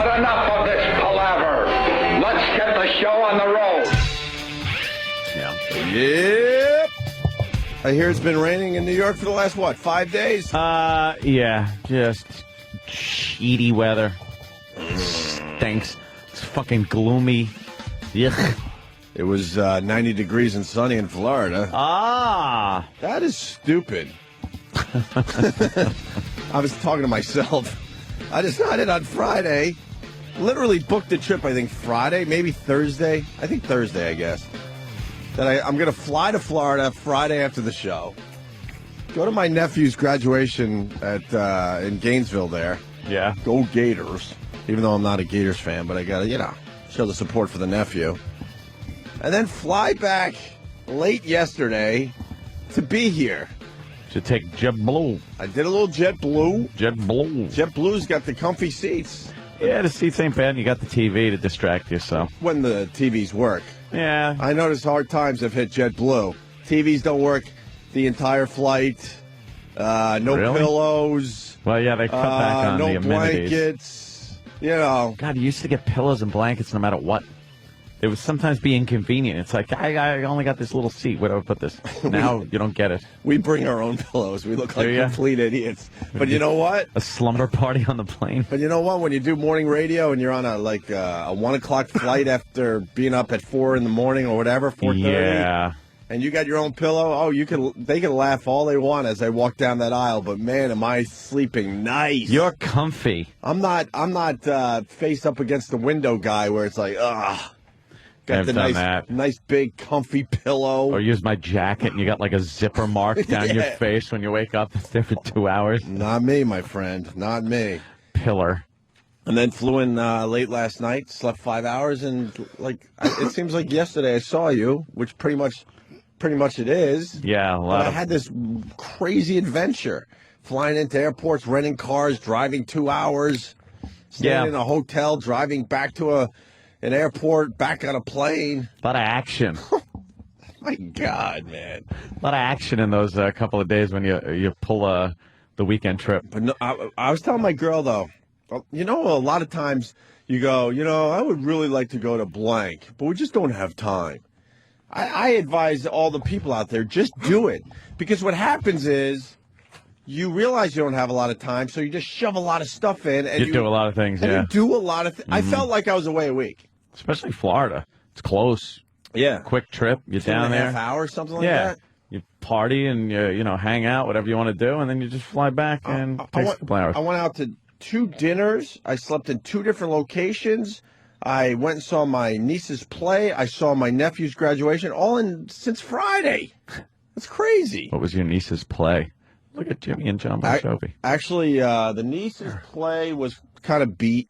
But enough of this palaver. Let's get the show on the road. Yeah. Yep. I hear it's been raining in New York for the last, 5 days? Yeah. Just sheety weather. Stinks. It's fucking gloomy. Yuck. It was 90 degrees and sunny in Florida. Ah. That is stupid. I was talking to myself. I decided on Friday, literally booked the trip, I think Friday, maybe Thursday. I think Thursday, I guess. That I'm going to fly to Florida Friday after the show. Go to my nephew's graduation in Gainesville there. Yeah. Go Gators. Even though I'm not a Gators fan, but I got to, show the support for the nephew. And then fly back late yesterday to be here. Should take JetBlue. I did a little JetBlue. JetBlue. JetBlue's got the comfy seats. Yeah, the seats ain't bad. You got the TV to distract you, so. When the TVs work. Yeah. I noticed hard times have hit JetBlue. TVs don't work the entire flight. No pillows. Well, yeah, they cut back on the amenities. No blankets. God, you used to get pillows and blankets no matter what. It would sometimes be inconvenient. It's like, I only got this little seat. Where do I put this? Now you don't get it. We bring our own pillows. We look like complete idiots. But you know what? A slumber party on the plane. But you know what? When you do morning radio and you're on a 1 o'clock flight after being up at 4 in the morning or whatever, 4:30. Yeah. And you got your own pillow. Oh, they can laugh all they want as I walk down that aisle. But man, am I sleeping nice? You're comfy. I'm not face up against the window guy where it's like, ugh. Got the nice big comfy pillow. Or use my jacket and you got like a zipper mark down your face when you wake up. It's there for 2 hours. Not me, my friend. Not me. Pillar. And then flew in late last night, slept 5 hours, and it seems like yesterday I saw you, which pretty much it is. Yeah, I had this crazy adventure, flying into airports, renting cars, driving 2 hours, staying in a hotel, driving back to an airport, back on a plane. A lot of action. My God, man. A lot of action in those couple of days when you pull the weekend trip. But no, I was telling my girl, though, a lot of times you go, I would really like to go to blank, but we just don't have time. I advise all the people out there, just do it. Because what happens is you realize you don't have a lot of time, so you just shove a lot of stuff in. And you do a lot of things, You do a lot of things. I felt like I was away a week. Especially Florida. It's close. Yeah. Quick trip. You're down there. 2.5 hours, something like that. You party and you hang out, whatever you want to do, and then you just fly back and take a couple hours. I went out to 2 dinners. I slept in 2 different locations. I went and saw my niece's play. I saw my nephew's graduation, all since Friday. That's crazy. What was your niece's play? Look at Jimmy and John Jovi. Actually, the niece's play was kind of beat.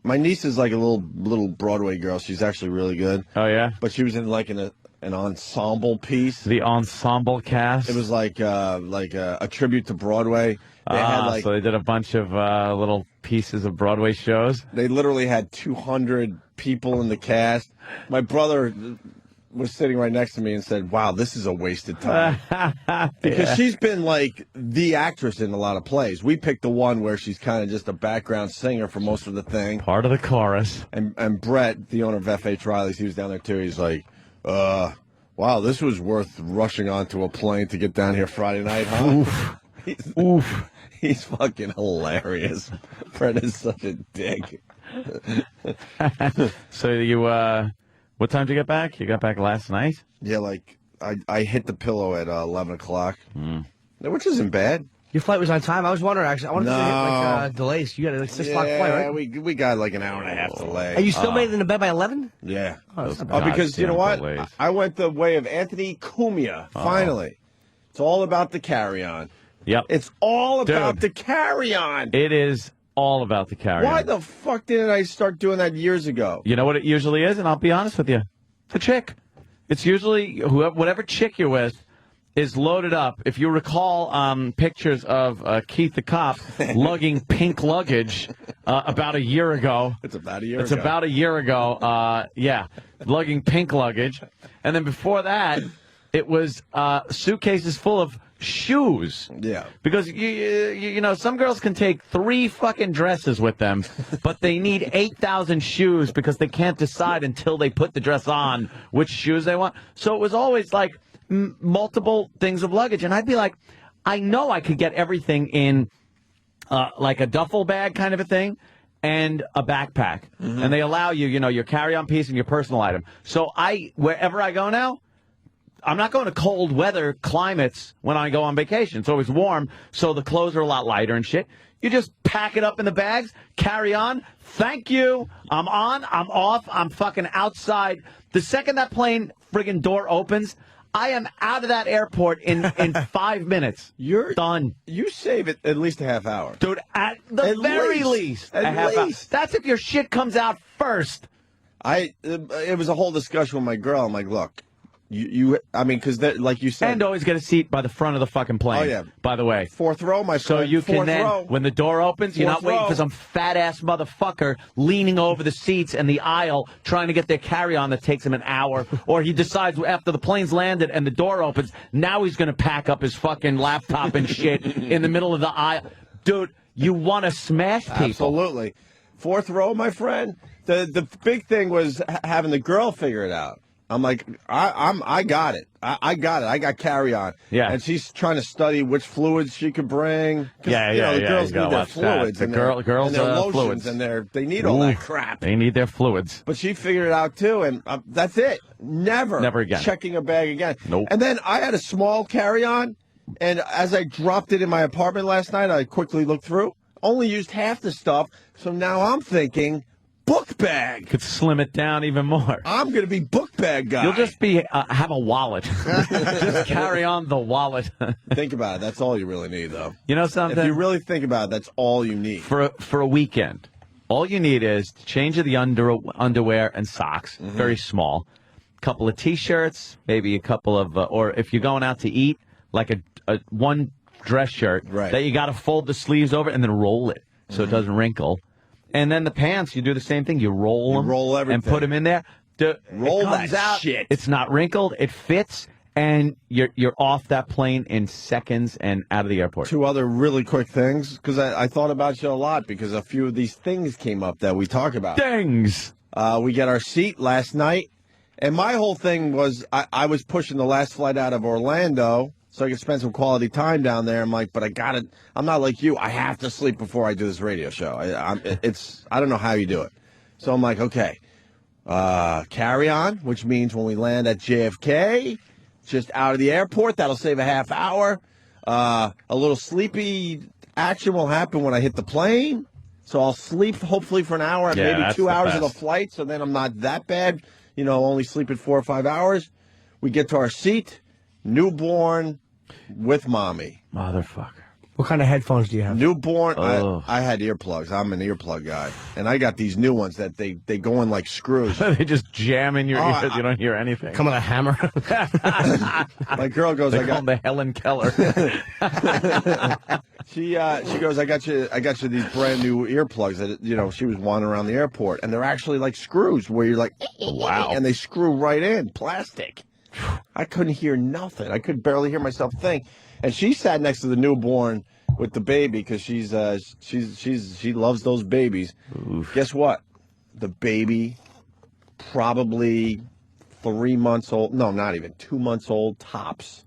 My niece is like a little Broadway girl. She's actually really good. Oh, yeah? But she was in an ensemble piece. The ensemble cast? It was like a tribute to Broadway. So they did a bunch of little pieces of Broadway shows? They literally had 200 people in the cast. My brother was sitting right next to me and said, wow, this is a wasted time. Because she's been like the actress in a lot of plays. We picked the one where she's kind of just a background singer for most of the thing. Part of the chorus. And Brett, the owner of F.H. Riley's, he was down there too. He's like, wow, this was worth rushing onto a plane to get down here Friday night, huh? Oof. He's fucking hilarious. Brett is such a dick. So you, what time did you get back? You got back last night? Yeah, I hit the pillow at 11 o'clock, which isn't bad. Your flight was on time? I was wondering, actually. I wanted to hit delays. You got a 6 o'clock flight, right? we got like an hour and a half delay. And you still made it into bed by 11? Yeah. Because you know what? Delays. I went the way of Anthony Cumia, finally. It's all about the carry-on. Yep. It's all about the carry-on. It is all about the carry-on. Why the fuck didn't I start doing that years ago? You know what it usually is, and I'll be honest with you. The chick. It's usually whatever chick you're with is loaded up. If you recall pictures of Keith the cop lugging pink luggage about a year ago. It's about a year ago. It's about a year ago. Lugging pink luggage. And then before that, it was suitcases full of shoes. Yeah. Because, you know, some girls can take 3 fucking dresses with them, but they need 8,000 shoes because they can't decide until they put the dress on which shoes they want. So it was always like multiple things of luggage. And I'd be like, I know I could get everything in like a duffel bag kind of a thing and a backpack. Mm-hmm. And they allow you, you know, your carry-on piece and your personal item. So wherever I go now, I'm not going to cold weather climates when I go on vacation. It's always warm, so the clothes are a lot lighter and shit. You just pack it up in the bags, carry on. Thank you. I'm on, I'm off, I'm fucking outside. The second that plane friggin' door opens, I am out of that airport in 5 minutes. You're done. You save it at least a half hour. Dude, at the very least. A half hour. That's if your shit comes out first. It was a whole discussion with my girl. I'm like, look. I mean, because like you said, and always get a seat by the front of the fucking plane. Oh yeah, by the way, 4th row, my friend. So you can then, when the door opens, you're not waiting for some fat ass motherfucker leaning over the seats and the aisle trying to get their carry on that takes him an hour, or he decides after the plane's landed and the door opens, now he's going to pack up his fucking laptop and shit in the middle of the aisle. Dude, you want to smash people? Absolutely. 4th row, my friend. The big thing was having the girl figure it out. I'm like, I got it. I got it. I got carry on. Yeah. And she's trying to study which fluids she could bring. Yeah. The girls need their fluids. The girls and their lotions fluids. And they need all that crap. They need their fluids. But she figured it out too, and that's it. Never again. Checking a bag again. Nope. And then I had a small carry on, and as I dropped it in my apartment last night, I quickly looked through. Only used half the stuff, so now I'm thinking. Book bag. Could slim it down even more. I'm going to be book bag guy. You'll just be have a wallet. Just carry on the wallet. Think about it. That's all you really need, though. You know something? If you really think about it, that's all you need. For a weekend, all you need is change of the underwear and socks, very small. A couple of T-shirts, maybe a couple of, or if you're going out to eat, like a one dress shirt that you got to fold the sleeves over and then roll it so it doesn't wrinkle. And then the pants, you do the same thing. You roll them everything. and put them in there. Roll it comes that out, shit. It's not wrinkled. It fits, and you're off that plane in seconds and out of the airport. 2 other really quick things, because I thought about you a lot, because a few of these things came up that we talk about. Things! We got our seat last night, and my whole thing was I was pushing the last flight out of Orlando so I could spend some quality time down there. I'm like, but I'm not like you. I have to sleep before I do this radio show. I don't know how you do it. So I'm like, okay, carry on, which means when we land at JFK, just out of the airport, that'll save a half hour. A little sleepy action will happen when I hit the plane. So I'll sleep hopefully for an hour, maybe 2 hours of the flight. So then I'm not that bad, only sleeping 4 or 5 hours. We get to our seat. Newborn with mommy. Motherfucker. What kind of headphones do you have? Newborn. I had earplugs. I'm an earplug guy. And I got these new ones that they go in like screws. They just jam in your ears. You don't hear anything. Come on, a hammer. My girl goes, they I call got them the Helen Keller. She goes, I got you these brand new earplugs that she was wandering around the airport, and they're actually like screws where you're like, wow, and they screw right in, plastic. I couldn't hear nothing. I could barely hear myself think. And she sat next to the newborn with the baby because she loves those babies. Oof. Guess what? The baby, probably 3 months old. No, not even 2 months old tops.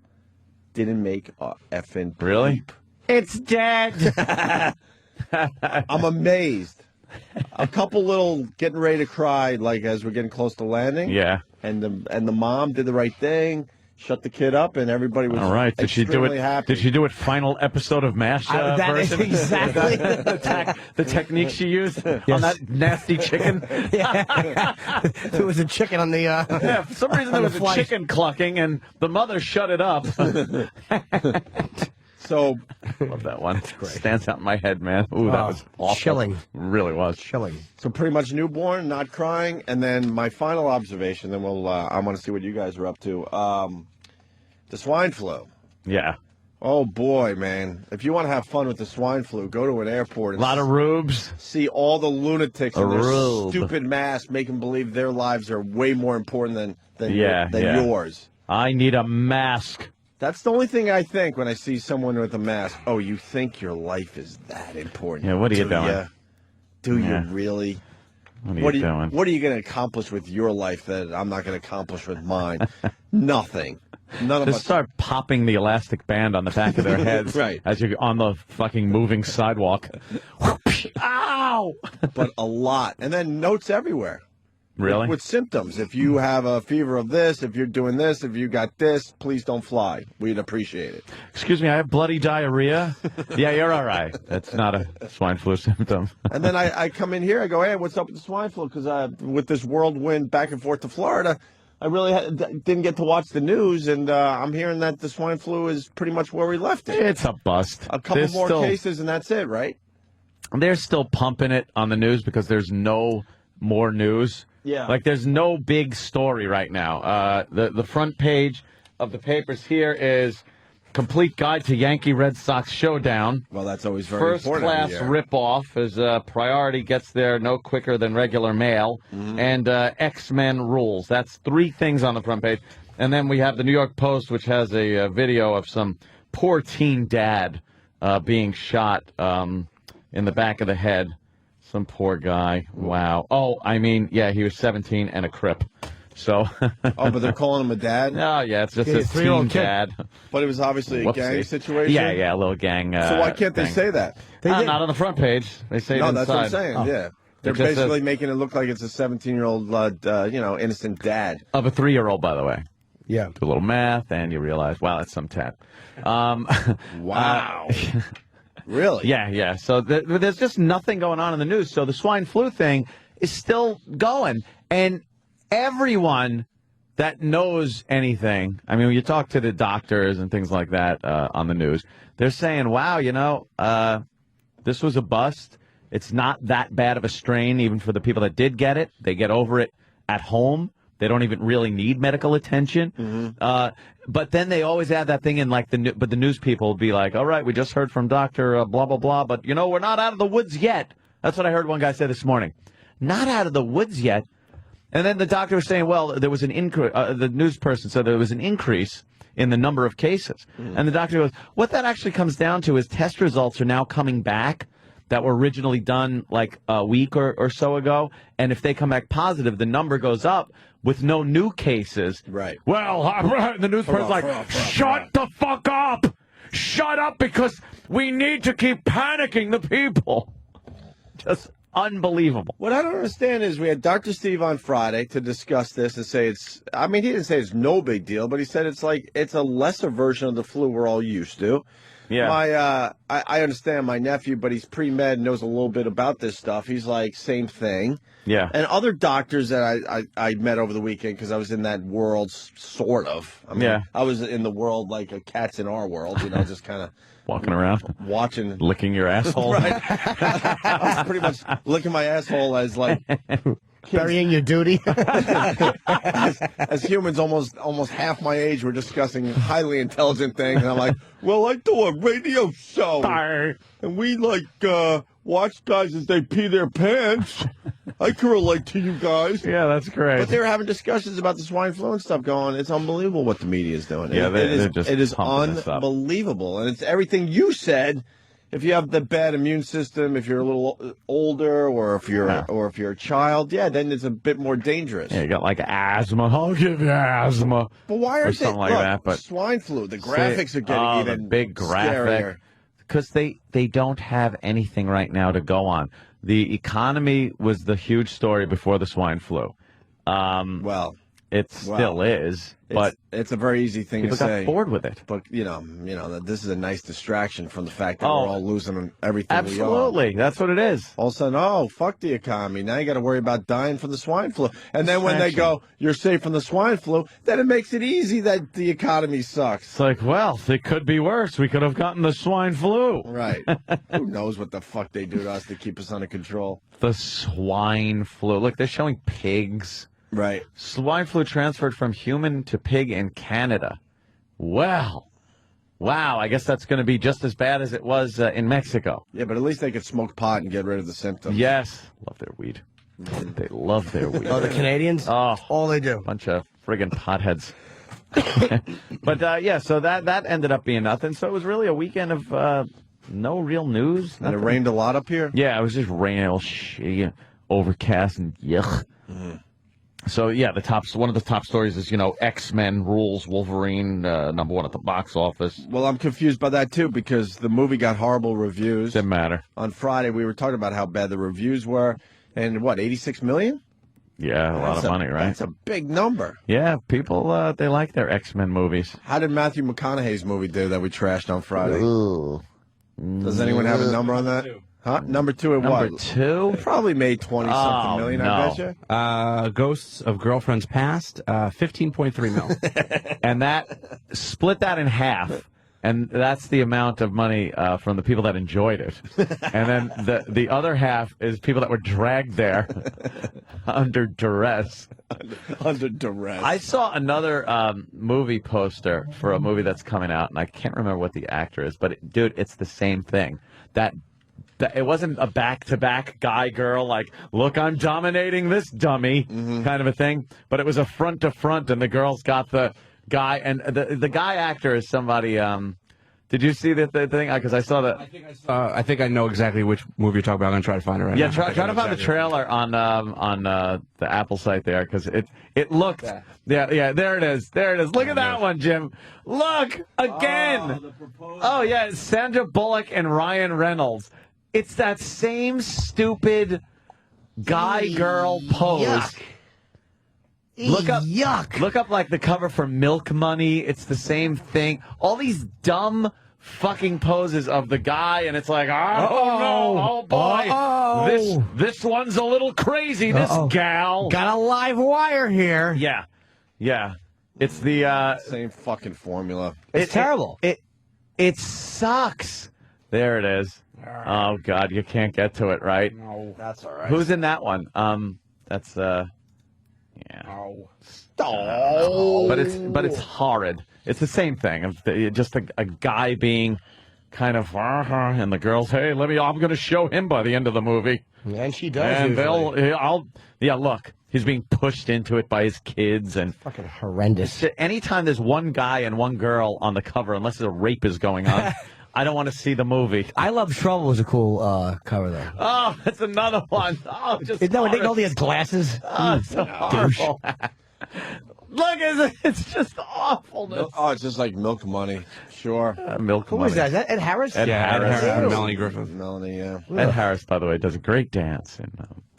Didn't make a effing peep. Really? It's dead. I'm amazed. A couple little getting ready to cry, like as we're getting close to landing. Yeah. And the mom did the right thing, shut the kid up, and everybody was all right. Did she do it? Happy. Did she do it? Final episode of MASH that version? is exactly the technique she used on that nasty chicken. There was a chicken on the. Yeah, for some reason there was a chicken clucking, and the mother shut it up. So, love that one. Stands out in my head, man. Ooh, that was awful. Chilling. It really was. Chilling. So pretty much newborn, not crying, and then my final observation. Then I want to see what you guys are up to. The swine flu. Yeah. Oh boy, man! If you want to have fun with the swine flu, go to an airport. A lot of rubes. See all the lunatics in their stupid masks, making believe their lives are way more important than yours. I need a mask. That's the only thing I think when I see someone with a mask. Oh, you think your life is that important? Yeah, what are you doing? Do you really? What are you doing? What are you going to accomplish with your life that I'm not going to accomplish with mine? Nothing. None of us. Just start popping the elastic band on the back of their heads Right. as you're on the fucking moving sidewalk. Ow! But a lot. And then notes everywhere. Really? With symptoms. If you have a fever of this, if you're doing this, if you got this, please don't fly. We'd appreciate it. Excuse me, I have bloody diarrhea. Yeah, you're all right. That's not a swine flu symptom. And then I come in here, I go, hey, what's up with the swine flu? Because with this whirlwind back and forth to Florida, I really didn't get to watch the news, and I'm hearing that the swine flu is pretty much where we left it. It's a bust. A couple more cases, and that's it, right? They're still pumping it on the news because there's no more news. Yeah. Like, there's no big story right now. The front page of the papers here is Complete Guide to Yankee Red Sox Showdown. Well, that's always very important. First-class ripoff is priority gets there no quicker than regular mail. Mm-hmm. And X-Men rules. That's 3 things on the front page. And then we have the New York Post, which has a video of some poor teen dad being shot in the back of the head. Some poor guy. Wow. Oh, I mean, yeah, he was 17 and a Crip. So. Oh, but they're calling him a dad? Oh, yeah, it's just a teen dad. But it was obviously a gang situation? Yeah, a little gang. So why can't they say that? Not on the front page. They say it inside. No, that's what I'm saying, yeah. They're basically making it look like it's a 17-year-old, innocent dad. Of a 3-year-old, by the way. Yeah. Do a little math, and you realize, wow, that's some tat. Wow. Really? Yeah. So there's just nothing going on in the news. So the swine flu thing is still going. And everyone that knows anything, I mean, when you talk to the doctors and things like that on the news, they're saying, wow, this was a bust. It's not that bad of a strain, even for the people that did get it. They get over it at home. They don't even really need medical attention. Mm-hmm. But then they always add that thing in, like, the news people will be like, all right, we just heard from Dr. blah, blah, blah, but, we're not out of the woods yet. That's what I heard one guy say this morning. Not out of the woods yet. And then the doctor was saying, well, there was an increase. The news person said there was an increase in the number of cases. Mm. And the doctor goes, what that actually comes down to is test results are now coming back that were originally done like a week or so ago. And if they come back positive, the number goes up with no new cases. Right. Well, the news person's like, shut the fuck up. Shut up, because we need to keep panicking the people. Just unbelievable. What I don't understand is we had Dr. Steve on Friday to discuss this and say he didn't say it's no big deal, but he said it's a lesser version of the flu we're all used to. Yeah. I understand my nephew, but he's pre-med, knows a little bit about this stuff. He's like, same thing. Yeah. And other doctors that I met over the weekend, because I was in that world, sort of. I mean, I was in the world like a cat's in our world, just kind of. Walking around. Watching. Licking your asshole. Right. I was pretty much licking my asshole as like. Burying your duty. as humans almost half my age, we're discussing highly intelligent things, and I'm like, well, I do a radio show, and we watch guys as they pee their pants. I can relate to you guys. Yeah, that's great. But they're having discussions about the swine flu and stuff going. It's unbelievable what the media is doing. Yeah, it is unbelievable, and it's everything you said. If you have the bad immune system, if you're a little older, or if you're a child, then it's a bit more dangerous. Yeah, you got like asthma. I'll give you asthma. But why are something like that? But swine flu, the graphics are getting even the big graphic, scarier. Because they don't have anything right now to go on. The economy was the huge story before the swine flu. It still is, but it's a very easy thing to say. People got bored with it. But that this is a nice distraction from the fact that we're all losing everything. Absolutely, that's what it is. All of a sudden, fuck the economy. Now you got to worry about dying from the swine flu. And then when they go, you're safe from the swine flu, then it makes it easy that the economy sucks. It's like, well, it could be worse. We could have gotten the swine flu. Right. Who knows what the fuck they do to us to keep us under control? The swine flu. Look, they're showing pigs. Right. Swine flu transferred from human to pig in Canada. Well, wow, I guess that's going to be just as bad as it was in Mexico. Yeah, but at least they could smoke pot and get rid of the symptoms. Yes. Love their weed. They love their weed. Oh, the Canadians? Oh, all they do. Bunch of friggin' potheads. But yeah, so that ended up being nothing. So it was really a weekend of no real news. And it rained a lot up here? Yeah, it was just rain, overcast, and yuck. So yeah, one of the top stories is, X-Men rules Wolverine #1 at the box office. Well, I'm confused by that too because the movie got horrible reviews. Didn't matter. On Friday, we were talking about how bad the reviews were, and what, 86 million? Yeah, a lot of money, right? That's a big number. Yeah, people they like their X-Men movies. How did Matthew McConaughey's movie do that we trashed on Friday? Ooh. Does anyone have a number on that? Huh? Number 2 at what? Number 2? Probably made 20-something million, no. I bet you. Ghosts of Girlfriends Past, 15.3 mil. And that, split that in half, and that's the amount of money from the people that enjoyed it. And then the other half is people that were dragged there under duress. Under duress. I saw another movie poster for a movie that's coming out, and I can't remember what the actor is, but dude, it's the same thing. That it wasn't a back-to-back guy-girl, like, look, I'm dominating this dummy kind of a thing, but it was a front-to-front, and the girl's got the guy, and the guy actor is somebody, did you see the thing? Because I saw that. I think I know exactly which movie you're talking about. I'm going to try to find it right now. Yeah, try to find the trailer on the Apple site there, because it looked. Yeah, there it is. There it is. Look at that one, Jim. Look again. Oh yeah, it's Sandra Bullock and Ryan Reynolds. It's that same stupid guy-girl pose. Yuck. Look up like the cover for Milk Money. It's the same thing. All these dumb fucking poses of the guy, and it's like, oh boy, this one's a little crazy. This gal got a live wire here. Yeah. It's the same fucking formula. It's terrible. It sucks. There it is. Oh God, you can't get to it, right? No, that's all right. Who's in that one? That's yeah. Oh. But it's horrid. It's the same thing. Just a guy being kind of and the girls, hey, I'm going to show him by the end of the movie. And she does. And look, he's being pushed into it by his kids and fucking horrendous. Anytime there's one guy and one girl on the cover, unless a rape is going on. I don't want to see the movie. I Love Trouble was a cool cover, though. Oh, that's another one. Oh, just isn't that when Nick Nolte has glasses? Oh, it's so horrible. Look, it's just awfulness. Oh, it's just like Milk Money. Sure. Milk Who Money. is that? Is that Ed Harris? Ed Harris. And Melanie Griffith. Melanie, yeah. Ed Harris, by the way, does a great dance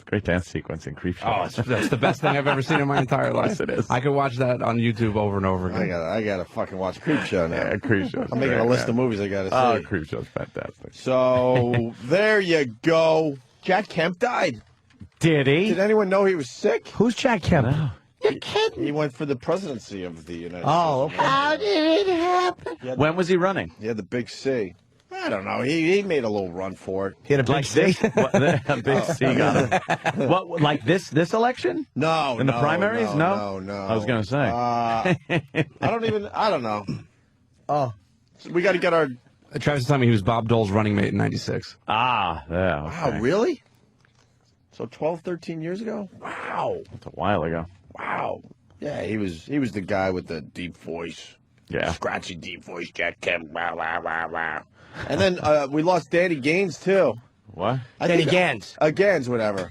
great dance sequence in Creepshow. Oh, that's the best thing I've ever seen in my entire life. Yes, it is. I could watch that on YouTube over and over again. I gotta fucking watch Creepshow now. Yeah, Creepshow. I'm making a list of movies I gotta see. Oh, Creepshow's fantastic. So there you go. Jack Kemp died. Did he? Did anyone know he was sick? Who's Jack Kemp? No. You're kidding. He went for the presidency of the United States. Oh, okay. How did it happen? When was he running? He had the big C. I don't know. He made a little run for it. He had a big Like C. this? A big C got him. What, like this election? No, In the primaries? No. I was going to say. I don't know. Oh. So we got to get our... Travis told me he was Bob Dole's running mate in '96. Yeah. Okay. Wow, really? So 12, 13 years ago? Wow. That's a while ago. Wow. Yeah, he was the guy with the deep voice. Yeah. Scratchy deep voice, Jack Kemp. Wow, wow, wow, wow. And then we lost Danny Gaines, too. What? Danny Gans. Gans, whatever.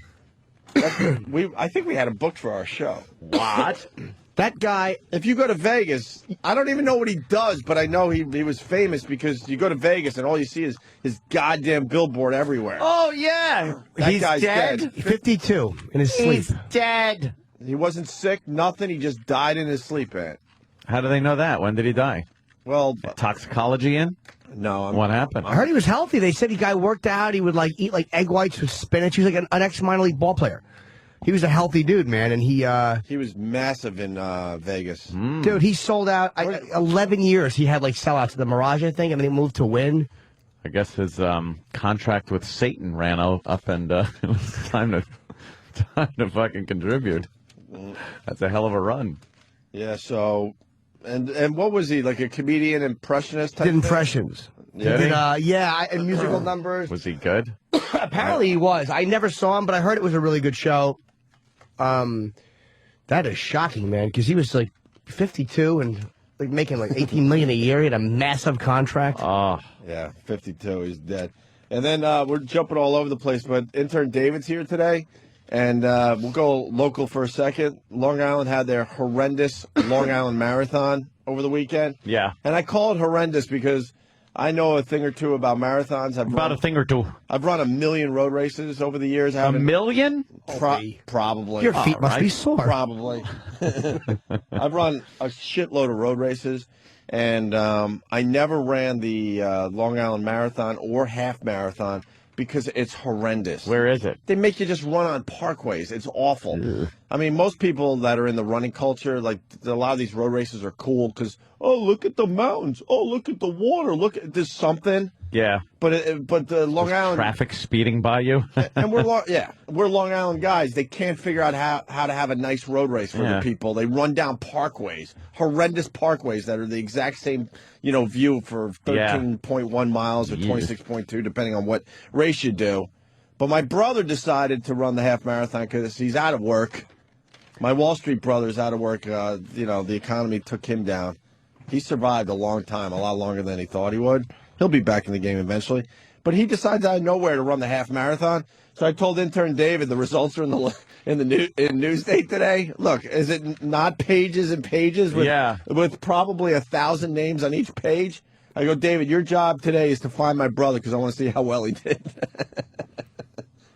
I think we had him booked for our show. What? That guy, if you go to Vegas, I don't even know what he does, but I know he was famous because you go to Vegas and all you see is his goddamn billboard everywhere. Oh, yeah. That He's guy's dead? 52 in his sleep. He's dead. He wasn't sick, nothing. He just died in his sleep, Aunt. How do they know that? When did he die? Well, Toxicology in? no. What happened? I heard he was healthy. They said the guy worked out. He would eat egg whites with spinach. He was like an ex-minor league ball player. He was a healthy dude, man, and he was massive in Vegas. Dude, he sold out 11 years. He had sellouts at the Mirage, I think, and then he moved to Wynn. I guess his contract with Satan ran up, and it was time to fucking contribute. That's a hell of a run. Yeah. So, and what was he, like a comedian impressionist type? Did thing? impressions. Did he? And musical numbers. Was he good? Apparently he was. I never saw him, but I heard it was a really good show. That is shocking, man, because he was 52 and like making like $18 million a year. He had a massive contract. Oh, Yeah, 52. He's dead. And then we're jumping all over the place, but intern David's here today, and we'll go local for a second. Long Island had their horrendous Long Island Marathon over the weekend. yeah. And I call it horrendous because I know a thing or two about marathons. About a thing or two. I've run 1 million road races over the years. A million? Probably. Your feet must be sore. Probably. I've run a shitload of road races, and I never ran the Long Island Marathon or half marathon because it's horrendous. Where is it? They make you just run on parkways. It's awful. Ugh. I mean, most people that are in the running culture, like a lot of these road races are cool because, oh, look at the mountains. Oh, look at the water. Look at there's something. Yeah. But the Long Island traffic speeding by you. and we're Long Island guys. They can't figure out how to have a nice road race for the people. They run down parkways, horrendous parkways that are the exact same, view for 13.1 miles or 26.2, depending on what race you do. But my brother decided to run the half marathon because he's out of work. My Wall Street brother's out of work. The economy took him down. He survived a long time, a lot longer than he thought he would. He'll be back in the game eventually. But he decides out of nowhere to run the half marathon. So I told intern David the results are in Newsday today. Look, is it not pages and pages with probably 1,000 names on each page? I go, David, your job today is to find my brother because I want to see how well he did.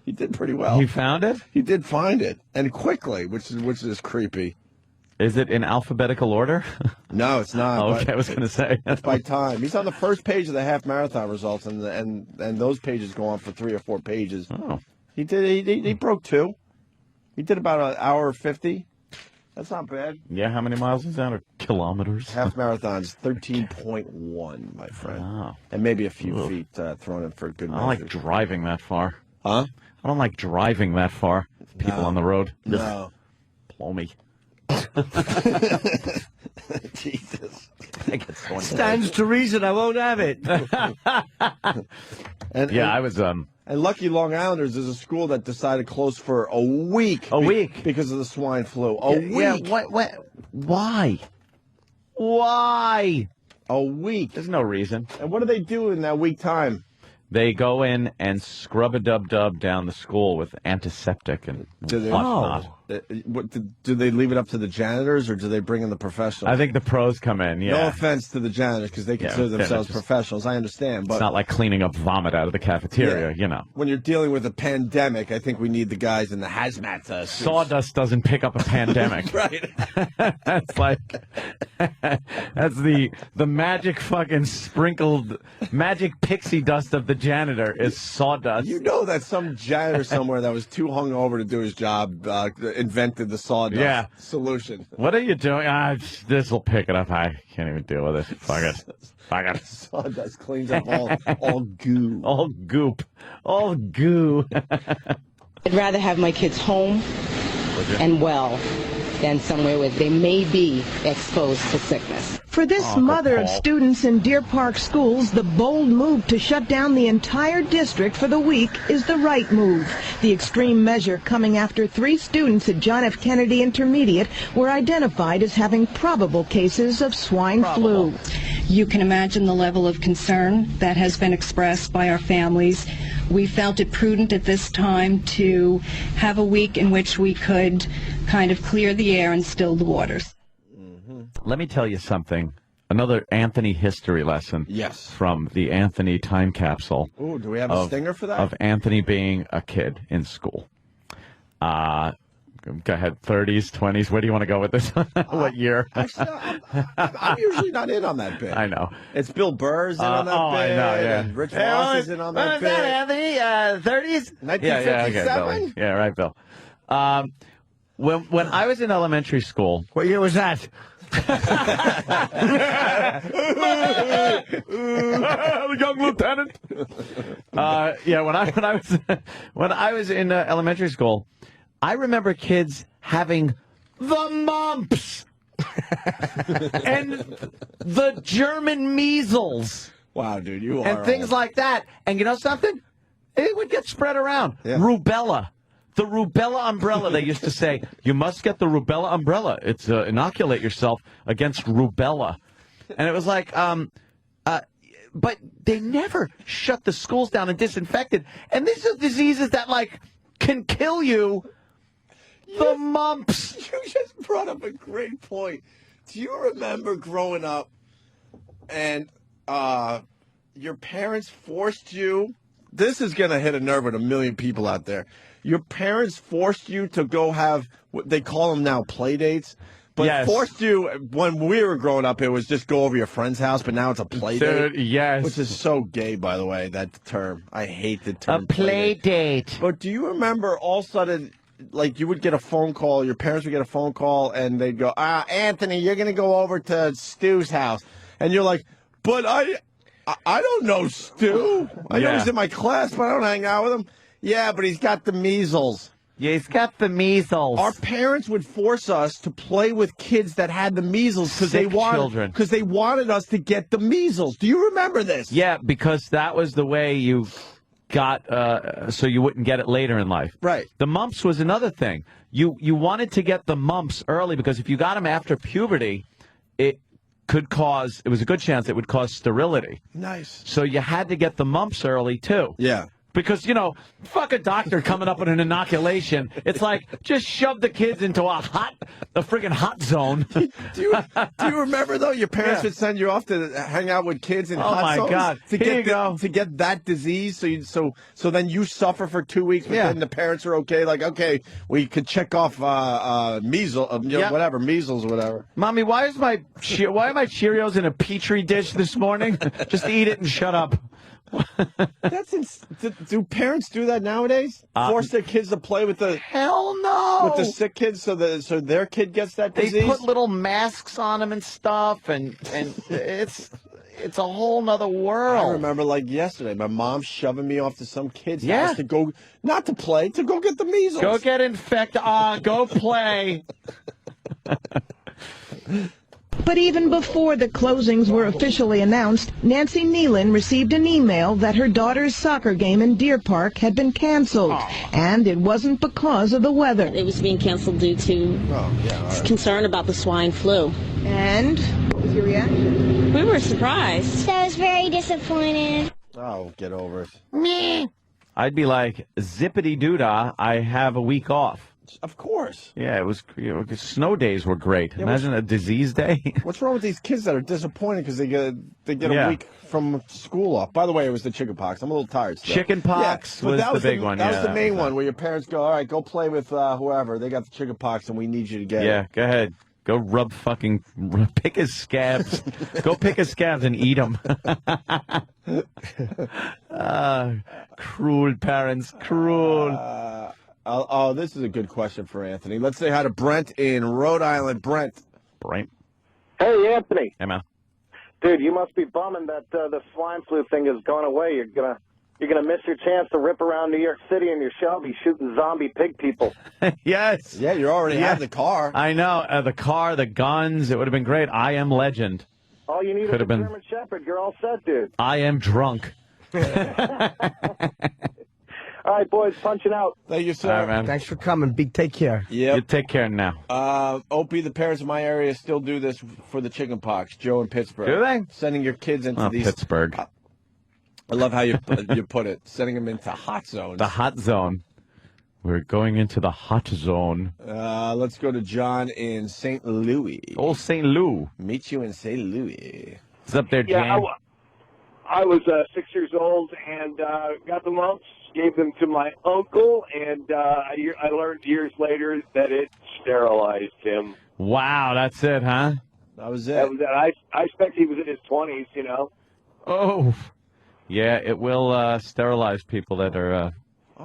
He did pretty well. He found it? He did find it, and quickly, which is creepy. Is it in alphabetical order? No, it's not. Okay, I was going to say. It's by time. He's on the first page of the half marathon results, and those pages go on for 3 or 4 pages. Oh. He broke 2. He did about an hour 50. That's not bad. Yeah, how many miles is that? Or kilometers? Half marathon's 13.1, my friend. Wow. And maybe a few feet thrown in for a good measure. I don't like driving that far. Huh? I don't like driving that far. People on the road. No. Blow me. Jesus. Stands to reason I won't have it. I was And lucky Long Islanders is a school that decided to close for a week. A week because of the swine flu. A week. Yeah, what? Why? Why? A week. There's no reason. And what do they do in that week time? They go in and scrub a dub down the school with antiseptic and whatnot. Do they leave it up to the janitors, or do they bring in the professionals? I think the pros come in, No offense to the janitors, because they consider themselves professionals. I understand. But it's not like cleaning up vomit out of the cafeteria, When you're dealing with a pandemic, I think we need the guys in the hazmat suits. Sawdust doesn't pick up a pandemic. Right. That's the magic fucking sprinkled, magic pixie dust of the janitor is sawdust. You know that some janitor somewhere that was too hungover to do his job invented the sawdust solution. What are you doing? This will pick it up. I can't even deal with it. Fuck it. Sawdust cleans up all goo. All goop. All goo. I'd rather have my kids home and well than somewhere where they may be exposed to sickness. For this mother of students in Deer Park schools, the bold move to shut down the entire district for the week is the right move. The extreme measure coming after 3 students at John F. Kennedy Intermediate were identified as having probable cases of swine flu. You can imagine the level of concern that has been expressed by our families. We felt it prudent at this time to have a week in which we could kind of clear the air and still the waters. Let me tell you something. Another Anthony history lesson. Yes. From the Anthony time capsule. Ooh, do we have a stinger for that? Of Anthony being a kid in school. Go ahead, 30s, 20s. Where do you want to go with this? What year? Actually, I'm usually not in on that bit. I know. It's Bill Burr's in on that bit. I know, yeah. And Rich Ross is in on that bit. What is that, Anthony? 30s? 1957? Yeah, right, Bill. When I was in elementary school. What year was that? The young lieutenant. When I was in elementary school, I remember kids having the mumps and the German measles. Wow, dude, you are and things like that. And you know something? It would get spread around. Yeah. Rubella. The rubella umbrella, they used to say, you must get the rubella umbrella. It's inoculate yourself against rubella. And it was like, but they never shut the schools down and disinfected. And these are diseases that, like, can kill you. The mumps. You just brought up a great point. Do you remember growing up and your parents forced you? This is going to hit a nerve with a million people out there. Your parents forced you to go have what they call them now play dates. But forced you, when we were growing up, it was just go over your friend's house, but now it's a play date. Yes. Which is so gay, by the way, that term. I hate the term. A play date. But do you remember all of a sudden, like, you would get a phone call, your parents would get a phone call, and they'd go, Anthony, you're going to go over to Stu's house. And you're like, but I don't know Stu. I know he's in my class, but I don't hang out with him. Yeah, but he's got the measles. Yeah, he's got the measles. Our parents would force us to play with kids that had the measles because they wanted us to get the measles. Do you remember this? Yeah, because that was the way you got so you wouldn't get it later in life. Right. The mumps was another thing. You wanted to get the mumps early because if you got them after puberty, it was a good chance it would cause sterility. Nice. So you had to get the mumps early too. Yeah. Because, fuck a doctor coming up with an inoculation. It's like, just shove the kids into a friggin' hot zone. Do you remember, though, your parents would send you off to hang out with kids in hot zones? Oh, my God. To get that disease, so then you suffer for 2 weeks, but then the parents are okay, like, okay, we could check off measles, whatever, measles or whatever. Mommy, why are my Cheerios in a Petri dish this morning? Just eat it and shut up. Do parents do that nowadays? Force their kids to play with the sick kids so their kid gets that disease? They put little masks on them and stuff, and it's a whole nother world. I remember like yesterday, my mom shoving me off to some kid's house to go, not to play, to go get the measles. Go get infected. Go play. But even before the closings were officially announced, Nancy Nealon received an email that her daughter's soccer game in Deer Park had been canceled. And it wasn't because of the weather. It was being canceled due to concern about the swine flu. And what was your reaction? We were surprised. I was very disappointed. Oh, get over it. Meh. I'd be like, zippity-doo-dah, I have a week off. Of course. Yeah, it was. Snow days were great. Imagine a disease day. What's wrong with these kids that are disappointed because they get a week from school off? By the way, it was the chicken pox. I'm a little tired still. Chicken pox was the big one. That was the main one where your parents go, all right, go play with whoever. They got the chicken pox and we need you to get it. Yeah, go ahead. Go pick his scabs. Go pick his scabs and eat them. Cruel parents, cruel. This is a good question for Anthony. Let's say hi to Brent in Rhode Island. Brent. Hey, Anthony. Hey, man. Dude, you must be bumming that the swine flu thing has gone away. You're gonna miss your chance to rip around New York City in your Shelby shooting zombie pig people. Yes. Yeah, you already have the car. I know. The car, the guns. It would have been great. I am legend. All you need is a German Shepherd. You're all set, dude. I am drunk. All right, boys, punching out. Thank you, sir. All right, man. Thanks for coming. Take care. Yep. You take care now. Opie, the parents in my area still do this for the chicken pox. Joe in Pittsburgh. Do they? Sending your kids into these... Pittsburgh. I love how you put it. Sending them into hot zones. The hot zone. We're going into the hot zone. Let's go to John in St. Louis. Oh, St. Louis. Meet you in St. Louis. It's up there, Jan. Yeah, I was 6 years old and got the mumps. Gave them to my uncle, and I learned years later that it sterilized him. Wow, that's it, huh? That was it. That was it. I expect he was in his 20s, you know. Oh, yeah, it will sterilize people that are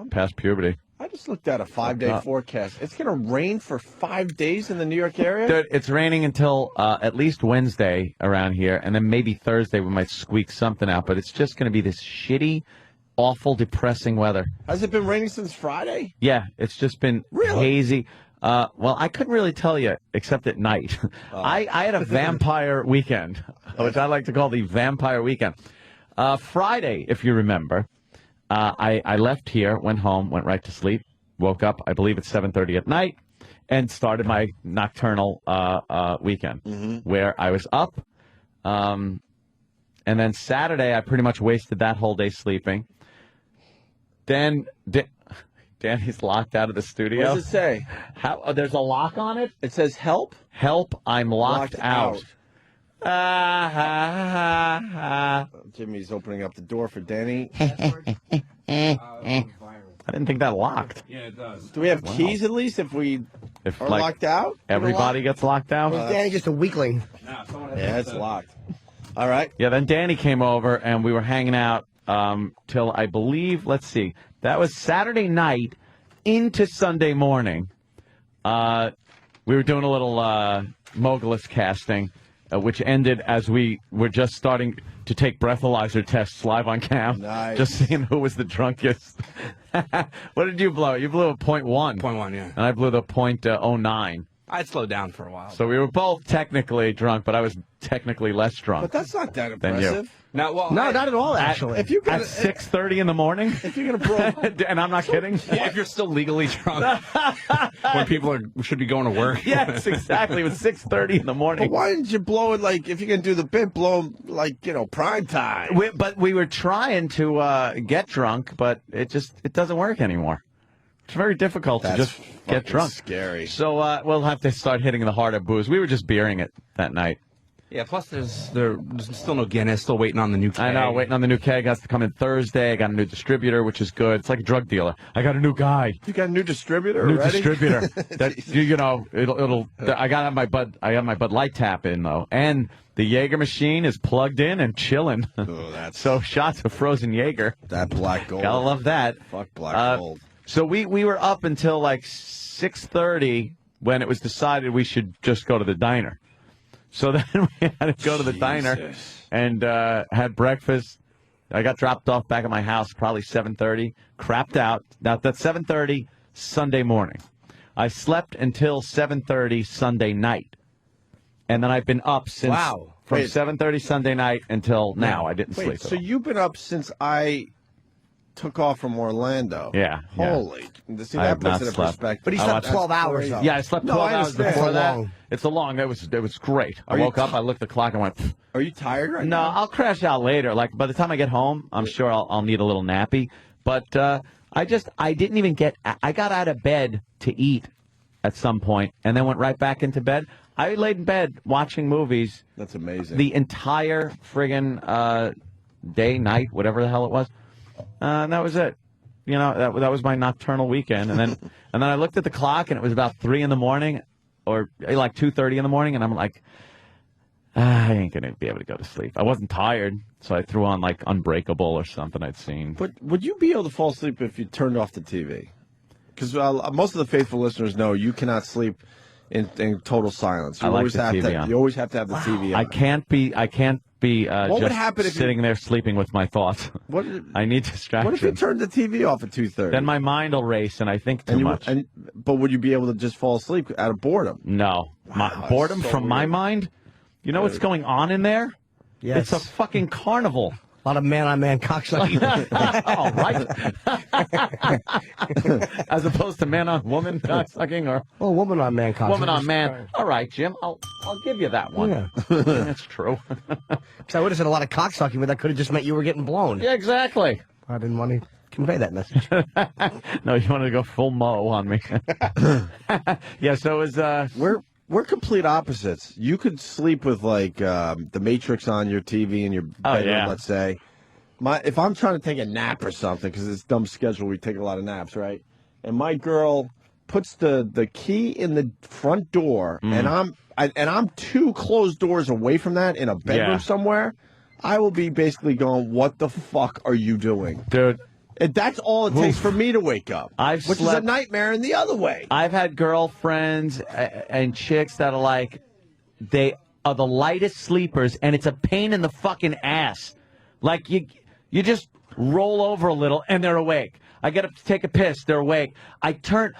past puberty. I just looked at a 5-day forecast. It's going to rain for 5 days in the New York area? Dude, it's raining until at least Wednesday around here, and then maybe Thursday we might squeak something out, but it's just going to be this shitty, awful, depressing weather. Has it been raining since Friday? Yeah, it's just been hazy. Well, I couldn't really tell you, except at night. I had a vampire weekend, which I like to call the vampire weekend. Friday, if you remember, I left here, went home, went right to sleep, woke up, I believe at 7:30 at night, and started my nocturnal weekend, where I was up And then Saturday, I pretty much wasted that whole day sleeping. Then Danny's locked out of the studio. What does it say? There's a lock on it? It says help? Help, I'm locked out. Jimmy's opening up the door for Danny. I didn't think that locked. Yeah, it does. Do we have keys at least if we are locked out? Everybody gets locked out? Is Danny just a weakling? Yeah, it's locked. All right. Yeah, then Danny came over, and we were hanging out till, I believe, let's see, that was Saturday night into Sunday morning. We were doing a little Mogulus casting, which ended as we were just starting to take breathalyzer tests live on cam. Nice. Just seeing who was the drunkest. What did you blow? You blew a .1. .1, yeah. And I blew the .09. I'd slowed down for a while. So we were both technically drunk, but I was technically less drunk. But that's not that than you. impressive. No, not at all, actually. If you At 6:30 in the morning? If you're going to and I'm not kidding? Yeah, if you're still legally drunk when people should be going to work. Yes, exactly. It was 6:30 in the morning. But why didn't you blow it like, if you're going to do the bit, blow 'em like, prime time? But we were trying to get drunk, but it doesn't work ananymore. It's very difficult to just get drunk. Scary. So we'll have to start hitting the harder booze. We were just beering it that night. Yeah, plus there's still no Guinness, still waiting on the new keg. I know, waiting on the new keg. Has to come in Thursday. I got a new distributor, which is good. It's like a drug dealer. I got a new guy. You got a new distributor New already? distributor. I got my Bud Light tap in though, and the Jaeger machine is plugged in and chilling. Oh, so shots of frozen Jaeger. That black gold. Gotta love that. Fuck black gold. So we were up until like 6:30 when it was decided we should just go to the diner. So then we had to go to the diner and had breakfast. I got dropped off back at my house probably 7:30. Crapped out. Now that's 7:30 Sunday morning. I slept until 7:30 Sunday night, and then I've been up since from 7:30 Sunday night until now. I didn't sleep. So you've been up since I took off from Orlando. Yeah. Holy. See, that puts it in perspective. But he slept 12 hours, though. Yeah, I slept 12 hours before that. Long. It's a long. It was great. I woke up, I looked at the clock, and went, Pfft. Are you tired right No, now? I'll crash out later. Like, by the time I get home, I'm sure I'll need a little nappy. But I didn't even I got out of bed to eat at some point, and then went right back into bed. I laid in bed watching movies. That's amazing. The entire friggin' day, night, whatever the hell it was. And that was it. That was my nocturnal weekend. And then I looked at the clock, and it was about 3 in the morning, or like 2:30 in the morning, and I'm like, I ain't going to be able to go to sleep. I wasn't tired, so I threw on like Unbreakable or something I'd seen. But would you be able to fall asleep if you turned off the TV? Because most of the faithful listeners know you cannot sleep in total silence. You I like always the have TV to. on. You always have to have the TV on. I can't be What would happen just if sitting there sleeping with my thoughts. I need distraction. What if you turned the TV off at 2:30? Then my mind will race, and I think too much. But would you be able to just fall asleep out of boredom? No. Wow, boredom so from weird. my mind? You know what's going on in there? Yes. It's a fucking carnival. A lot of man-on-man cocksucking. Oh, right. As opposed to man-on-woman cocksucking, or woman-on-man cocksucking. Woman-on-man. All right, Jim. I'll give you that one. Yeah. That's true. So I would have said a lot of cocksucking, but that could have just meant you were getting blown. Yeah, exactly. I didn't want to convey that message. No, you wanted to go full Mo on me. Yeah, so it was... We're complete opposites. You could sleep with like the Matrix on your TV in your bedroom, let's say. If I'm trying to take a nap or something, because it's dumb schedule, we take a lot of naps, right? And my girl puts the key in the front door, and I'm 2 closed doors away from that in a bedroom somewhere. I will be basically going, "What the fuck are you doing, dude?" That's all it takes for me to wake up, which is a nightmare in the other way. I've had girlfriends and chicks that are like, they are the lightest sleepers, and it's a pain in the fucking ass. Like, you just roll over a little, and they're awake. I get up to take a piss, they're awake. I can't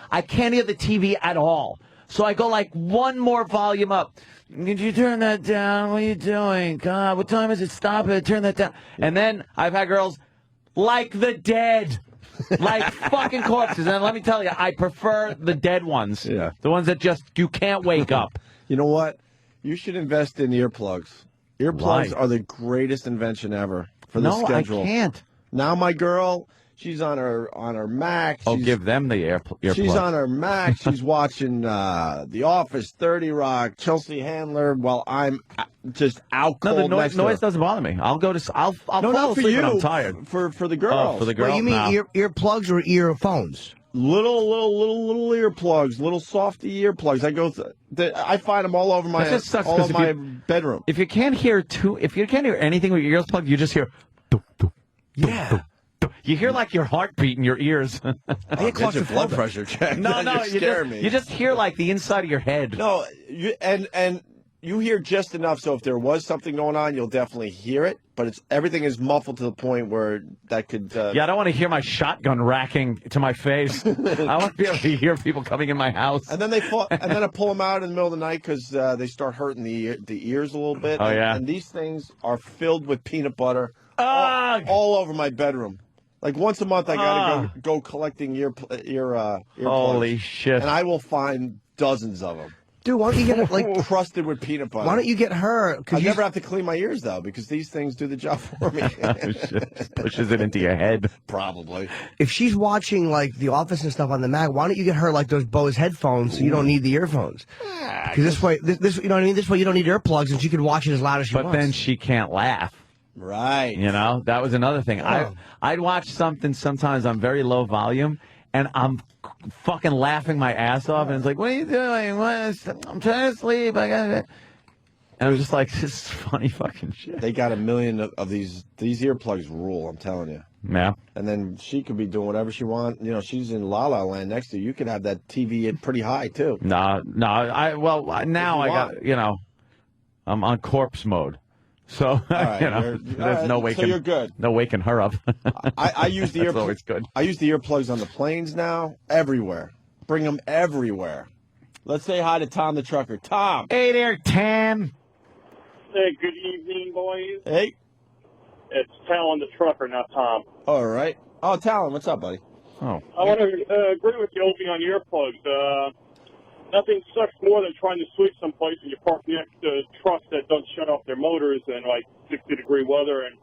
hear the TV at all. So I go like one more volume up. Could you turn that down? What are you doing? God, what time is it? Stop it. Turn that down. And then I've had girls like the dead. Like fucking corpses. And let me tell you, I prefer the dead ones. Yeah. The ones that just, you can't wake up. You know what? You should invest in earplugs. Earplugs are the greatest invention ever for the schedule. No, I can't. Now my girl, she's on her Mac. Give them the earplugs. She's on her Mac. She's watching The Office, 30 Rock, Chelsea Handler, while I'm just out cold. No, the noise doesn't bother me. I'll fall asleep when I'm tired. For the girls. Oh, for the girls. Well, you mean earplugs or earphones? Little earplugs, little softy earplugs. I find them all over my bedroom. If you can't hear anything with your ears plugged, you just hear. Yeah. You hear like your heartbeat in your ears. I get your blood pressure check. No, you just hear like the inside of your head. No, and you hear just enough. So if there was something going on, you'll definitely hear it. But everything is muffled to the point where that could. Yeah, I don't want to hear my shotgun racking to my face. I want to be able to hear people coming in my house. And then I pull them out in the middle of the night because they start hurting the ears a little bit. Oh yeah. And these things are filled with peanut butter all over my bedroom. Like once a month, I gotta go collecting earplugs. Holy shit! And I will find dozens of them. Dude, why don't you get it like crusted with peanut butter? Why don't you get her? I never have to clean my ears though, because these things do the job for me. Pushes it into your head. Probably. If she's watching like The Office and stuff on the Mac, why don't you get her like those Bose headphones so you don't need the earphones? Because this way, you know what I mean. This way, you don't need earplugs, and she can watch it as loud as she wants. But then she can't laugh. Right. You know, that was another thing. I'd watch something sometimes on very low volume, and I'm fucking laughing my ass off, and it's like, what are you doing? I'm trying to sleep. I got it. And I was just like, this is funny fucking shit. They got a million of these earplugs rule, I'm telling you. Yeah. And then she could be doing whatever she wants. You know, she's in La La Land next to you. You could have that TV at pretty high, too. No. Now I got, I'm on corpse mode. So, right, there's no waking. So you're good. No waking her up. I use the That's always good. I use the earplugs on the planes now, everywhere. Bring them everywhere. Let's say hi to Tom the trucker. Tom. Hey there, Tam. Hey, good evening, boys. Hey. It's Talon the trucker, not Tom. All right. Oh, Talon, what's up, buddy? Oh. I want to agree with you, Opie, on earplugs. Nothing sucks more than trying to sleep someplace and you park next to trucks that don't shut off their motors in like 60-degree weather, and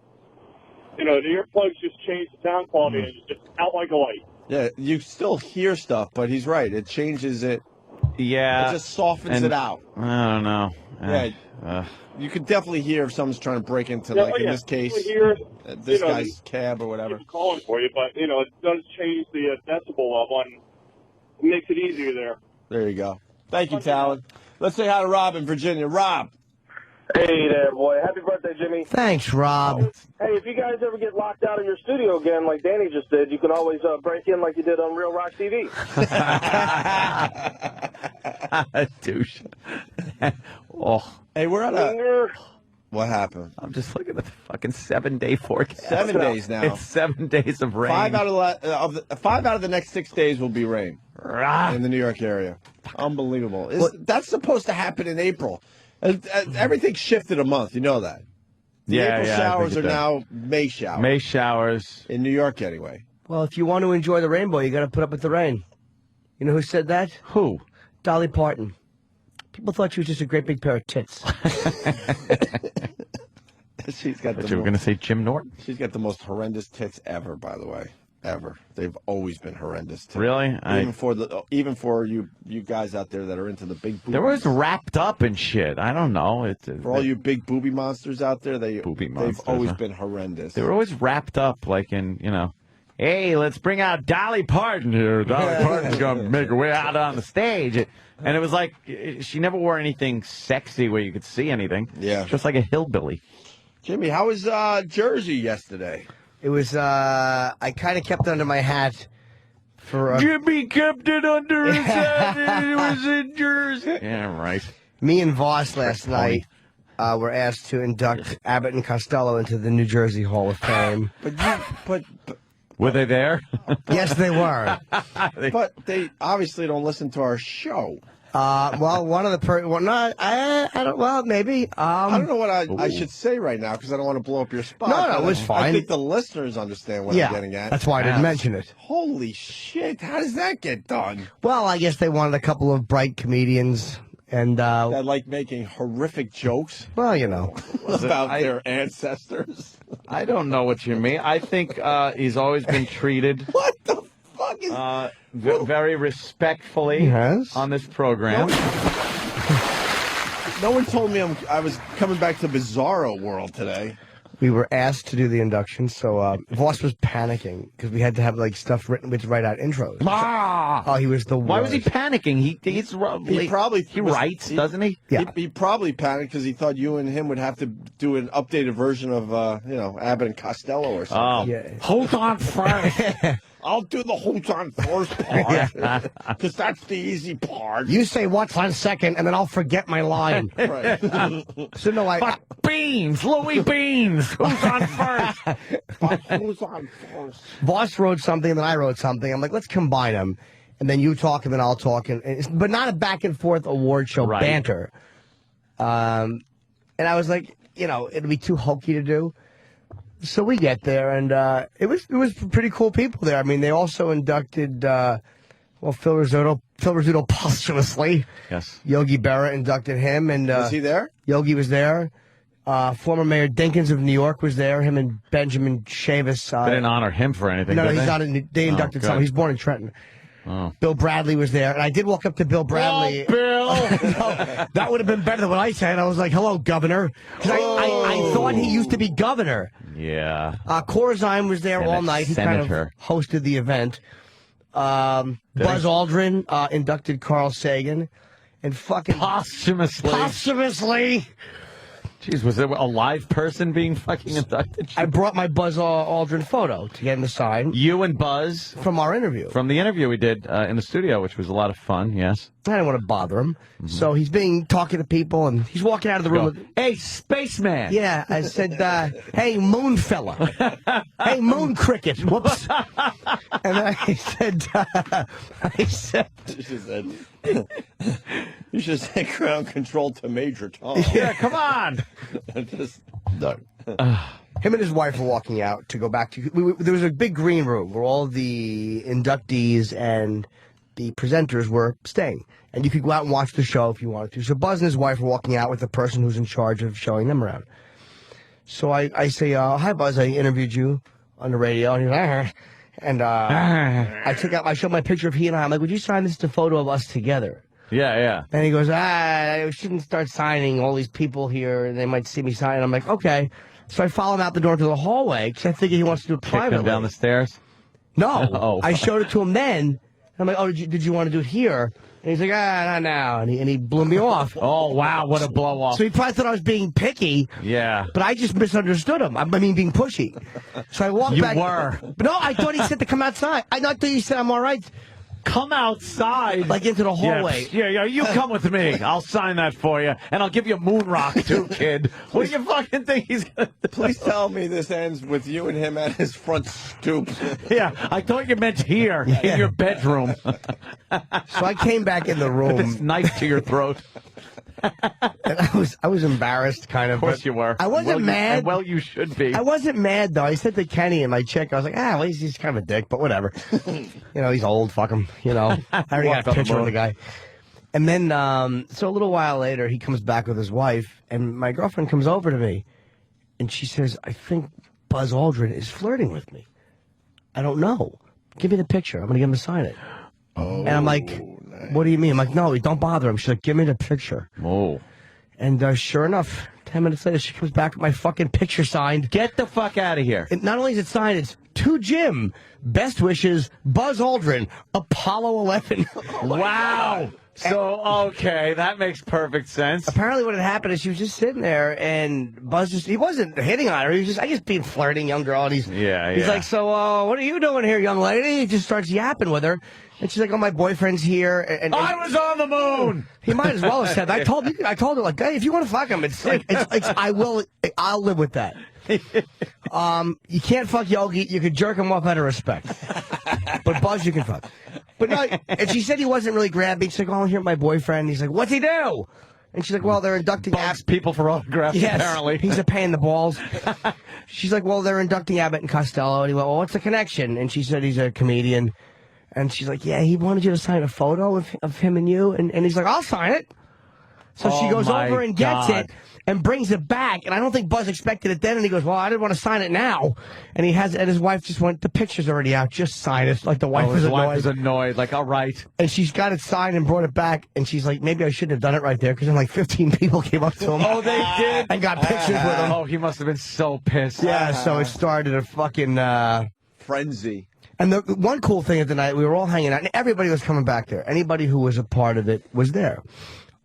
the earplugs just change the sound quality and it's just out like a light. Yeah, you still hear stuff, but he's right. It changes it. Yeah. It just softens it out. I don't know. Yeah. You could definitely hear if someone's trying to break into, in this case, this guy's cab or whatever. Calling for you, but it does change the decibel level and it makes it easier there. There you go. Thank you, Talon. Let's say hi to Rob in Virginia. Rob. Hey there, boy. Happy birthday, Jimmy. Thanks, Rob. Hey, if you guys ever get locked out of your studio again, like Danny just did, you can always break in like you did on Real Rock TV. Douche. Oh. Hey, we're on a... What happened? I'm just looking at the fucking 7-day forecast. 7 days now. It's 7 days of rain. 5 out of the next 6 days will be rain in the New York area. Unbelievable. That's supposed to happen in April. Everything shifted a month. You know that. The April showers are now May showers. May showers. In New York, anyway. Well, if you want to enjoy the rainbow, you got to put up with the rain. You know who said that? Who? Dolly Parton. People thought she was just a great big pair of tits. She's got. You were going to say Jim Norton. She's got the most horrendous tits ever, by the way. Ever. They've always been horrendous. Tits. Really? Even for you guys out there that are into the big boobies. They're always wrapped up in shit. I don't know. For all you big booby monsters out there, they've always been horrendous. They were always wrapped up like in, hey, let's bring out Dolly Parton here. Dolly Parton's going to make her way out on the stage. And it was like, she never wore anything sexy where you could see anything. Yeah. Just like a hillbilly. Jimmy, how was Jersey yesterday? It was, I kind of kept it under my hat for... Jimmy kept it under his hat. It was in Jersey. Yeah, right. Me and Voss last night were asked to induct Abbott and Costello into the New Jersey Hall of Fame. But were they there? Yes, they were. But they obviously don't listen to our show. Well, one of the I don't. Well, maybe. I don't know what I should say right now because I don't want to blow up your spot. No, it was fine. I think the listeners understand what I'm getting at. That's why I didn't mention it. Holy shit! How does that get done? Well, I guess they wanted a couple of bright comedians, And that like making horrific jokes. Well, you know, about their ancestors. I don't know what you mean. I think he's always been treated. What the fuck is? Very respectfully on this program. No one told me I was coming back to Bizarro World today. We were asked to do the induction, so Voss was panicking because we had to have like stuff written to write out intros. Oh, he was the worst. Why was he panicking? He writes, doesn't he? Yeah. He probably panicked because he thought you and him would have to do an updated version of Abbott and Costello or something. Oh, yeah. Hold on first. I'll do the hold on first part because that's the easy part. You say what's on second, and then I'll forget my line. Right. So no, Beans, Louis Beans. Who's on first? Who's on first? Voss wrote something, and then I wrote something. I'm like, let's combine them, and then you talk, and then I'll talk, but not a back and forth award show banter. And I was like, it'd be too hokey to do. So we get there, and it was pretty cool people there. I mean, they also inducted Phil Rizzuto posthumously. Yes. Yogi Berra inducted him, and was he there? Yogi was there. Former Mayor Dinkins of New York was there. Him and Benjamin Chavis. They didn't honor him for anything. No, did he's they? not. They inducted someone. He's born in Trenton. Oh. Bill Bradley was there, and I did walk up to Bill Bradley. Oh, Bill! No, that would have been better than what I said. I was like, "Hello, Governor," because I thought he used to be governor. Yeah. Corzine was there all night. He kind of hosted the event. Buzz Aldrin inducted Carl Sagan, and fucking posthumously. Jeez, was there a live person being fucking inducted? I brought my Buzz Aldrin photo to get him to sign. You and Buzz? From our interview. From the interview we did in the studio, which was a lot of fun, yes. I didn't want to bother him. Mm-hmm. So he's talking to people, and he's walking out of the room. Hey, spaceman! Yeah, I said, hey, moon fella. Hey, moon cricket. Whoops. And then I said... You should say ground control to Major Tom. Yeah, come on. No. Him and his wife were walking out to go back to... there was a big green room where all the inductees and the presenters were staying. And you could go out and watch the show if you wanted to. So Buzz and his wife were walking out with the person who's in charge of showing them around. So I say, hi, Buzz, I interviewed you on the radio. And he's like, and I showed my picture of he and I. I'm like, would you sign this? It's a photo of us together. Yeah, yeah. And he goes, I shouldn't start signing all these people here, and they might see me sign. I'm like, okay. So I follow him out the door to the hallway, because I figure he wants to do it privately. Kick him down the stairs? No. Oh. I showed it to him then. I'm like, oh, did you want to do it here? And he's like, not now. And he blew me off. Oh, wow, what a blow-off. So he probably thought I was being picky. Yeah. But I just misunderstood him. I mean, being pushy. So I walked back. You were. But no, I thought he said to come outside. I thought he said I'm all right. Come outside. Like into the hallway. Yeah, you come with me. I'll sign that for you. And I'll give you a moon rock, too, kid. What do you fucking think he's going to do? Please tell me this ends with you and him at his front stoop. Yeah, I thought you meant here, in your bedroom. So I came back in the room. With this knife to your throat. And I was embarrassed, kind of. Of course you were. I wasn't mad. Well, you should be. I wasn't mad, though. I said to Kenny and my chick, I was like, well, he's kind of a dick, but whatever. He's old, fuck him. I already got a picture of the guy. And then, so a little while later, he comes back with his wife, and my girlfriend comes over to me, and she says, I think Buzz Aldrin is flirting with me. I don't know. Give me the picture. I'm going to get him to sign it. Oh, and I'm like, what do you mean? I'm like, no, don't bother him. She's like, give me the picture. Oh. And sure enough, 10 minutes later, she comes back with my fucking picture signed. Get the fuck out of here. And not only is it signed, it's to Jim. Best wishes, Buzz Aldrin, Apollo 11. Wow. So, okay, that makes perfect sense. Apparently what had happened is she was just sitting there, and Buzz he wasn't hitting on her. He was just being flirting, young girl. And he's like, so what are you doing here, young lady? He just starts yapping with her. And she's like, oh, my boyfriend's here. And I was on the moon. He might as well have said that. I told her, like, hey, if you want to fuck him, it's like, I'll live with that. You can't fuck Yogi. You could jerk him off out of respect. But Buzz, you can fuck. But no, and she said he wasn't really grabbing. She's like, oh, here's my boyfriend. He's like, what's he do? And she's like, well, they're inducting people for autographs, apparently. He's a pain in the balls. She's like, well, they're inducting Abbott and Costello. And he went, well, what's the connection? And she said he's a comedian. And she's like, yeah, he wanted you to sign a photo of him and you. And he's like, I'll sign it. So she goes my over and gets God. it and brings it back. And I don't think Buzz expected it then. And he goes, well, I didn't want to sign it now. And his wife just went, the picture's already out. Just sign it. Like the wife was his annoyed. wife was annoyed. Like, all right. And she's got it signed and brought it back. And she's like, maybe I shouldn't have done it right there. Because then like 15 people came up to him. Oh, they did? And got pictures with him. Oh, he must have been so pissed. Yeah, so it started a fucking... frenzy. And the one cool thing at the night, we were all hanging out, and everybody was coming back there. Anybody who was a part of it was there.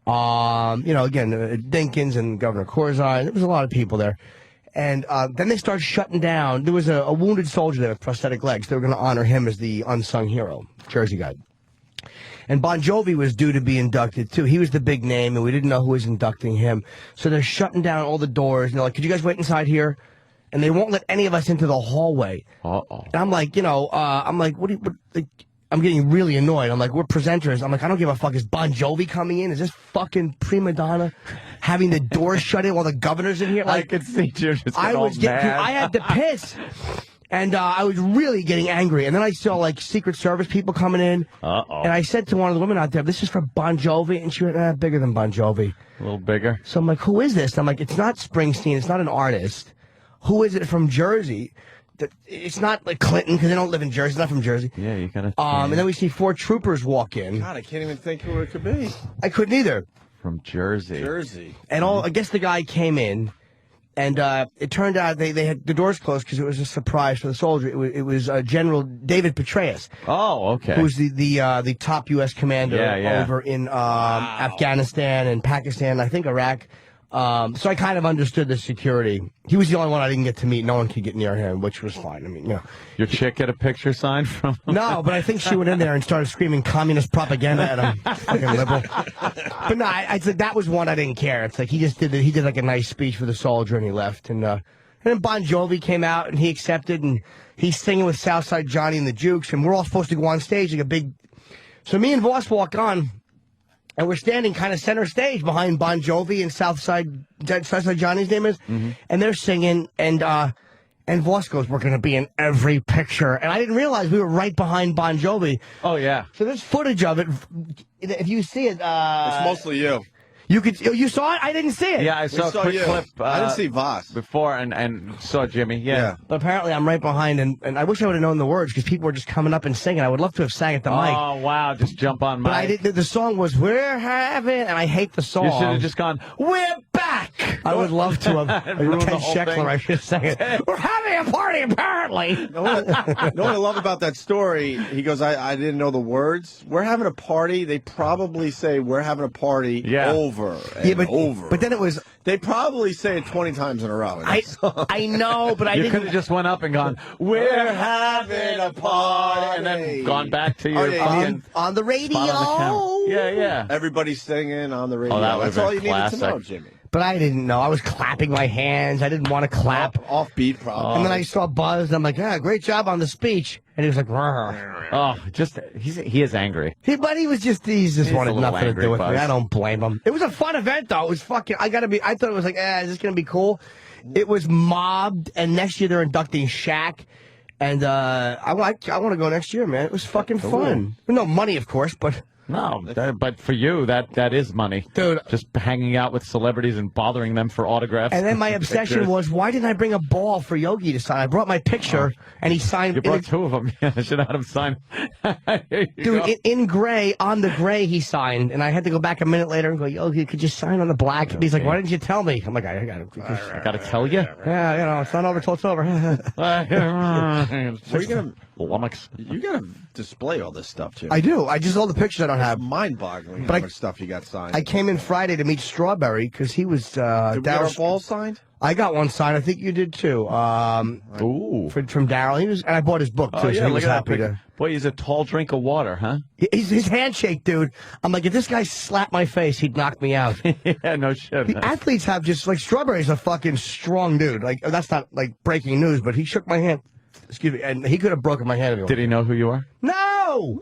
Again, Dinkins and Governor Corzine. There was a lot of people there. And then they started shutting down. There was a wounded soldier there with prosthetic legs. They were going to honor him as the unsung hero, Jersey guy. And Bon Jovi was due to be inducted, too. He was the big name, and we didn't know who was inducting him. So they're shutting down all the doors. And they're like, could you guys wait inside here? And they won't let any of us into the hallway. Uh-oh. And I'm like, I'm getting really annoyed. I'm like, we're presenters. I'm like, I don't give a fuck. Is Bon Jovi coming in? Is this fucking prima donna having the doors shut in while the governor's in here? Like, I could see you just I was getting, I had to piss. And I was really getting angry. And then I saw, like, Secret Service people coming in. Uh-oh. And I said to one of the women out there, this is for Bon Jovi. And she went, bigger than Bon Jovi. A little bigger. So I'm like, who is this? And I'm like, it's not Springsteen. It's not an artist. Who is it from Jersey? It's not like Clinton, because they don't live in Jersey. It's not from Jersey. Yeah, you gotta... And then we see 4 troopers walk in. God, I can't even think who it could be. I couldn't either. From Jersey. And I guess the guy came in, and it turned out they had the doors closed because it was a surprise for the soldier. It was General David Petraeus. Oh, okay. Who's the top U.S. commander over in Afghanistan and Pakistan, I think Iraq. So I kind of understood the security. He was the only one I didn't get to meet. No one could get near him, which was fine. I mean, Your chick get a picture signed from him? No, but I think she went in there and started screaming communist propaganda at him. Fucking liberal. But no, I said that was one I didn't care. It's like he did like a nice speech for the soldier and he left. And then Bon Jovi came out and he accepted and he's singing with Southside Johnny and the Jukes and we're all supposed to go on stage like a big... So me and Voss walk on. And we're standing kind of center stage behind Bon Jovi and Southside Johnny's name is. Mm-hmm. And they're singing, and Voss goes, we're going to be in every picture. And I didn't realize we were right behind Bon Jovi. Oh, yeah. So there's footage of it. If you see it... it's mostly you. You saw it? I didn't see it. Yeah, I saw a quick clip. I didn't see Voss. Before and saw Jimmy. Yeah. But apparently I'm right behind, and I wish I would have known the words because people were just coming up and singing. I would love to have sang at the mic. Oh, wow. Just jump on mic. But I didn't. The song was We're Having, and I hate the song. You should have just gone, we're back! I would love to have. Like ruined Ken the whole Sheckler, thing. I should have sang it. We're having a party, apparently. You know what I love about that story? He goes, I didn't know the words. We're having a party. They probably say we're having a party over and over. But then it was... They probably say it 20 times in a row. I know, but I You didn't... could have just went up and gone, we're having a party, and then gone back to your fucking... On the radio. Yeah. Everybody's singing on the radio. Oh, that That's all you needed to know, Jimmy. But I didn't know. I was clapping my hands. I didn't want to clap. Offbeat, probably. And then I saw Buzz, and I'm like, great job on the speech. And he was like, "Rrr." Oh, he is angry. He just wanted nothing to do with Buzz. me. I don't blame him. It was a fun event, though. It was fucking, I thought it was like, is this going to be cool? It was mobbed, and next year they're inducting Shaq. And I want to go next year, man. It was fucking fun. No money, of course, but... No, but for you, that is money. Dude. Just hanging out with celebrities and bothering them for autographs. And then my obsession was, why didn't I bring a ball for Yogi to sign? I brought my picture, and he signed... You brought 2 of them. Yeah, I should have had him sign. Dude, in gray, on the gray, he signed. And I had to go back a minute later and go, Yogi, could you sign on the black? And he's like, why didn't you tell me? I'm like, I got to tell you? Yeah, it's not over till it's over. So you got to display all this stuff, too. I do. All the pictures I don't have. Mind-boggling how much stuff you got signed. I came in Friday to meet Strawberry because he was... Did we get our balls signed? I got one signed. I think you did, too. Ooh. From Daryl. And I bought his book, too, so he was happy to... Boy, he's a tall drink of water, huh? His handshake, dude. I'm like, if this guy slapped my face, he'd knock me out. Yeah, no shit. The athletes have just... Like, Strawberry's a fucking strong dude. Like, that's not, like, breaking news, but he shook my hand. Excuse me, and he could have broken my hand. Did he know who you are? No!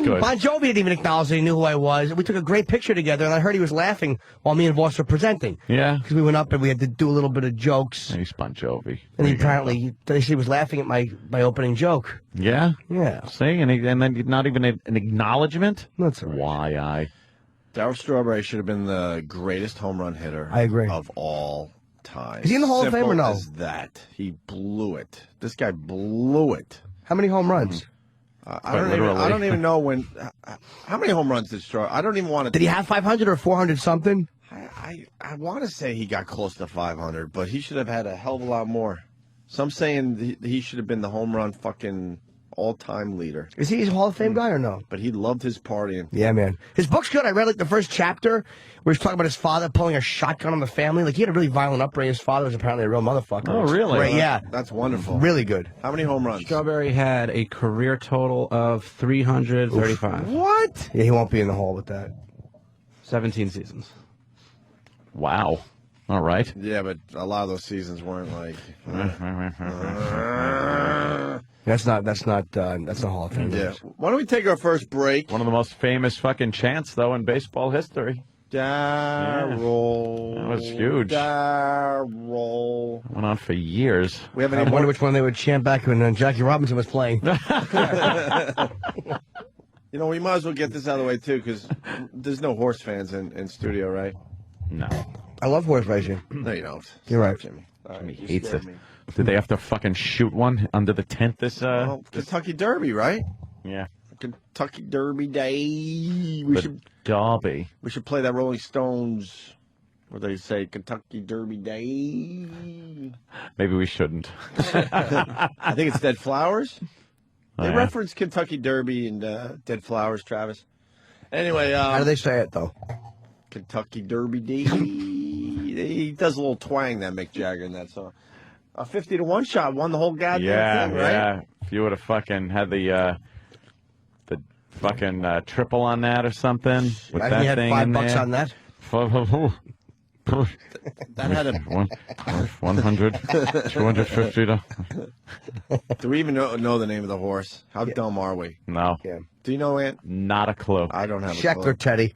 Good. Bon Jovi didn't even acknowledge that he knew who I was. We took a great picture together, and I heard he was laughing while me and Voss were presenting. Yeah? Because we went up and we had to do a little bit of jokes. He's Bon Jovi. And he apparently, they said he was laughing at my opening joke. Yeah? Yeah. See, and then not even an acknowledgement? That's all right. Why Daryl Strawberry should have been the greatest home run hitter. I agree. Of all time. Is he in the Hall of Fame or no? Simple as that. He blew it. This guy blew it. How many home runs? I don't even know when. How many home runs did Strawberry? I don't even want to. Did he have 500 or 400 something? I want to say he got close to 500, but he should have had a hell of a lot more. So I'm saying he should have been the home run fucking all-time leader. Is he a Hall of Fame guy or no? But he loved his partying. Yeah, man. His book's good. I read like the first chapter where he's talking about his father pulling a shotgun on the family. Like he had a really violent upbringing. His father was apparently a real motherfucker. Oh, really? Right, yeah. That's wonderful. Really good. How many home runs? Strawberry had a career total of 335. What? Yeah, he won't be in the Hall with that. 17 seasons. Wow. All right. Yeah, but a lot of those seasons weren't like. That's not Hall of Fame. Yeah. Why don't we take our first break? One of the most famous fucking chants, though, in baseball history. Daryl. That was huge. Daryl. Went on for years. We haven't I even wonder which one they would chant back when Jackie Robinson was playing. You know, we might as well get this out of the way, too, because there's no horse fans in studio, right? No. I love horse racing. No, you don't. You're right. Jimmy. Jimmy hates it. Did they have to fucking shoot one under the tent this Kentucky Derby, right? Yeah. Kentucky Derby Day. Derby. We should play that Rolling Stones where they say Kentucky Derby Day. Maybe we shouldn't. I think it's Dead Flowers. Oh, They yeah? reference Kentucky Derby and Dead Flowers, Travis. Anyway. How do they say it, though? Kentucky Derby Day. He does a little twang, that Mick Jagger, in that song. A 50-1 shot won the whole goddamn thing, right? Yeah. If you would have fucking had the fucking triple on that or something with I that had thing $5 in there. on that. That had a 100, 250. Do we even know the name of the horse? How dumb are we? No. Yeah. Do you know, Ant? Not a clue. I don't have a Scheckler clue. Teddy.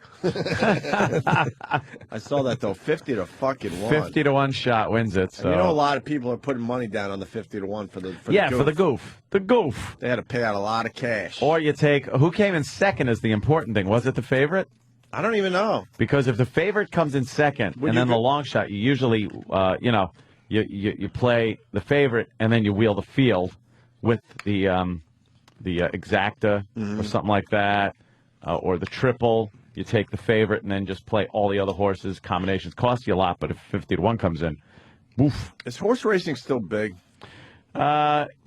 I saw that, though. 50 to fucking 1. 50-1 shot wins it. So. And you know, a lot of people are putting money down on the 50-1 for the goof. for the goof. The goof. They had to pay out a lot of cash. Or you take who came in second is the important thing. Was it the favorite? I don't even know. Because if the favorite comes in second and then the long shot, you usually, you play the favorite and then you wheel the field with the exacta or something like that, or the triple. You take the favorite and then just play all the other horses. Combinations cost you a lot, but if 50-1 comes in, woof. Is horse racing still big?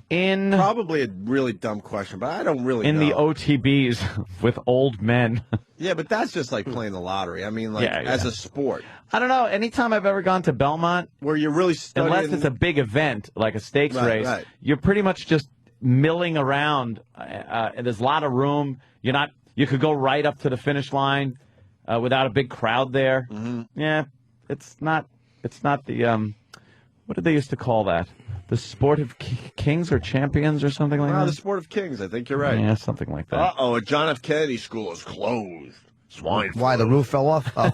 In Probably a really dumb question, but I don't really know. the OTBs with old men. Yeah, but that's just like playing the lottery. I mean, like, as a sport. I don't know. Anytime I've ever gone to Belmont, where you're really studying... unless it's a big event like a stakes Right, race, right. you're pretty much just milling around. And there's a lot of room. You could go right up to the finish line without a big crowd there. Mm-hmm. Yeah, it's not the what did they used to call that? The sport of kings or champions or something like that? The sport of kings. I think you're right. Yeah, something like that. Uh-oh, a John F. Kennedy school is closed. Swine. Why, the roof fell off? Oh.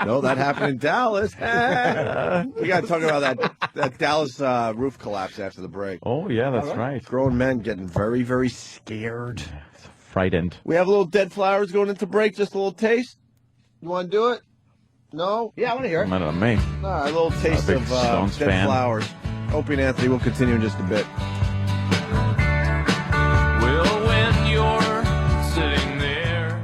No, that happened in Dallas. We got to talk about that Dallas roof collapse after the break. Oh, yeah, that's right. Grown men getting very, very scared. Frightened. We have a little Dead Flowers going into break. Just a little taste. You want to do it? No? Yeah, I want to hear it. Not on me. All right, a little taste big of Stones Dead fan. Flowers. Opie and Anthony will continue in just a bit. Well, when you're sitting there.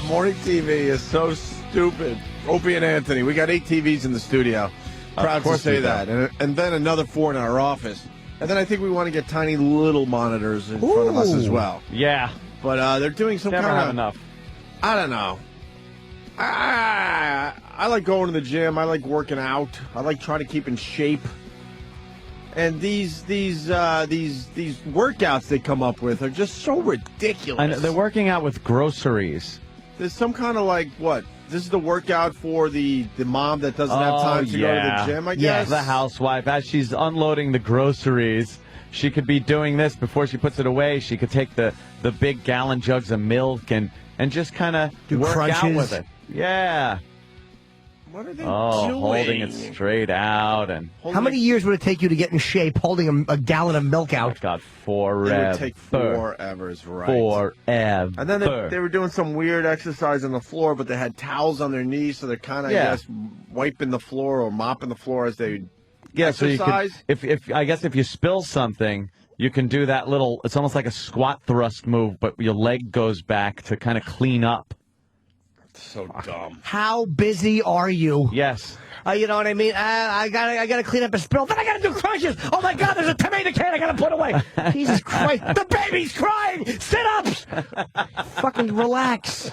Morning TV is so stupid. Opie and Anthony, we got 8 TVs in the studio. Proud to say that. And then another 4 in our office. And then I think we want to get tiny little monitors in front of us as well. Yeah. But they're doing some Never kind have of... enough. I don't know. I like going to the gym. I like working out. I like trying to keep in shape. And these workouts they come up with are just so ridiculous. And they're working out with groceries. There's some kind of like, what? This is the workout for the mom that doesn't have time to go to the gym, I guess? Yeah, the housewife. As she's unloading the groceries, she could be doing this before she puts it away. She could take the big gallon jugs of milk and just kind of work out crunches. with it. Yeah. What are they doing? holding it straight out. And how many years would it take you to get in shape holding a gallon of milk out? God, forever. It would take forever, is right. Forever. And then they were doing some weird exercise on the floor, but they had towels on their knees, so they're kind of, I guess, wiping the floor or mopping the floor as they exercise. So you could, I guess if you spill something, you can do that little, it's almost like a squat thrust move, but your leg goes back to kind of clean up. So dumb. How busy are you? Yes. You know what I mean? I gotta clean up a spill. Then I gotta do crunches. Oh my God, there's a tomato can I gotta put away. Jesus Christ, the baby's crying. Sit-ups. Fucking relax.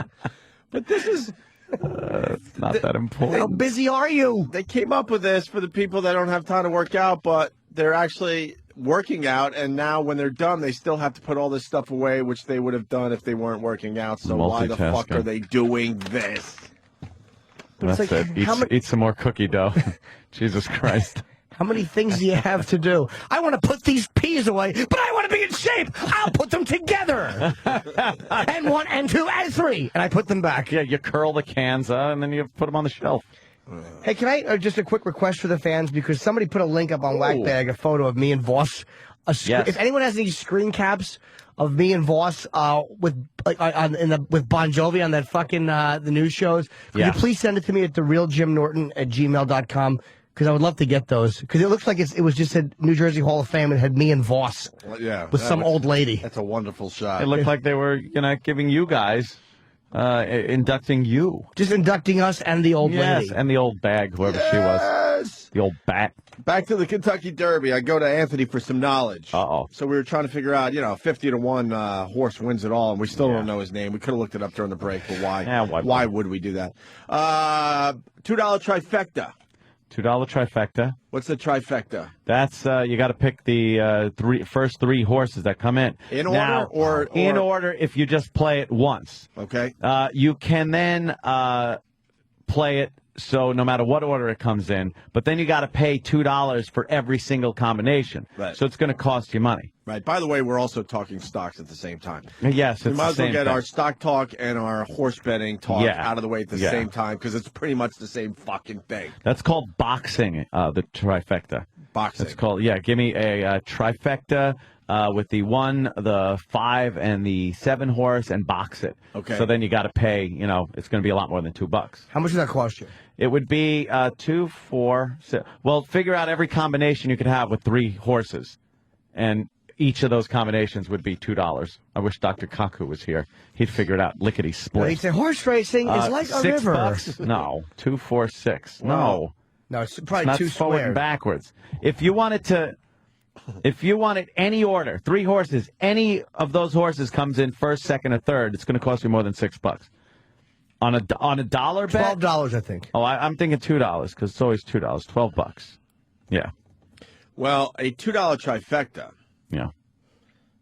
But this is it's not that important. How busy are you? They came up with this for the people that don't have time to work out, but they're actually working out, and now when they're done, they still have to put all this stuff away, which they would have done if they weren't working out. So why the fuck are they doing this? That's like, it. Eat some more cookie dough. Jesus Christ. How many things do you have to do? I want to put these peas away, but I want to be in shape. I'll put them together. And 1, and 2, and 3. And I put them back. Yeah, you curl the cans and then you put them on the shelf. Hey, can I just a quick request for the fans, because somebody put a link up on Whackbag, a photo of me and Voss. Yes. If anyone has any screen caps of me and Voss with Bon Jovi on that fucking the news shows, could you please send it to me at therealjimnorton@gmail.com, because I would love to get those, because it looks like it was just a New Jersey Hall of Fame and had me and Voss with some old lady. That's a wonderful shot. It looked like they were giving you guys. Inducting you. Just inducting us and the old lady. Yes, and the old bag, whoever she was. The old bat. Back to the Kentucky Derby. I go to Anthony for some knowledge. Uh-oh. So we were trying to figure out, 50-1 horse wins it all, and we still don't know his name. We could have looked it up during the break, but why? Yeah, why would we do that? $2 trifecta. $2 trifecta. What's the trifecta? That's you got to pick the first 3 horses that come in. In order or in order if you just play it once. Okay. You can then play it so no matter what order it comes in, but then you got to pay $2 for every single combination. Right. So it's going to cost you money. Right. By the way, we're also talking stocks at the same time. Yes, we it's might the as well same get thing. our stock talk and our horse betting talk out of the way at the same time, because it's pretty much the same fucking thing. That's called boxing, the trifecta. Boxing. It's called, give me a trifecta with the 1, the 5, and the 7 horse, and box it. Okay. So then you got to pay, it's going to be a lot more than $2. How much does that cost you? It would be 2, 4, 6. Well, figure out every combination you could have with 3 horses, and each of those combinations would be $2. I wish Dr. Kaku was here. He'd figure it out lickety split. He'd say horse racing is like a river. $6? No, 2, 4, 6. Wow. No, it's probably not 2 forward squared. and backwards. If you wanted any order, 3 horses, any of those horses comes in first, second, or third, it's going to cost you more than $6. On a dollar bet, $12, I think. Oh, I'm thinking $2 because it's always $2. $12. Yeah. Well, a $2 trifecta. Yeah.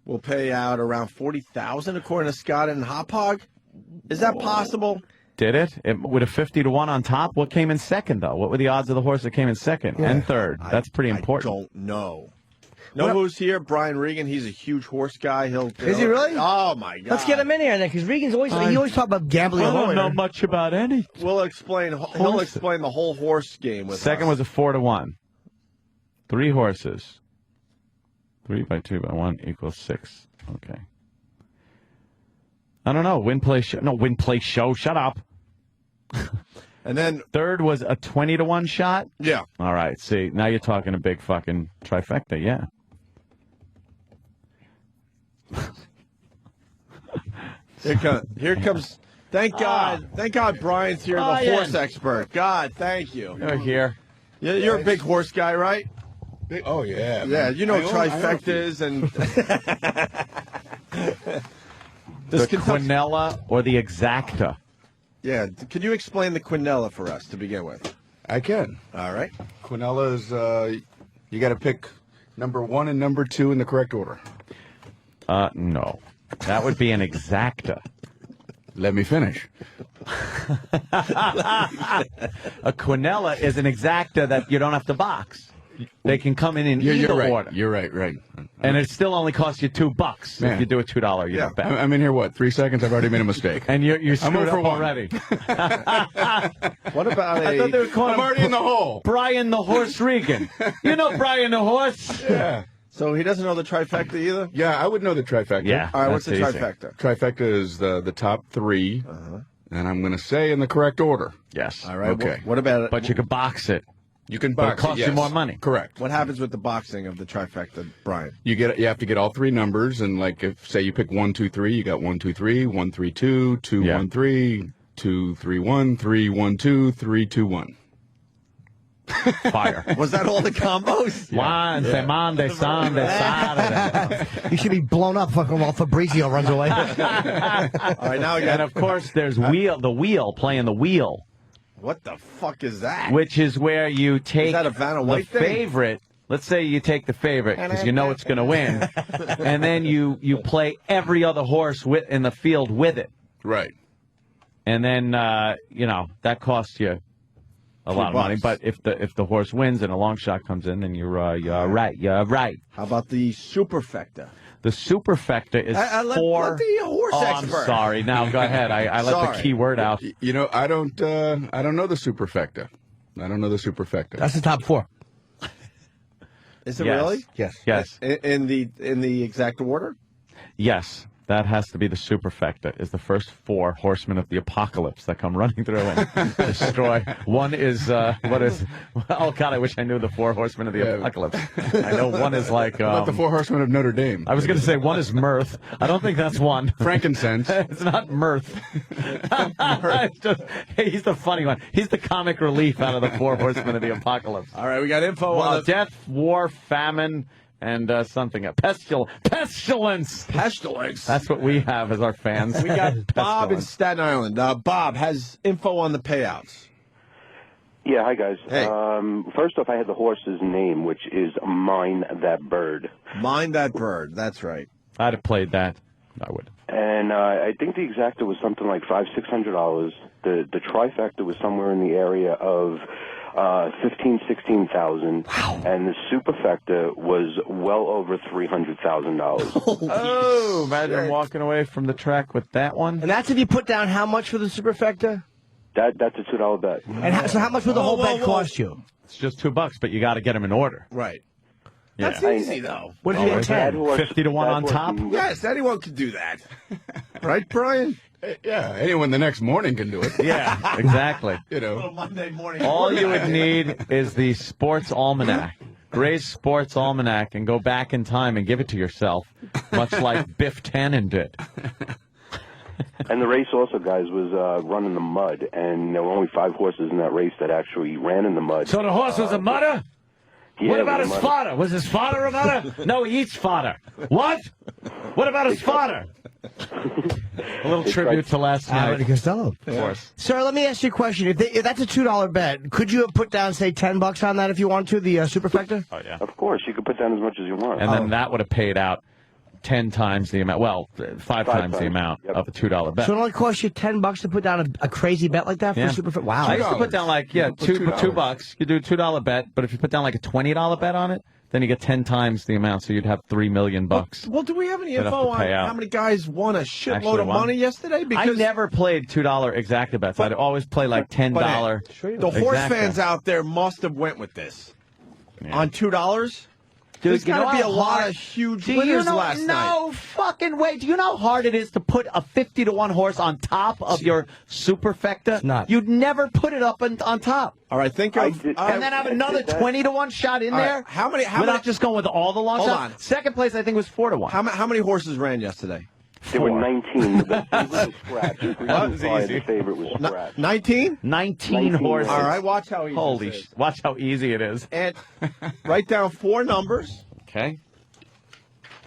Will pay out around $40,000 according to Scott and Hop-Hog. Is that possible? Did it? With a 50-1 on top? What came in second, though? What were the odds of the horse that came in second and third? That's pretty important. I don't know. Who's here? Brian Regan. He's a huge horse guy. Is he really? Oh, my God. Let's get him in here, then, because Regan's always talk about gambling. I don't know much about any. He'll explain the whole horse game with Second us. was a 4-1. 3 horses. 3 by 2 by 1 equals 6. Okay. I don't know. Win, play, show. No, win, play, show. Shut up. And then third was a 20-1 shot? Yeah. All right. See, now you're talking a big fucking trifecta. Yeah. Here comes. Thank God. Thank God Brian's here, the horse expert. God, thank you. You're here. You're a big horse guy, right? Oh, yeah. Yeah, you know trifectas and... The quinella or the exacta? Yeah, can you explain the quinella for us to begin with? I can. All right. Quinella is, you got to pick number 1 and number 2 in the correct order. No. That would be an exacta. Let me finish. A quinella is an exacta that you don't have to box. they can come in You're either right. order. You're right. And it still only costs you $2 Man. if you do a $2 unit bet. I'm in here, 3 seconds? I've already made a mistake. And you're I'm screwed over up one. already. What about I thought they were calling I'm him already in the hole. Brian the Horse Regan. You know Brian the Horse? Yeah. So he doesn't know the trifecta either? Yeah, I would know the trifecta. Yeah. All right, what's the that's easy. trifecta? Trifecta is the top 3, and I'm going to say in the correct order. Yes. All right. Okay. What about it? But you can box it. You can But it box costs you yes. more money. Correct. What happens with the boxing of the trifecta, Brian? You have to get all 3 numbers, and like if say you pick 1, 2, 3, you got 1, 2, 3, 1, 3, 2, 2, 1, 3, 2, 3, 1, 3, 1, 2, 3, 2, 1. Fire. Was that all the combos? Wednesday, Monday, Sunday, Saturday. You should be blown up fucking while Fabrizio runs away. All right, now we got. And of course, there's the wheel, playing the wheel. What the fuck is that? Which is where you take that a Vanna the White thing? favorite. Let's say you take the favorite because you know it's going to win, and then you play every other horse in the field with it, Right. and then that costs you a lot of money. But if the horse wins and a long shot comes in, then you're right. You're right. How about the superfecta? The superfecta is let the horse expert. I'm sorry. Now go ahead. I let Sorry. the key word out. You know, I don't know the superfecta. I don't know the superfecta. That's the top 4. Is it Yes. really? Yes. Yes. In the exact order? Yes. That has to be the superfecta, is the first 4 horsemen of the apocalypse that come running through and destroy. One is, oh, God, I wish I knew the 4 horsemen of the apocalypse. I know one is like... What about the 4 horsemen of Notre Dame? I was going to say one is mirth. I don't think that's one. Frankincense. It's not mirth. It's just, he's the funny one. He's the comic relief out of the 4 horsemen of the apocalypse. All right, we got info on the... Death, war, famine... And something pestilence. Pestilence. That's what we have as our fans. We got Bob in Staten Island. Bob has info on the payouts. Yeah, hi guys. Hey. First off, I had the horse's name, which is Mind That Bird. Mind That Bird. That's right. I'd have played that. I would. And I think the exacta was something like $500-600. The trifecta was somewhere in the area of 16,000, and the superfecta was well over $300,000. Oh, imagine walking away from the track with that one. And that's if you put down how much for the superfecta? That's a $2 bet. And so how much would the whole bet cost you? It's just $2, but you got to get them in order. Right. Yeah. That's easy, though. What if you had 10? 50 to 1 on top? Yes, anyone can do that. Right, Brian? Yeah, anyone the next morning can do it. Yeah, exactly. You know. Monday morning. All you would need is the sports almanac. Gray's sports almanac, and go back in time and give it to yourself, much like Biff Tannen did. And the race also, guys, was run in the mud, and there were only 5 horses in that race that actually ran in the mud. So the horse was a mudder? Yeah, What it about was his a mudder. fodder? Was his fodder a mudder? No, he eats fodder. What? What about his fodder? A little tribute to last night. Abbott Costello. Of course. Sir, let me ask you a question. If that's a $2 bet, could you have put down, say, $10 on that if you wanted to, the superfecta? Oh, yeah. Of course, you could put down as much as you want. And then that would have paid out 10 times the amount. Well, 5 times the amount of a $2 bet. So it only cost you $10 to put down a crazy bet like that for superfecta? Wow. I used to put down $2. You do a $2 bet, but if you put down like a $20 bet on it, then you get 10 times the amount, so you'd have $3 million. Well, do we have any They'd have info to on pay out. how many guys won a shitload Actually of won. money yesterday? I never played $2 exacta bets. I'd always play like $10. The horse exacta. fans out there must have went with this. On $2? Dude, There's you know got to be how a lot hard- of huge Do you winners know, last night. No fucking way. Do you know how hard it is to put a 50 to 1 horse on top of your superfecta? It's not. You'd never put it up on top. All right, think of... and then have another 20 to 1 shot in All right, there. how many- Without just going with all the long Hold shots. on. Second place, I think, was 4 to 1. How many horses ran yesterday? There were 19. The favorite was scratch. The favorite was scratch. 19? 19 horses. All right, watch how easy Holy this is. watch how easy it is. And write down 4 numbers. Okay.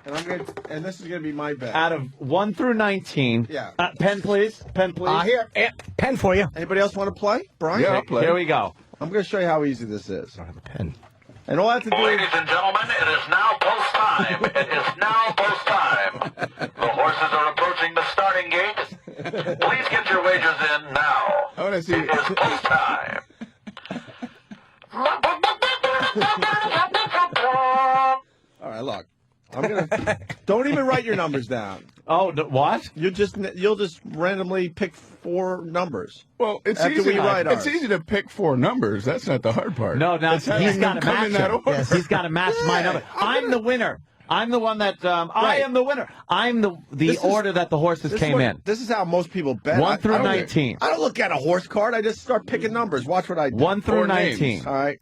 And this is going to be my bet. Out of 1 through 19. Yeah. Pen, please. Pen, please. Here, pen for you. Anybody else want to play? Brian? Yeah, I'll play. Here we go. I'm going to show you how easy this is. I don't have a pen. And all I have to do Ladies and gentlemen, it is now post time. It is now post time. The horses are approaching the starting gate. Please get your wagers in now. I want to see. It is post time. Don't even write your numbers down. Oh, what? You'll just randomly pick 4 numbers. Well, it's after easy. we write It's ours. easy to pick 4 numbers. That's not the hard part. No, now It's he's having got them to come match in that them. order. Yes, he's got to match my number. I'm the winner. I'm the one that I am the winner. I'm the order that the horses came in. This is how most people bet. 1 through 19. I don't look at a horse card. I just start picking numbers. Watch what I do. 1 through 4 names. 19. All right.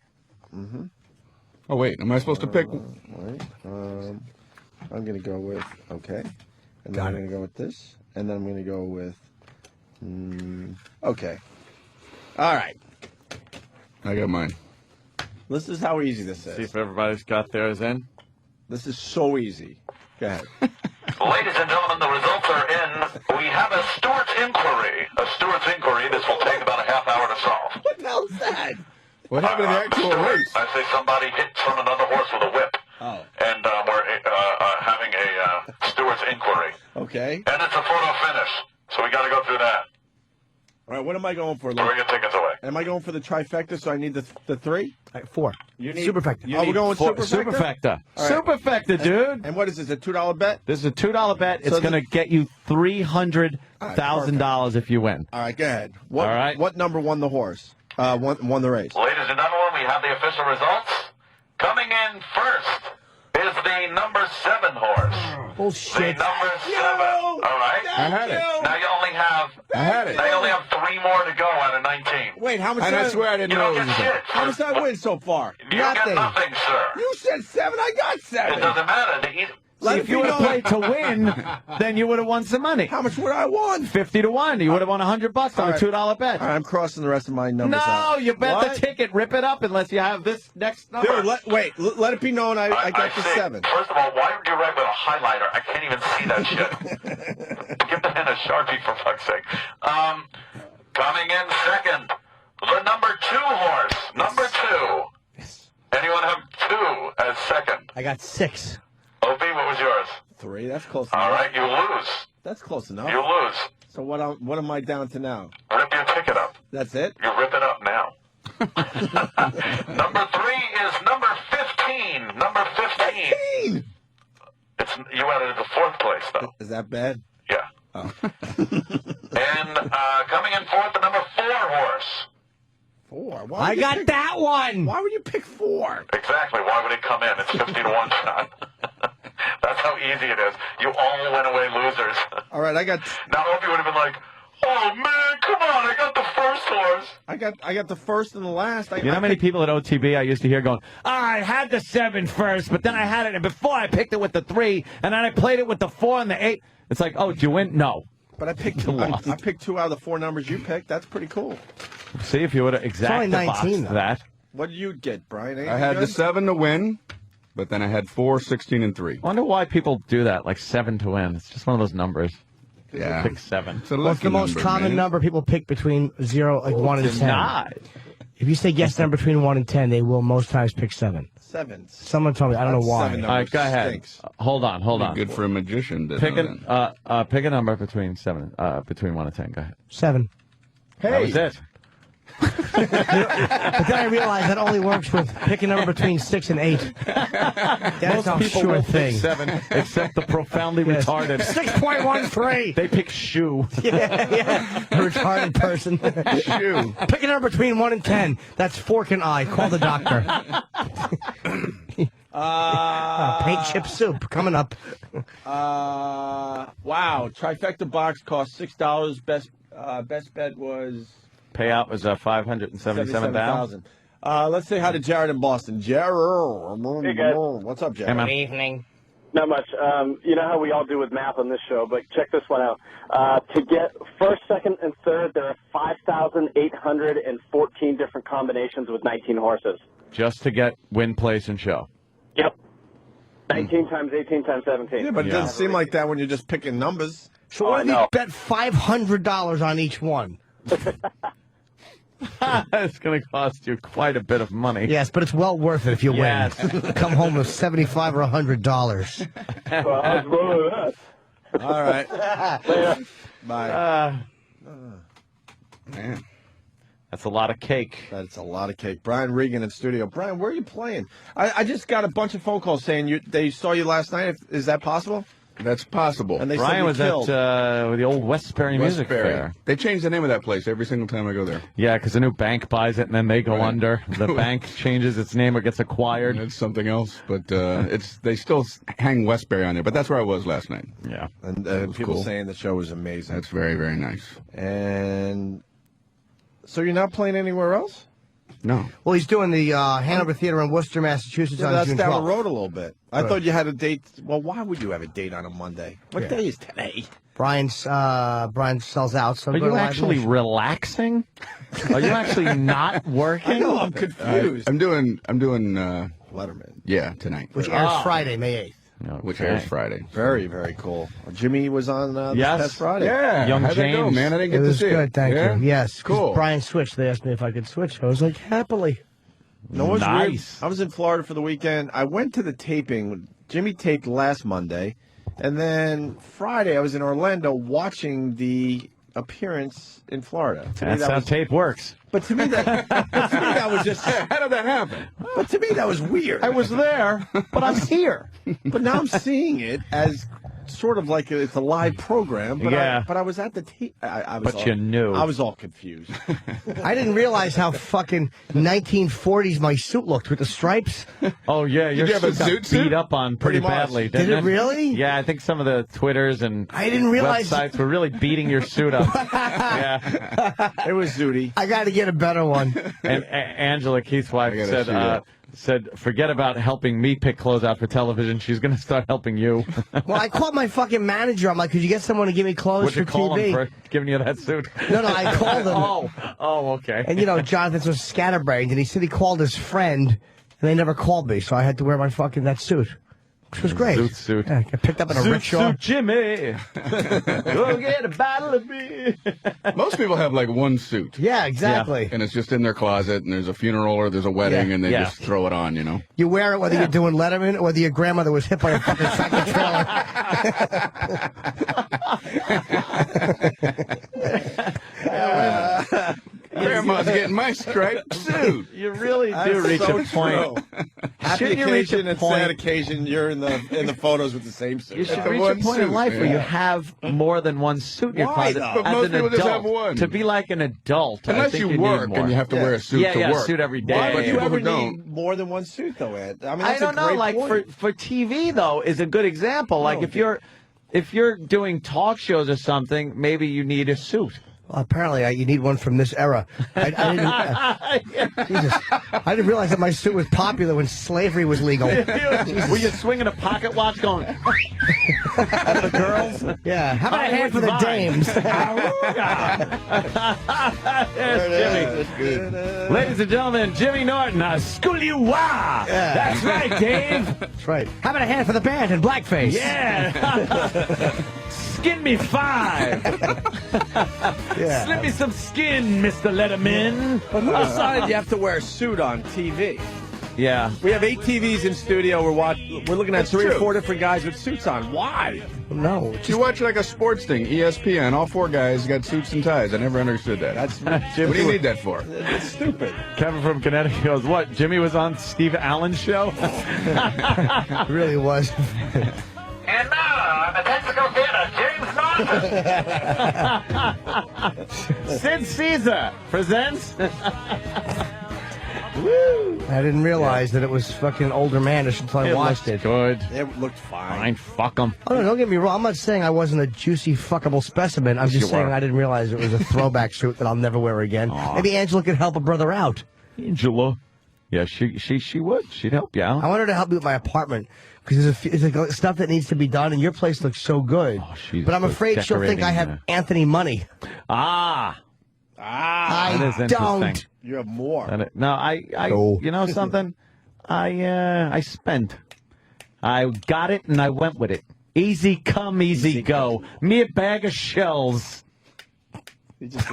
Oh wait, am I supposed to pick? I'm going to go with okay, and then I'm going to go with this, and then I'm going to go with okay. All right. I got mine. This is how easy this is. See if everybody's got theirs in. This is so easy. Go ahead. Ladies and gentlemen, the results are in. We have a Stewart's inquiry. A Stewart's inquiry. This will take about a half hour to solve. What the hell's that? What happened to the actual Stewart, race? I say somebody hits from another horse with a whip. Oh. And we're having a Stewart's inquiry. Okay. And it's a photo finish. So we got to go through that. All right. What am I going for, Throw Luke? your tickets away. Am I going for the trifecta? So I need the 3. 4. You need Superfecta. Oh, we're going with superfecta. Superfecta. All right. Superfecta, dude. And what is this? A $2 bet? This is a $2 bet. It's So going to get you $300,000 if you win. All right. Go ahead. What, All right. What number won the horse? Won the race? Ladies and gentlemen, we have the official results. Coming in first is the number 7 horse. Bullshit. The number 7. All right. I had it. Now you only have. I had it. Now you only have 3 more to go out of 19. Wait, how much? And I swear I didn't You know don't it was get a- shit. How much did I win so far? You don't get nothing, sir. You said 7. I got 7. It doesn't matter. See, if you would have played to win, then you would have won some money. How much would I won? 50 to 1. You would have won $100 on a $2 bet. All right, I'm crossing the rest of my numbers No, out. you bet What? the ticket. Rip it up unless you have this next number. Dude, let it be known I got the say, 7. First of all, why would you write with a highlighter? I can't even see that shit. Give the pen a Sharpie, for fuck's sake. Coming in second, the number 2 horse. Number 2. Anyone have 2 as second? I got 6. Opie, what was yours? 3. That's close enough. All right, you lose. That's close enough. You lose. So what am I down to now? Rip your ticket up. That's it? You rip it up now. Number 3 is number 15. Number 15. You added the 4th place, though. Is that bad? Yeah. Oh. And coming in 4th, the number 4 horse. 4? I got that one. Why would you pick 4? Exactly. Why would it come in? It's 50 to 1 shot. That's how easy it is. You all went away losers. All right, I got. Now Opie would have been like, "Oh man, come on! I got the first horse." I got the first and the last. You know how many people at OTB I used to hear going, I had the 7 first, but then I had it, and before I picked it with the 3, and then I played it with the 4 and the 8. It's like, oh, did you win? No. But I picked I picked 2 out of the 4 numbers you picked. That's pretty cool. See if you would have exactly 19, though. that. What did you get, Brian? Anything I had the good? 7 to win, but then I had 4, 16, and 3. I wonder why people do that, like 7 to win. It's just one of those numbers. Yeah. Pick 7. It's a What's the lucky most common man. number people pick between 1 and 10? Not. If you say guess number between 1 and 10, they will most times pick 7. 7. Someone told me. I don't know why. 7 All right, go ahead. Stinks. Hold on. Good for a magician. To Pick know that. pick a number between 1 and 10. Go ahead. 7. That was it. But then I realized that only works with pick a number between 6 and 8. That's Most a people sure will thing. pick 7, except the profoundly retarded. 6.13. They pick shoe. Yeah. A retarded person. Shoe. Pick a number between 1 and 10. That's fork and eye. Call the doctor. Paint chip soup coming up. Wow. Trifecta box cost $6. Best bet was Payout was $577,000. Let's say hi to Jared in Boston. Jared. Hey, guys. What's up, Jared? Hey, man. Evening. Not much. You know how we all do with math on this show, but check this one out. To get first, second, and third, there are 5,814 different combinations with 19 horses. Just to get win, place, and show. Yep. 19 times 18 times 17. Yeah, but it doesn't seem like that when you're just picking numbers. So what if you bet $500 on each one? It's going to cost you quite a bit of money. Yes, but it's well worth it if you Yes. win. Come home with $75 or $100. All right. Bye. Man. That's a lot of cake. That's a lot of cake. Brian Regan in studio. Brian, where are you playing? I just got a bunch of phone calls saying they saw you last night. Is that possible? That's possible. And they Brian was killed. at the old Westbury Music Fair. They changed the name of that place every single time I go there. Yeah, because a new bank buys it and then they go under. The bank changes its name or gets acquired. It's something else, but they still hang Westbury on there. But that's where I was last night. Yeah, and people cool. saying the show was amazing. That's very, very nice. And so you're not playing anywhere else? No. Well, he's doing the Hanover Theater in Worcester, Massachusetts on That's June down 12th. the road a little bit. I thought you had a date. Well, why would you have a date on a Monday? What day is today? Brian sells out. So Are you actually relaxing? Are you actually not working? I know, I'm confused. I'm doing Letterman. Yeah, tonight. Which airs Friday, May 8th. Which airs Friday. Very, very cool. Jimmy was on this past Friday. Yeah. Young How'd James. that go, man? I didn't get It to was see good, it. thank Yeah? you. Yes. 'Cause Cool. Brian switched. They asked me if I could switch. I was like, happily. No, it was Nice. weird. I was in Florida for the weekend. I went to the taping. Jimmy taped last Monday. And then Friday, I was in Orlando watching the appearance in Florida. To me, That's how tape works. But to me, that was just... How did that happen? But to me, that was weird. I was there, but I'm here. But now I'm seeing it as sort of like it's a live program. But Yeah. I was at the tape. But you knew. I was all confused. I didn't realize how fucking 1940s my suit looked with the stripes. Oh, yeah. Your you have a suit got suit? beat up on pretty Pretty much. badly, Did didn't it really? Yeah, I think some of the Twitters and I didn't realize- websites were really beating your suit up. Yeah. It was Zooty. I got to get a better one. And Angela, Keith's wife, I gotta see that. said, forget about helping me pick clothes out for television. She's going to start helping you. Well, I called my fucking manager. I'm like, could you get someone to give me clothes Would for you call TV? him for giving you that suit? No, I called him. Oh, okay. And, Jonathan's was scatterbrained, and he said he called his friend, and they never called me, so I had to wear my fucking that suit. Which was great. Suit. Yeah, I got picked up in a rickshaw. Suit Jimmy. Go get a bottle of beer. Most people have like one suit. Yeah, exactly. And it's just in their closet, and there's a funeral or there's a wedding, and they Yeah. just throw it on, You wear it whether you're doing Letterman or whether your grandmother was hit by a fucking tractor trailer. Grandma's getting my striped suit. You really do That's reach so a point. true. Happy Shouldn't you reach occasion a and point? sad occasion, you're in the photos with the same suit. You should The reach a one point in suit, life where you yeah. have more than one suit in your Why, closet. though? But As most an people adult, just have one. to be like an adult, I Unless think you need work more. and you have to wear a suit yeah, to yeah, work. suit every day. Why would you people ever who don't- need more than one suit, though, Ed? I mean, I that's don't a know. great Like point. for TV though is a good example. Like No, if you're doing talk shows or something, maybe you need a suit. Well, apparently, you need one from this era. I didn't, Jesus, I didn't realize that my suit was popular when slavery was legal. Were you swinging a pocket watch going at the girls? Yeah, how about a hand for the dames? There's Jimmy. Ladies and gentlemen, Jimmy Norton, school you wah. That's right, Dave. That's right. How about a hand for the band in blackface? Yeah. Skin me 5. Yeah. Slip me some skin, Mr. Letterman. But who decided you have to wear a suit on TV? Yeah. We have 8 TVs in studio. We're looking at 3 or true. 4 different guys with suits on. Why? No. You watch like a sports thing, ESPN, all 4 guys got suits and ties. I never understood that. That's what do you need that for? It's stupid. Kevin from Connecticut goes, what, Jimmy was on Steve Allen's show? It really was. And now, on the Technical Theater, James Norton. Sid Caesar presents. I didn't realize that it was fucking older manish until I watched it. Good. It looked fine. Fine, fuck them. Oh, no, don't get me wrong. I'm not saying I wasn't a juicy, fuckable specimen. I'm Yes, just you saying were. I didn't realize it was a throwback suit that I'll never wear again. Aw. Maybe Angela could help a brother out. Angela. Yeah, she would. She'd help you out. I want her to help me with my apartment because there's like stuff that needs to be done, and your place looks so good. Oh, she's but I'm afraid she'll think I have decorating, Anthony money. Ah. I That is interesting. don't. You have more. No, I No. you know something? I spent. I got it and I went with it. Easy come, easy go. Me a bag of shells. He just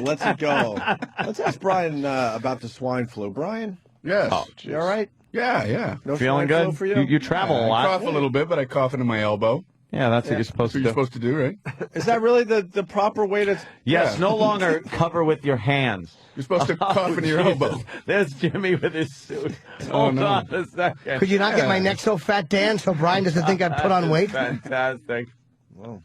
lets it go. Let's ask Brian about the swine flu. Brian, Yes. Oh, you all right? Yeah. No Feeling swine flu good? for you? You travel a I lot. cough a little bit, but I cough into my elbow. Yeah, that's what you're supposed to do. You're supposed to do, right? Is that really the proper way to? Yes, no longer cover with your hands. You're supposed to cough in your elbow. There's Jimmy with his suit. Oh, Hold no. on a second. Could you not get my neck so fat, Dan, so Brian doesn't think I've put on weight? Fantastic. Well,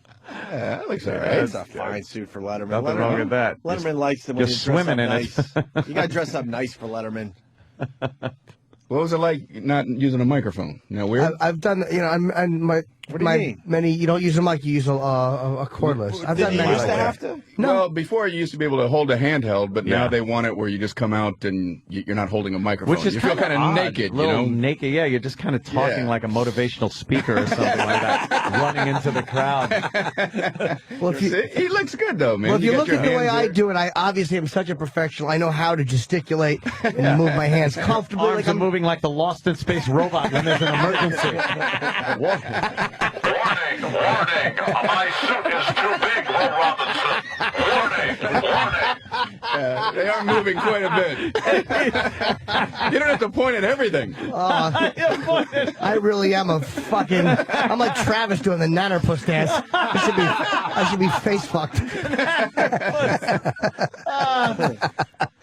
yeah, that looks all right. That's a fine suit for Letterman. Nothing wrong with that. Letterman likes it when You're you dress swimming up in nice. it. You got to dress up nice for Letterman. What was it like not using a microphone? You know, weird? I've done, you know, What do you mean? many, you don't use a mic, you use a cordless. I've done many used like to that. have to? No. Well, before you used to be able to hold a handheld, but now Yeah. they want it where you just come out and you're not holding a microphone. Which is you feel kind of odd. naked, you Little know? naked, yeah. You're just kind of talking Yeah. like a motivational speaker or something like that, running into the crowd. Well, if you, He looks good, though, man. well, if you got look your at the way hands I there. do it, I obviously am such a professional. I know how to gesticulate and move my hands comfortably. Arms Like are I'm moving like the Lost in Space robot when there's an emergency. Warning, warning, my suit is too big for Robinson. Warning. They are moving quite a bit. You don't have to point at everything. I really am a fucking. I'm like Travis doing the nannerpuss dance. I should be face fucked.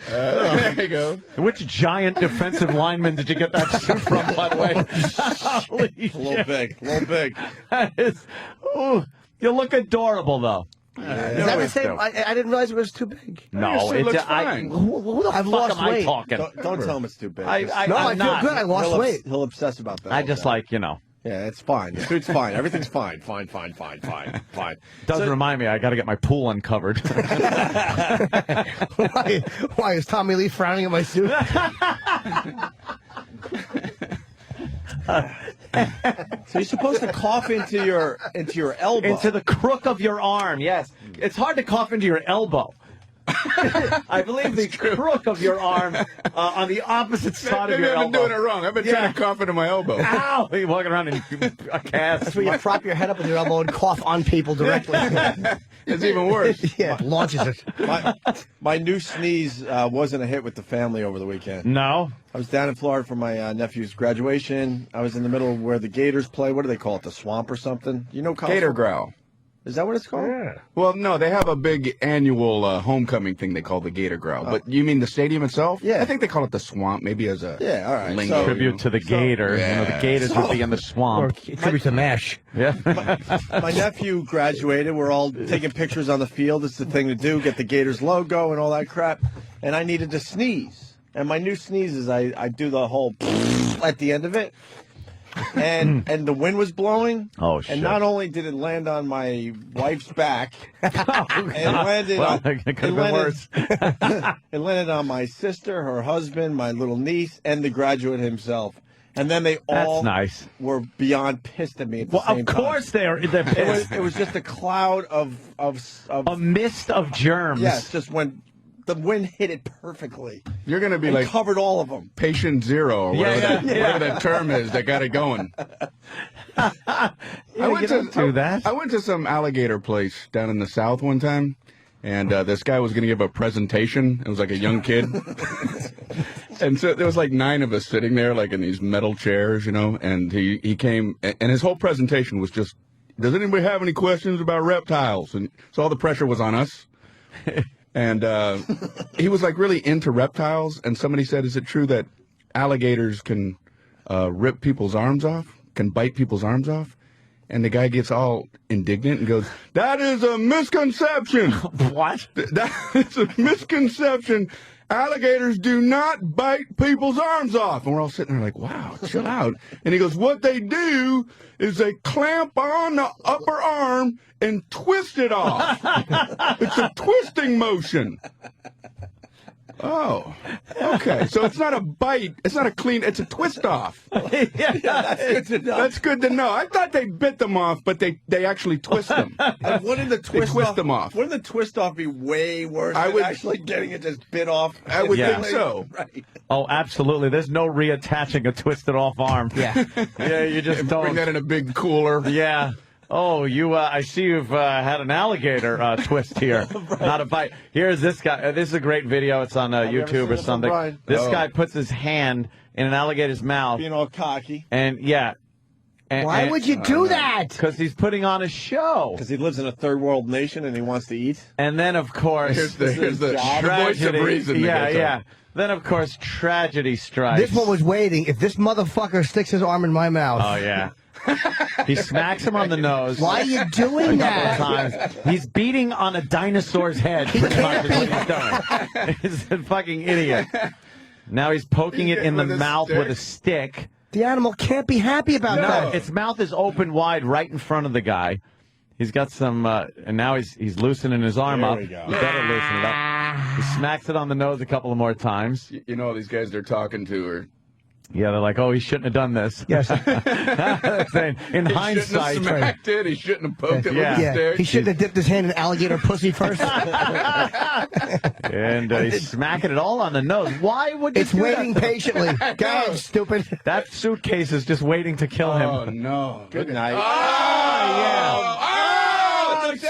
There you go. Which giant defensive lineman did you get that suit from, by the way? Holy A little big, a little big. That is, ooh, you look adorable, though. Is that the same? I didn't realize it was too big. No, suit it's looks fine. Who the I've fuck lost am I weight. talking? Don't tell him it's too big. No, I I'm feel not. good. I lost weight. He'll obsess about that. I all just day. like, you know. Yeah, it's fine. The suit's fine. Everything's fine. Fine. Does remind me, I got to get my pool uncovered. Why is Tommy Lee frowning at my suit? So you're supposed to cough into your elbow. Into the crook of your arm, yes. It's hard to cough into your elbow. I believe the crook of your arm on the opposite side of Maybe your I've been elbow. doing it wrong. I've been trying to cough into my elbow. Ow! You're walking around in a cast. That's where you prop your head up with your elbow and cough on people directly. It's even worse. Yeah, launches it. My new sneeze wasn't a hit with the family over the weekend. No. I was down in Florida for my nephew's graduation. I was in the middle of where the Gators play. What do they call it? The swamp or something? You know, Gator growl. Is that what it's called? Yeah. Well, no, they have a big annual homecoming thing they call the Gator Growl. But you mean the stadium itself? Yeah. I think they call it the Swamp, maybe as a all right. lingo. Tribute to the Gator. yeah. You know, the Gators would be in the Or swamp. tribute to MASH. Yeah. My nephew graduated. We're all taking pictures on the field. It's the thing to do. Get the Gators logo and all that crap. And I needed to sneeze. And my new sneeze is I do the whole at the end of it. And the wind was blowing. Oh, shit. And not only did it land on my wife's back, it landed Well, on, it could have been worse. it landed on my sister, her husband, my little niece, and the graduate himself. And then they all That's nice. were beyond pissed at me at the Well, same of time. course they're pissed. It was just a cloud of A mist of germs. yes, just when the wind hit it perfectly. You're going to be And like covered all of them. patient zero or whatever that term is that got it going. I went to some alligator place down in the South one time, and this guy was going to give a presentation. It was like a young kid. And so there was like 9 of us sitting there, like in these metal chairs, you know, and he came, and his whole presentation was just, does anybody have any questions about reptiles? And so all the pressure was on us. And he was like really into reptiles, and somebody said, is it true that alligators can rip people's arms off, can bite people's arms off? And the guy gets all indignant and goes, that is a misconception. What? That is a misconception. Alligators do not bite people's arms off. And we're all sitting there like, wow, chill out. And he goes, what they do is they clamp on the upper arm and twist it off. It's a twisting motion. Oh, okay. So it's not a bite. It's not a clean. It's a twist off. Yeah, that's good to know. That's good to know. I thought they bit them off, but they actually twist them. And wouldn't the twist them off. Wouldn't the twist off be way worse I than would- actually getting it just bit off? I would Yeah. think so. Right. Oh, absolutely. There's no reattaching a twisted off arm. Yeah. Yeah, you just don't. Bring that in a big cooler. Yeah. Oh, I see you've had an alligator twist here. Not a bite. Here's this guy. This is a great video. It's on never YouTube seen or it from something. Brian. This Oh. guy puts his hand in an alligator's mouth. Being all cocky. And, yeah, Why would you do that? Because he's putting on a show. Because he lives in a third world nation and he wants to eat. And then, of course, here's the voice of reason. Yeah. Then, of course, tragedy strikes. This one was waiting. If this motherfucker sticks his arm in my mouth. Oh, yeah. He smacks him on the nose. Why are you doing that? Times. He's beating on a dinosaur's head. Pretty much is what he's doing. He's a fucking idiot. Now he's poking it in the mouth with a stick. The animal can't be happy about that. Its mouth is open wide right in front of the guy. He's got some, and now he's loosening his arm up. You better loosen it up. He smacks it on the nose a couple of more times. You know, these guys they're talking to are. Yeah, they're like, oh, he shouldn't have done this. Yes. Saying, in hindsight. He shouldn't have smacked it. He shouldn't have poked it with a stick. He shouldn't have dipped his hand in alligator pussy first. And he's smacking it all on the nose. Why would you It's waiting patiently. Go ahead, stupid. That suitcase is just waiting to kill him. Oh, no. Good night. He's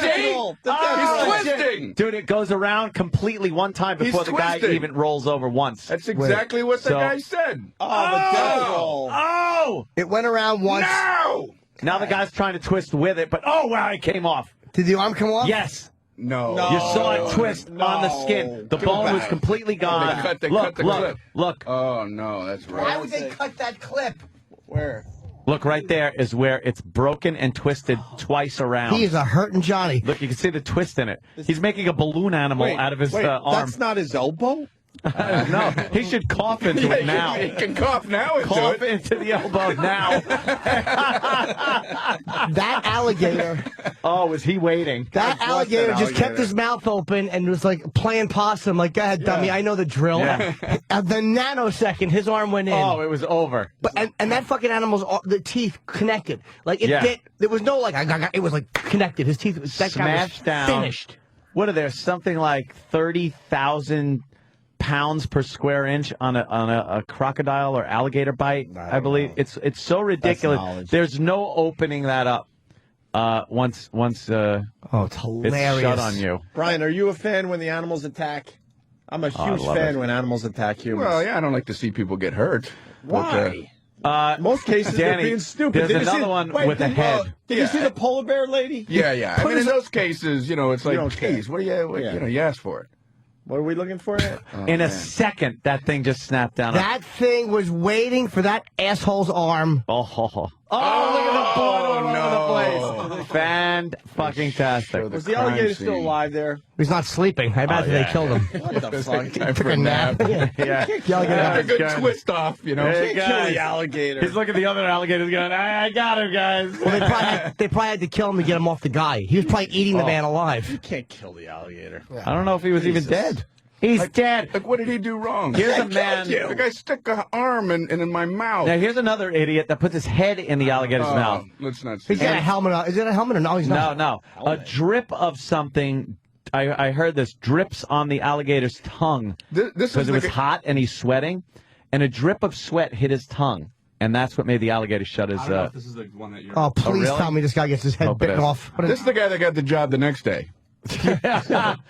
twisting. Dude, it goes around completely one time before the guy even rolls over once. That's exactly what the guy said. Oh, the death roll. Oh! It went around once. No! Now the guy's trying to twist with it, but oh, wow, it came off. Did the arm come off? Yes. No. You saw it twist on the skin. The bone was completely gone. They cut the clip. Look. Oh, no, that's right. Why would they cut that clip? Where? Look, right there is where it's broken and twisted twice around. He is a hurting Johnny. Look, you can see the twist in it. He's making a balloon animal out of his arm. That's not his elbow? No, he should cough into it now. He can cough now into Cough it. into the elbow now. That alligator. Oh, was he waiting? That alligator just kept his mouth open and was like playing possum. Like, go ahead, dummy. I know the drill. Yeah. At the nanosecond, his arm went in. Oh, it was over. But and that fucking animal's the teeth connected. Like it bit. There was no like. It was like connected. His teeth. That Smashed guy was down. finished. What are there? Something like 30,000 pounds per square inch on a crocodile or alligator bite, I believe. Know. It's so ridiculous. There's no opening that up once it's hilarious. It's shut on you. Brian, are you a fan when the animals attack? I'm a huge fan when animals attack humans. Well, yeah, I don't like to see people get hurt. Why? But, most cases, Danny, they're being stupid. There's another one with a head. Did you see the polar bear lady? Yeah. I mean, in those cases, you know, it's like, geez, what do you ask for it? What are we looking for? In a second, that thing just snapped down. That thing was waiting for that asshole's arm. Oh, look at the blood all over the place. Fan-fucking-tastic. Was the alligator still alive there? He's not sleeping. I imagine they killed him. What the fuck? Took a nap. Yeah. A good twist off, you know. You can't kill the alligator. He's looking at the other alligators going, I got him, guys. Well, they probably had to kill him to get him off the guy. He was probably eating the man alive. You can't kill the alligator. I don't know if he was even dead. He's dead. Like, what did he do wrong? Here's a man. The guy stuck an arm in my mouth. Now, here's another idiot that puts his head in the alligator's mouth. Let's not see. He's got a helmet on. Is it a helmet or no? He's not. No. A drip of something. I heard this drips on the alligator's tongue because it was hot and he's sweating, and a drip of sweat hit his tongue, and that's what made the alligator shut his. I don't know if this is the one that you're. Oh, please really? tell me this guy gets his head bitten off. This is the guy that got the job the next day. They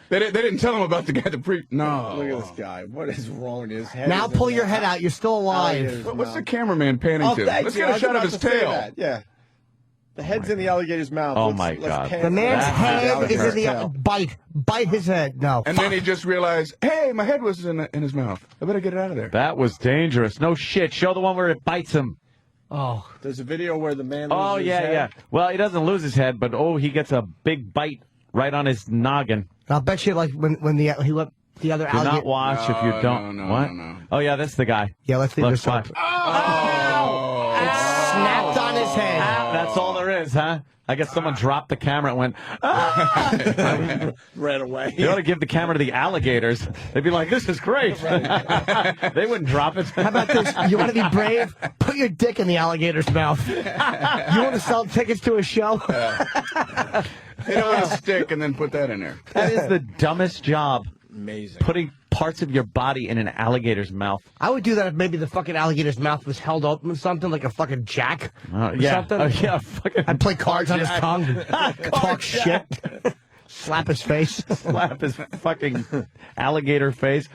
didn't tell him about the guy that No. Look at this guy. What is wrong with his head? Now pull your head out. You're still alive. What's the cameraman panning to? Let's get a shot of his tail. Yeah. The head's in the alligator's mouth. Oh, my God. The man's head is in the bite his head. No. And then he just realized, hey, my head was in his mouth. I better get it out of there. That was dangerous. No shit. Show the one where it bites him. Oh. There's a video where the man loses his head. Yeah. Well, he doesn't lose his head, but he gets a big bite right on his noggin. I'll bet you, like, when he let the other alligator... Do not watch if you don't... No, what? No. Oh, yeah, that's the guy. Yeah, let's leave this up. Oh! It snapped on his head. That's all there is, huh? I guess someone dropped the camera and went, ran away. You ought to give the camera to the alligators. They'd be like, this is great. They wouldn't drop it. How about this? You want to be brave? Put your dick in the alligator's mouth. You want to sell tickets to a show? You don't want to stick and then put that in there. That is the dumbest job. Amazing. Putting parts of your body in an alligator's mouth. I would do that if maybe the fucking alligator's mouth was held open with something, like a fucking jack or something. Fucking I'd play cards on his tongue and talk shit. Slap his face. Slap his fucking alligator face.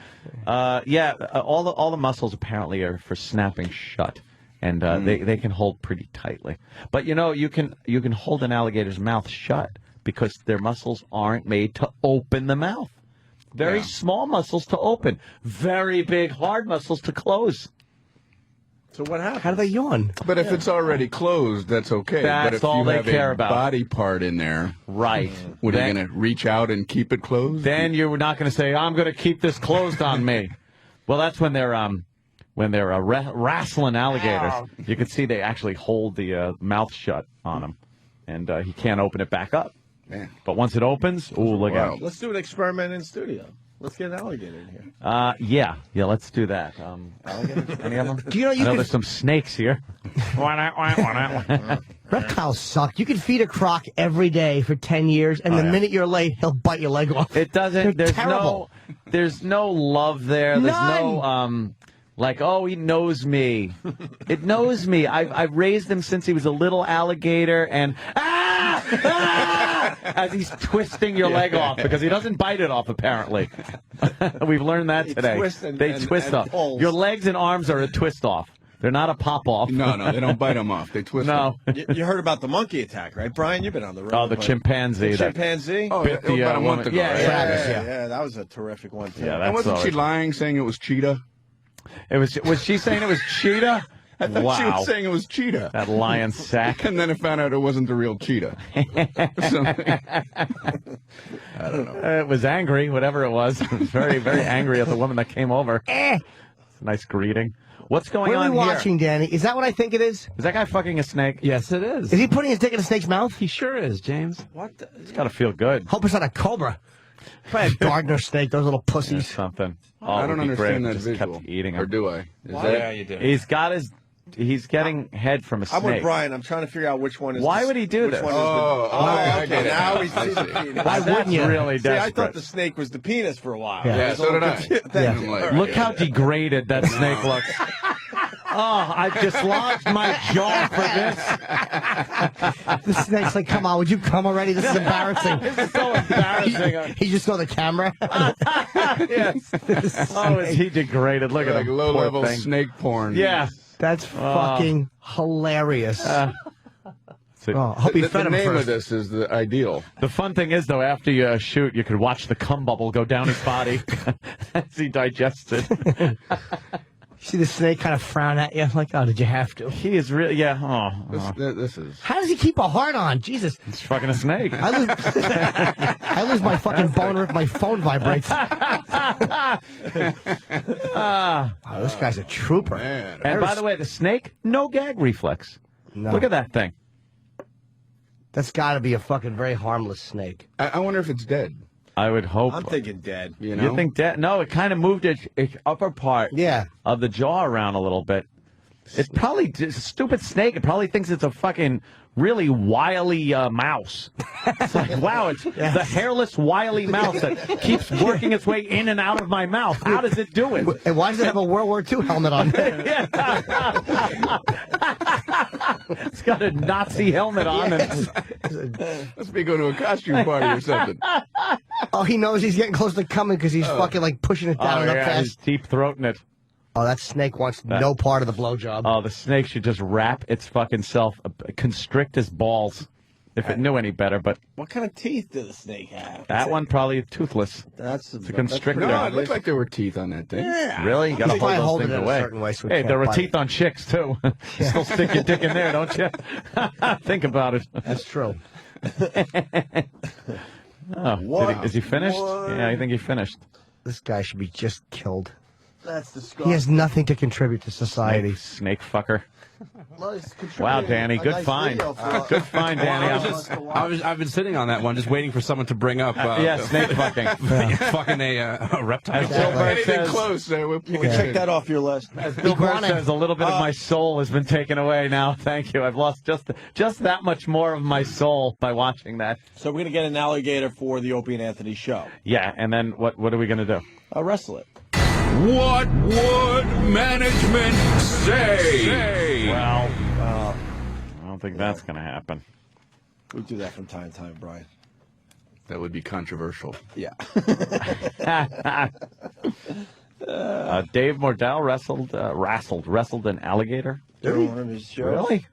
All the muscles apparently are for snapping shut. and they can hold pretty tightly. But you can hold an alligator's mouth shut because their muscles aren't made to open the mouth. Very small muscles to open, very big hard muscles to close. So what happens? How do they yawn? But if it's already closed, that's okay. That's but if all you they have care a about. body part in there, right? What are you going to reach out and keep it closed? Then you're not going to say, "I'm going to keep this closed on me." Well, that's when they're wrestling alligators. You can see they actually hold the mouth shut on him, and he can't open it back up. Man. But once it opens, look out! Let's do an experiment in studio. Let's get an alligator in here. Yeah, let's do that. Alligators, any of them? Do you know I know there's some snakes here. Reptiles suck. You can feed a croc every day for 10 years, and the minute you're late, he'll bite your leg off. It doesn't. They're terrible. There's no love there. There's None. no he knows me. It knows me. I've raised him since he was a little alligator, and as he's twisting your leg off because he doesn't bite it off. Apparently, we've learned that today. They twist off. Pulls. Your legs and arms are a twist off. They're not a pop off. No, they don't bite them off. They twist No. them. You heard about the monkey attack, right, Brian? You've been on the road. Oh, the chimpanzee. The chimpanzee? Oh, bit the, about a month ago. Yeah, that was a terrific one, too. Yeah, And wasn't she lying, saying it was cheetah? Was she saying it was cheetah? I thought she was saying it was cheetah. That lion sack. And then I found out it wasn't the real cheetah. I don't know. It was angry, whatever it was. It was very, very angry at the woman that came over. It's a nice greeting. What's going What are on we here? watching, Danny? Is that what I think it is? Is that guy fucking a snake? Yes, it is. Is he putting his dick in a snake's mouth? He sure is, James. What? It's got to feel good. Hope it's not a cobra. Probably a gardener snake, those little pussies. Something. I don't understand that Just visual. kept eating Or him. do I? Yeah, you do. He's getting head from a snake. I'm with Brian. I'm trying to figure out which one is. Why would he do which this? One is okay. get it. Now we see the penis. Why wouldn't you? Really See, I desperate. thought the snake was the penis for a while. Yeah, so did I. Thank you. Like, Look how degraded that snake looks. Oh, I've dislodged my jaw for this. The snake's like, come on, would you come already? This is embarrassing. This is so embarrassing. He just saw the camera. Yes. Oh, is he degraded? Look at like him. low-level Poor thing. snake porn. Yeah. That's fucking hilarious. So- I hope he The fed him name first. of this is the ideal. The fun thing is, though, after you shoot, you could watch the cum bubble go down his body as he digests it. See the snake kind of frown at you, like, oh, did you have to? He is really, yeah. This is. How does he keep a heart on? Jesus. He's fucking a snake. I lose my fucking boner if my phone vibrates. Wow, this guy's a trooper. Man. And by the way, the snake, no gag reflex. No. Look at that thing. That's got to be a fucking very harmless snake. I wonder if it's dead. I would hope. I'm thinking dead. You know? You think that? No, it kind of moved its upper part of the jaw around a little bit. It's probably a stupid snake. It probably thinks it's a fucking really wily mouse. It's like, wow, it's the hairless, wily mouse that keeps working its way in and out of my mouth. How does it do it? And why does it have a World War II helmet on? It's got a Nazi helmet on. Must be going to a costume party or something. Oh, he knows he's getting close to coming because he's fucking like pushing it down and up He's fast. deep throating it. Oh, that snake wants no part of the blowjob. Oh, the snake should just wrap its fucking self, constrict his balls, if it knew any better. But what kind of teeth does the snake have? that one probably toothless. That's a constrictor. No, it looked like there were teeth on that thing. Yeah. Really? You gotta Probably hold hold those it things in a away. certain way so it Hey, can't there were bite teeth on chicks too. Still stick your dick in there, don't you? Think about it. That's true. Is he finished? Yeah, I think he finished. This guy should be just killed. That's disgusting. He has nothing to contribute to society. Snake fucker. Well, he's contributing Wow, Danny, a good nice find. video for- Good find, Danny. I've been sitting on that one, just waiting for someone to bring up. Snake fucking. Fucking a reptile. As Bill Burr Anything says, close, You can check that off your list. as Bill Burr says, a little bit of my soul has been taken away now. Thank you. I've lost just that much more of my soul by watching that. So we're going to get an alligator for the Opie and Anthony show. Yeah, and then what are we going to do? I'll wrestle it. What would management say? Well, I don't think that's going to happen. We do that from time to time, Brian. That would be controversial. Yeah. Dave Mordell wrestled an alligator. During one of his shows. Really?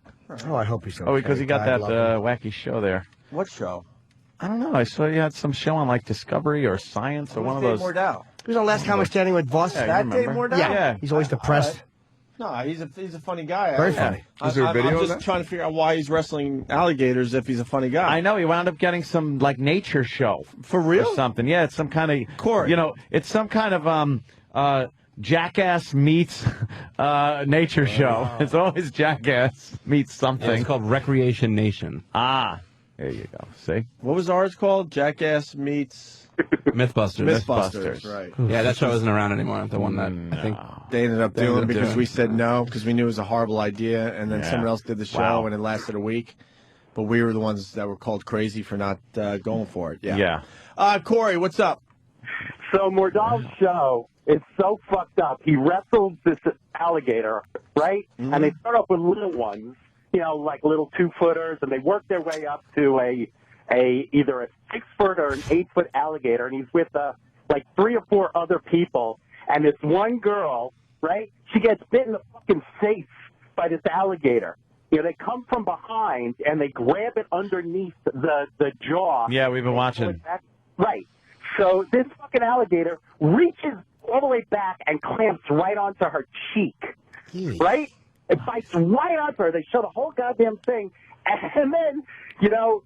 Oh, I hope he's okay. Oh, because he got that wacky show there. What show? I don't know. I saw you had some show on like Discovery or Science or one of those. Dave Mordell. He was on Last Comic Standing with Voss. Yeah, That Dave Mordell? Yeah, he's always depressed. No, he's a funny guy. Very funny. Is there a video I'm of just that? trying to figure out why he's wrestling alligators if he's a funny guy. I know he wound up getting some like nature show For real? or something. Yeah, it's some kind of Corey. You know, it's some kind of Jackass meets nature show. It's always Jackass meets something. It's called Recreation Nation. Ah, there you go. See, What was ours called? Jackass meets Mythbusters. Mythbusters, right. Yeah, that show isn't around anymore. The one that I think They ended up They doing ended it up because doing we it. said no, because we knew it was a horrible idea, and then Yeah. someone else did the show, Wow. and it lasted a week. But we were the ones that were called crazy for not going for it. Yeah. Corey, what's up? So Mordell's show is so fucked up. He wrestles this alligator, right? Mm-hmm. And they start off with little ones, you know, like little 2-footers, and they work their way up to either a 6-foot or an 8-foot alligator, and he's with like 3 or 4 other people, and this one girl, right? She gets bit in the fucking face by this alligator. You know, they come from behind and they grab it underneath the jaw. yeah, we've been watching. Right. So this fucking alligator reaches all the way back and clamps right onto her cheek. Right? It bites right onto her. They show the whole goddamn thing. And then, you know,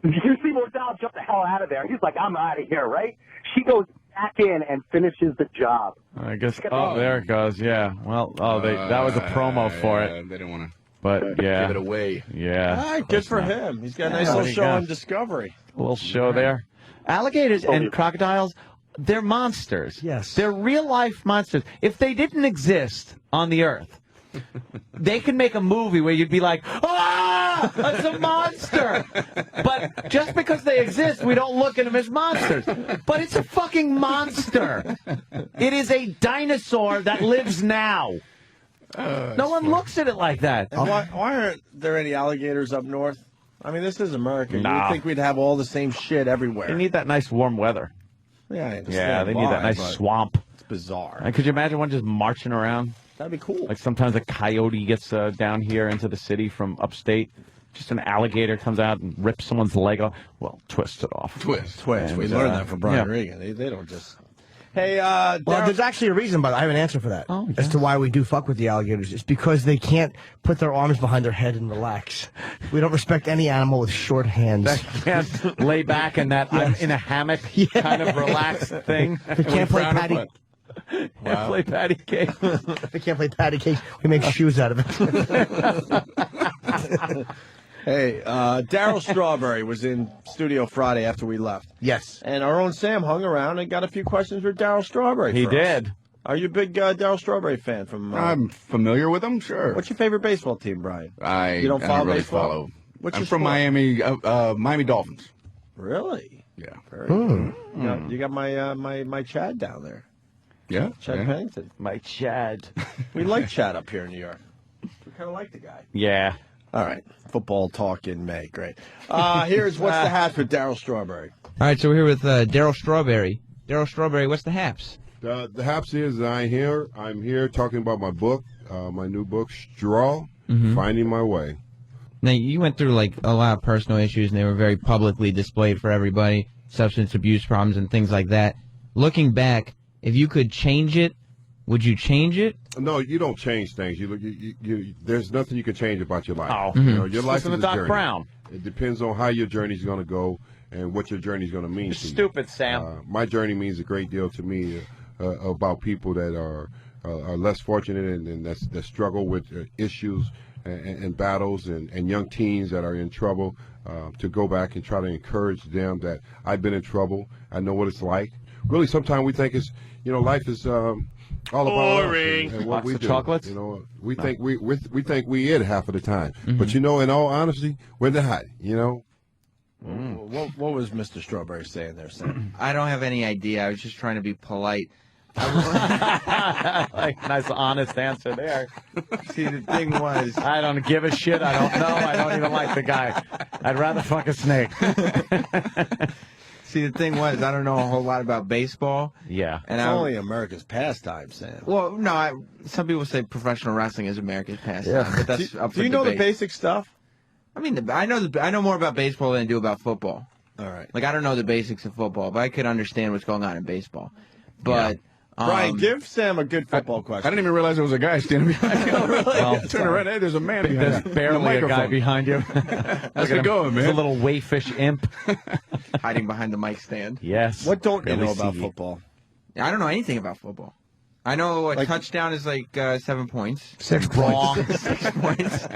you see Mordell jump the hell out of there. He's like, I'm out of here, right? She goes back in and finishes the job. I guess. Oh, there it goes. Yeah. Well, that was a promo for it. They didn't want to. But yeah, give it away. Yeah. All right, good for him. He's got a nice Yeah, little he show got on Discovery. A little show there. Alligators and crocodiles, they're monsters. Yes. They're real life monsters. If they didn't exist on the earth, they could make a movie where you'd be like, ah, it's a monster. But just because they exist, we don't look at them as monsters. But it's a fucking monster. It is a dinosaur that lives now. No one looks at it like that. And why aren't there any alligators up north? I mean, this is America. You Nah. would think we'd have all the same shit everywhere. They need that nice warm weather. Yeah, I understand Yeah, they need why, that nice but swamp. It's bizarre. Could you imagine one just marching around? That'd be cool. Like sometimes a coyote gets down here into the city from upstate. Just an alligator comes out and rips someone's leg off. Well, twist it off. Twist. And, We learned that from Brian Regan. They don't just... Hey, well, there's actually a reason, but I have an answer for that. As to why we do fuck with the alligators. It's because they can't put their arms behind their head and relax. We don't respect any animal with short hands. That can't lay back in that I'm in a hammock kind of relaxed thing. They can't play patty. Can't play patty cake. They can't play patty cake. We make shoes out of it. Hey, Daryl Strawberry was in studio Friday after we left. Yes. And our own Sam hung around and got a few questions for Daryl Strawberry. He for us. did. Are you a big Daryl Strawberry fan? I'm familiar with him, sure. What's your favorite baseball team, Brian? I don't follow really baseball? follow. What's I'm your from sport? Miami Dolphins. Really? Yeah. Very good. You got my Chad down there. Yeah. Chad yeah. Pennington. My Chad. We like Chad up here in New York. We kind of like the guy. Yeah. All right. Football talk in May. Great. Here's what's the hat for Daryl Strawberry. All right, so we're here with Daryl Strawberry. Daryl Strawberry, what's the haps? The haps is that I'm here talking about my book, my new book, Straw, Finding My Way. Now, you went through, like, a lot of personal issues, and they were very publicly displayed for everybody, substance abuse problems and things like that. Looking back, if you could change it, would you change it? No, you don't change things. There's nothing you can change about your life. Oh. You know, your life Listen is to a Doc journey. Brown. It depends on how your journey's going to go and what your journey's going to mean to you. Stupid, Sam. My journey means a great deal to me about people that are less fortunate and that struggle with issues and battles and young teens that are in trouble, to go back and try to encourage them that I've been in trouble. I know what it's like. Really, sometimes we think life is all about us and what Lots we of do. chocolates? We think we think we it half of the time, but in all honesty, we're not. What was Mr. Strawberry saying there, Sam? I don't have any idea. I was just trying to be polite. Like, nice, honest answer there. See, the thing was... I don't give a shit. I don't know. I don't even like the guy. I'd rather fuck a snake. See, the thing was, I don't know a whole lot about baseball. Yeah. And It's only America's pastime, Sam. Well, no, some people say professional wrestling is America's pastime, but that's up for Do you know the debate. basic stuff? I mean, I know more about baseball than I do about football. All right. Like, I don't know the basics of football, but I could understand what's going on in baseball. But Brian, give Sam a good football question. I didn't even realize there was a guy standing behind me. Well, Turn around, hey, there's a man behind There's you. barely a guy microphone. behind you. How's it going, man? There's a little wayfish imp. hiding behind the mic stand. Yes. What don't you Really know about see. football? I don't know anything about football. I know a Like- touchdown is like 7 points. 6 Wrong. points. 6 points.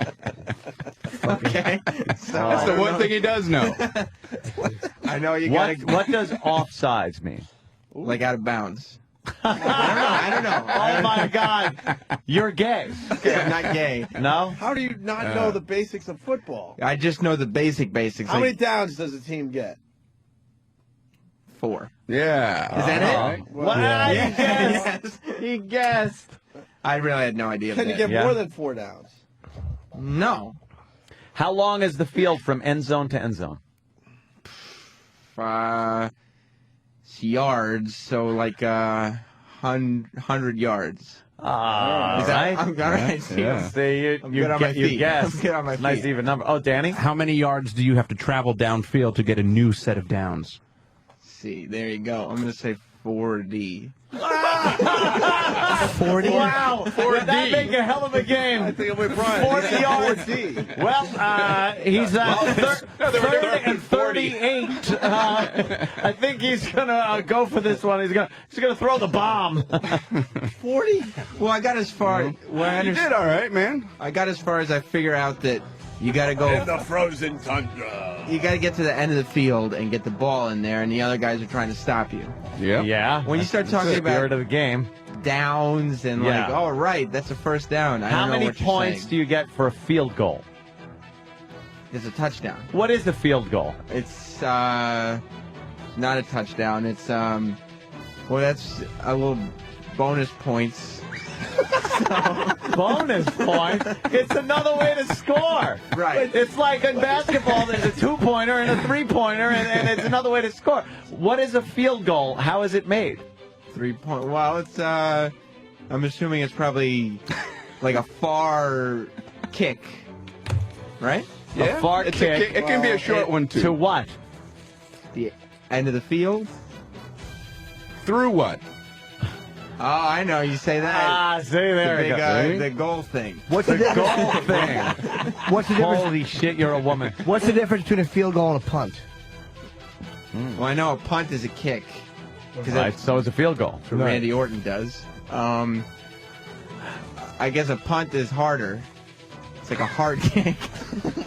Okay. So That's the one thing he does know. I know you What, gotta what does offsides mean? like out of bounds. I don't know. Oh, my God. You're gay. Okay, I'm not gay. No? How do you not know the basics of football? I just know the basics. How many Like downs does a team get? 4. Yeah. Is that it? Right. What? Yes. He guessed. He guessed. I really had no idea. Can of you that. get more than 4 downs? No. How long is the field from end zone to end zone? It's yards, so like 100 yards. All right. I'm all right. Yeah. See, I'm good on my you feet. guessed. I'm good on my Nice feet. even number. Oh, Danny? How many yards do you have to travel downfield to get a new set of downs? See, there you go. I'm gonna say 40. 40? Wow. Would that make a hell of a game? I think I'm with Brian. 40 yards. 40. Well, he's 30 and 38. I think he's gonna go for this one. He's gonna throw the bomb. 40? Well, I got as far. Well, I You did understand. all right, man. I got as far as I figure out that you got to In go. the frozen tundra. You got to get to the end of the field and get the ball in there, and the other guys are trying to stop you. Yeah. Yeah. When you start talking Spirit about of the game. downs and Yeah. like, oh right, that's a first down. I How don't know many what you're points saying. do you get for a field goal? It's a touchdown. What is a field goal? It's not a touchdown. It's well, that's a little bonus points. Bonus point. It's another way to score. Right. It's like in basketball, there's a 2-pointer and a 3-pointer, and it's another way to score. What is a field goal? How is it made? 3-point. Well, it's I'm assuming it's probably like a far kick, right? A far It's kick. It can be a short one too. To what? The end of the field. Through what? Oh, I know. You say that. Ah, see, there the you big, go. the goal thing. What's the The difference? goal thing. What's the difference? Holy shit, you're a woman. What's the difference between a field goal and a punt? Well, I know a punt is a kick. Because Right, so is a field goal. that's what Randy Orton does. I guess a punt is harder. It's like a hard kick.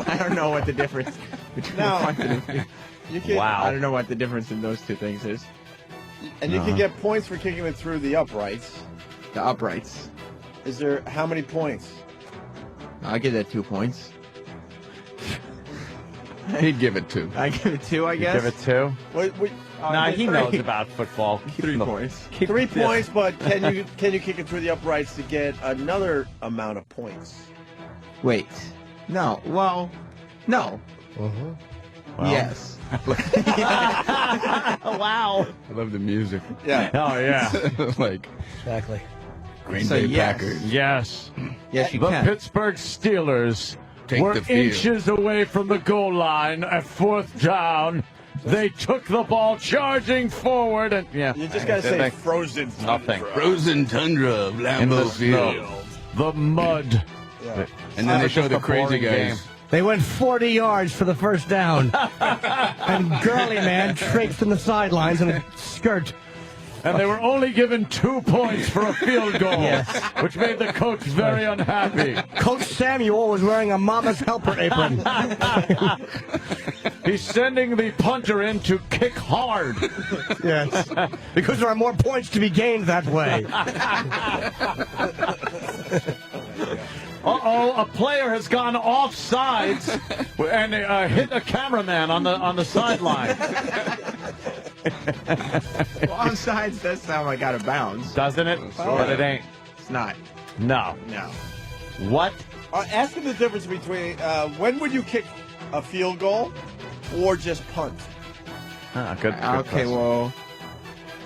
I don't know what the difference between No. a punt and a field. You can, Wow. I don't know what the difference in those two things is. And you can get points for kicking it through the uprights. The uprights. Is there how many points? I'll give that 2 points. He'd give it 2. I give it 2, I guess. Give it 2. Wait, Nah, he knows about football. 3 points. 3 points, but can you kick it through the uprights to get another amount of points? Wait. No. Well, no. Uh-huh. Well. Yes. Wow. I love the music. Yeah. Oh, yeah. Like Exactly. Green So Bay yes. Packers. Yes. Yes, you The can. Pittsburgh Steelers Take were the field. inches away from the goal line at 4th down. They took the ball charging forward, and You just gotta say frozen tundra. Nothing. Frozen tundra of In the Lambeau snow. Field. The mud. Yeah. And then they show just the a crazy boring guys. game. They went 40 yards for the first down. And Gurley man traipsed in the sidelines in a skirt. And they were only given 2 points for a field goal, Yes. which made the coach very unhappy. Coach Samuel was wearing a mama's helper apron. He's sending the punter in to kick hard. Yes. Because there are more points to be gained that way. Uh-oh, a player has gone off sides and hit a cameraman on the sideline. Well, offsides does sound like out of bounds. Doesn't it? But it ain't. It's not. No. No. What? Ask him the difference between when would you kick a field goal or just punt? Good. Okay, well,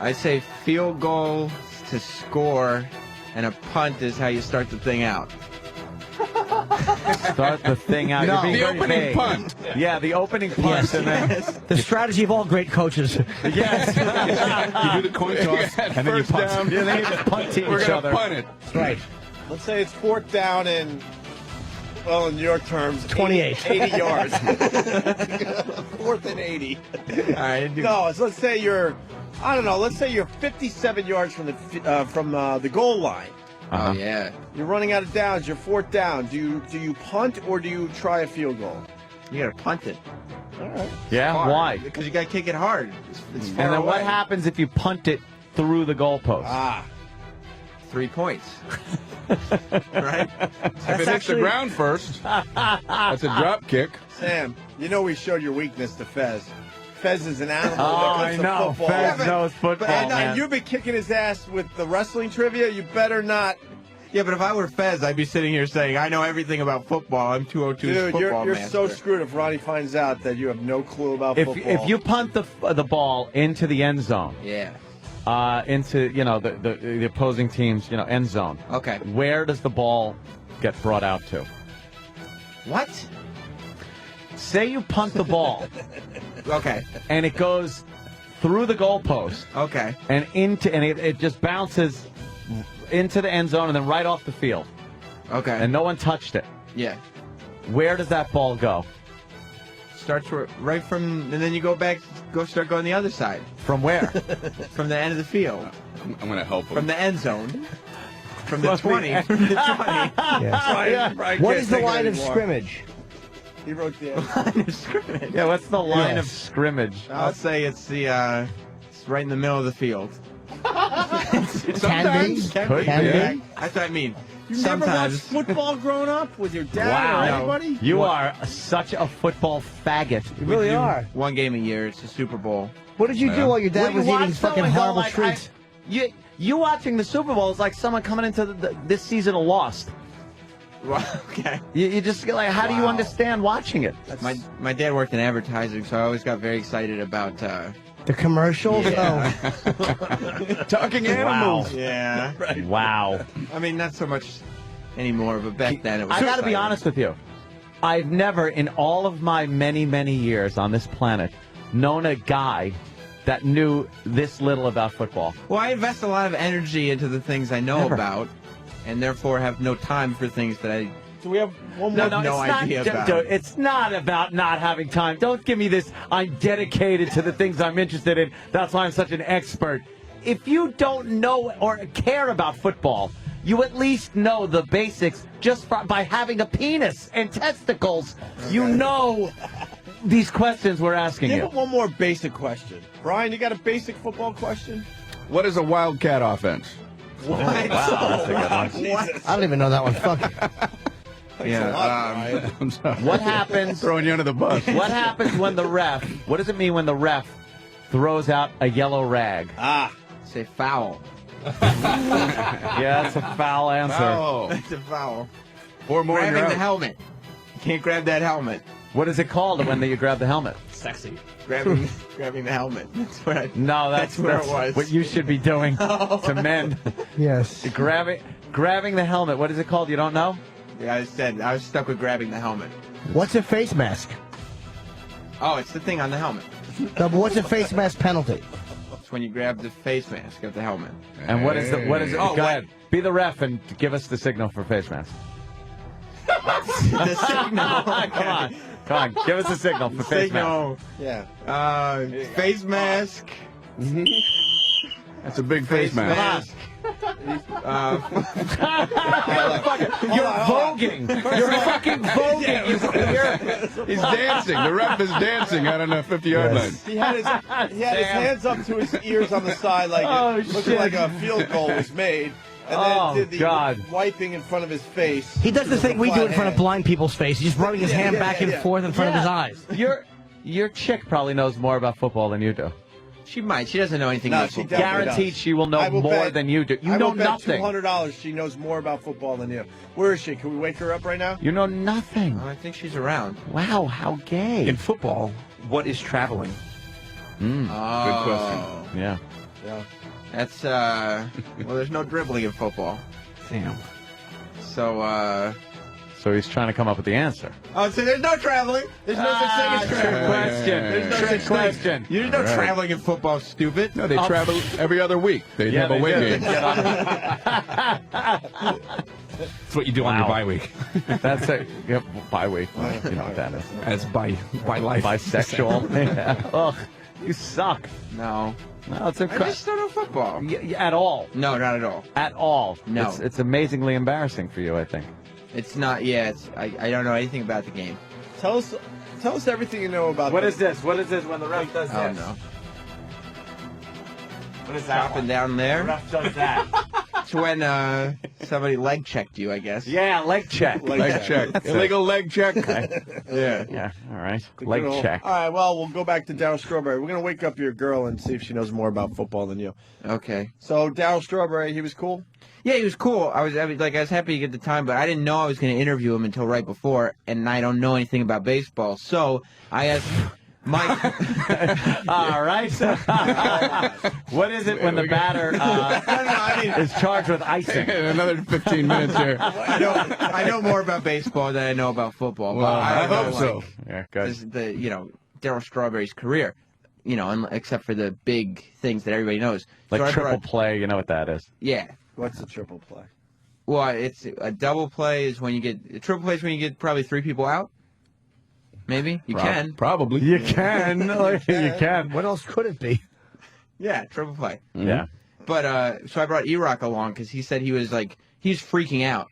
I say field goal to score, and a punt is how you start the thing out. Start the thing out. No. You're being The very opening vague. punt. Yeah, the opening punt. Yes. And then, The strategy of all great coaches. yes. You do the coin toss, and then you First punt. down. Yeah, then you just punt to We're each gonna other. punt it. That's right. Let's say it's 4th down and, well, in your terms, 28. 80 yards. 4th and 80. All right. No, so let's say you're, I don't know, let's say you're 57 yards from the goal line. Oh, yeah. You're running out of downs. You're 4th down. Do you punt or do you try a field goal? You got to punt it. All right. Yeah, Hard. why? Because you got to kick it hard. It's far And then what away. happens if you punt it through the goalpost? 3 points. Right? If it hits the ground first, that's a drop kick. Sam, you know we showed your weakness to Fez. Fez is an animal. Oh, when I it comes to know. football. Fez knows football, And man. you've been kicking his ass with the wrestling trivia. You better not. Yeah, but if I were Fez, I'd be sitting here saying, I know everything about football. I'm 202's Dude, football you're master. so screwed if Ronnie finds out that you have no clue about If football. you punt the ball into the end zone, Yeah. into the opposing team's end zone, Okay. where does the ball get brought out to? What? Say you punt the ball Okay. and it goes through the goalpost Okay. and it just bounces into the end zone and then right off the field, Okay. and no one touched it. Yeah. Where does that ball go? Starts right from, and then you start going the other side. From where? From the end of the field. I'm going to help him. From the end zone. From the 20. From the 20. What is the line of scrimmage? He wrote the Line of scrimmage. Yeah, what's the line of scrimmage? I'll say it's it's right in the middle of the field. Sometimes. Can Could be. be. That's what I mean. You never watched Sometimes. football growing up with your dad Wow. or anybody? You are such a football faggot. You really are. One game a year. It's the Super Bowl. What did you do while your What dad do you was eating watch, though, fucking and go horrible like, treats? You watching the Super Bowl is like someone coming into this season of Lost. Okay. You just get like, how do you understand watching it? My dad worked in advertising, so I always got very excited about The commercials? Yeah. Talking animals. Yeah. Right. Wow. I mean, not so much anymore, but back then it was I got to be exciting. honest with you. I've never, in all of my many, many years on this planet, known a guy that knew this little about football. Well, I invest a lot of energy into the things I know Never. about, and therefore have no time for things that I Do we have one No, more? no idea about. It's not about not having time. Don't give me this, I'm dedicated to the things I'm interested in. That's why I'm such an expert. If you don't know or care about football, you at least know the basics just by having a penis and testicles. You know these questions we're asking Give you. him one more basic question. Brian, you got a basic football question? What is a wildcat offense? What? Wow, that's a good one. Jesus. I don't even know that one. Fuck it. Yeah. I'm sorry. What happens? Throwing you under the bus. What happens when the ref? What does it mean when the ref throws out a yellow rag? say foul. Yeah, that's a foul answer. Foul. That's a foul. Or more. Grabbing you're the out. helmet. You can't grab that helmet. What is it called when you grab the helmet? Sexy. Grabbing the helmet. That's what I. No, that's where it was. what you should be doing to men. Yes. Grabbing the helmet. What is it called? You don't know? Yeah, I was stuck with grabbing the helmet. What's a face mask? Oh, it's the thing on the helmet. No, but what's a face mask penalty? It's when you grab the face mask of the helmet. And what is it? Oh, go ahead. Be the ref and give us the signal for face mask. The signal. Come on. Give us the signal for face mask. Signal. Yeah. Face mask. That's a big face mask. You're voguing. You're fucking voguing. You queer. He's dancing. The ref is dancing out on the 50-yard line. He had his hands up to his ears on the side, like looking like a field goal was made, and then did the wiping in front of his face. He does the thing we do in front of blind people's face. He's just rubbing his hand back and forth in front of his eyes. Your chick probably knows more about football than you do. She might. She doesn't know anything No, about she football. Guaranteed she will know more than you do. You know nothing. $200 she knows more about football than you. Where is she? Can we wake her up right now? You know nothing. I think she's around. Wow, how gay. In football, what is traveling? Good question. Yeah. Yeah. That's well, there's no dribbling in football. Damn. So So he's trying to come up with the answer. oh, so there's no traveling. There's no such thing as traveling. Question. There's no Trick such question. thing. There's no traveling in football, stupid. No, they travel every other week. They have a away game. That's what you do on your bye week. That's it. Yep, bye week. You know what that is. As by life. Bisexual. Yeah. Ugh, you suck. No. No, it's I just don't know football. at all. No, not at all. At all. No. It's amazingly embarrassing for you, I think. It's not. Yeah, it's. I don't know anything about the game. Tell us everything you know about. What is this? What is this when the ref does Oh this? no. What is that? Up and down there. The ref does that. It's when somebody leg checked you, I guess. Yeah, leg check. Leg check. Illegal leg check. Yeah. Yeah, all right. Leg check. All right, well, we'll go back to Daryl Strawberry. We're going to wake up your girl and see if she knows more about football than you. Okay. So, Daryl Strawberry, he was cool? Yeah, he was cool. I was happy to get the time, but I didn't know I was going to interview him until right before, and I don't know anything about baseball. So I asked Mike. All right. What is it when the batter is charged with icing? Another 15 minutes here. I know more about baseball than I know about football. Well, I hope so. Like, Yeah, good. this is Daryl Strawberry's career. Except for the big things that everybody knows. Like So I triple brought- play, you know what that is? Yeah. What's a triple play? Well, it's a double play is when you get a triple play is when you get probably 3 people out. Maybe you can. Probably. You can. You can. What else could it be? Yeah, triple play. Yeah. But so I brought Erock along because he said he was he's freaking out.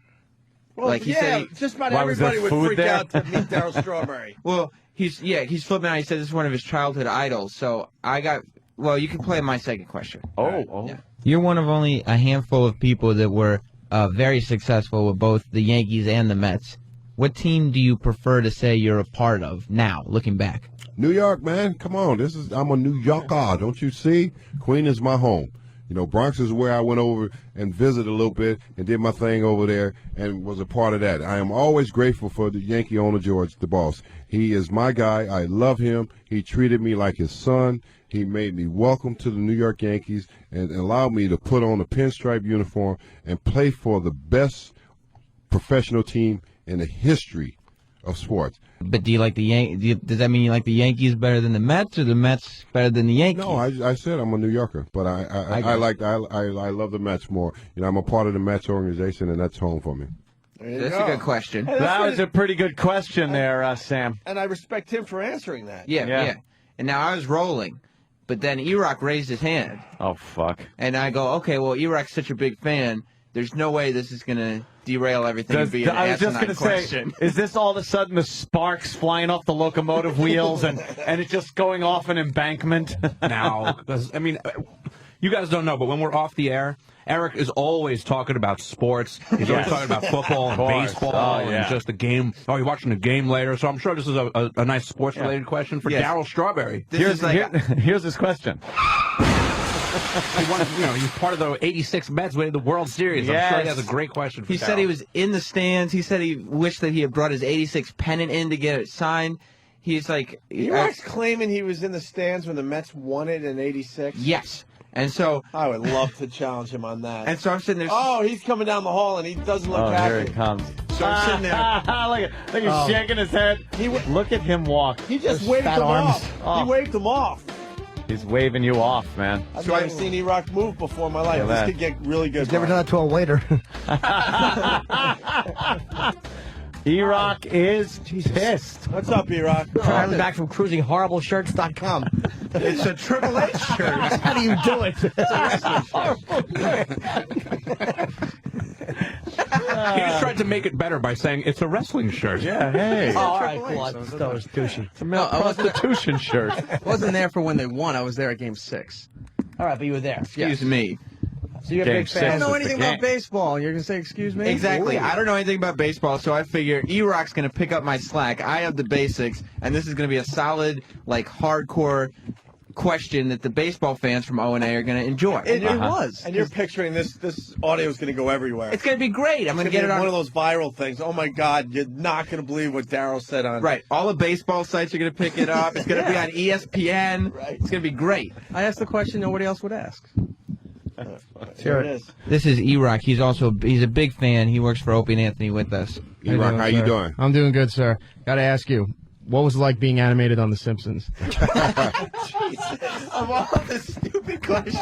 Well, Like he yeah, said just about Why, was there everybody would food freak there? out to meet Daryl Strawberry. Well, he's flipping out. He said this is one of his childhood idols. So I got. Well, you can play my second question. Oh. Yeah. You're one of only a handful of people that were very successful with both the Yankees and the Mets. What team do you prefer to say you're a part of now, looking back? New York, man. Come on. I'm a New Yorker. Don't you see? Queen is my home. Bronx is where I went over and visited a little bit and did my thing over there and was a part of that. I am always grateful for the Yankee owner, George, the boss. He is my guy. I love him. He treated me like his son. He made me welcome to the New York Yankees and allowed me to put on a pinstripe uniform and play for the best professional team in the history of sports. But do you like the Yankees? Does that mean you like the Yankees better than the Mets, or the Mets better than the Yankees? No, I said I'm a New Yorker, but I love the Mets more. I'm a part of the Mets organization, and that's home for me. That's a good question. Hey, That was a pretty good question there, Sam. And I respect him for answering that. Yeah. And now I was rolling, but then Erock raised his hand. Oh, fuck. And I go, okay, well, Erock's such a big fan. There's no way this is going to derail everything and be an I was just asinine going to question. say, is this all of a sudden the sparks flying off the locomotive wheels and it's just going off an embankment? Now, 'cause, I mean, you guys don't know, but when we're off the air, Eric is always talking about sports. He's always talking about football and baseball and just the game. Oh, you're watching the game later. So I'm sure this is a nice sports-related question for Daryl Strawberry. Here's his question. He's part of the '86 Mets winning the World Series. I'm sure he has a great question for He said he was in the stands. He said he wished that he had brought his '86 pennant in to get it signed. He's like... Erock's claiming he was in the stands when the Mets won it in '86? Yes. And so... I would love to challenge him on that. And so I'm sitting there... Oh, he's coming down the hall, and he doesn't look happy. Here he comes. So I'm sitting there... look, he's shaking his head. Look at him walk. He just waved him off. Oh. He waved him off. He's waving you off, man. I've never seen Erock move before in my life. This could get really good. He's never done that to a waiter. Erock is pissed. What's up, Erock? Traveling back from cruisinghorribleshirts.com. It's a Triple H shirt. How do you do it? He just tried to make it better by saying it's a wrestling shirt. Yeah, hey. Oh, all right, cool. That was douchey. It's a male prostitution shirt. I wasn't there for when they won. I was there at Game 6. All right, but you were there. Excuse me. So you're a big fan. I don't know anything about baseball. You're going to say, excuse me? Exactly. Ooh. I don't know anything about baseball, so I figure Erock's going to pick up my slack. I have the basics, and this is going to be a solid, hardcore question that the baseball fans from O&A are going to enjoy. It was. And you're picturing this audio is going to go everywhere. It's going to be great. I'm going to get it on one of those viral things. Oh, my God, you're not going to believe what Daryl said on... Right. All the baseball sites are going to pick it up. It's going to be on ESPN. Right. It's going to be great. I asked the question nobody else would ask. Here it is. This is Erock. He's a big fan. He works for Opie and Anthony with us. Erock, how you doing? I'm doing good, sir. Got to ask you, what was it like being animated on The Simpsons? Of all the stupid questions.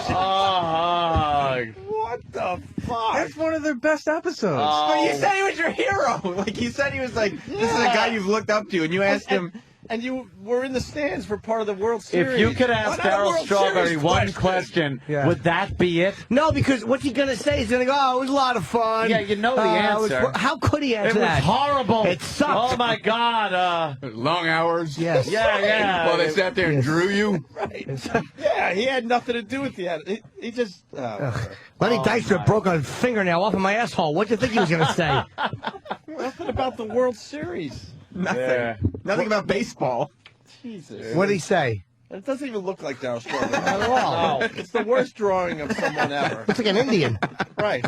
What the fuck? That's one of their best episodes. But you said he was your hero. Like, you said he was like, this is a guy you've looked up to, and you asked him... And you were in the stands for part of the World Series. If you could ask Daryl Strawberry one question, would that be it? No, because what's he going to say? He's going to go, oh, it was a lot of fun. Yeah, you know the answer. How could he answer that? It was horrible. It sucked. Oh, my God. Long hours. Yes. Yeah. While they sat there and drew you. Right. Yeah, he had nothing to do with the He just... Lenny Dykstra broke a fingernail off of my asshole. What do you think he was going to say? Nothing about the World Series. Nothing. Yeah. Nothing about baseball. Jesus. What did he say? It doesn't even look like Daryl Strawberry. Not at all. No, it's the worst drawing of someone ever. Looks like an Indian. Right.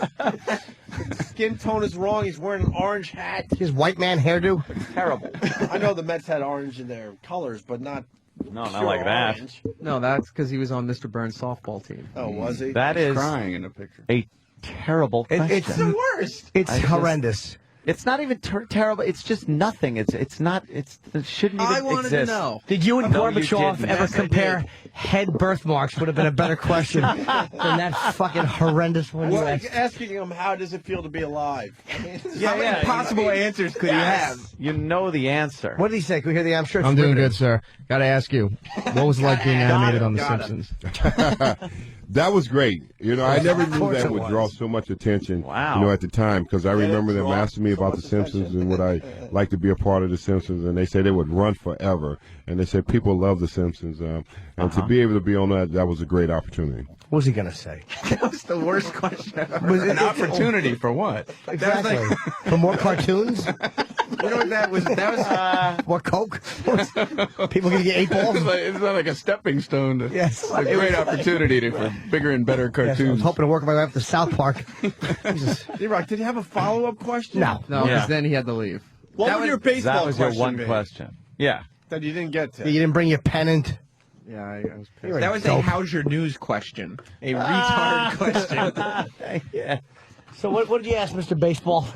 Skin tone is wrong. He's wearing an orange hat. His white man hairdo. Terrible. I know the Mets had orange in their colors, but not... No, not like that. Orange. No, that's because he was on Mr. Burns' softball team. Oh, was he? That is crying in the picture. A terrible question. It's the worst. It's horrendous. It's not even terrible. It's just nothing. It shouldn't even I wanted exist. to know. Did you and No, you Gorbachev didn't. ever Yes, I compare head birthmarks? Would have been a better question than that fucking horrendous one you Well, asked. asking him, how does it feel to be alive? I mean, How many possible answers could he have? You know the answer. What did he say? Can we hear the I'm sure it's I'm doing riveting. good, sir. Got to ask you, what was it like being animated on The Simpsons? That was great. You know, I never knew course that it would was. draw so much attention. Wow. You know, at the time, because I remember them asking me about The Simpsons and would I like to be a part of The Simpsons, and they said they would run forever, and they said people love The Simpsons, and to be able to be on that was a great opportunity. What was he going to say? That was the worst question I've ever An opportunity for what? Exactly. For more cartoons? You know what that was? That was More coke? People going to get 8 balls? It's not like a stepping stone. Yes. It's a great opportunity for bigger and better Yes, I was cartoons. hoping to work my way up to South Park. Jesus. Erock, did you have a follow-up question? No. No, because then he had to leave. What would your baseball That was your question one be? question. Yeah. That you didn't get to. You didn't bring your pennant. Yeah, I was pissed. You're that was a dope. how's your news question. A retard question. Yeah. So what did you ask, Mr. Baseball?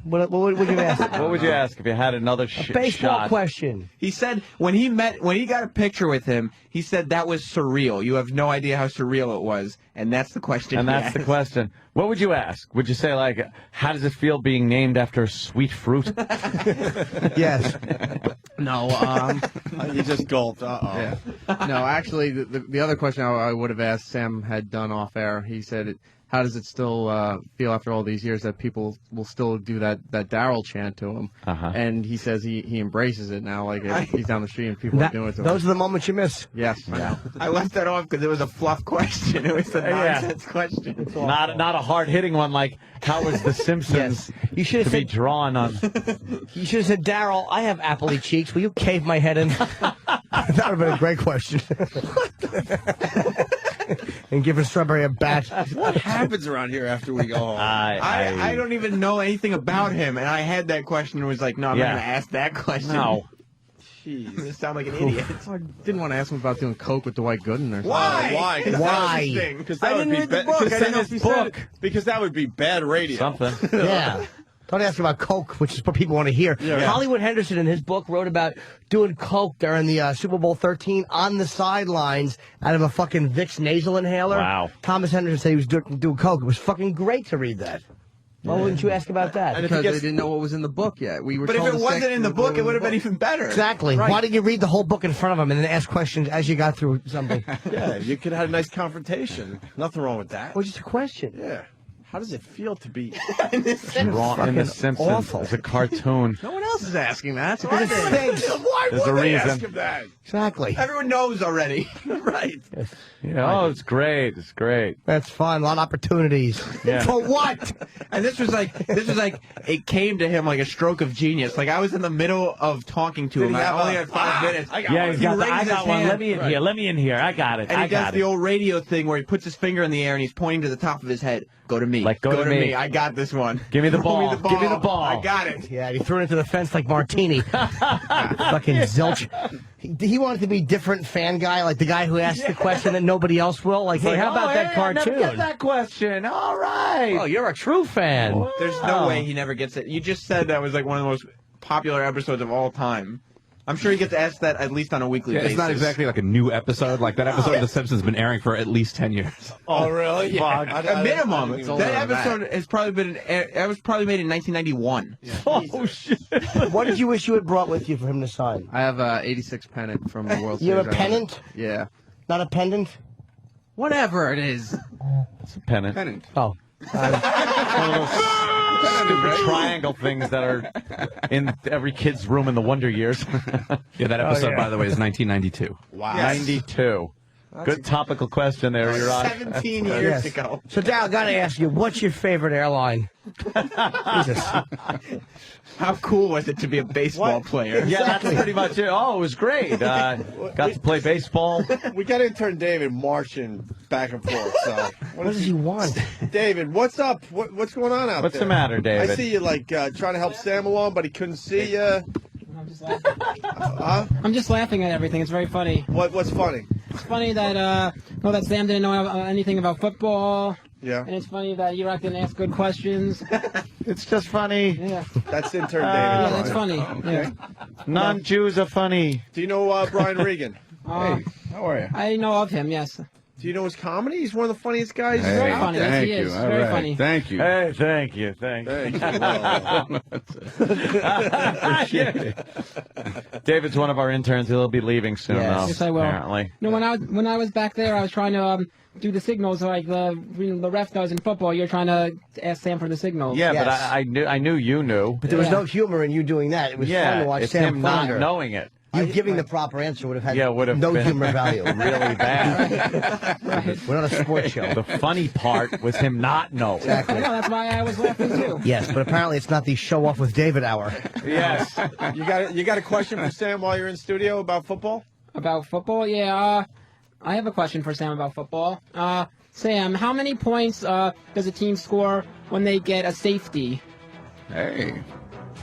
What would you ask? What would you ask if you had another Baseball shot? question. He said when he got a picture with him, he said that was surreal. You have no idea how surreal it was, and that's the question. And he that's the asked. question. What would you ask? Would you say, like, how does it feel being named after a sweet fruit? Yes. No, You just gulped. yeah. No, actually, the other question I would have asked Sam had done off air. He said, how does it still feel after all these years that people will still do that Daryl chant to him? And he says he embraces it now, like he's down the street and people are doing it to him. Those are the moments you miss. Yes. I left that off because it was a fluff question. It was a nonsense question. Not a hard-hitting one like, how was The Simpsons You should to have be said, drawn on? you should have said, Daryl, I have appley cheeks. Will you cave my head in? That would have been a great question. And give Strawberry a bat. What happens around here after we go home? I don't even know anything about him, and I had that question and was like, no, I'm not going to ask that question. No. I'm going to sound like an idiot. I didn't want to ask him about doing coke with Dwight Gooden or something. Why? Why? Because I didn't read the book. I didn't know if he said it. Because that would be bad radio. Something. Yeah. Don't ask about coke, which is what people want to hear. Yeah. Hollywood Henderson, in his book, wrote about doing coke during the Super Bowl 13 on the sidelines out of a fucking Vicks nasal inhaler. Wow. Thomas Henderson said he was doing coke. It was fucking great to read that. Why wouldn't you ask about that? Because they didn't know what was in the book yet. We were But if told it the wasn't sex in the was book, what it would have was been even better. Exactly. Right. Why didn't you read the whole book in front of him and then ask questions as you got through something? Yeah, you could have had a nice confrontation. Nothing wrong with that. Well, just a question. Yeah. How does it feel to be Drawn in The Simpsons. awful. It's a cartoon. No one else is asking that. So Because it stinks. Why There's would a they reason. ask him that? Exactly. Everyone knows already. Right. Yeah, oh, it's great. It's great. That's fun. A lot of opportunities. Yeah. For what? And this was like, it came to him like a stroke of genius. Like I was in the middle of talking to him. I only had 5 minutes. I He got raises one. his Let me in hand. here. Let me in here. I got it. And I he does got the it. old radio thing where he puts his finger in the air and he's pointing to the top of his head. Go to me. Like, go to me. I got this one. Give me the Throw ball. Give me the ball. I got it. Yeah, he threw it into the fence like Martini. Fucking zilch. He wanted to be different fan guy, like the guy who asked the question that nobody else will. Like, hey, how about that I never cartoon? get that question. All right. Oh, you're a true fan. There's no way he never gets it. You just said that was like one of the most popular episodes of all time. I'm sure he gets asked that at least on a weekly basis. It's not exactly like a new episode. Like that episode of The Simpsons has been airing for at least 10 years. Oh, really? Yeah, Fuck. a minimum. It's older That than episode has probably been. That was probably made in 1991. Oh, shit. What did you wish you had brought with you for him to sign? I have a 86 pennant from the World You Series. have a pennant? Yeah. Not a pendant? Whatever it is. It's a pennant. Pennant. Oh. One of those stupid triangle things that are in every kid's room in the Wonder Years. Yeah, that episode, by the way, is 1992. Wow. 92. Good topical question there, Erock. 17 years ago. So, Dal, I got to ask you, what's your favorite airline? Jesus. How cool was it to be a baseball player? Yeah, that's pretty much it. Oh, it was great. Got to play baseball. We got intern David marching back and forth. So What does he want? David, what's up? What's going on out What's there? the matter, David? I see you like trying to help Sam along, but he couldn't see you. I'm just laughing. I'm just laughing at everything. It's very funny. What's funny? It's funny that that Sam didn't know anything about football. Yeah. And it's funny that Erock didn't ask good questions. It's just funny. Yeah. That's intern David. Yeah, that's funny. Yeah. Non-Jews are funny. Do you know Brian Regan? Hey, how are you? I know of him, yes. Do you know his comedy? He's one of the funniest guys. He's very funny. Yes, he is. Very funny. Thank you. Hey, thank you. David's one of our interns. He'll be leaving soon, though. Yes, I will. Apparently. No, when I was back there, I was trying to do the signals like the ref does in football. You're trying to ask Sam for the signals. Yeah, but I knew you knew. But there was no humor in you doing that. It was fun to watch it's Sam him flounder. not knowing it. You giving the proper answer would have had would have no been humor value. really bad. We're not a sports show. The funny part was him not knowing. Exactly. I know, that's why I was laughing too. Yes, but apparently it's not the show off with David hour. Yes. You got a question for Sam while you're in studio about football? About football? Yeah. I have a question for Sam about football. Sam, how many points does a team score when they get a safety? Hey.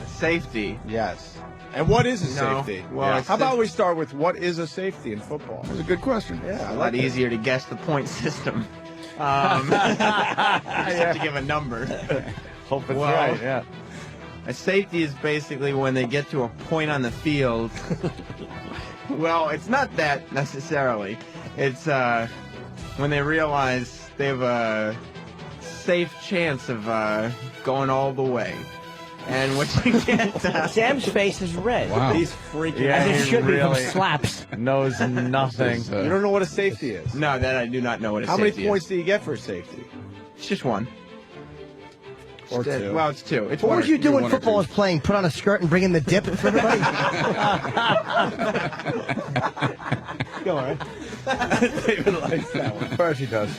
A safety. Yes. And what is a No. safety? Well, How about we start with what is a safety in football? That's a good question. Yeah, It's I a like lot it. easier to guess the point system. You just have to give a number. Hope it's Well, right, yeah. A safety is basically when they get to a point on the field. Well, it's not that necessarily. It's when they realize they have a safe chance of going all the way. And what you get... Sam's face is red. Wow. He's freaking Yeah, out. As it he should be really from slaps. knows nothing. You don't know what a safety is. No, that I do not know what a How many safety points is. do you get for a safety? It's just one. Or It's- two? Well, it's two. It's What one would you do when one or football two. was playing? Put on a skirt and bring in the dip for everybody? Go on. David likes that one. Of course he does.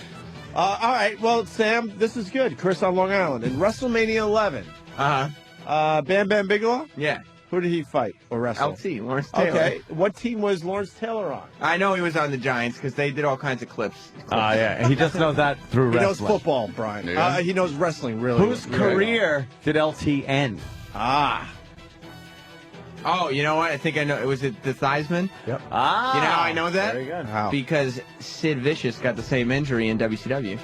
All right. Well, Sam, this is good. Chris on Long Island. In WrestleMania 11, Bam Bam Bigelow? Yeah. Who did he fight or wrestle? LT, Lawrence Taylor. Okay. What team was Lawrence Taylor on? I know he was on the Giants because they did all kinds of clips. Yeah, he just knows that through He knows wrestling. football, Brian. Yeah. He knows wrestling really Whose really career did LT end? well. Ah. Oh, you know what? I think I know. Was it the Theismann? Yep. Ah, You know how I know that? Very good. How? Because Sid Vicious got the same injury in WCW.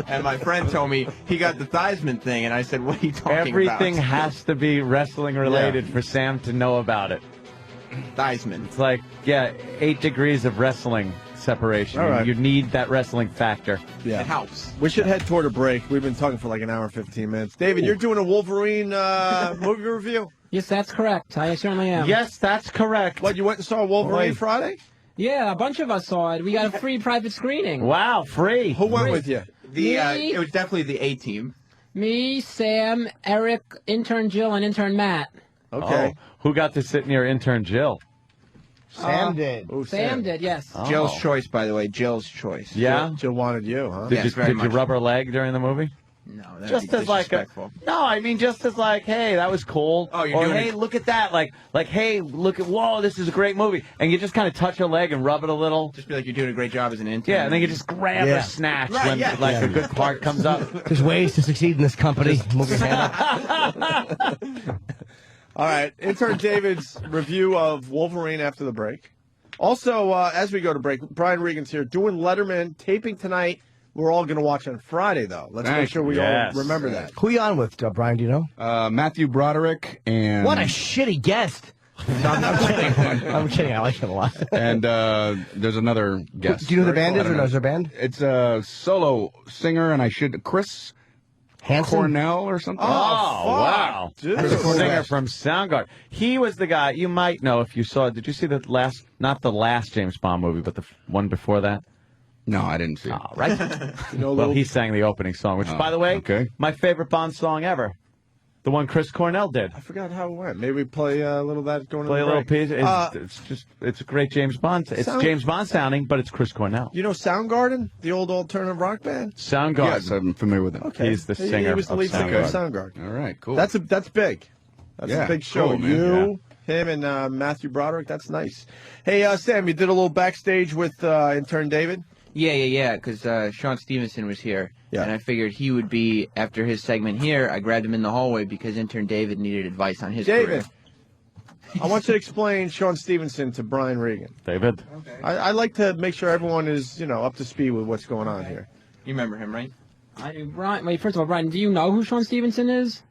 And my friend told me he got the Theismann thing, and I said, what are you talking Everything about? has to be wrestling related for Sam to know about it. Theismann. It's like, 8 degrees of wrestling separation. All right. You need that wrestling factor. Yeah. It helps. We should head toward a break. We've been talking for like an hour and 15 minutes. David, you're doing a Wolverine movie review? Yes, that's correct. I certainly am. Yes, that's correct. What, you went and saw Wolverine Boy. Friday? Yeah, a bunch of us saw it. We got a free private screening. Wow, free. Who went with you? It was definitely the A team. Me, Sam, Eric, intern Jill, and intern Matt. Okay. Oh, who got to sit near intern Jill? Sam did. Sam did, yes. Jill's choice, by the way. Jill's choice. Yeah? Jill wanted you, huh? Did you rub her leg during the movie? No, that'd Just be as like disrespectful. just as like, hey, that was cool. Oh, you're or doing hey, it- look at that. Like, hey, look at, whoa, this is a great movie. And you just kind of touch her leg and rub it a little. Just be like, you're doing a great job as an intern. Yeah, and then you just grab her snatch when a good part comes up. There's ways to succeed in this company. Move your hand up. All right, intern David's review of Wolverine after the break. Also, as we go to break, Brian Regan's here doing Letterman, taping tonight. We're all going to watch on Friday, though. Let's make sure we all remember that. Who you on with, Brian? Do you know? Matthew Broderick and... What a shitty guest. No, I'm kidding. I'm kidding. I like him a lot. And there's another guest. Do you know who the band is, or is there a band? It's a solo singer, and Chris Hansen? Cornell or something. Oh, wow. Dude. There's a singer from Soundgarden. He was the guy, you might know if you saw it. Did you see the last, not the last James Bond movie, but the one before that? No, I didn't see it. Oh, right. Well, he sang the opening song, which, by the way, my favorite Bond song ever. The one Chris Cornell did. I forgot how it went. Maybe we play a little of that going Play to a the little break. piece. It's a great James Bond. It's James Bond sounding, but it's Chris Cornell. You know Soundgarden, the old alternative rock band? Soundgarden. Yes, I'm familiar with him. Okay. He's the singer. He was the lead singer of Soundgarden. All right, cool. That's big. That's a big show. Cool, man. Him, and Matthew Broderick. That's nice. Hey, Sam, you did a little backstage with intern David? Yeah, because Sean Stevenson was here. Yeah. And I figured he would be, after his segment here, I grabbed him in the hallway because intern David needed advice on his career. David, I want you to explain Sean Stevenson to Brian Regan. David. Okay. I like to make sure everyone is, up to speed with what's going on here. You remember him, right? Wait, first of all, Brian, do you know who Sean Stevenson is?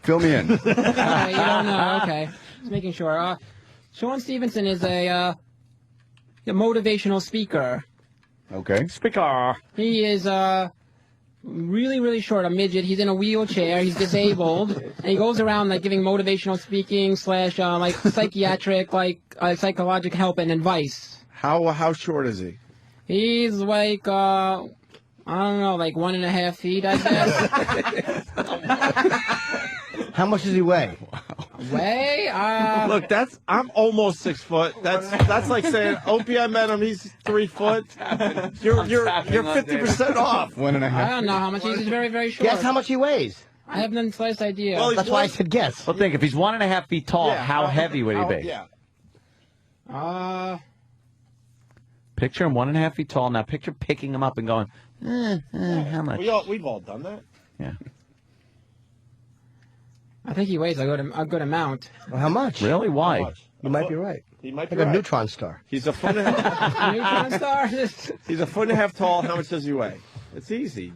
Fill me in. You don't know, okay. Just making sure. Sean Stevenson is a motivational speaker. Okay. Speaker. He is really, really short, a midget. He's in a wheelchair. He's disabled, and he goes around giving motivational speaking / psychiatric psychological help and advice. How short is he? He's I don't know, 1.5 feet, I guess. How much does he weigh? Look, I'm almost 6 foot. That's like saying Opie, I met him. He's 3 foot. You're 50% off. 1.5. I don't know how much. He's very, very short. Guess how much he weighs. I have the slightest idea. Well, that's why I said guess. Well, think if he's 1.5 feet tall, how heavy would he be? Yeah. Picture him 1.5 feet tall. Now picture picking him up and going, how much? We've all done that. Yeah. I think he weighs a good amount. Well, how much? Really? Why? You might be right. He might be like right. a neutron star. He's a foot and a half. Neutron star? He's a foot and a half tall. How much does he weigh? It's easy.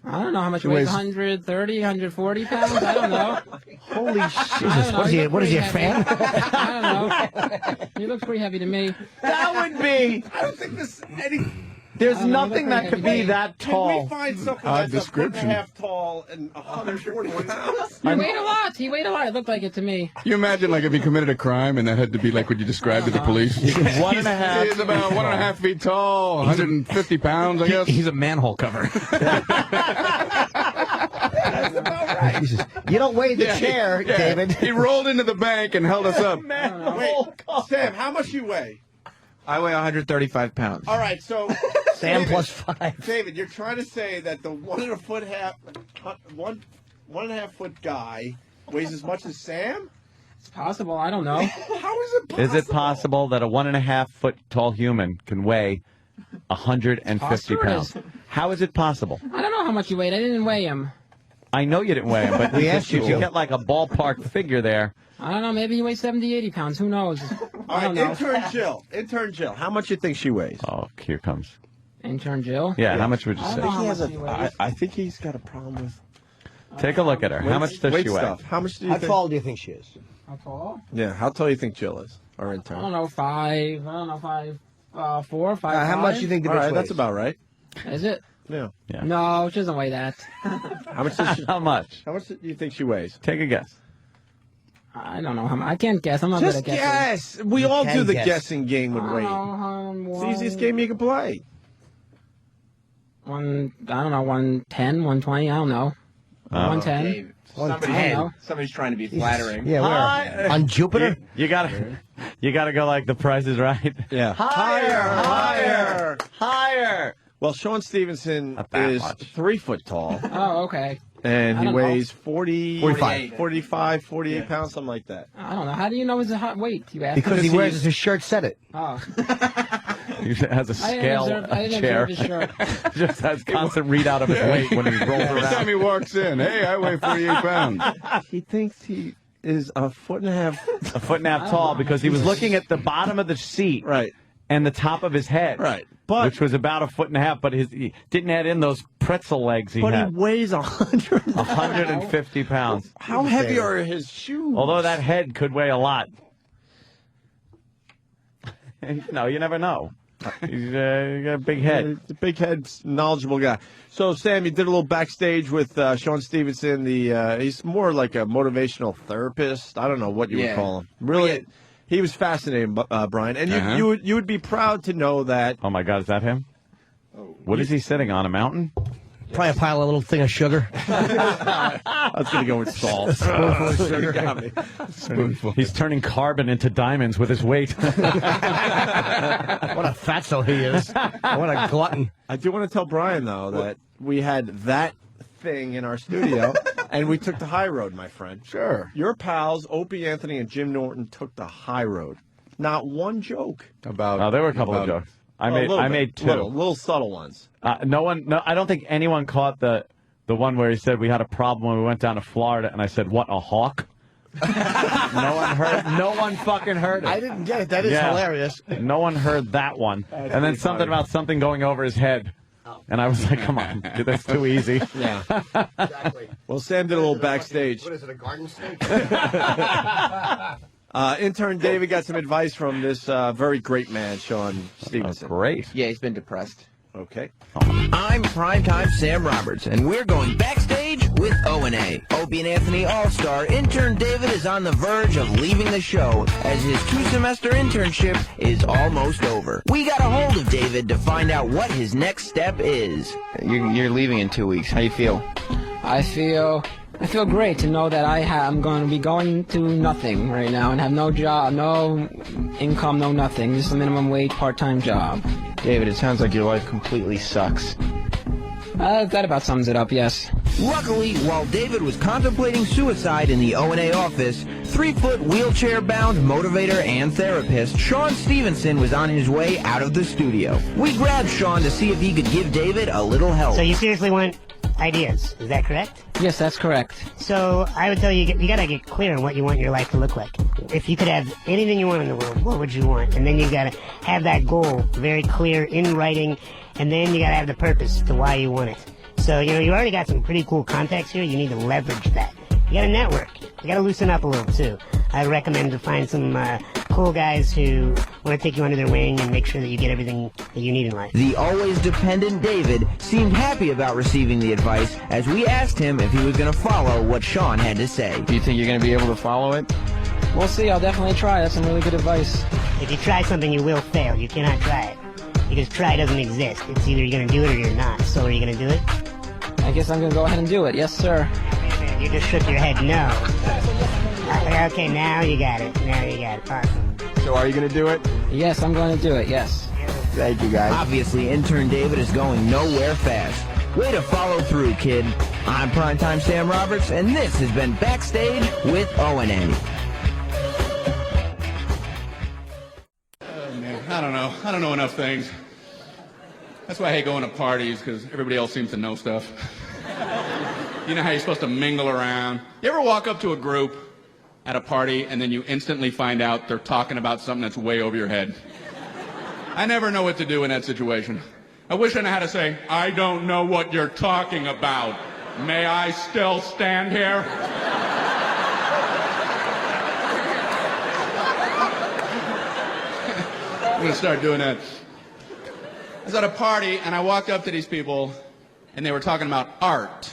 I don't know how much he weighs. 130, 140 pounds? I don't know. Holy shit. What is he, a fan? I don't know. He looks pretty heavy to me. That would be. I don't think this any. There's nothing that could be that tall. Can we find something that's a foot and a half tall and 140 pounds? He weighed a lot. It looked like it to me. You imagine if he committed a crime and that had to be like what you described to the police? He's 1.5. He's about 1.5 feet tall, 150 pounds, I guess. He's a manhole cover. That's about right. Jesus. You don't weigh the chair, David. He rolled into the bank and held us up. Wait, Sam, how much you weigh? I weigh 135 pounds. All right, so Sam David, plus 5. David, you're trying to say that the 1.5 foot guy weighs as much as Sam? It's possible. I don't know. How is it possible? Is it possible that a 1.5 foot tall human can weigh 150 pounds? How is it possible? I don't know how much he weighed. I didn't weigh him. I know you didn't weigh him, but you get like a ballpark figure there. I don't know. Maybe he weighs 70, 80 pounds. Who knows? All right, know. Intern Jill. How much do you think she weighs? Oh, here comes. Intern Jill? Yeah, how much would you I say? don't know how much he weighs. I think he's got a problem with... Take a look at her. How much does she weigh? Stuff. How much do you How think? tall do you think she is? How tall? Yeah, how tall do you think Jill is? Our intern. I don't know, 5. I don't know, 5. 4, 5. How much do you think the bitch All right, weighs? that's about right. Is it? Yeah. No, she doesn't weigh that. How much does she... How much? How much do you think she weighs? Take a guess. I don't know how much. I can't guess. I'm not good Just at guessing. guess. We You all can do the guess. guessing game with weight. It's the easiest game you can play. I don't know, 110, 120, I don't know. 110. Somebody's trying to be flattering. Yeah, where? On Jupiter? You gotta go like The Price is Right. Yeah. Higher. Well, Sean Stevenson is 3 foot tall. Oh, okay. And he weighs 45. 45, 48 pounds, something like that. I don't know. How do you know his hot weight? You asked. Because he wears his shirt said it. Oh. He has a scale I didn't chair. observe his shirt. Just has constant readout of his weight when he rolls Every around. time he walks in, hey, I weigh 48 pounds. He thinks he is a foot and a half. A foot and a half tall because he was looking at the bottom of the seat. Right. And the top of his head. Right. But which was about a foot and a half, but he didn't add in those pretzel legs he But had. he weighs 150 pounds. How heavy are his shoes? Although that head could weigh a lot. No, you never know. He's got a big head. Big head, knowledgeable guy. So, Sam, you did a little backstage with Sean Stevenson. He's more like a motivational therapist. I don't know what you would call him. Really, he was fascinating, Brian. And you would be proud to know that. Oh, my God, is that him? What is he sitting on, a mountain? Probably a pile of little thing of sugar. I was going to go with salt. A spoonful of sugar. You got me. Spoonful. He's turning carbon into diamonds with his weight. What a fatso he is. What a glutton. I do want to tell Brian, though, that we had that thing in our studio, and we took the high road, my friend. Sure. Your pals, Opie, Anthony, and Jim Norton, took the high road. Not one joke. About. There were a couple of jokes. I made two. Little subtle ones. I don't think anyone caught the one where he said we had a problem when we went down to Florida, and I said, "What, a hawk?" No one fucking heard it. I didn't get it. That is hilarious. No one heard that one. And then something about something going over his head. And I was like, come on, dude, that's too easy. Yeah. Exactly. Well, Sam did a little backstage. What is it, a garden snake? Intern David got some advice from this very great man, Sean Stevenson. Great. Yeah, he's been depressed. Okay. I'm Primetime Sam Roberts, and we're going backstage with O&A. Opie and Anthony All-Star intern David is on the verge of leaving the show as his 2-semester internship is almost over. We got a hold of David to find out what his next step is. You're leaving in 2 weeks. How you feel? I feel great to know that I'm going to be going to nothing right now and have no job, no income, no nothing. Just a minimum wage part-time job. David, it sounds like your life completely sucks. That about sums it up, yes. Luckily, while David was contemplating suicide in the O&A office, 3-foot wheelchair-bound motivator and therapist Sean Stevenson was on his way out of the studio. We grabbed Sean to see if he could give David a little help. So you seriously want ideas, is that correct? Yes, that's correct. So I would tell you, you gotta get clear on what you want your life to look like. If you could have anything you want in the world, what would you want? And then you gotta have that goal very clear in writing, and then you gotta have the purpose to why you want it. So, you already got some pretty cool contacts here, you need to leverage that. You gotta network. You gotta loosen up a little, too. I recommend to find some cool guys who want to take you under their wing and make sure that you get everything that you need in life. The always dependent David seemed happy about receiving the advice as we asked him if he was going to follow what Sean had to say. Do you think you're going to be able to follow it? We'll see. I'll definitely try. That's some really good advice. If you try something, you will fail. You cannot try it. Because try doesn't exist. It's either you're going to do it or you're not. So are you going to do it? I guess I'm going to go ahead and do it. Yes, sir. Wait a minute. You just shook your head no. Okay, now you got it. Awesome. So are you going to do it? Yes, I'm going to do it, yes. Thank you, guys. Obviously, intern David is going nowhere fast. Way to follow through, kid. I'm Primetime Sam Roberts, and this has been Backstage with O&A. Oh, man, I don't know. I don't know enough things. That's why I hate going to parties, because everybody else seems to know stuff. You know how you're supposed to mingle around? You ever walk up to a group at a party, and then you instantly find out they're talking about something that's way over your head? I never know what to do in that situation. I wish I knew how to say, I don't know what you're talking about. May I still stand here? I'm going to start doing that. I was at a party, and I walked up to these people, and they were talking about art.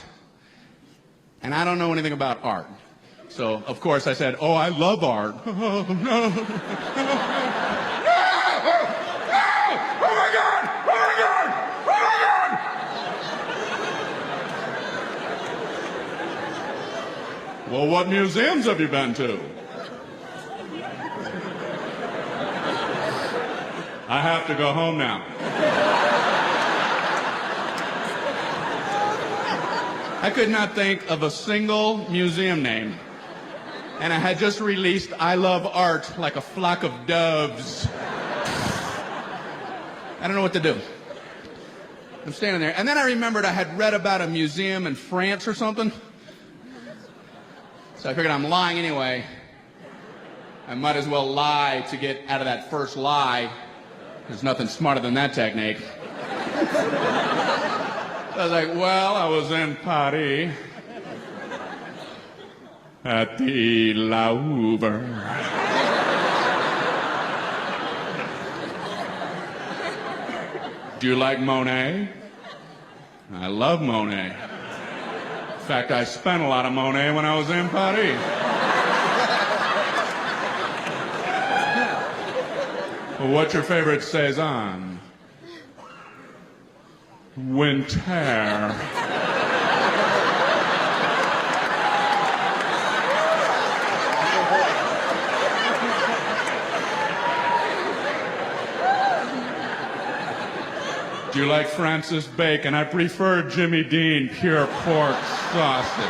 And I don't know anything about art. So, of course, I said, oh, I love art. Oh, no. Oh, my God! Oh, my God! Oh, my God! Well, what museums have you been to? I have to go home now. I could not think of a single museum name. And I had just released I Love Art like a flock of doves. I don't know what to do. I'm standing there. And then I remembered I had read about a museum in France or something. So I figured I'm lying anyway. I might as well lie to get out of that first lie. There's nothing smarter than that technique. I was like, well, I was in Paris at the Louvre. Do you like Monet? I love Monet. In fact, I spent a lot of Monet when I was in Paris. Well, what's your favorite Cézanne? Winter. Do you like Francis Bacon? I prefer Jimmy Dean pure pork sausage.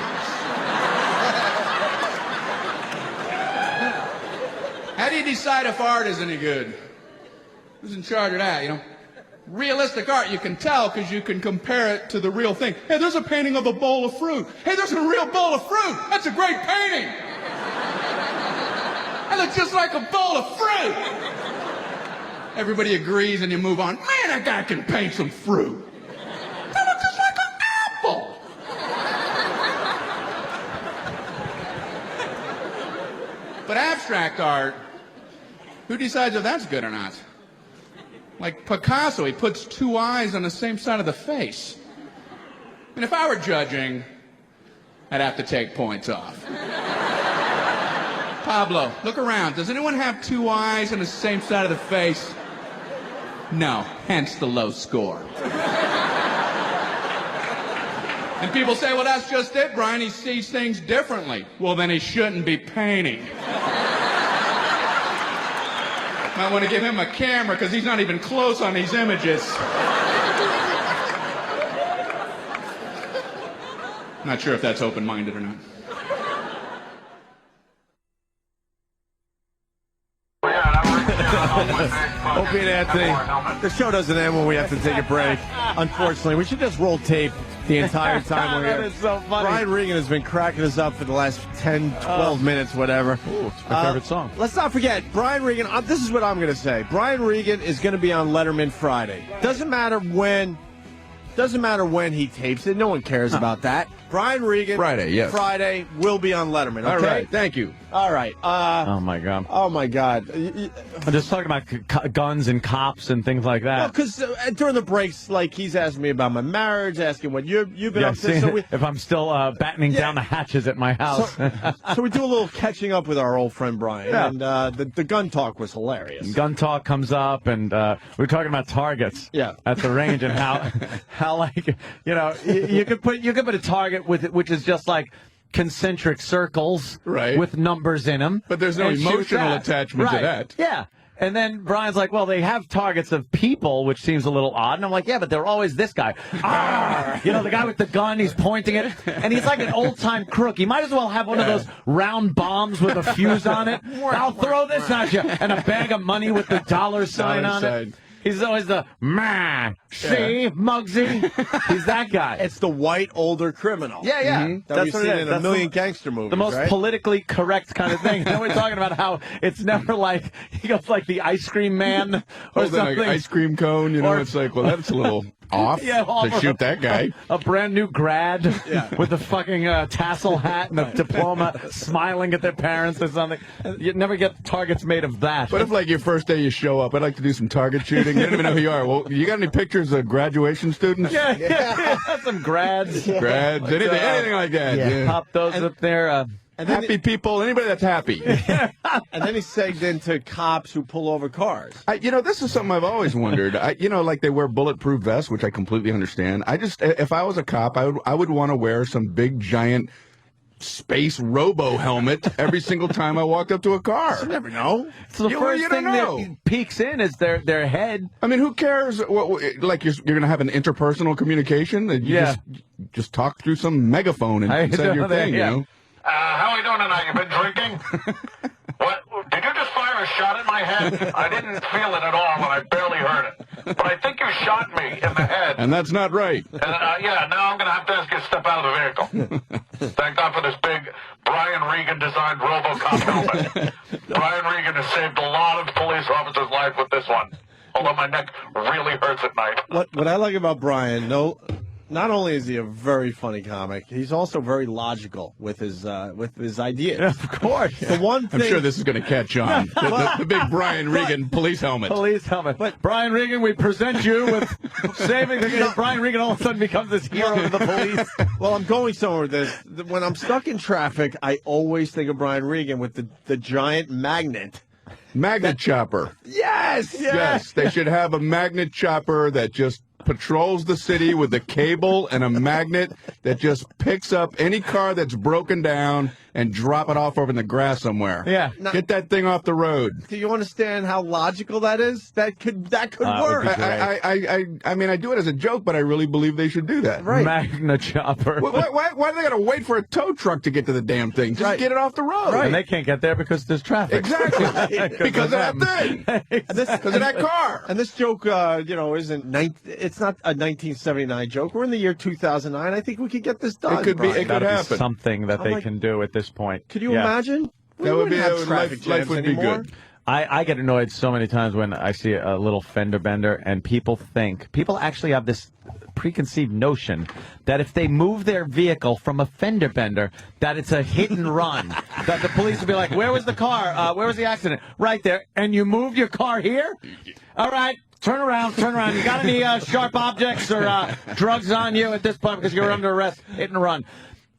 How do you decide if art is any good? Who's in charge of that, you know? Realistic art, you can tell because you can compare it to the real thing. Hey, there's a painting of a bowl of fruit. Hey, there's a real bowl of fruit. That's a great painting. That looks just like a bowl of fruit. Everybody agrees and you move on. Man, that guy can paint some fruit. That looks just like an apple. But abstract art, who decides if that's good or not? Like Picasso, he puts two eyes on the same side of the face. And if I were judging, I'd have to take points off. Pablo, look around. Does anyone have two eyes on the same side of the face? No, hence the low score. And people say, well, that's just it, Brian. He sees things differently. Well, then he shouldn't be painting. Might want to give him a camera because he's not even close on these images. Not sure if that's open-minded or not. Opie and Anthony, the show doesn't end when we have to take a break. Unfortunately, we should just roll tape the entire time we're here. That is so funny. Brian Regan has been cracking us up for the last 10, 12 minutes, whatever. Ooh, it's my favorite song. Let's not forget, Brian Regan, this is what I'm going to say. Brian Regan is going to be on Letterman Friday. Doesn't matter when he tapes it. No one cares about that. Brian Regan, Friday will be on Letterman, okay? All right, thank you. All right. Oh, my God. Oh, my God. I'm just talking about guns and cops and things like that. Well, because during the breaks, like, he's asking me about my marriage, asking what you've been up to. So if I'm still battening down the hatches at my house. So we do a little catching up with our old friend Brian. Yeah. And the gun talk was hilarious. Gun talk comes up, and we're talking about targets at the range and how like, you know, you could put a target with it, which is just like concentric circles with numbers in them. But there's no emotional attachment to that. Yeah. And then Brian's like, well, they have targets of people, which seems a little odd. And I'm like, yeah, but they're always this guy. You know, the guy with the gun, he's pointing it. And he's like an old-time crook. He might as well have one of those round bombs with a fuse on it. I'll throw this at you. And a bag of money with the dollar sign on it. He's always the, man, see, Muggsy. He's that guy. It's the white, older criminal. Yeah. That That's we've what seen it is. in a That's million gangster movies, the most right? politically correct kind of thing. Then we're talking about how it's never like, he goes like the ice cream man or something. Like ice cream cone, you know, it's like, well, that's a little off to shoot that guy. A brand new grad with a fucking tassel hat and a diploma smiling at their parents or something. You never get targets made of that. What if, like, your first day you show up, I'd like to do some target shooting. You don't even know who you are. Well, you got any pictures of graduation students? Yeah. Some grads. Grads, anything like that. Yeah. Pop those up there. And happy people, anybody that's happy. And then he segged into cops who pull over cars. You know, this is something I've always wondered. You know, like they wear bulletproof vests, which I completely understand. If I was a cop, I would want to wear some big, giant space robo helmet every single time I walked up to a car. You never know. So the first thing that peeks in is their head. I mean, who cares? Like you're going to have an interpersonal communication? And you just talk through some megaphone and say your thing, you know? How are we doing tonight? You been drinking? What? Did you just fire a shot at my head? I didn't feel it at all, and I barely heard it. But I think you shot me in the head. And that's not right. And, now I'm going to have to ask you to step out of the vehicle. Thank God for this big Brian Regan-designed RoboCop helmet. Brian Regan has saved a lot of police officers' lives with this one. Although my neck really hurts at night. What I like about Brian, not only is he a very funny comic, he's also very logical with his ideas. Yeah, of course. The one thing, I'm sure this is going to catch on. The big Brian Regan police helmet. Police helmet. But Brian Regan, we present you with saving the game. Brian Regan all of a sudden becomes this hero to the police. Well, I'm going somewhere with this. When I'm stuck in traffic, I always think of Brian Regan with the giant magnet. Magnet chopper. Yes. They should have a magnet chopper that just patrols the city with a cable and a magnet that just picks up any car that's broken down and drop it off over in the grass somewhere. Yeah. Get that thing off the road. Do you understand how logical that is? That could work. I mean, I do it as a joke, but I really believe they should do that. Right. Magna chopper. Why do they got to wait for a tow truck to get to the damn thing? Just get it off the road. Right. And they can't get there because there's traffic. Exactly. Because of that thing. Because of that car. And this joke, it's not a 1979 joke. We're in the year 2009. I think we could get this done. It could Brian. happen. Something that they can do at this point. Could you imagine? That would be life would be good. I get annoyed so many times when I see a little fender bender and people actually have this preconceived notion that if they move their vehicle from a fender bender, that it's a hit and run. That the police will be like, where was the car? Where was the accident? Right there. And you moved your car here? All right. Turn around. You got any sharp objects or drugs on you at this point because you're under arrest? Hit and run.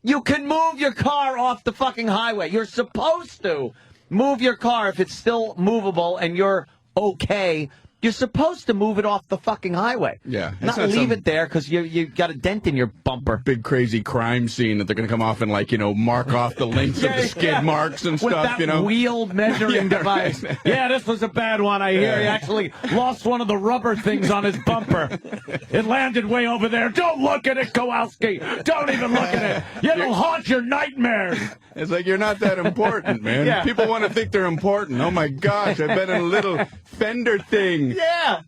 You can move your car off the fucking highway. You're supposed to move your car if it's still movable and you're okay. You're supposed to move it off the fucking highway. Yeah. Not leave it there because you got a dent in your bumper. Big crazy crime scene that they're going to come off and mark off the links of the skid marks and with stuff, that wheel measuring device. Yeah, this was a bad one. I hear he actually lost one of the rubber things on his bumper. It landed way over there. Don't look at it, Kowalski. Don't even look at it. It'll haunt your nightmares. It's like you're not that important, man. Yeah. People want to think they're important. Oh, my gosh, I've been in a little fender thing. Yeah.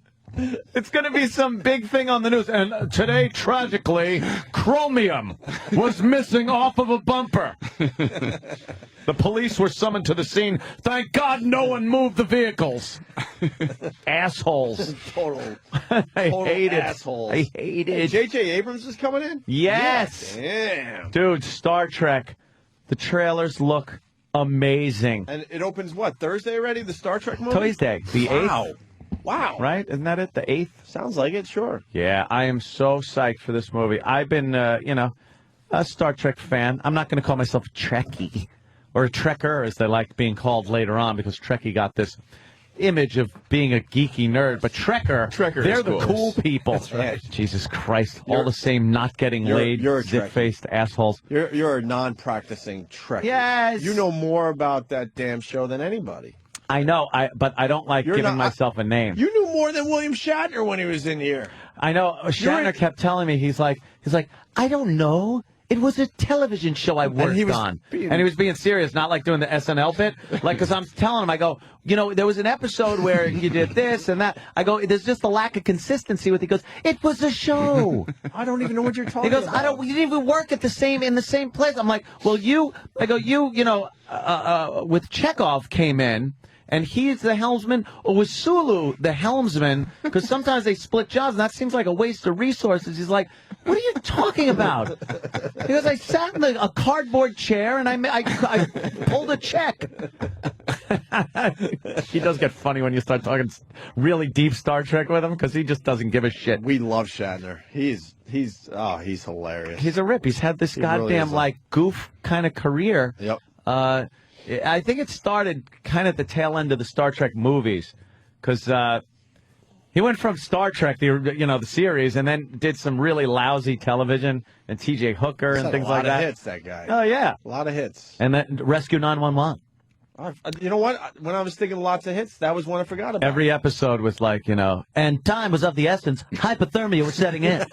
It's going to be some big thing on the news. And today, tragically, chromium was missing off of a bumper. The police were summoned to the scene. Thank God no one moved the vehicles. Assholes. Total I hate it. assholes. I hate it. J.J. Abrams is coming in? Yes. Damn. Dude, Star Trek. The trailers look amazing. And it opens, what, Thursday already, the Star Trek movie? Tuesday, the 8th. Wow. Right? Isn't that it? The 8th? Sounds like it, sure. Yeah, I am so psyched for this movie. I've been, a Star Trek fan. I'm not going to call myself a Trekkie or a Trekker, as they like being called later on, because Trekkie got this image of being a geeky nerd. But Trekker they're the cool people. That's right. Jesus Christ. All the same not getting laid, zip-faced assholes. You're a non-practicing Trekkie. Yes. You know more about that damn show than anybody. I know, but I don't like giving myself a name. You knew more than William Shatner when he was in here. I know. Shatner kept telling me, he's like, I don't know. It was a television show I worked on. And he was being serious, not like doing the SNL bit. Like, because I'm telling him, I go, there was an episode where you did this and that. I go, there's just a lack of consistency with it. He goes, it was a show. I don't even know what you're talking about. He goes, we didn't even work in the same place. I'm like, well, with Chekhov came in. And he's the helmsman, or was Sulu the helmsman? Because sometimes they split jobs, and that seems like a waste of resources. He's like, what are you talking about? Because I sat in a cardboard chair, and I pulled a check. He does get funny when you start talking really deep Star Trek with him, because he just doesn't give a shit. We love Shatner. He's hilarious. He's a rip. He's had this goddamn, goof kind of career. Yep. I think it started kind of at the tail end of the Star Trek movies, because He went from Star Trek, the series, and then did some really lousy television and T.J. Hooker and things like that. A lot of hits, that guy. Oh, yeah. A lot of hits. And then Rescue 911. You know what? When I was thinking lots of hits, that was one I forgot about. Every episode was like, and time was of the essence. Hypothermia was setting in.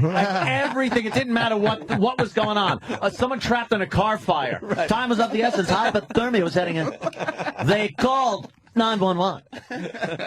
Like everything. It didn't matter what was going on. Someone trapped in a car fire. Right. Time was of the essence. Hypothermia was setting in. They called 911.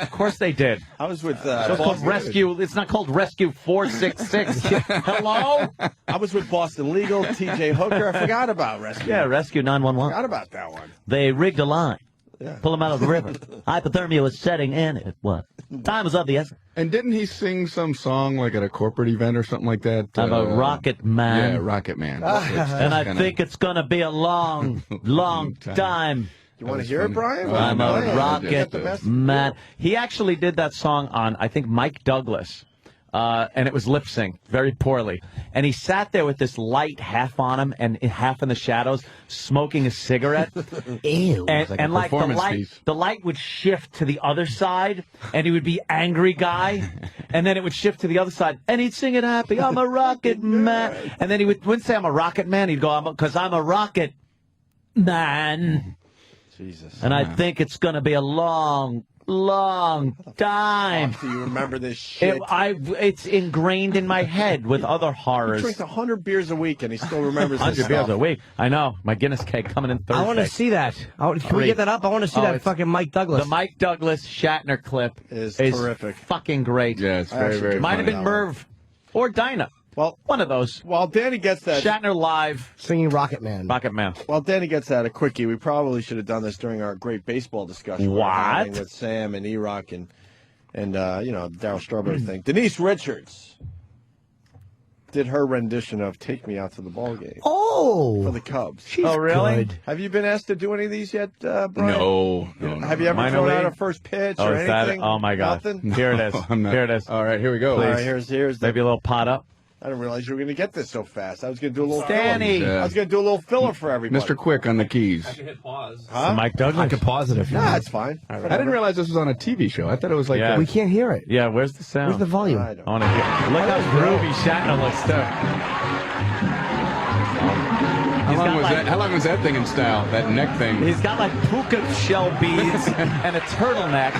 Of course they did. I was with it's called Rescue. It's not called Rescue 466. Hello? I was with Boston Legal, T.J. Hooker. I forgot about Rescue. Yeah, Rescue 911. Forgot about that one. They rigged a line. Yeah. Pull him out of the river. Hypothermia was setting in. It was. Time was of the essence. And didn't he sing some song like at a corporate event or something like that? I'm a Rocket Man. Yeah, Rocket Man. And I think it's going to be a long, long time. You want to hear it, Brian? I'm a Rocket Man. He actually did that song on, I think, Mike Douglas. And it was lip synced very poorly. And he sat there with this light half on him and half in the shadows, smoking a cigarette. Ew. And like the light would shift to the other side, and he would be angry guy. And then it would shift to the other side, and he'd sing it happy. I'm a rocket man. And then he wouldn't say I'm a rocket man. He'd go, because I'm a rocket man. Jesus. And I think it's going to be a long time. Do you remember this shit? It's ingrained in my head with other horrors. He drinks 100 beers a week, and he still remembers this 100 beers a week. I know. My Guinness keg coming in Thursday. I want to see that. Can we get that up? I want to see that fucking Mike Douglas. The Mike Douglas Shatner clip is terrific. Fucking great. Yeah, it's very, very Might have been Merv or Dinah. Well, one of those. While Danny gets that. Shatner live. Singing Rocket Man. Rocket Man. While Danny gets that a quickie, we probably should have done this during our great baseball discussion. What? We're having with Sam and Erock and Daryl Strawberry thing. Denise Richards did her rendition of Take Me Out to the Ball Game. Oh! For the Cubs. She's really? good. Have you been asked to do any of these yet, Brian? No. Have you ever thrown out a first pitch or anything? Oh, my God. Nothing? Here it is. Here it is. All right, here we go. All right, here's Maybe a little pot up. I didn't realize you were going to get this so fast. I was going to do a little Danny. filler. I was going to do a little filler for everybody. Mr. Quick on the keys. I can hit pause. Huh? Mike Douglas. I can pause it if you want. Nah, it's fine. I didn't realize this was on a TV show. I thought it was like Yeah. We can't hear it. Yeah, where's the sound? Where's the volume? I don't I want to hear. Look how groovy Shatner looks, too. How long was that thing in style? That neck thing? He's got like puka shell beads and a turtleneck.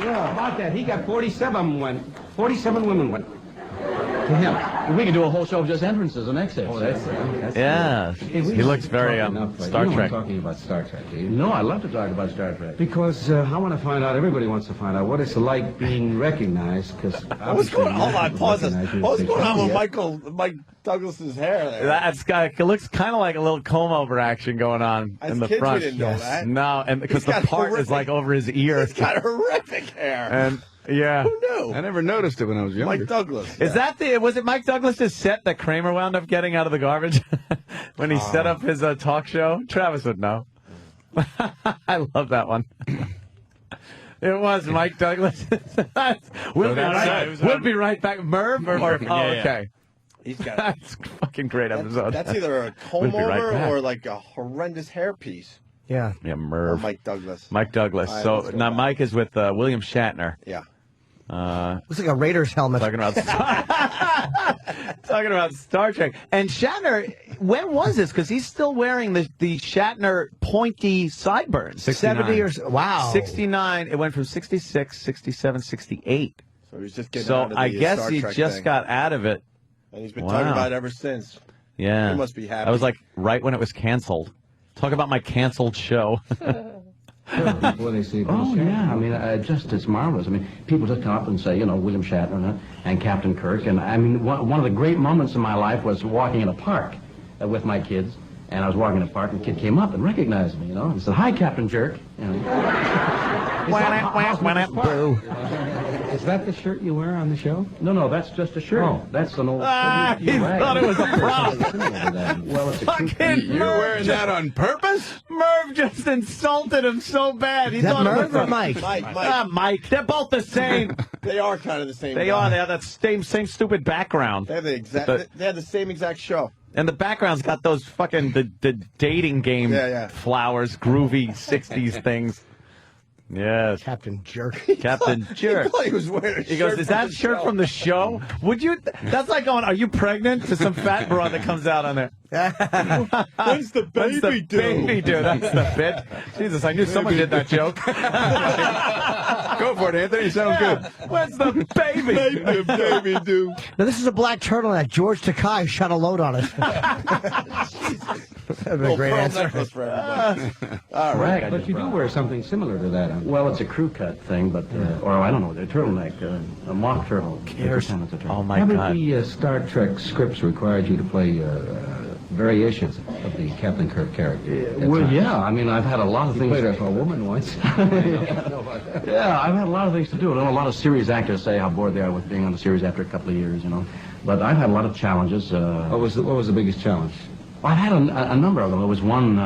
Yeah, about that. He got 47 women went to him. We can do a whole show of just entrances and exits. Oh, that's Yeah. He looks very Star Trek. Talking about Star Trek, do you? No, I love to talk about Star Trek. Because I want to find out, everybody wants to find out what it's like being recognized. Because What's going on? Hold on, pause this. What's going on with Mike Douglas's hair there? That's got. It looks kind of like a little comb over action going on As in the kids, front. we didn't know that. No, and because the got part is horrific- like over his ear. He's got horrific hair. And yeah. Who knew? I never noticed it when I was younger. Mike Douglas. Is that was it Mike Douglas's set that Kramer wound up getting out of the garbage when he set up his talk show? Travis would know. I love that one. It was Mike Douglas. We'll be right back. Merv? Oh, okay. He's got That's a fucking great episode. That's either a comb We'll be right over back. or like a horrendous hairpiece. Yeah. Yeah, Or Merv. Mike Douglas. Mike Douglas. All right, So let's go now back. Mike is with William Shatner. Yeah. Looks like a Raiders helmet. Talking about Star Trek. And Shatner, when was this? Because he's still wearing the Shatner pointy sideburns. 70 or so. Wow. 69. It went from 66, 67, 68. So he's just getting So out of the I guess Star he Trek just thing. got out of it. And he's been Wow. talking about it ever since. Yeah. He must be happy. That was like right when it was canceled. Talk about my canceled show. Before they see yeah, I mean, it's marvelous. I mean, people just come up and say, William Shatner and Captain Kirk. And I mean, one of the great moments in my life was walking in a park with my kids. And I was walking in a park, and a kid came up and recognized me, and said, "Hi, Captain Jerk." Boo. Is that the shirt you wear on the show? No, that's just a shirt. Oh, that's an old. He thought it was a prop. Well, it's a Fucking You're wearing that on purpose? Merv just insulted him so bad. He Is that thought it Merv was or Mike? Mike. They're both the same. They are kind of the same. They guy. are. They have that same stupid background. They have the same exact show. And the background's got those fucking the dating game Yeah. flowers, groovy 60s things. Yes. Captain Jerk. Captain Jerk. He was wearing a He goes, is that shirt from the show? Would you? That's like going, are you pregnant? To some fat broad that comes out on there. When's the baby due? Baby due. That's the bit. Jesus, I knew someone did that joke. Go for it, Anthony. Sounds good. When's the baby? Baby due. Now, this is a black turtleneck. George Takei shot a load on it. That'd be a great answer. For everybody. All right. Right, but you do wear something similar to that. Well, it's a crew cut thing, but or I don't know, a turtleneck, a mock turtle. Oh my How God. many Star Trek scripts required you to play variations of the Captain Kirk character? Well, yeah. I mean, I've had a lot of things. You played a woman once. Yeah, I've had a lot of things to do. I know a lot of series actors say how bored they are with being on the series after a couple of years, you know. But I've had a lot of challenges. What was the biggest challenge? Well, I've had a number of them. There was one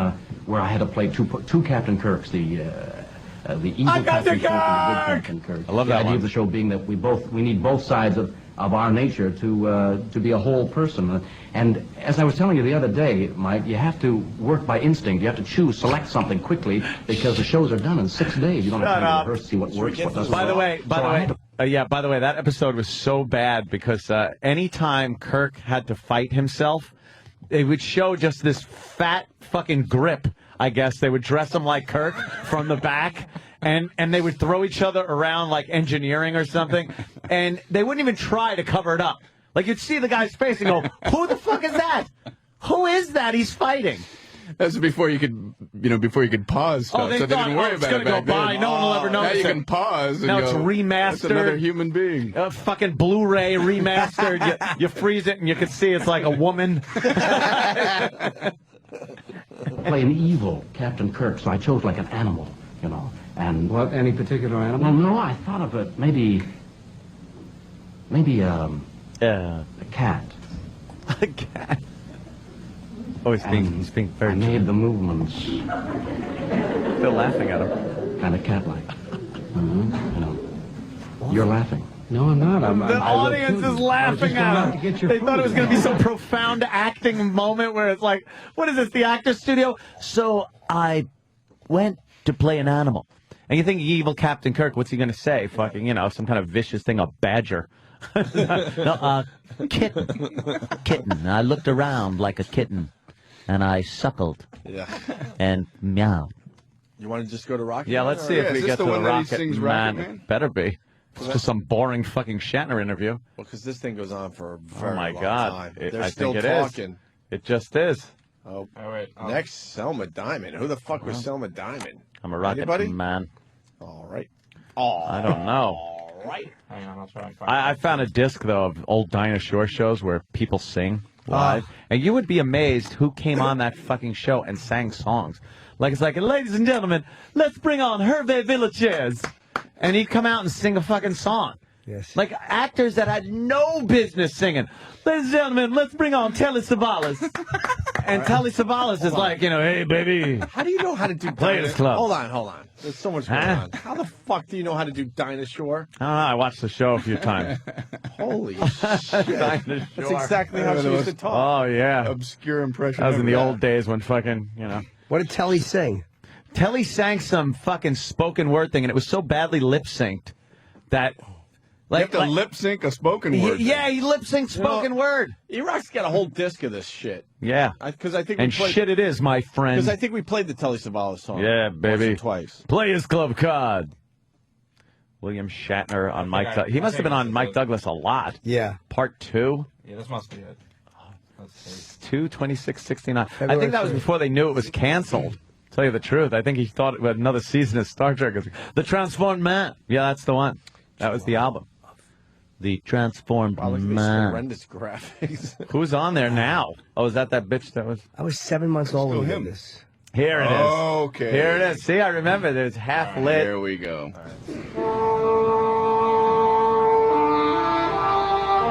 where I had to play two Captain Kirks, the evil Captain Kirk and the good Captain Kirk. I love the that idea one. of the show being that we need both sides of our nature to be a whole person. And as I was telling you the other day, Mike, you have to work by instinct. You have to select something quickly because the shows are done in 6 days. You don't have time to rehearse, see what works, what doesn't. By the way, that episode was so bad because anytime Kirk had to fight himself, they would show just this fat fucking grip, I guess. They would dress him like Kirk from the back, and they would throw each other around like engineering or something, and they wouldn't even try to cover it up. Like, you'd see the guy's face and go, who the fuck is that? Who is that he's fighting? That's before you could pause stuff, they so they thought, didn't worry it's about gonna it go back by. then. No one will ever Now notice you it. can pause and Now go, it's remastered. That's another human being. Fucking Blu-ray remastered. you freeze it and you can see it's like a woman. Play an evil Captain Kirk, so I chose like an animal, you know. And what? Any particular animal? Well, no, I thought of it. Maybe a cat. A cat. Oh, he's being very. I made the movements. Still laughing at him. Kind of cat-like. You know. You're laughing. No, I'm not. The audience is laughing at him. They thought it was going to be some profound acting moment where it's like, what is this, the actor's studio? So I went to play an animal. And you think evil Captain Kirk, what's he going to say? Fucking, some kind of vicious thing, a badger. No, kitten. Kitten. I looked around like a kitten, and I suckled. Yeah. And meow. You want to just go to Rocket Yeah, Man, let's see or- if we get to the Rocket Man. Man? Better be. It's just some boring fucking Shatner interview. Well, because this thing goes on for a very Oh my long God! time. It- They're I still think it is. talking. It just is. Oh, all right. Next, Selma Diamond. Who the fuck was Well, Selma Diamond? I'm a Rocket Anybody? Man. All right. I don't know. All right. Hang on, I'll try and find I found a disc though of old Dinah Shore shows where people sing live, and you would be amazed who came on that fucking show and sang songs. Like it's like, ladies and gentlemen, let's bring on Hervé Villachez, and he'd come out and sing a fucking song. Yes. Like actors that had no business singing. Ladies and gentlemen, let's bring on Telly Savalas. And Telly Savalas is like, hey, baby. How do you know how to do Players Club? Hold on. There's so much going Huh? on. How the fuck do you know how to do Dinah Shore? I watched the show a few times. Holy shit. Dinah That's Shore. exactly how she used to talk. Oh, yeah. Obscure impression. That was in the ever. old days when fucking, What did Telly sing? Telly sang some fucking spoken word thing, and it was so badly lip synced that. You have to lip sync a spoken word. Yeah, he lip synced spoken word. Erock's got a whole disc of this shit. Yeah. Because I think And shit it is, my friend. Because I think we played the Telly Savalas song. Yeah, baby. Once or twice. Players Club card. William Shatner on Mike Douglas. He must have been on Mike Douglas a lot. Yeah. Part 2. Yeah, this must be it. 2/26/69. I think that was before they knew it was canceled. Tell you the truth, I think he thought it was another season of Star Trek. The Transformed Man. Yeah, that's the one. That was the album. The Transformed Wow, look at these Man. horrendous graphics. Who's on there now? Oh, is that bitch that was? I was 7 months old when we did this. Here it is. Okay. Here it is. See, I remember. There's half lit. Here we go.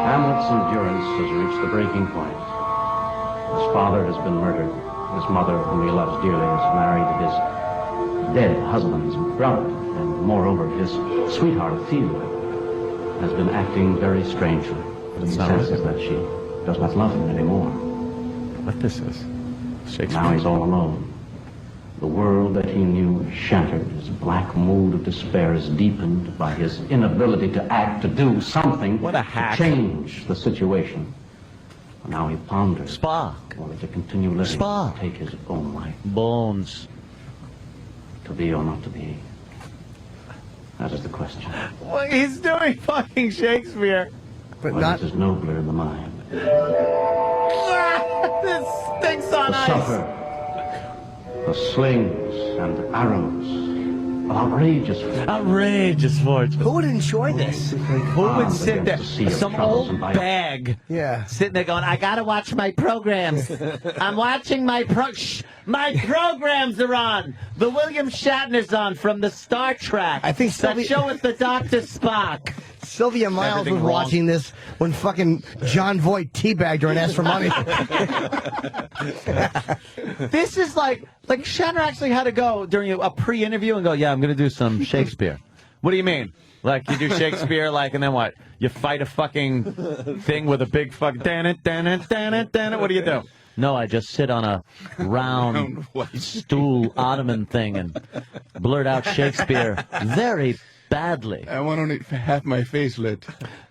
Hamlet's endurance has reached the breaking point. His father has been murdered. His mother, whom he loves dearly, is married his dead husband's brother. And moreover, his sweetheart, Ophelia, has been acting very strangely. He senses that she does not love him anymore. What this is? Shakespeare. Now he's all alone. The world that he knew shattered. His black mood of despair is deepened by his inability to act, to do something What a hack. to change the situation. And now he ponders. Spock. Only to continue living. Spock. Take his own life. Bones. To be or not to be. That is the question. Well, he's doing fucking Shakespeare. But What not. is nobler in the mind? This stinks on The ice. suffer, the slings and arrows, of outrageous fortune. Outrageous fortune. Who would enjoy this? Who would sit there? Some old bag. Yeah. Sitting there going, I gotta watch my programs. I'm watching my my programs are on. The William Shatner's on from the Star Trek. I think that show with the Dr. Spock. Sylvia Miles Everything was wrong. watching this when fucking John Voight teabagged her and asked for money. This is like Shatner actually had to go during a pre-interview and go, yeah, I'm going to do some Shakespeare. What do you mean? Like, you do Shakespeare, and then what? You fight a fucking thing with a big fucking what do you do? No, I just sit on a round stool ottoman thing and blurt out Shakespeare very badly. I want only half my face lit.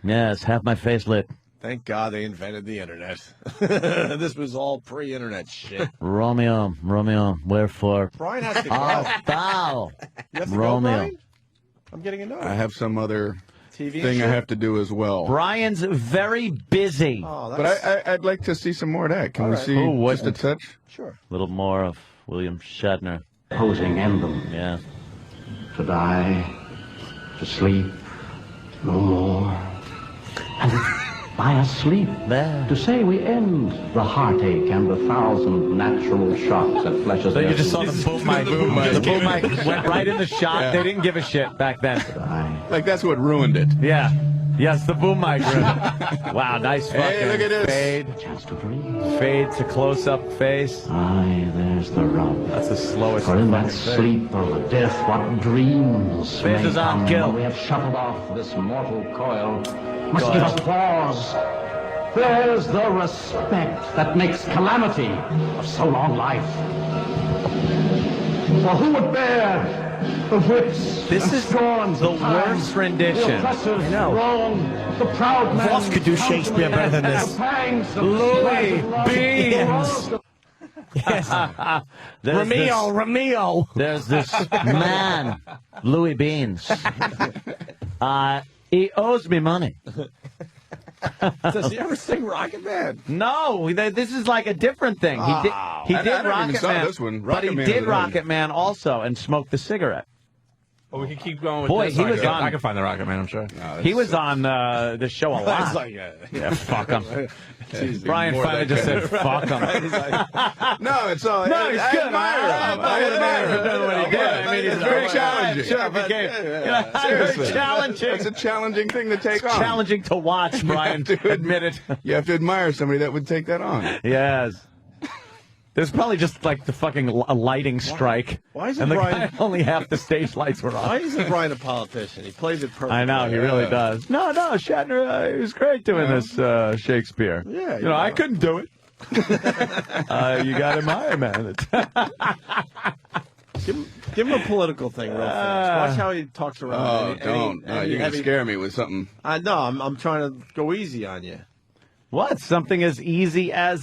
Yes, have my face lit. Thank God they invented the internet. This was all pre-internet shit. Romeo, wherefore? Brian has to go. Thou, You have to Romeo. go, Brian? I'm getting a note. I have some other TV thing I shit? have to do as well. Brian's very busy. Oh, But I'd like to see some more of that. Can All we right. see Oh, what? just a touch? Sure. A little more of William Shatner. Posing end them. Yeah. To die, to sleep, no more. And by a sleep, to say we end the heartache and the 1,000 natural shocks that fleshes So you their just saw teeth. the boom mic. The boom mic went right in the shot. Yeah. They didn't give a shit back then. Like, that's what ruined it. Yeah. Yes, the boom mic. Wow, nice fucking Hey, look at this. fade. Chance to dream. Fade to close-up face. Aye, there's the rub. That's the slowest For in that fucking thing. sleep or the death, what dreams Faith may is on come kill. when we have shuffled off this mortal coil. Must Go give ahead. us pause. There's the respect that makes calamity of so long life. For who would bear the whips This and is scorns the of time, worst rendition. The oppressive I know. wrong, the proud man. Voss could do Shakespeare better than this. The pangs of Louis love, Beans. the woes Yes. There's this- Romeo. There's this man, Louis Beans. He owes me money. Does he ever sing Rocket Man? No, this is like a different thing. He did I Rocket don't even saw Man, this one. but Rocket he Man did is Rocket Man also and smoked the cigarette. Well, we can keep going with Boy, this. he was on- I can find the Rocket Man, I'm sure. He was on the show a lot. That's like Yeah, fuck him. Jeez, Brian more finally that just guy. said, fuck him. No, it's all. No, he's I good. admire him. I admire him for what he did. I mean, he's It's very very challenging. Sure, but Seriously. it's challenging. It's a challenging thing to take on. Challenging to watch, Brian. Admit it. You have to admire somebody that would take that on. Yes. There's probably just like the fucking a lighting strike. Why isn't and the Brian- guy, only half the stage lights were Why on. isn't Brian a politician? He plays it perfectly. I know, he really does. No, Shatner, he was great doing this Shakespeare. Yeah, You know, I couldn't do it. You got to admire, man. Give him a political thing real fast. Watch how he talks around. Oh, Any- don't. any You're going to heavy- scare me with something. I know. I'm trying to go easy on you. What? Something as easy as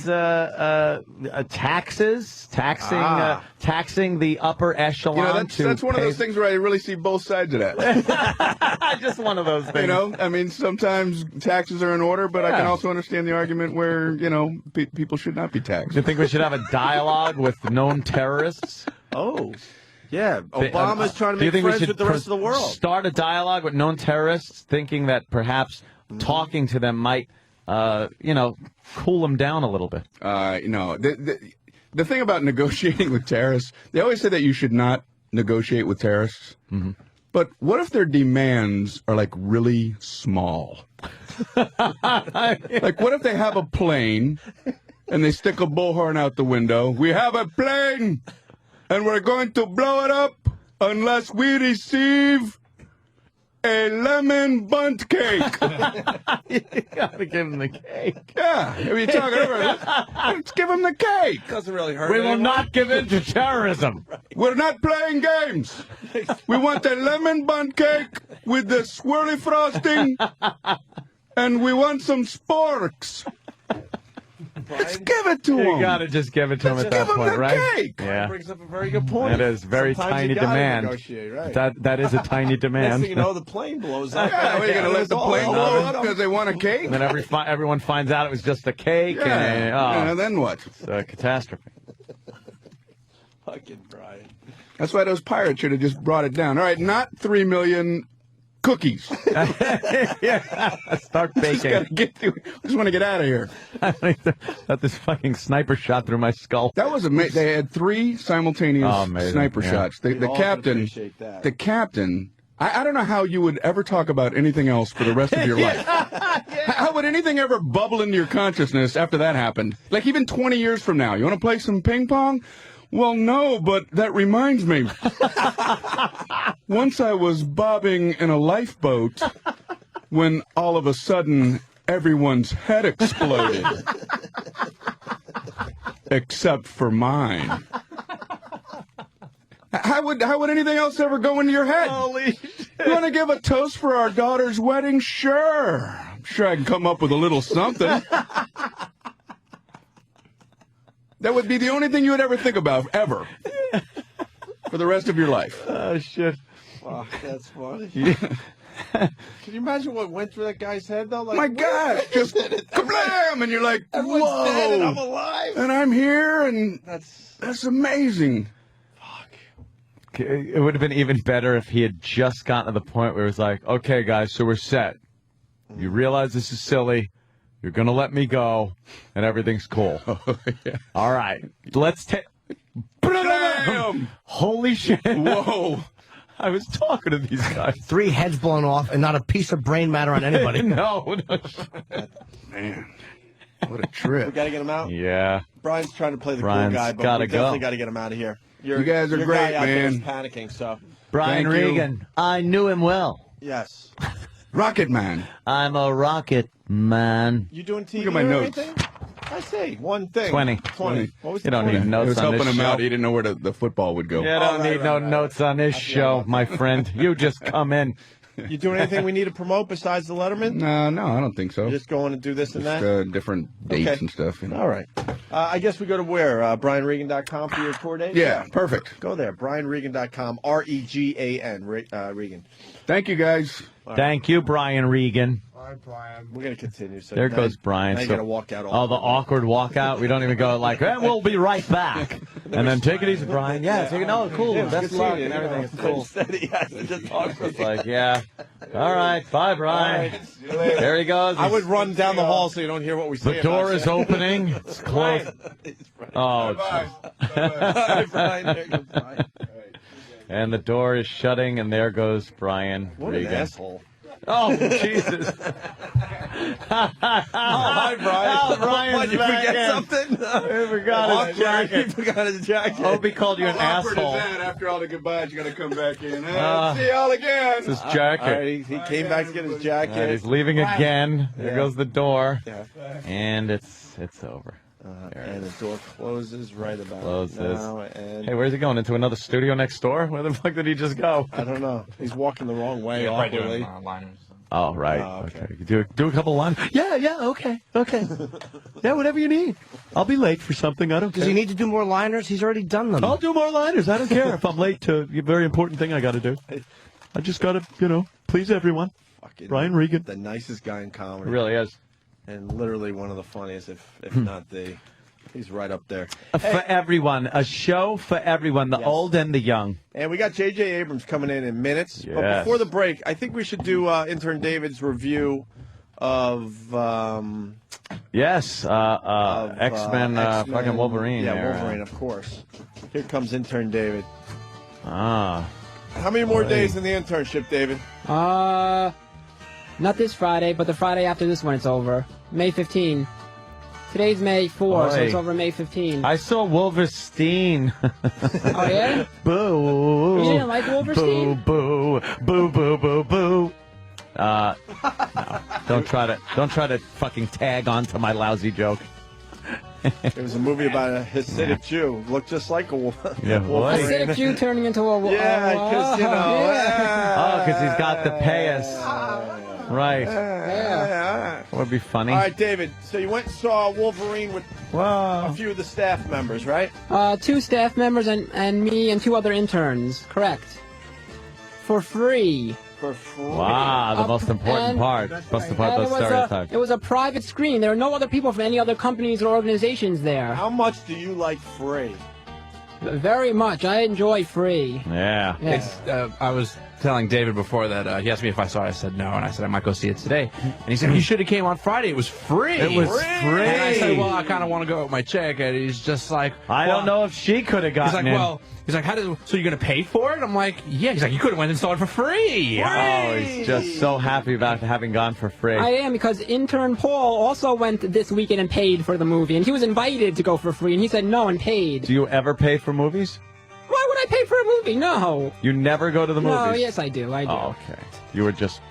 taxes, taxing the upper echelon. You know, that's one of those things where I really see both sides of that. Just one of those things. You know, I mean, sometimes taxes are in order, but I can Yeah. also understand the argument where, you know, people should not be taxed. You think we should have a dialogue with known terrorists? Oh, yeah. Obama's trying to Do you make think we friends should with the rest of the world. Start a dialogue with known terrorists, thinking that perhaps talking to them might, cool them down a little bit. No, the thing about negotiating with terrorists, they always say that you should not negotiate with terrorists. Mm-hmm. But what if their demands are like really small? Like, what if they have a plane and they stick a bullhorn out the window? We have a plane and we're going to blow it up unless we receive a lemon bunt cake. You gotta give him the cake. Yeah, if you're talking about let's give him the cake. Doesn't really hurt. We will not give in to terrorism. We're not playing games. We want a lemon bunt cake with the swirly frosting, and we want some sporks. Let's give it to him. You gotta just give it to him at that point, right? Cake. Yeah. Brings up a very good point. That is very Sometimes tiny you gotta demand. negotiate, right? That is a tiny demand. Next thing you know, the plane blows up. Yeah, we're gonna let the plane blow up because they want a cake. And then everyone finds out it was just a cake. Yeah. And then what? It's a catastrophe. Fucking Brian. That's why those pirates should have just brought it down. All right, not 3 million cookies. Yeah, start baking. Just want to get out of here. Got this fucking sniper shot through my skull. That was amazing. They had 3 simultaneous sniper shots. The captain. I don't know how you would ever talk about anything else for the rest of your life. How would anything ever bubble into your consciousness after that happened? Like even 20 years from now, you want to play some ping pong? Well, no, but that reminds me. Once I was bobbing in a lifeboat when all of a sudden everyone's head exploded. Except for mine. How would anything else ever go into your head? Holy shit. You want to give a toast for our daughter's wedding? Sure. I'm sure I can come up with a little something. That would be the only thing you would ever think about, ever. For the rest of your life. Oh, shit. Fuck, that's funny. Yeah. Can you imagine what went through that guy's head, though? Like, my God, just kablam, and you're like, everyone's whoa. dead and I'm alive. And I'm here, and that's amazing. It would have been even better if he had just gotten to the point where it was like, okay, guys, so we're set. You realize this is silly. You're going to let me go, and everything's cool. Oh, yeah. All right. Let's take... Holy shit. Whoa. I was talking to these guys. 3 heads blown off and not a piece of brain matter on anybody. No. Man, what a trip. We got to get him out? Yeah. Brian's trying to play the Brian's cool guy, but gotta we definitely go. got to get him out of here. You guys are your great, guy out there is man. panicking, so... Brian Thank you. Regan. I knew him well. Yes. Rocket Man. I'm a rocket man. You doing TV Look at my or notes. anything? I say one thing. 20. 20. What was You the don't 20? need It notes was on helping this him show. out. He didn't know where the football would go. You don't need no notes on this show, my friend. You just come in. You doing anything we need to promote besides the Letterman? No, I don't think so. Just going to do this and that? Just different dates Okay. and stuff. You know. All right. I guess we go to where? BrianRegan.com for your tour date? Yeah, perfect. Go there. BrianRegan.com. R-E-G-A-N. Regan. Thank you, guys. Thank you, Brian Regan. All right, Brian. We're going to continue. So There now- goes Brian. Now you So- got to walk out. Oh, the awkward walkout. We don't even go like, we'll be right back. And then take it easy, Brian. Yeah, take it. No, cool. Yeah, Best good luck seeing and you. everything. It's cool. Instead, he has to just talk for It's like, yeah. All right. Bye, Brian. All right. See you later. There he goes. I would run down the hall so you don't hear what we say. The door about is you. opening. It's closed. Oh, Bye. Bye, Brian. There goes Brian. and the door is shutting, and there goes Brian What Regan. an asshole. Oh, Jesus. Hi, Brian. Oh, Brian's What, you back forget in. something? He forgot his jacket. He forgot his jacket. Opie called you an How awkward asshole. is that? After all the goodbyes, you got to come back in. Uh, See y'all again. It's his jacket. All right, he came back to get his jacket. All right, he's leaving again. There Yeah. goes the door. Yeah. And it's over. And the door closes right about Closes. now. And Hey, where's he going? Into another studio next door? Where the fuck did he just go? I don't know. He's walking the wrong way awkwardly. Oh, right. Oh, okay. Okay. Do a couple lines. Yeah, okay. Yeah, whatever you need. I'll be late for something. I don't care. Does he need to do more liners? He's already done them. I'll do more liners. I don't care if I'm late to a very important thing I got to do. I just got to, please everyone. Fucking Brian Regan. the nicest guy in comedy. It really is. And literally one of the funniest, if not the. He's right up there. For everyone. A show for everyone, the old and the young. And we got J.J. Abrams coming in minutes. But Yes. before the break, I think we should do Intern David's review of Yes. X-Men, fucking Wolverine. Yeah, there. Wolverine, of course. Here comes Intern David. Ah. How many more days in the internship, David? Not this Friday, but the Friday after this one it's over. May 15. Today's May 4, so Oy. it's over May 15. I saw Wolverine. Oh, yeah? Boo. You didn't like Wolverine? Boo, boo, boo, boo, boo, boo. No, don't try to fucking tag onto my lousy joke. It was a movie about a Hasidic Jew. Looked just like a Yeah, what? Hasidic Jew turning into a... Yeah, because, you know... Oh, because he's got the payas. Right. Yeah. That would be funny. All right, David. So you went and saw Wolverine with a few of the staff members, right? 2 staff members and me and 2 other interns. Correct. For free. For free. Wow, the most important part. Most important part of those stereotypes. It was a private screen. There were no other people from any other companies or organizations there. How much do you like free? Very much. I enjoy free. Yeah. It's, I was telling David before that he asked me if I saw it. I said no, and I said I might go see it today. And he said, you should have came on Friday. It was free. It was free. And I said, well, I kind of want to go with my chick. And he's just like, I don't know if she could have gotten in. He's like, so you're going to pay for it? I'm like, yeah. He's like, you could have went and saw it for free. Oh, he's just so happy about having gone for free. I am, because intern Paul also went this weekend and paid for the movie, and he was invited to go for free, and he said no and paid. Do you ever pay for movies? Why would I pay for a movie? No. You never go to the movies? No, yes, I do. I do. Oh, okay. You were just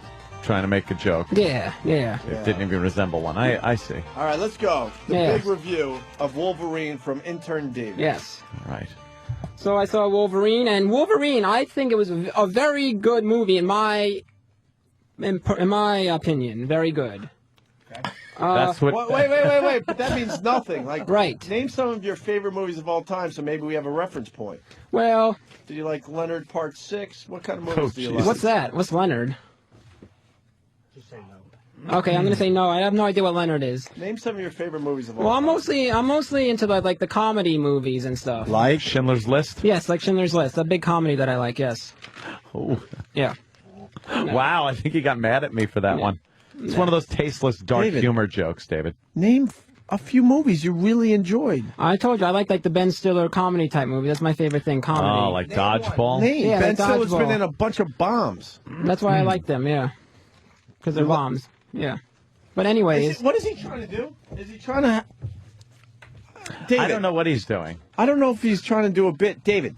trying to make a joke. Yeah. It didn't even resemble one. I see. All right, let's go. The Yeah. big review of Wolverine from Intern David. Yes. All right. So I saw Wolverine, and Wolverine, I think it was a very good movie in my opinion. Very good. That's what. Wait. But that means nothing. Like, right. Name some of your favorite movies of all time, so maybe we have a reference point. Well. Did you like Leonard Part 6? What kind of movies do you like? What's that? What's Leonard? Okay, I'm gonna say no. I have no idea what Leonard is. Name some of your favorite movies of all Well, time. I'm mostly into the comedy movies and stuff. Like Schindler's List? Yes, like Schindler's List. A big comedy that I like. Yes. Oh. Yeah. Wow, I think he got mad at me for that one. It's one of those tasteless, dark David. humor jokes, David. Name a few movies you really enjoyed. I told you I like the Ben Stiller comedy type movie. That's my favorite thing. Comedy. Oh, like Dodgeball? Name. Yeah, Ben like Stiller's been Dodgeball. in a bunch of bombs. That's why I like them. Yeah. Because they're bombs. Yeah. But anyways. What is he trying to do? Is he trying to... David, I don't know what he's doing. I don't know if he's trying to do a bit. David,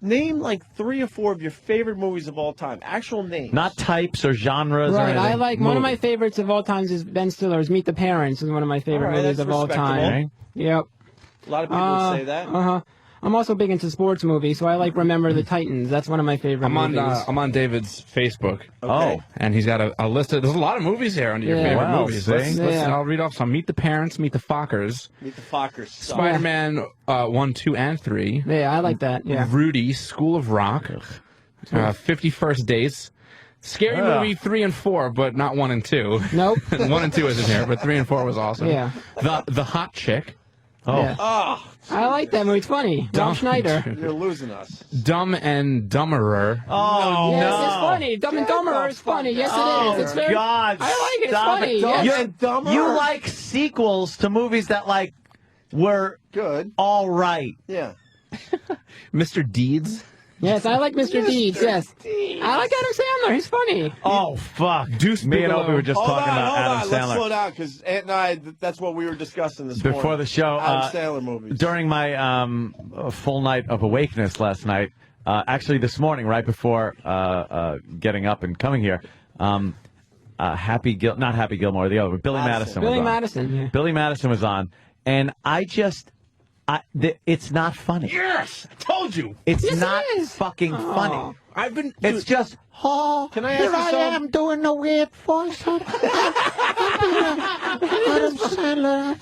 name like 3 or 4 of your favorite movies of all time. Actual names. Not types or genres or Right, anything. I like one of my favorites of all times is Ben Stiller's Meet the Parents is one of my favorite All right, movies that's of all time. respectable. Yep. A lot of people would say that. Uh-huh. I'm also big into sports movies, so I like Remember the Titans. That's one of my favorite movies. I'm on David's Facebook. Oh. And he's got a list of... There's a lot of movies here under your Yeah. favorite Wow, movies. see? I'll read off some. Meet the Parents, Meet the Fockers, Meet the Fockers. Spider-Man 1, 2, and 3. Yeah, I like that. Yeah. Rudy, School of Rock, 50 First Dates, Scary Movie 3 and 4, but not 1 and 2. Nope. 1 and 2 isn't here, but 3 and 4 was awesome. Yeah. The Hot Chick. Oh. Yeah. Oh, I like that movie. It's funny. Rob Schneider. you're losing us. Dumb and Dumberer. Oh, Yes, no. it's funny. Dumb and Dumber is funny. Yes, Oh, it is. It's very. God. I like it. It's Stop funny. it. Yes. and Dumber? You like sequels to movies that, like, were Good. all right. Yeah. Mr. Deeds. Yes, I like Mr. Deeds. Yes. I like Adam Sandler. He's funny. Oh, fuck. Deuce Me and Bigelow. Opie were just Hold talking on, about hold Adam on. Let's Sandler. slow down, because Ant and I, that's what we were discussing this morning. Before the show, Adam Sandler movies. during my full night of awakeness last night, actually this morning, right before getting up and coming here, not Happy Gilmore, the other, but Billy Madison was Billy on. Madison. Yeah. Billy Madison was on, and it's not funny. Yes! I told you! It's Yes, it not is. fucking funny. I've been... It's just, Can I ask you something? doing a weird voice. Adam Sandler.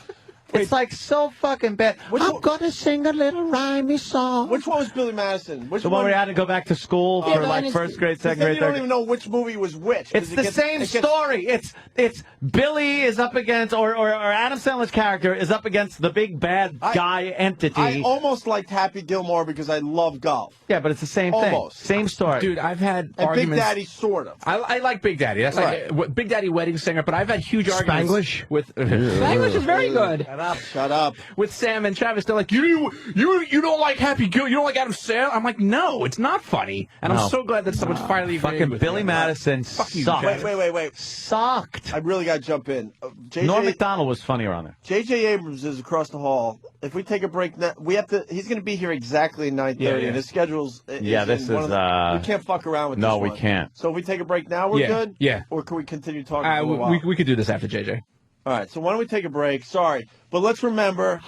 It's like so fucking bad. I'm gonna sing a little rhymey song. Which one was Billy Madison? Which The one where you had to go back to school Yeah, for but like it's- first grade, second Then grade, you third don't grade. even know which movie was which. 'cause It's it the gets- same it gets- story. It's Billy is up against, or Adam Sandler's character is up against the big bad guy entity. I almost liked Happy Gilmore because I love golf. Yeah, but it's the same Almost. thing. Same story. Dude, I've had And arguments... Big Daddy, sort of. I like Big Daddy. That's Right. like Big Daddy Wedding Singer, but I've had huge arguments Spanglish? with... Spanglish is very good. And up. Shut up. With Sam and Travis, they're like, you don't like Happy Gilmore, you don't like Adam Sandler? I'm like, no, it's not funny. And I'm so glad that someone's finally agreeing Fucking with Billy me. Madison Fuck you, sucked. Travis. Wait. Sucked. I really got to jump in. Norm Macdonald was funnier on there. J.J. Abrams is across the hall. If we take a break, we have to. He's going to be here exactly at 9:30, Yeah. and his schedule's. This is. We can't fuck around with this No, we one. can't. So if we take a break now, we're good? Yeah. Or can we continue talking for a little while? We could do this after JJ. All right, so why don't we take a break? Sorry. But let's remember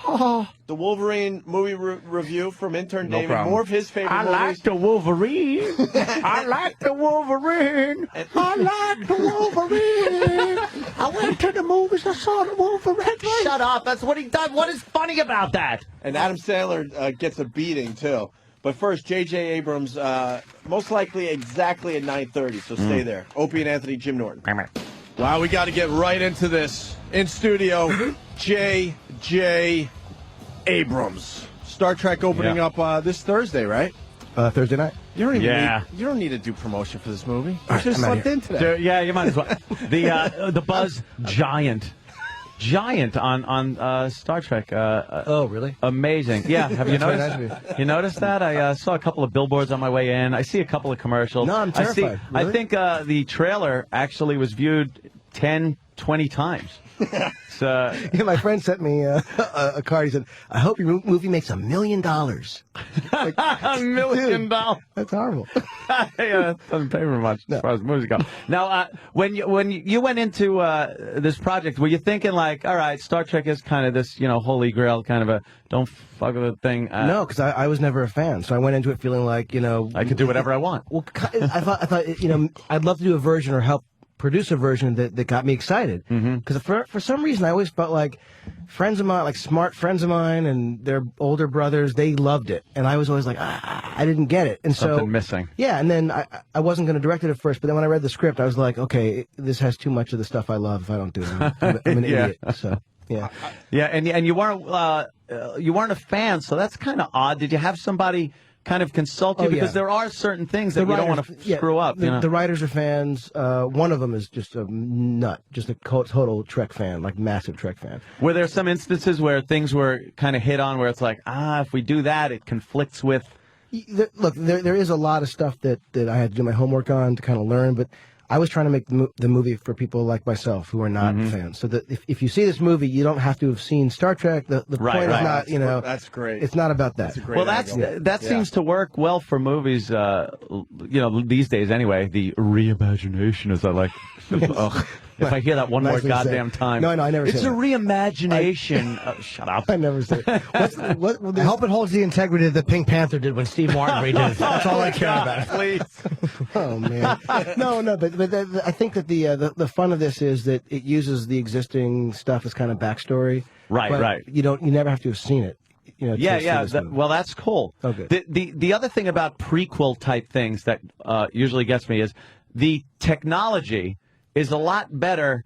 the Wolverine movie review from Intern No David. problem. More of his favorite movies. like the Wolverine. I like the Wolverine. I like the Wolverine. I went to the movies. I saw the Wolverine. Shut up. That's what he does. What is funny about that? And Adam Sandler gets a beating, too. But first, J.J. Abrams, most likely exactly at 9:30, so stay there. Opie and Anthony, Jim Norton. Wow, we got to get right into this. In studio, J.J. Abrams. Star Trek opening up this Thursday, right? Thursday night. You don't even you don't need to do promotion for this movie. You just I'm out slept in today. Yeah, you might as well. The Buzz Giant on Star Trek. Oh, really? Amazing. Yeah, have you That's very noticed? nice of You noticed that? I saw a couple of billboards on my way in. I see a couple of commercials. No, I'm terrified. I Really? think the trailer actually was viewed 10, 20 times. So, Yeah, my friend sent me a card. He said, "I hope your movie makes $1 million." Like, $1 million. That's horrible. Yeah, that doesn't pay for much as far as movies go. Now, when you went into this project, were you thinking like, all right, Star Trek is kind of this, holy grail, kind of a don't fuck with the thing? No, because I was never a fan, so I went into it feeling like I can do whatever I want. Well, I thought I'd love to do a version or help produce a version that got me excited. Because for some reason I always felt like friends of mine, like smart friends of mine, and their older brothers, they loved it, and I was always like, I didn't get it, and Something missing. Yeah, and then I wasn't going to direct it at first, but then when I read the script, I was like, okay, this has too much of the stuff I love if I don't do it. I'm an idiot. So yeah, yeah, and you weren't a fan, so that's kind of odd. Did you have somebody kind of consult you? Because there are certain things that you don't want to screw up. The writers are fans. One of them is just a nut, just a total Trek fan, like massive Trek fan. Were there some instances where things were kind of hit on where it's like, if we do that, it conflicts with... Look, there is a lot of stuff that I had to do my homework on to kind of learn, but I was trying to make the movie for people like myself who are not fans. So that if you see this movie, you don't have to have seen Star Trek. The point is not, That's great. It's not about that. That seems to work well for movies, these days anyway. The reimagination, as I like. If I hear that one more goddamn time. No, I never say It's a reimagination. Shut up. I never say it. I hope it holds the integrity that Pink Panther did when Steve Martin redid it. That's all I care about. Please. Oh, man. No, but I think that the fun of this is that it uses the existing stuff as kind of backstory. Right. You never have to have seen it. Well, that's cool. Okay. The other thing about prequel type things that usually gets me is the technology is a lot better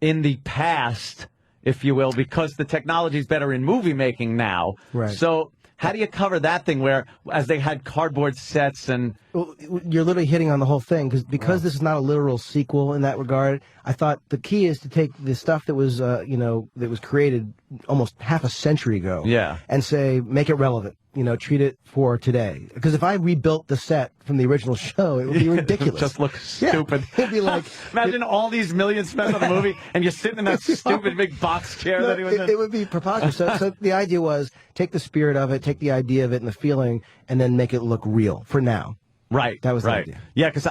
in the past, if you will, because the technology is better in movie making now. Right. So how do you cover that thing where, as they had cardboard sets and... Well, you're literally hitting on the whole thing, because this is not a literal sequel in that regard. I thought the key is to take the stuff that was, that was created almost half a century ago, and say, make it relevant. Treat it for today. Because if I rebuilt the set from the original show, it would be ridiculous. Just look stupid. It'd be like, imagine all these millions spent on the movie, and you're sitting in that stupid big box chair that he was in. It would be preposterous. So the idea was take the spirit of it, take the idea of it and the feeling, and then make it look real for now. Right. That was the idea. Yeah, because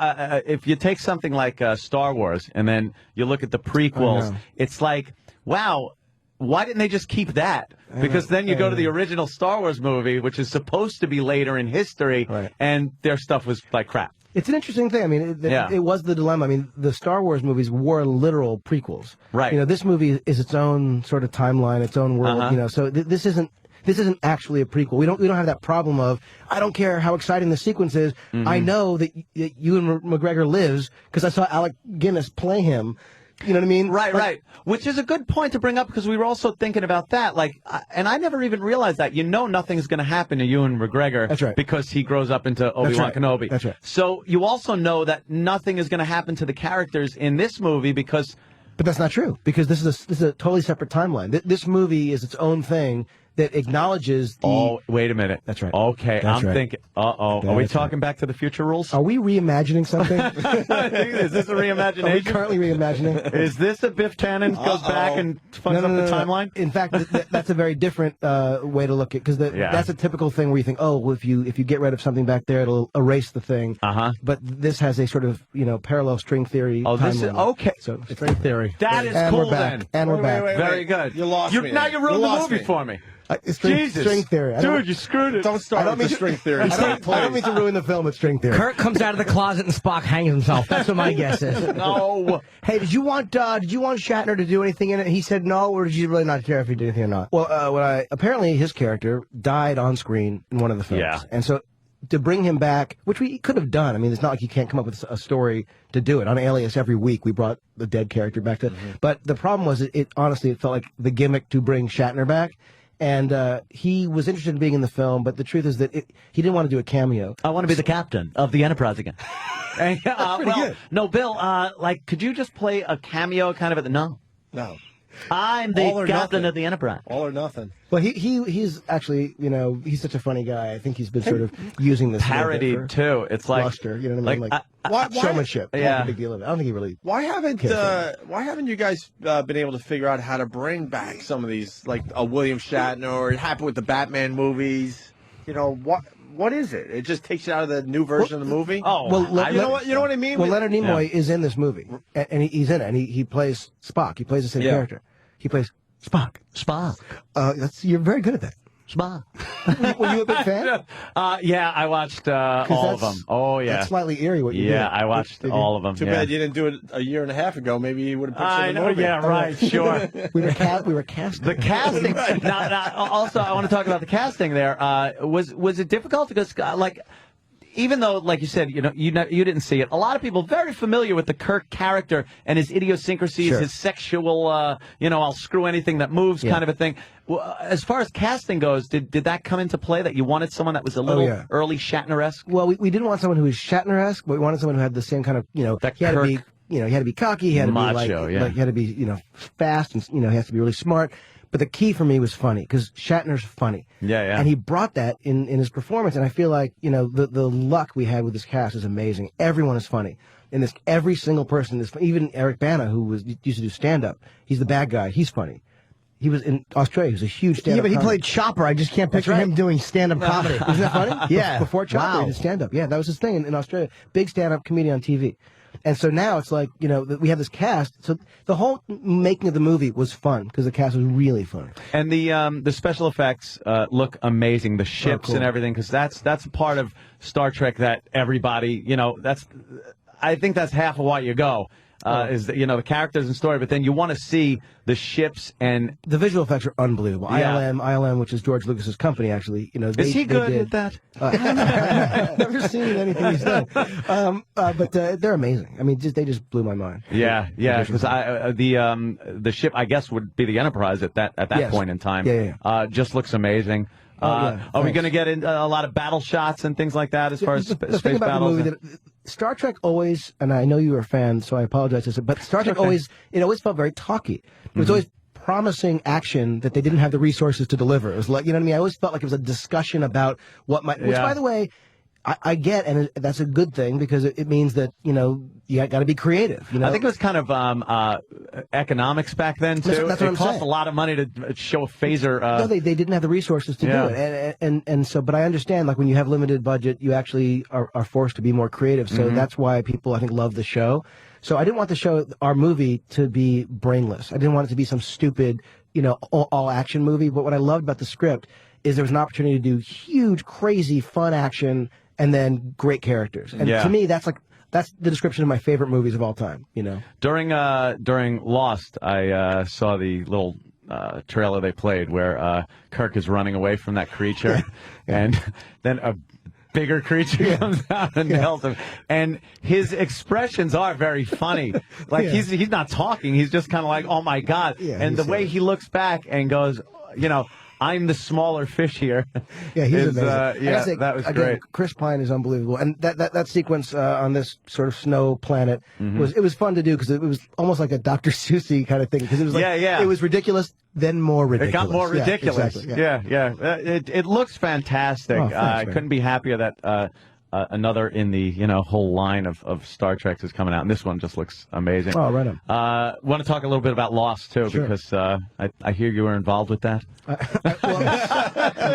if you take something like Star Wars and then you look at the prequels, it's like, wow, why didn't they just keep that? Because then you go to the original Star Wars movie, which is supposed to be later in history, and their stuff was like crap. It's an interesting thing. I mean, it was the dilemma. I mean, the Star Wars movies were literal prequels. Right. This movie is its own sort of timeline, its own world. So this isn't actually a prequel. We don't have that problem of, I don't care how exciting the sequence is. I know that Ewan McGregor lives because I saw Alec Guinness play him. You know what I mean? Right. Which is a good point to bring up because we were also thinking about that. And I never even realized that. Nothing's going to happen to Ewan McGregor. That's right. Because he grows up into Obi-Wan Kenobi. That's right. So you also know that nothing is going to happen to the characters in this movie because But that's not true, because this is a totally separate timeline. This movie is its own thing that acknowledges the... Oh, wait a minute. That's right. Okay, That's I'm right. thinking... Uh-oh. Are we talking Back to the Future rules? Are we reimagining something? Is this a reimagination? Are we currently reimagining? Is this a Biff Tannen goes back and fucks up the timeline? In fact, that's a very different way to look at, because that's a typical thing where you think, oh, well, if you get rid of something back there, it'll erase the thing. But this has a sort of parallel string theory. This is okay. So string theory. That is and cool we're back. then. And we're back. Very good. You lost me. Now you ruined the movie for me. String theory. Dude, you screwed it. Don't start with the string theory. I don't mean to ruin the film with string theory. Kirk comes out of the closet and Spock hangs himself. That's what my guess is. No. Hey, did you want Shatner to do anything in it? He said no, or did you really not care if he did anything or not? Well, apparently his character died on screen in one of the films. Yeah. And so to bring him back, which we could have done. I mean, it's not like you can't come up with a story to do it. On Alias, every week we brought the dead character back to. But the problem was, it honestly felt like the gimmick to bring Shatner back. And he was interested in being in the film, but the truth is that he didn't want to do a cameo. I want to be the captain of the Enterprise again. That's pretty good. No, Bill, could you just play a cameo kind of at the... No. I'm the captain of the Enterprise. All or nothing. Well, he's actually, he's such a funny guy. I think he's been sort of using this parodied too. It's like bluster, you know what I mean? Like showmanship. Yeah. Not a big deal of it. I don't think he really. Why haven't you guys been able to figure out how to bring back some of these, like a William Shatner, or it happened with the Batman movies? What is it? It just takes you out of the new version of the movie. You know what I mean. Well, Leonard Nimoy is in this movie, and he's in it, and he plays Spock. He plays the same character. He plays Spock. You're very good at that. Spock. Were you a big fan? Yeah, I watched all of them. Oh, yeah. That's slightly eerie what you did. Yeah, I watched all of them. Too bad you didn't do it a year and a half ago. Maybe you would have put some in the movie. Yeah, right, sure. we were casting. The casting. Now, also, I want to talk about the casting there. Was it difficult? Because, even though, like you said, you didn't see it, a lot of people very familiar with the Kirk character and his idiosyncrasies, his sexual, I'll screw anything that moves kind of a thing. Well, as far as casting goes, did that come into play, that you wanted someone that was a little early Shatner-esque? Well, we didn't want someone who was Shatner-esque, but we wanted someone who had the same kind of, that he had to be, he had to be cocky, he had to macho, be he had to be, fast, and he has to be really smart. But the key for me was funny, because Shatner's funny. Yeah. And he brought that in his performance, and I feel like, the luck we had with this cast is amazing. Everyone is funny. In every single person is funny. Even Eric Bana, who used to do stand-up, he's the bad guy. He's funny. He was in Australia. He was a huge stand-up but he comic. played Chopper. I just can't picture him doing stand-up comedy. Isn't that funny? Yeah. Before Chopper, he did stand-up. Yeah, that was his thing in Australia. Big stand-up comedian on TV. And so now it's like, we have this cast. So the whole making of the movie was fun, because the cast was really fun. And the special effects look amazing. The ships and everything, because that's a part of Star Trek that everybody, I think that's half of why you go. Is the characters and story, but then you want to see the ships, and the visual effects are unbelievable. Yeah. ILM, which is George Lucas's company, actually. Is he good at that? I've never seen anything he's done, but they're amazing. I mean, they just blew my mind. Yeah, because the ship, I guess, would be the Enterprise at that point in time. Yeah. Just looks amazing. Are we going to get into a lot of battle shots and things like that as far as the space thing about battles? The movie, Star Trek always, and I know you were a fan, so I apologize to say, but Star Trek always felt very talky. It was always promising action that they didn't have the resources to deliver. It was like, I always felt like it was a discussion about what might, which by the way, I get, and that's a good thing, because it means that, you got to be creative. I think it was kind of economics back then, too. That's what it cost a lot of money to show a phaser. No, they didn't have the resources to do it. And so, but I understand, like, when you have limited budget, you actually are forced to be more creative. So that's why people, I think, love the show. So I didn't want the show, our movie, to be brainless. I didn't want it to be some stupid, all action movie. But what I loved about the script is there was an opportunity to do huge, crazy, fun action, and then great characters. And to me, that's the description of my favorite movies of all time, During Lost, I saw the little trailer they played where Kirk is running away from that creature, and then a bigger creature comes out and nails him. And his expressions are very funny. Like, he's not talking. He's just kind of like, oh, my God. And the way he looks back and goes, I'm the smaller fish here. Yeah, he's is, amazing. yeah, I gotta say, that was again, great. Chris Pine is unbelievable, and that sequence on this sort of snow planet Mhm. was fun to do because it was almost like a Dr. Seuss kind of thing because it was like Yeah. it was ridiculous, then more ridiculous. It got more Yeah, ridiculous. exactly, Yeah. It looks fantastic. Oh, thanks, I man. couldn't be happier that another in the whole line of Star Treks is coming out, and this one just looks amazing. Oh, right on. Want to talk a little bit about Lost too, Sure. because I hear you were involved with that.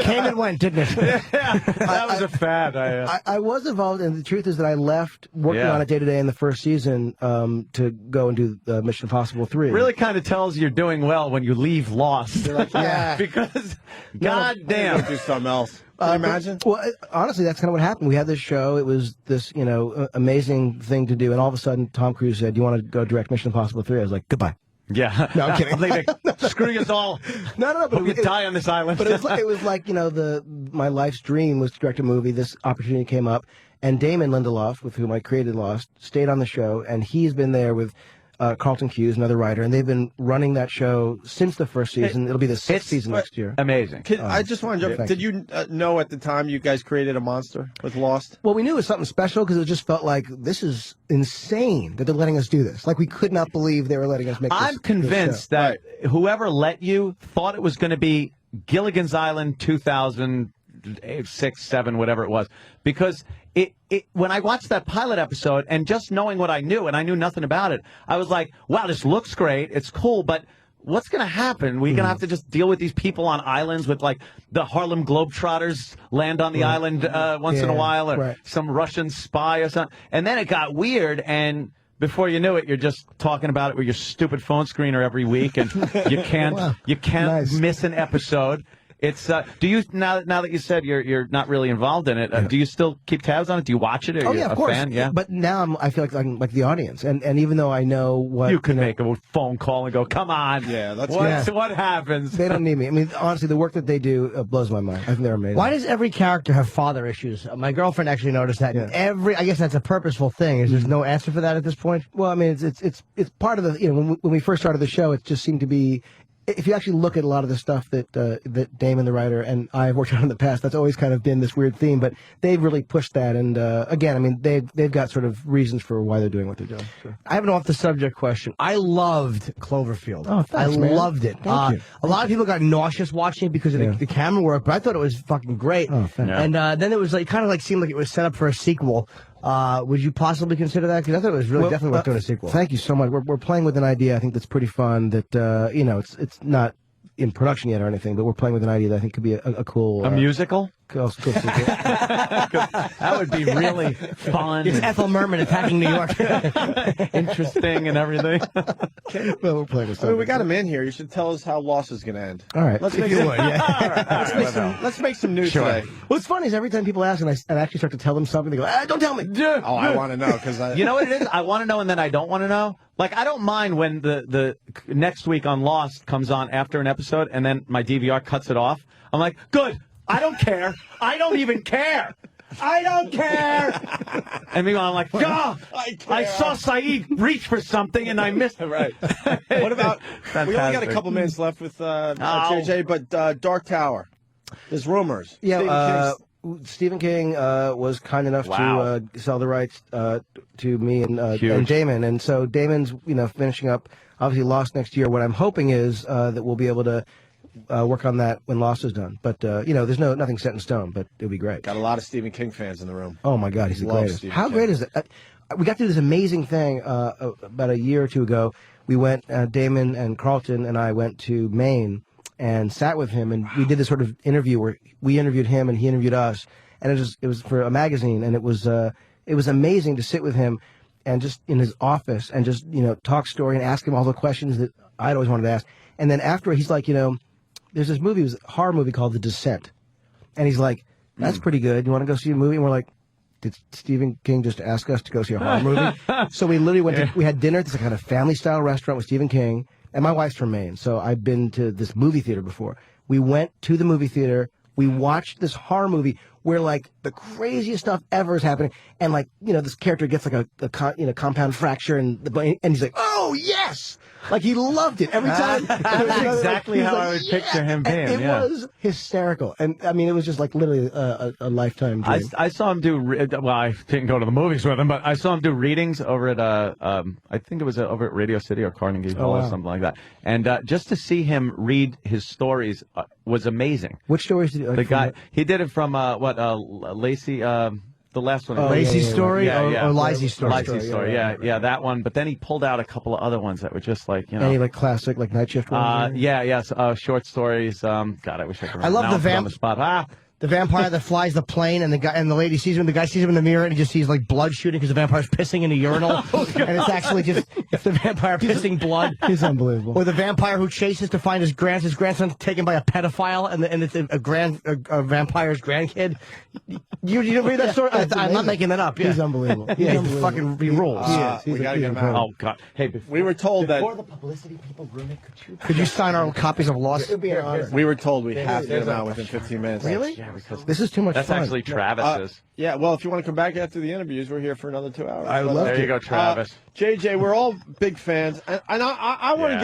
Came and went, didn't it? That was a fad. I was involved, and the truth is that I left working Yeah. on it day to day in the first season to go and do Mission Impossible 3. Really kind of tells you're doing well when you leave Lost. yeah. Because, God damn. Go do something else. Can you imagine? Well, honestly, that's kind of what happened. We had this show. It was this, amazing thing to do. And all of a sudden, Tom Cruise said, "Do you want to go direct Mission Impossible 3?" I was like, "Goodbye." Yeah. No, I'm kidding. I'm leaving. Screw you all. No. Hope you die on this island. But it was like my life's dream was to direct a movie. This opportunity came up, and Damon Lindelof, with whom I created Lost, stayed on the show, and he's been there with Carlton Cuse, another writer, and they've been running that show since the first season. It'll be the 6th season next year. Amazing. I just want to jump. thank Did you know at the time you guys created a monster with Lost? Well, we knew it was something special because it just felt like this is insane that they're letting us do this. Like we could not believe they were letting us make this. I'm convinced that whoever let you thought it was going to be Gilligan's Island 2006, 7, whatever it was, because when I watched that pilot episode and just knowing what I knew, and I knew nothing about it, I was like, wow, this looks great, it's cool, but what's going to happen? We're going to have to just deal with these people on islands with, like, the Harlem Globetrotters land on the island once in a while, or some Russian spy or something. And then it got weird, and before you knew it, you're just talking about it with your stupid phone screener every week, and you can't miss an episode. It's do you now that you said you're not really involved in it? Do you still keep tabs on it? Do you watch it? Are you of a course. fan? Yeah. But now I feel like I'm like the audience, and even though I know what You can make a phone call and go, come on. Yeah, that's what happens. They don't need me. I mean, honestly, the work that they do blows my mind. I think they're amazing. Why does every character have father issues? My girlfriend actually noticed that. Yeah. I guess that's a purposeful thing. Is there's no answer for that at this point? Well, I mean, it's part of the when we first started the show, it just seemed to be. If you actually look at a lot of the stuff that Damon, the writer, and I have worked on in the past, that's always kind of been this weird theme. But they've really pushed that, and again, I mean, they've got sort of reasons for why they're doing what they're doing. So. I have an off-the-subject question. I loved Cloverfield. Oh, thanks, man. Loved it. Thank you. A lot of people got nauseous watching it because of the camera work, but I thought it was fucking great. Oh, thanks. Yeah. And then it was seemed like it was set up for a sequel. Would you possibly consider that? Because I thought it was really definitely worth doing a sequel. Thank you so much. We're playing with an idea I think that's pretty fun. That it's not in production yet or anything, but we're playing with an idea that I think could be a cool musical. Cool sequel. That would be really fun. It's Ethel Merman attacking New York. Interesting and everything. Well, we're playing with I mean, something. we got him in here. You should tell us how Lost is going to end. All right. Let's If make you some, would, yeah. let's make some news today. What's funny is every time people ask and I actually start to tell them something, they go, don't tell me. Oh, I want to know because You know what it is? I want to know and then I don't want to know. Like, I don't mind when the next week on Lost comes on after an episode and then my DVR cuts it off. I'm like, good. I don't care. I don't even care. I don't care. And meanwhile, I'm like, oh, I saw Saeed reach for something and I missed it. Right. What about? We only got a couple minutes left with JJ, but Dark Tower. There's rumors. Yeah. Stephen King was kind enough to sell the rights to me and Damon, and so Damon's finishing up obviously Lost next year. What I'm hoping is that we'll be able to work on that when Lost is done. But there's nothing set in stone, but it'll be great. Got a lot of Stephen King fans in the room. Oh my God, he's the greatest. Stephen How King. great is it? We got to do this amazing thing about a year or two ago. We went, Damon and Carlton and I went to Maine and sat with him, and we did this sort of interview where we interviewed him and he interviewed us, and it was for a magazine, and it was amazing to sit with him and just in his office and just talk story and ask him all the questions that I'd always wanted to ask. And then after, he's like, there's this movie, it was a horror movie called The Descent, and he's like, that's pretty good. You want to go see a movie? And we're like, did Stephen King just ask us to go see a horror movie? So we literally went we had dinner at this kind of family-style restaurant with Stephen King, and my wife's from Maine, so I've been to this movie theater before. We went to the movie theater, we watched this horror movie where, like, the craziest stuff ever is happening, and, like, this character gets, like, a compound fracture, and he's like, oh, yes! Like he loved it every time. That's exactly how I would picture him being. It was hysterical, and I mean, it was just like literally a lifetime dream. I saw him do. Well, I didn't go to the movies with him, but I saw him do readings over at I think it was over at Radio City or Carnegie Hall or something like that. And just to see him read his stories was amazing. Which stories did he? Like, the guy he did it from Lacey. The last one. Lacey's story or Lizzie's story? Lizzie's story, yeah, that one. But then he pulled out a couple of other ones that were just like, you know. Any like classic, like Night Shift ones? Short stories. God, I wish I could remember. I love the spot. The vampire that flies the plane, and the lady sees him. The guy sees him in the mirror, and he just sees like blood shooting because the vampire's pissing in a urinal, and it's actually just the vampire pissing blood. He's unbelievable. Or the vampire who chases to find his grandson's taken by a pedophile, and it's a vampire's grandkid. You didn't read that story? I'm not making that up. Yeah. He's unbelievable. Yeah, he rules. We gotta get him out. Oh God! Hey, we were told that. Before the publicity people ruin it, could you sign our copies of Lost? It would be an honor. We were told we have to get him out within 15 minutes. Really? Yeah, because this is too much that's fun. actually Travis's. Yeah, well, if you want to come back after the interviews, we're here for another 2 hours. I would love There to. you go, Travis. JJ, we're all big fans, and I want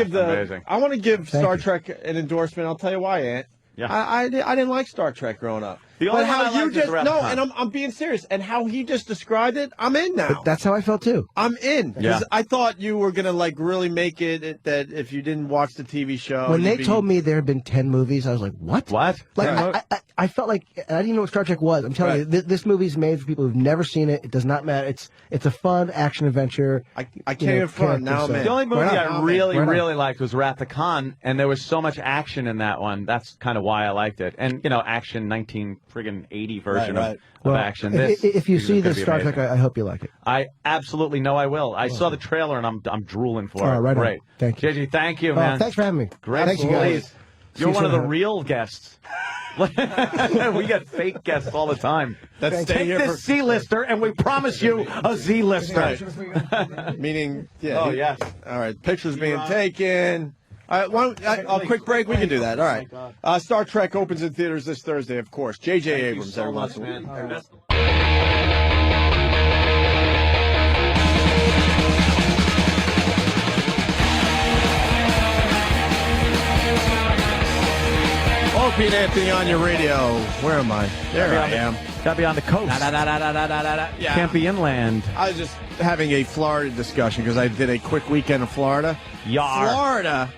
to give Star Trek an endorsement. I'll tell you why, Ant. Yeah. I didn't like Star Trek growing up. The only but one how I you liked is just and I'm being serious. And how he just described it, I'm in now. But that's how I felt too. I'm in. Yeah. I thought you were gonna like really make it that if you didn't watch the TV show. When they told me there had been 10 movies, I was like, what? What? Like I felt like I didn't know what Star Trek was. I'm telling you, this movie's made for people who've never seen it. It does not matter. It's a fun action adventure. I can't even front now, man. The only movie I really liked was Wrath of Khan, and there was so much action in that one. That's kind of why I liked it. And action 1980 version of action. If you see this Star Trek, I hope you like it. I absolutely know I will. I saw the trailer and I'm drooling for it. Right on. Great. Thank you. JJ, thank you, man. Thanks for having me. Great. Thanks, you guys. You're one of the real guests. We get fake guests all the time. Take this C-lister, and we promise you a Z-lister. Meaning, Oh, yes. All right, pictures being taken. All right, a quick break. We can do that. All right. Star Trek opens in theaters this Thursday, of course. J.J. Abrams, so everyone. much, man. Opie and Anthony on your radio. Where am I? There I am. Gotta be on the coast. Yeah. Can't be inland. I was just having a Florida discussion because I did a quick weekend in Florida. Florida.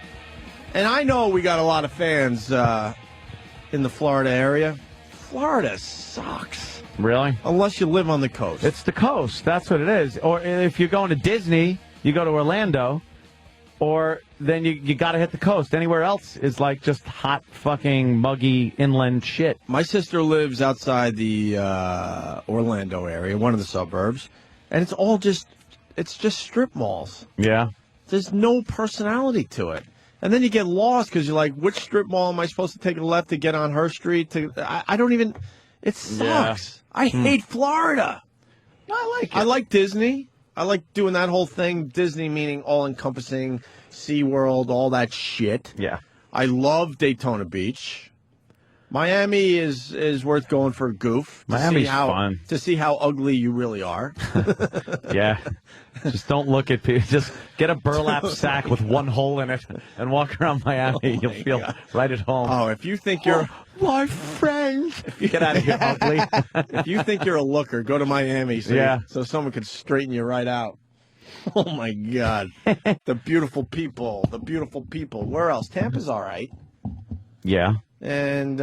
And I know we got a lot of fans in the Florida area. Florida sucks. Really? Unless you live on the coast. It's the coast. That's what it is. Or if you're going to Disney, you go to Orlando. Or then you got to hit the coast. Anywhere else is like just hot, fucking, muggy, inland shit. My sister lives outside the Orlando area, one of the suburbs, and it's just strip malls. Yeah. There's no personality to it. And then you get lost because you're like, which strip mall am I supposed to take a left to get on her street? I don't even. It sucks. Yeah. I hate Florida. I like it. I like Disney. I like doing that whole thing. Disney meaning all-encompassing, SeaWorld, all that shit. Yeah. I love Daytona Beach. Miami is worth going for a goof. Miami's fun. To see how ugly you really are. Yeah. Just don't look at people. Just get a burlap sack with one hole in it and walk around Miami. You'll feel right at home. Oh, if you think you're... my friend. Get out of here, ugly. If you think you're a looker, go to Miami so someone could straighten you right out. Oh, my God. The beautiful people. The beautiful people. Where else? Tampa's all right. Yeah. And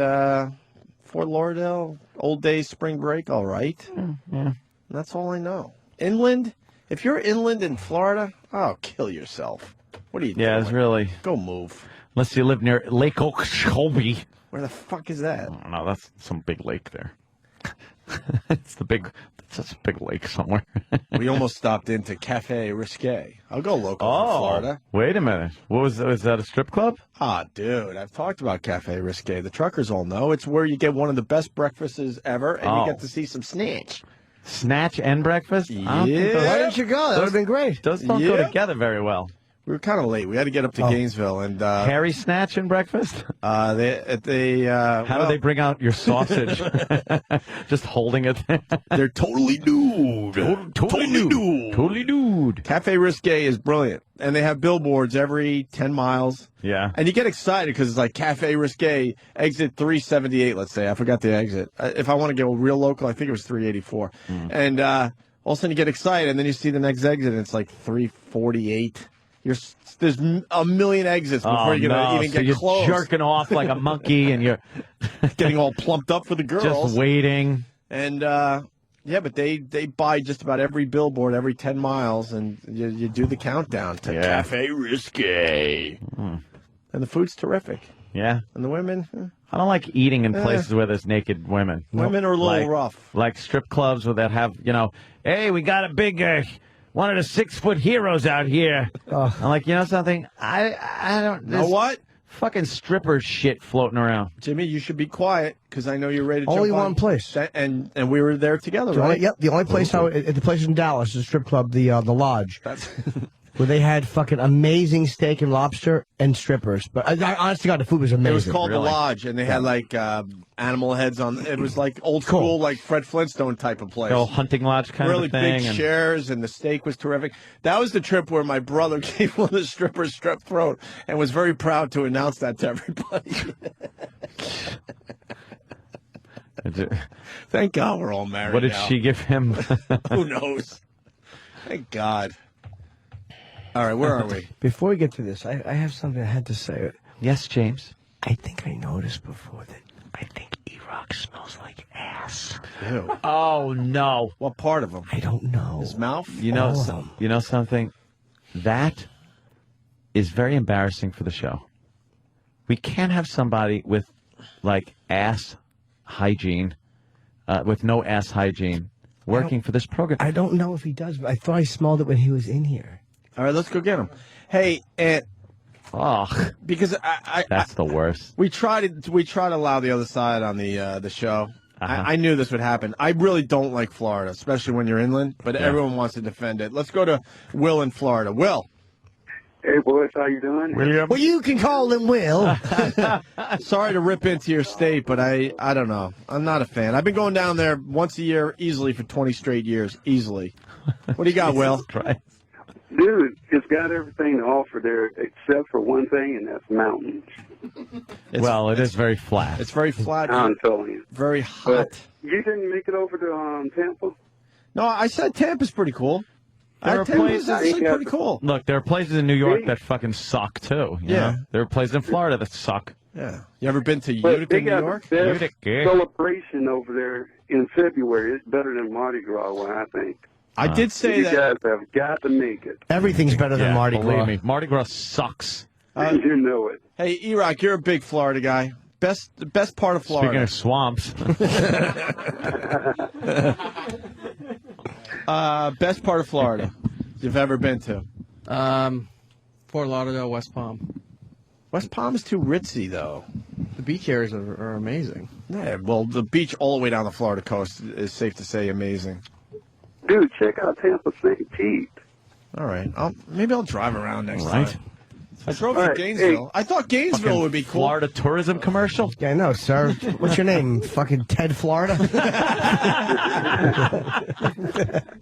Fort Lauderdale, old days, spring break, all right. Yeah. That's all I know. Inland? If you're inland in Florida, kill yourself. What are you doing? Yeah, it's really... Go move. Unless you live near Lake Okeechobee. Where the fuck is that? I don't know. That's some big lake there. It's just a big lake somewhere. We almost stopped into Cafe Risque. I'll go local for Florida. Wait a minute. Was that a strip club? Dude, I've talked about Cafe Risque. The truckers all know. It's where you get one of the best breakfasts ever, and you get to see some snatch. Snatch and breakfast? Yeah. Why didn't you go? That would have been great. Those don't go together very well. We were kind of late. We had to get up to Gainesville and Harry snatch and breakfast. How do they bring out your sausage? Just holding it. They're totally nude. Totally nude. Totally nude. Cafe Risque is brilliant, and they have billboards every 10 miles. Yeah. And you get excited because it's like Cafe Risque, exit 378, let's say. I forgot the exit. If I want to go real local, I think it was 384. And all of a sudden you get excited, and then you see the next exit, and it's like 348. There's a million exits before you're going to even get close. You're jerking off like a monkey, and you're getting all plumped up for the girls. Just waiting. And, yeah, but they buy just about every billboard every 10 miles, and you do the countdown to Cafe Risque. And the food's terrific. Yeah. And the women? I don't like eating in places where there's naked women. Women are a little rough. Like strip clubs that have, hey, we got a big, one of the 6-foot heroes out here. I'm like, you know something? I don't know what? Fucking stripper shit floating around. Jimmy, you should be quiet because I know you're ready to Only jump on. one place. And we were there together, right? Yep, the only place at the place in Dallas, the strip club, the Lodge. Where they had fucking amazing steak and lobster and strippers. But honest to God, the food was amazing. It was called the Lodge, and they had like animal heads on. It was like old school, like Fred Flintstone type of place. The old hunting lodge kind really of thing. Really big chairs, and the steak was terrific. That was the trip where my brother gave one of the strippers strep throat and was very proud to announce that to everybody. Thank God we're all married. What did now. she give him? Who knows? Thank God. All right, where are we? Before we get to this, I have something I had to say. Yes, James. I think I noticed before that I think Erock smells like ass. Ew. Oh, no. What part of him? I don't know. His mouth? You know something? That is very embarrassing for the show. We can't have somebody with, like, ass hygiene, with no ass hygiene, working for this program. I don't know if he does, but I thought I smelled it when he was in here. All right, let's go get him. Hey, and because that's the worst. We try to allow the other side on the show. I knew this would happen. I really don't like Florida, especially when you're inland. But everyone wants to defend it. Let's go to Will in Florida. Will. Hey, boys, how you doing? William. Well, you can call him Will. Sorry to rip into your state, but I don't know. I'm not a fan. I've been going down there once a year easily for 20 straight years. Easily. What do you got, Will? Christ. Dude, it's got everything to offer there except for one thing, and that's mountains. It is very flat. It's very flat. I'm telling you. Very hot. But you didn't make it over to Tampa? No, I said Tampa's pretty cool. There are places that's pretty cool. Look, there are places in New York that fucking suck, too. You know? There are places in Florida that suck. Yeah. You ever been to But Utica, they New got York? the best celebration over there in February. It's better than Mardi Gras, what I think. I did say that. You guys have got to make it. Everything's better than Mardi Gras. Believe me, Mardi Gras sucks. You know it. Hey, Erock, you're a big Florida guy. The best part of Florida. Speaking of swamps. Best part of Florida you've ever been to? Fort Lauderdale, West Palm. West Palm is too ritzy, though. The beach areas are amazing. Yeah, well, the beach all the way down the Florida coast is safe to say amazing. Dude, check out Tampa St. Pete. All right. Maybe I'll drive around next Right. time. I drove All to right, Gainesville. hey. I thought Gainesville would be cool. Florida tourism commercial? Yeah, I know, sir. What's your name? Fucking Ted Florida?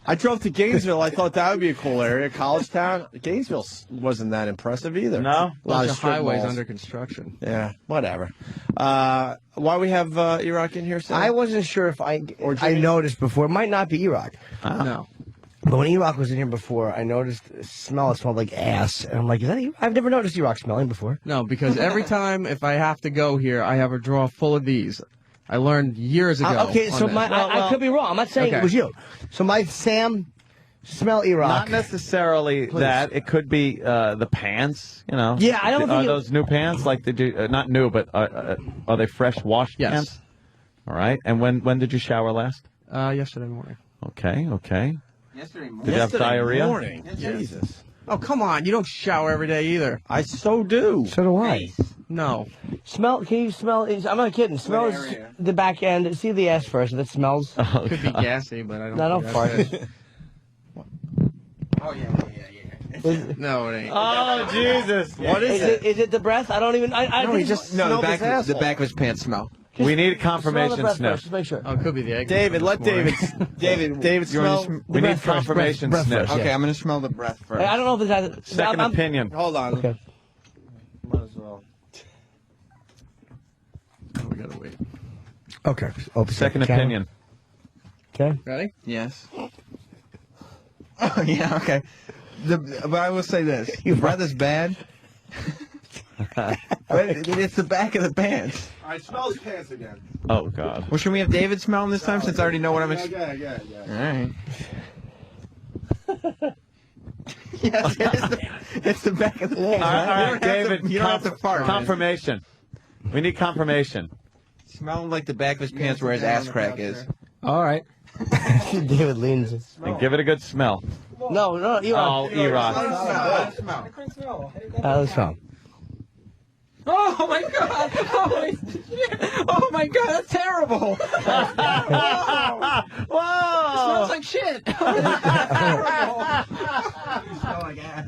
I drove to Gainesville. I thought that would be a cool area. College town. Gainesville wasn't that impressive either. No? A lot Bunch of of strip highways malls. under construction. Yeah, whatever. Why we have Erock in here, Sam? I wasn't sure if I Jimmy? noticed before. It might not be Erock. No. But when Erock was in here before, I noticed it smelled like ass. And I'm like, is that Erock? I've never noticed Erock smelling before. No, because every time if I have to go here, I have a drawer full of these. I learned years ago. Okay, so on this. I could be wrong. I'm not saying Okay. it was you. So my Sam smell Erock. Not necessarily that. It could be the pants, you know. Yeah, I don't Are think those new pants? Like they do, not new, but are they fresh washed Yes. pants? All right. And when did you shower last? Yesterday morning. Okay. Yesterday morning. Did you have diarrhea? Morning. Jesus. Oh, come on. You don't shower every day either. I so do. So do I. No. Smell? Can you smell? I'm not kidding. Smell the back end. See the ass first. If it smells. Oh, Could be gassy, but I don't. No, don't think fart. that's it. Oh yeah. No, it ain't. Oh, Jesus. What is it? Is it the breath? I don't even. I No, think he it's- just No, smelled the his back, asshole. the back of his pants smell. We need a smell the confirmation breath sniff. first, just make sure. Oh, it could be the egg. David, let David. David You want smell. to We need confirmation breath sniff. first, Okay, yeah. I'm going to smell the breath first. I don't know if it's Second opinion. Hold on. Okay. Might as well. Oh, we gotta wait. Okay. Second opinion. Okay. Ready? Yes. Oh, yeah, okay. But I will say this. Your breath is bad. But it's the back of the pants. All right, smell his pants again. Oh, God. Well, should we have David smell them this time since I already know what I'm... Yeah. All right. Yes, it's the back of the pants. All right, David. You don't have to fart. Confirmation. We need confirmation. Smell like the back of his pants where his ass crack is. All right. David leans. And give it a good smell. No, Erock. Oh, Erock. Let's smell. Oh my god! Oh my god, that's terrible! Whoa! It smells like shit!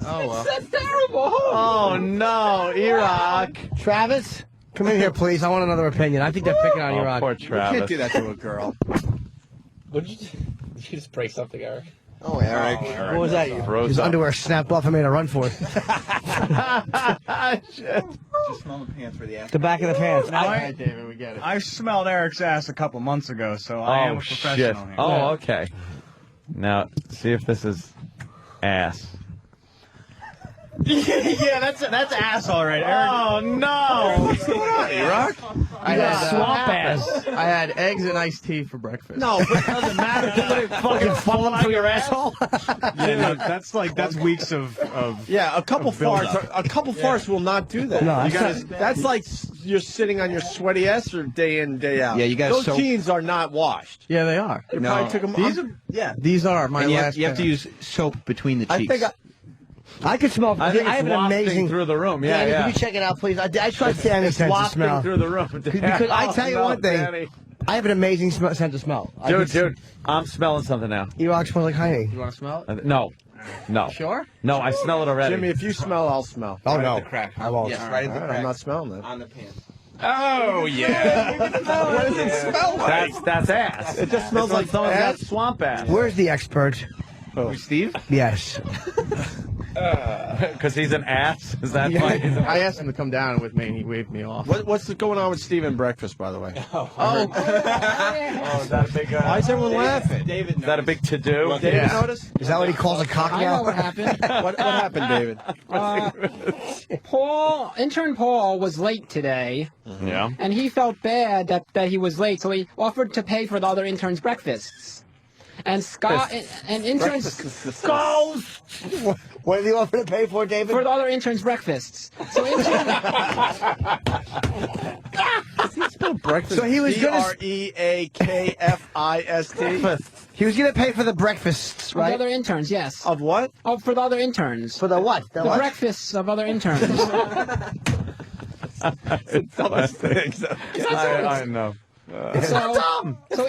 Oh, well. That's terrible! Oh, no, Erock. Travis, come in here, please. I want another opinion. I think they're picking on Oh, Erock. poor You can't Travis. do that to a girl. Did you just break something, Eric? Oh, Eric. What was that? His underwear snapped off and made a run for it. Just smell the pants where the ass. The back of the pants. All right, David, we get it. I smelled Eric's ass a couple months ago, so I am Oh, a professional shit. here. Oh, okay. Now, see if this is ass. Yeah, that's ass, all right, Eric. Oh, no! What's going on, Erock? I had swamp ass. I had eggs and iced tea for breakfast. No, but it doesn't matter. Doesn't Fucking funnel through your asshole. Yeah, no, that's weeks of Yeah, a couple of build-up. farts. A couple farts will not do that. No, You that's gotta, that's like you're sitting on your sweaty ass or day in, day out. Yeah, you gotta Those soak- jeans are not washed. Yeah, they are. You probably took them. These yeah. These are my And last. you have to pair. use soap between the I cheeks. think I could smell. I think have it's an wafting amazing. through the room. Yeah, Danny, yeah. Can you check it out, please? I tried standing It's sense of wafting smell. through the room. Because I tell you Oh, one thing, Danny. I have an amazing sense of smell. Dude, I'm smelling something now. Erock smells like Heine. You want to smell it? No. Sure. No, I smell it already. Jimmy, if you smell, I'll smell. Oh no, the crack. I won't. Yes, right at the All right, crack. I'm not smelling that. On the pants. Oh, yeah. What does it smell like? That's ass. It just smells like someone's got ass. swamp ass. Where's the expert? Steve? Yes. Because he's an ass? Is that why he's an I asked him to come down with me, and he waved me off. What's going on with Steven breakfast, by the way? Oh, is that a big... Why is everyone laughing? Is that a big to-do? David notice? Is that what he calls a cock I know now? what happened. What happened, David? Intern Paul was late today, Yeah. and he felt bad that he was late, so he offered to pay for the other interns' breakfasts. And Scott and interns Goals. What did he offer to pay for, David? for the other interns' breakfasts. So Breakfast. So he was gonna- BREAKFIST. He was going to pay for the breakfasts, for the right? other interns, yes. Of what? Oh, for the other interns. For the what? The what? breakfasts of other interns. Dumbest things. I know. So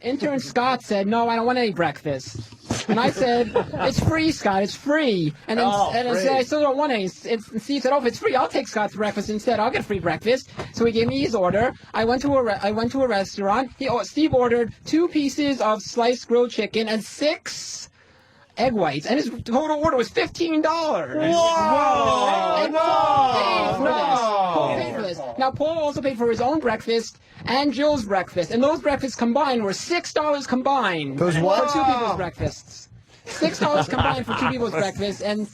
intern Scott said, "No, I don't want any breakfast." And I said, "It's free, Scott. It's free." And then I said, "I still don't want any." And Steve said, "Oh, if it's free, I'll take Scott's breakfast instead. I'll get free breakfast." So he gave me his order. I went to a restaurant. Steve ordered 2 pieces of sliced grilled chicken and 6 egg whites, and his total order was $15. Whoa! And Paul paid for this. Paul paid for this. Now Paul also paid for his own breakfast and Jill's breakfast, and those breakfasts combined were $6 combined. Those what? For 2 people's breakfasts. $6 combined for 2 people's breakfasts, and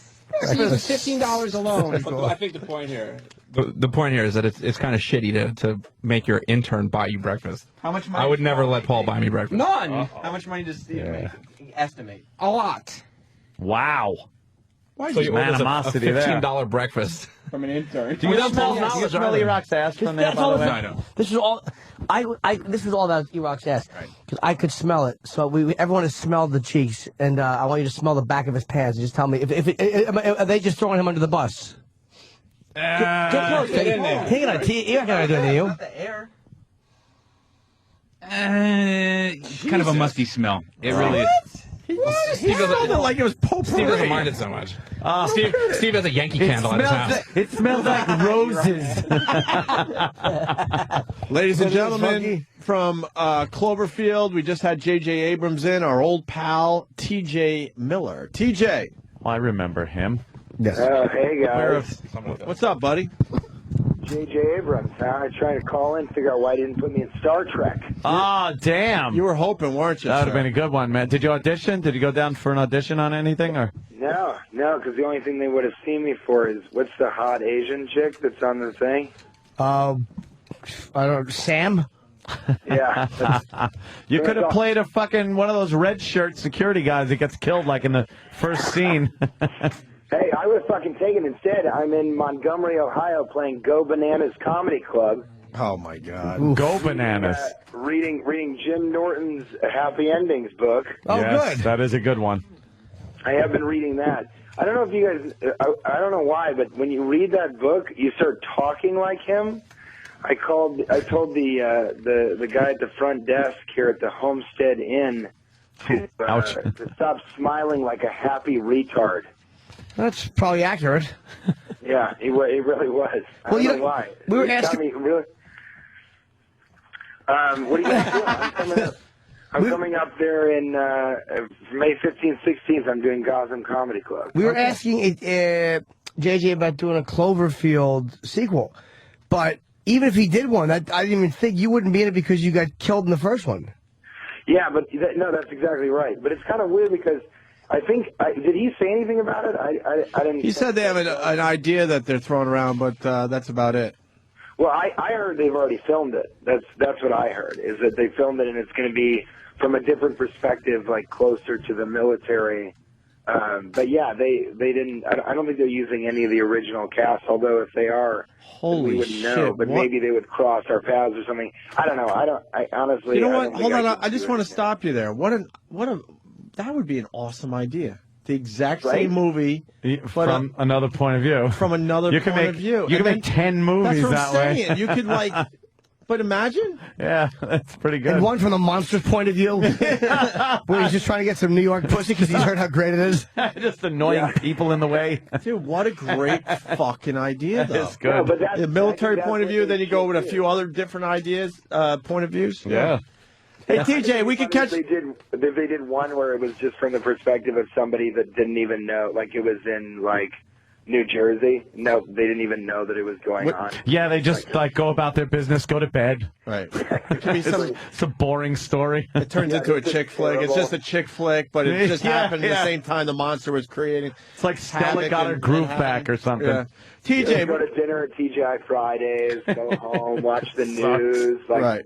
Steve was $15 alone. I think the point here. The point here is that it's kind of shitty to make your intern buy you breakfast. How much money? I would never let Paul buy me breakfast. None. How much money does Steve make? Estimate. A lot. Wow. So you ordered a animosity there. $15 breakfast. From an intern. Do you smell Erock's ass from there, by the way? I know. This is all. This was all about Erock's ass because I could smell it. So everyone has smelled the cheeks, and I want you to smell the back of his pants. And just tell me are they just throwing him under the bus? Get close, get in there. Take it on. You're not gonna do it to you. Kind of a musty smell. It really is. Steve doesn't like it was potpourri. Steve doesn't mind it so much. Steve has a Yankee candle at his house. It smells like roses. Ladies and gentlemen, from Cloverfield, we just had J.J. Abrams in, our old pal, T.J. Miller. T.J. I remember him. Yes. Hey, guys. What's up, buddy? J.J. Abrams. I tried to call in, figure out why he didn't put me in Star Trek. Oh, damn. You were hoping, weren't you, That would sir? have been a good one, man. Did you audition? Did you go down for an audition on anything? Or? No, because the only thing they would have seen me for is, what's the hot Asian chick that's on the thing? I don't know, Sam? Yeah. You could have played a fucking one of those red shirt security guys that gets killed like in the first scene. Hey, I would have fucking taken it. Instead, I'm in Montgomery, Ohio, playing Go Bananas Comedy Club. Oh, my God. Go Bananas. Reading Jim Norton's Happy Endings book. Oh, yes, good. That is a good one. I have been reading that. I don't know if you guys, I don't know why, but when you read that book, you start talking like him. I told the guy at the front desk here at the Homestead Inn to stop smiling like a happy retard. That's probably accurate. Yeah, he really was. I don't know why. We were It got asking. me really. What are you guys doing? I'm coming up there in May 15th, 16th. I'm doing Gotham Comedy Club. We were asking JJ about doing a Cloverfield sequel, but even if he did one, I didn't even think you wouldn't be in it because you got killed in the first one. Yeah, but no, that's exactly right. But it's kind of weird because I think did he say anything about it? I didn't. He said they have an idea that they're throwing around, but that's about it. Well, I heard they've already filmed it. That's what I heard, is that they filmed it and it's going to be from a different perspective, like closer to the military. But yeah, they didn't. I don't think they're using any of the original cast. Although if they are, holy we wouldn't shit! know. But maybe they would cross our paths or something. I don't know. I honestly. You know I what? don't Hold think on. I just want to stop you there. That would be an awesome idea. The exact Right? same movie From another point of view. From another You can point make- of view. you can And make 10 movies that's what that I'm way. saying. You could like, but imagine. Yeah, that's pretty good. And one from the monster's point of view, where he's just trying to get some New York pussy because he's heard how great it is. Just annoying people in the way. Dude, what a great fucking idea, though. It's good. No, but that's- the military that's point of what view, they then you go should with a do. few other different ideas, point of views. Yeah. Hey, TJ, we could catch. If they did one where it was just from the perspective of somebody that didn't even know, like it was in like New Jersey. No, they didn't even know that it was going on. Yeah, they just like go about their business, go to bed. Right. It could be some. It's a boring story. It turns into a chick flick. It's just a chick flick, but it just Yeah, happened at yeah. the same time the monster was creating. It's like Stella havoc got her and groove Manhattan. back or something. Yeah. Just TJ, go to dinner at TGI Fridays, go home, watch the news. Like, Right.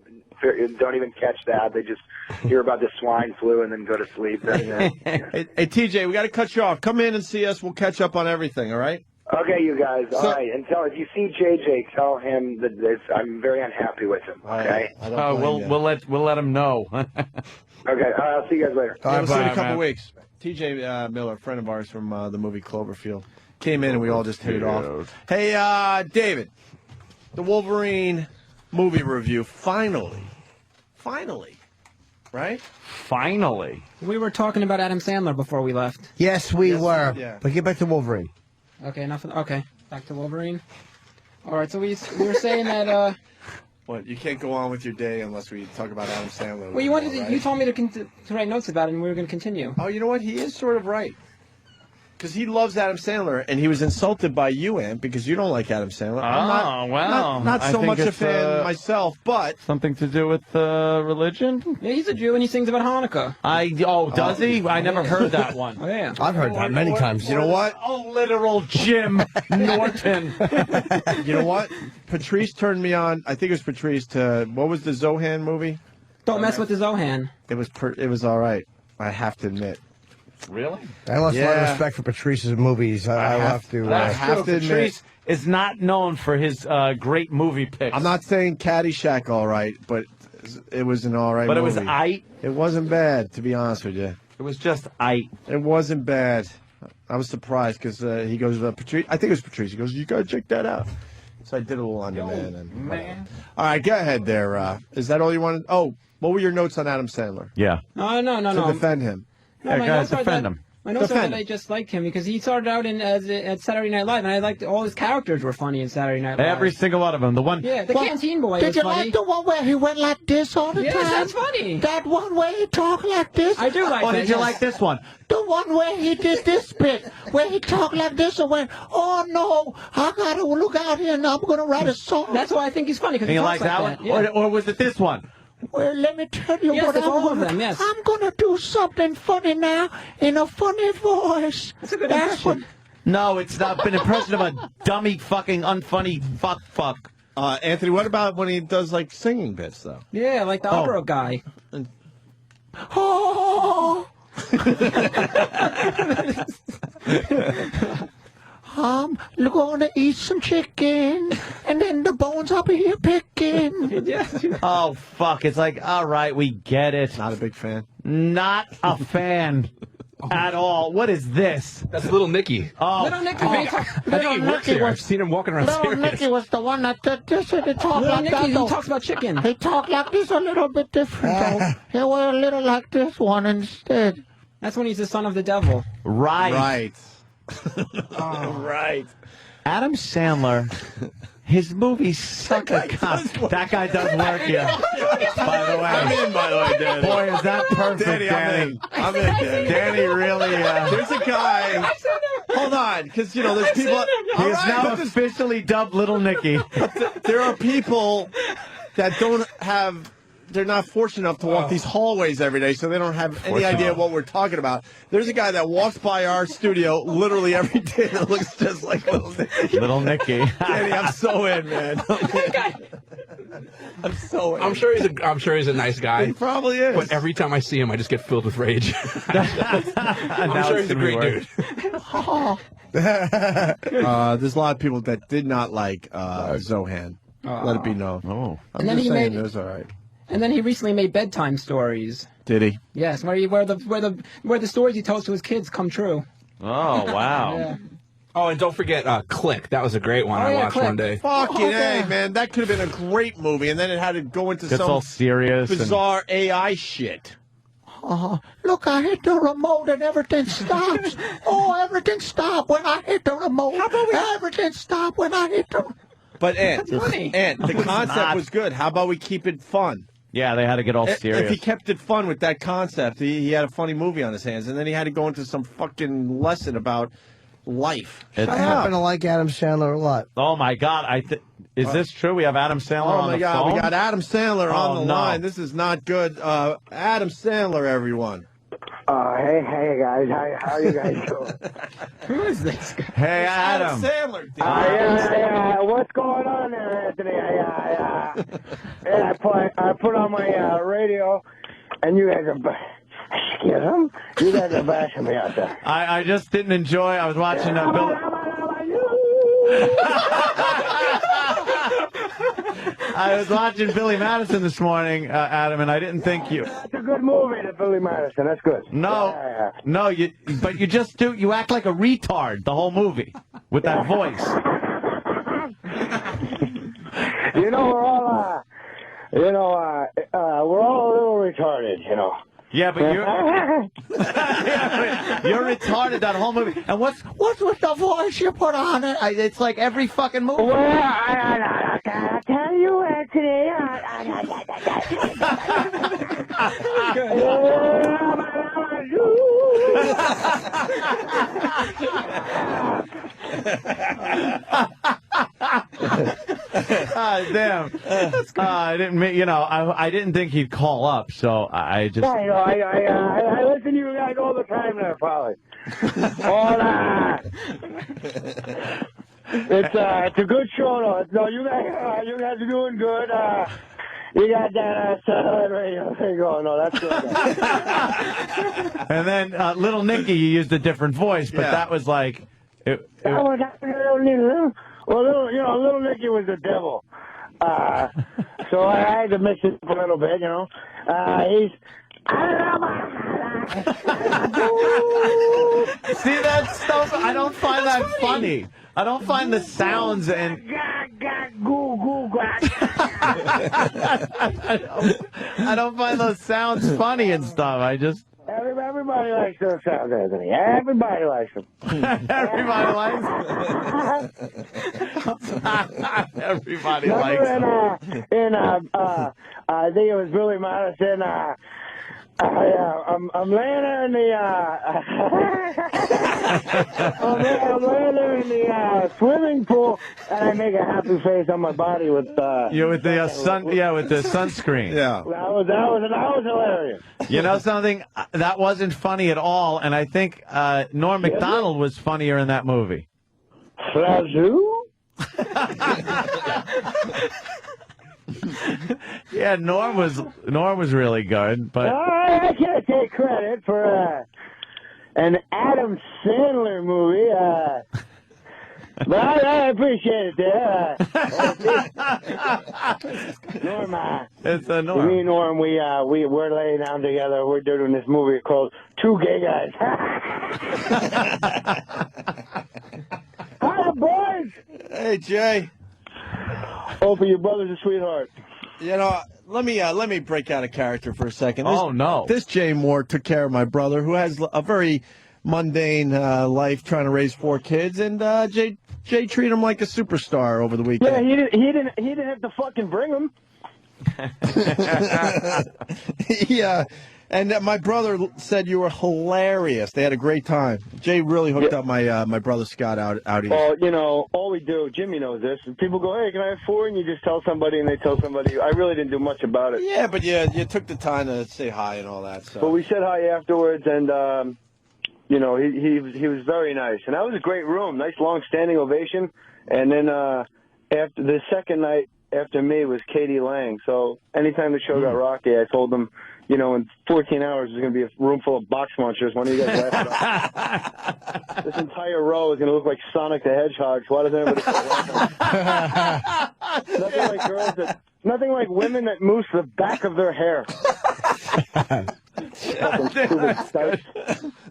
don't even catch that. They just hear about the swine flu and then go to sleep. That's it. Hey, TJ, we got to cut you off. Come in and see us. We'll catch up on everything, all right? Okay, you guys. All So- right. And if you see JJ, tell him that I'm very unhappy with him. Okay. We'll let him know. Okay. All right, I'll see you guys later. All right, we'll see you in a bye, couple man. weeks. TJ Miller, a friend of ours from the movie Cloverfield, came in and we all just hit it off. Hey, David, the Wolverine movie review, finally, right? Finally. We were talking about Adam Sandler before we left. Yes, we were. yeah. But get back to Wolverine. Okay, okay, back to Wolverine. All right, so we were saying that. What, you can't go on with your day unless we talk about Adam Sandler. Well, you wanted to, right? you told me to write notes about it, and we were going to continue. Oh, you know what? He is sort of right. Because he loves Adam Sandler, and he was insulted by you, Ant, because you don't like Adam Sandler. I'm not I so think much a it's, fan myself, but something to do with religion? Yeah, he's a Jew, and he sings about Hanukkah. Does he? I never heard that one. Oh, yeah. I've heard that many times. you know what? Oh, literal Jim Norton. You know what? Patrice turned me on. I think it was Patrice to what was the Zohan movie? Don't mess with the Zohan. It was all right. I have to admit. Really? I lost a lot Yeah. of respect for Patrice's movies. I have to. I have to admit. Patrice is not known for his great movie picks. I'm not saying Caddyshack all right, but it was an all right But it movie. was aight. It wasn't bad, to be honest with you. It was just aight. It wasn't bad. I was surprised because he goes, Patrice. I think it was Patrice. He goes, you got to check that out. So I did a little on demand. And all right, go ahead there. Is that all you wanted? Oh, what were your notes on Adam Sandler? Yeah. No. To defend him. Yeah, my guys, notes are defend that- him. My notes are Defend that I just liked him because he started out at Saturday Night Live, and I liked all his characters were funny in Saturday Night Live. Every single one of them. The one. Yeah, the canteen boy Did was you funny. like the one where he went like this all the Yes, time? that's funny. That one where he talked like this? I do like Oh, that. did you yes. like this one? The one where he did this bit, where he talked like this and went, oh no, I gotta look out here and I'm gonna write a song. That's why I think he's funny because And he you talks like that like one? that. Yeah. Or was it this one? Well, let me tell you Yes, what it's I'm all of gonna them, yes. I'm gonna do something funny now in a funny voice. That's a good That's what. impression. No, it's not an impression of a dummy fucking unfunny fuck. Anthony, what about when he does like singing bits though? Yeah, like the opera guy. Oh. I'm gonna eat some chicken, and then the bones I'll be here picking. Oh, fuck. It's like, all right, we get it. Not a big fan. Not a fan at all. What is this? That's Little Nicky. Oh, Little Nicky. I think he works here. I've seen him walking around Little serious. Nicky was the one that did this, and he talked Little like Nicky, that. he though. talks about chicken. He talked like this a little bit different, though. He was a little like this one instead. That's when he's the son of the devil. right. Right. Adam Sandler, his movies suck a cunt. That guy does work here. By the way. I'm in, by the way, Danny. Boy, is that perfect, Danny, Danny. I'm in, Danny. Danny really, There's a guy. Hold on, because, you know, there's people. he is now officially dubbed Little Nicky. There are people that don't have. They're not fortunate enough to walk these hallways every day, so they don't have any idea what we're talking about. There's a guy that walks by our studio literally every day that looks just like Little Nicky. Little Nicky. Danny, I'm so in, man. I'm so in. I'm sure he's a nice guy. He probably is. But every time I see him, I just get filled with rage. I'm sure he's a great dude. There's a lot of people that did not like Zohan. Let it be known. Oh. I'm And then just he saying made- it was all right. And then he recently made bedtime stories. Did he? Yes, where the stories he tells to his kids come true. Oh, wow. Yeah. Oh, and don't forget Click. That was a great one Oh, I yeah, watched Click. one day. Fucking yeah. A, man. That could have been a great movie, and then it had to go into Gets some all serious. and- bizarre AI shit. Look, I hit the remote and everything stops. Oh, everything stopped when I hit the remote. Everything stopped when I hit the. But, Ant, funny. the concept not. was good. How about we keep it fun? Yeah, they had to get all If serious. he kept it fun with that concept, he had a funny movie on his hands, and then he had to go into some fucking lesson about life. It's- I happen to like Adam Sandler a lot. Oh, my God. Is this true? We have Adam Sandler Oh on my the God, phone? we got Adam Sandler on Oh, the no. line. This is not good. Adam Sandler, everyone. Hey guys, how are you guys doing? Who is this guy? Hey, Adam. Sandler. Yeah, what's going on there, Anthony? I put on my radio, and you guys are. Excuse him? You guys are bashing me out there. I just didn't enjoy. I was watching Bill. I was watching Billy Madison this morning, Adam, and I didn't think you. It's a good movie, the Billy Madison. That's good. No, no, but you just do. You act like a retard the whole movie with that voice. You know, we're all, we're all a little retarded, you know. Yeah, but you're retarded that whole movie. And what's with the voice you put on it? It's like every fucking movie. Well, I tell you, Anthony. Damn. I didn't mean, I didn't think he'd call up, so I just. I know. I listen to you guys all the time there, Polly. All that. It's a good show, though. No, you guys are doing good. You got that satellite radio thing going. No, that's good. And then Little Nicky, you used a different voice, but that was like. Little Nicky was the devil. So I had to mix it up a little bit, you know. He's. See that stuff? I don't find that funny. I don't find the sounds and. I don't find those sounds funny and stuff. I just. Everybody Everybody likes those sounds, Anthony. Everybody likes them. Everybody likes them. Everybody likes them. I think it was Billy Madison. I'm laying there in the I'm laying there in the swimming pool, and I make a happy face on my body with with the with the sunscreen. Yeah, that was hilarious. You know something? That wasn't funny at all, and I think Norm Macdonald was funnier in that movie. Flazoo? Yeah, Norm was really good, but I can't take credit for an Adam Sandler movie. But I appreciate it there. Norm, it's a Norm. Me and Norm, we're laying down together. We're doing this movie called Two Gay Guys. Hi, boys. Hey, Jay. Opie, your brother's a sweetheart. You know, let me break out a character for a second. No. This Jay Moore took care of my brother, who has a very mundane life, trying to raise 4 kids, and Jay treated him like a superstar over the weekend. Yeah, he didn't have to fucking bring him. Yeah. And my brother said you were hilarious. They had a great time. Jay really hooked up my brother Scott out east. Well, you know, all we do, Jimmy knows this. People go, hey, can I have 4? And you just tell somebody, and they tell somebody. I really didn't do much about it. Yeah, but you took the time to say hi and all that. So. But we said hi afterwards, and you know, he was very nice. And that was a great room, nice long standing ovation. And then after the second night after me was Katie Lang. So anytime the show got rocky, I told them, you know, in 14 hours there's going to be a room full of box munchers. One of you guys laugh about this entire row is going to look like Sonic the Hedgehog. So why doesn't everybody nothing like nothing like women that moose the back of their hair. Fucking stupid dykes.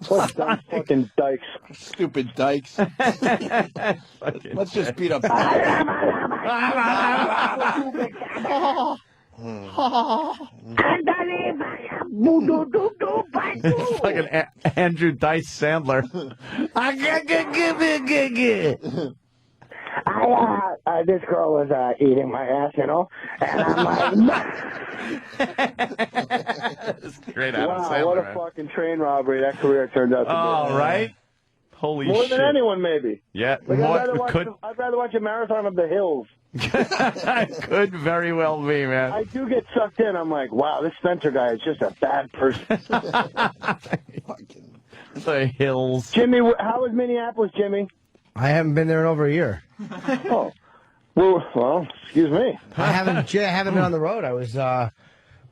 What dumb fucking dykes. Stupid dykes. Let's just beat up. Fucking Andrew Dice Sandler. This girl was eating my ass, you know, and I'm like, great Adam wow, Sandler, what a man. fucking train robbery that career turned out to be. Oh, right? Holy More shit. than anyone, maybe. Yeah. Like, I'd rather watch a marathon of the hills. Could very well be, man. I do get sucked in. I'm like, wow, this Spencer guy is just a bad person. The hills. Jimmy, how was Minneapolis, Jimmy? I haven't been there in over a year. Oh. Well, excuse me. I haven't been on the road. I was a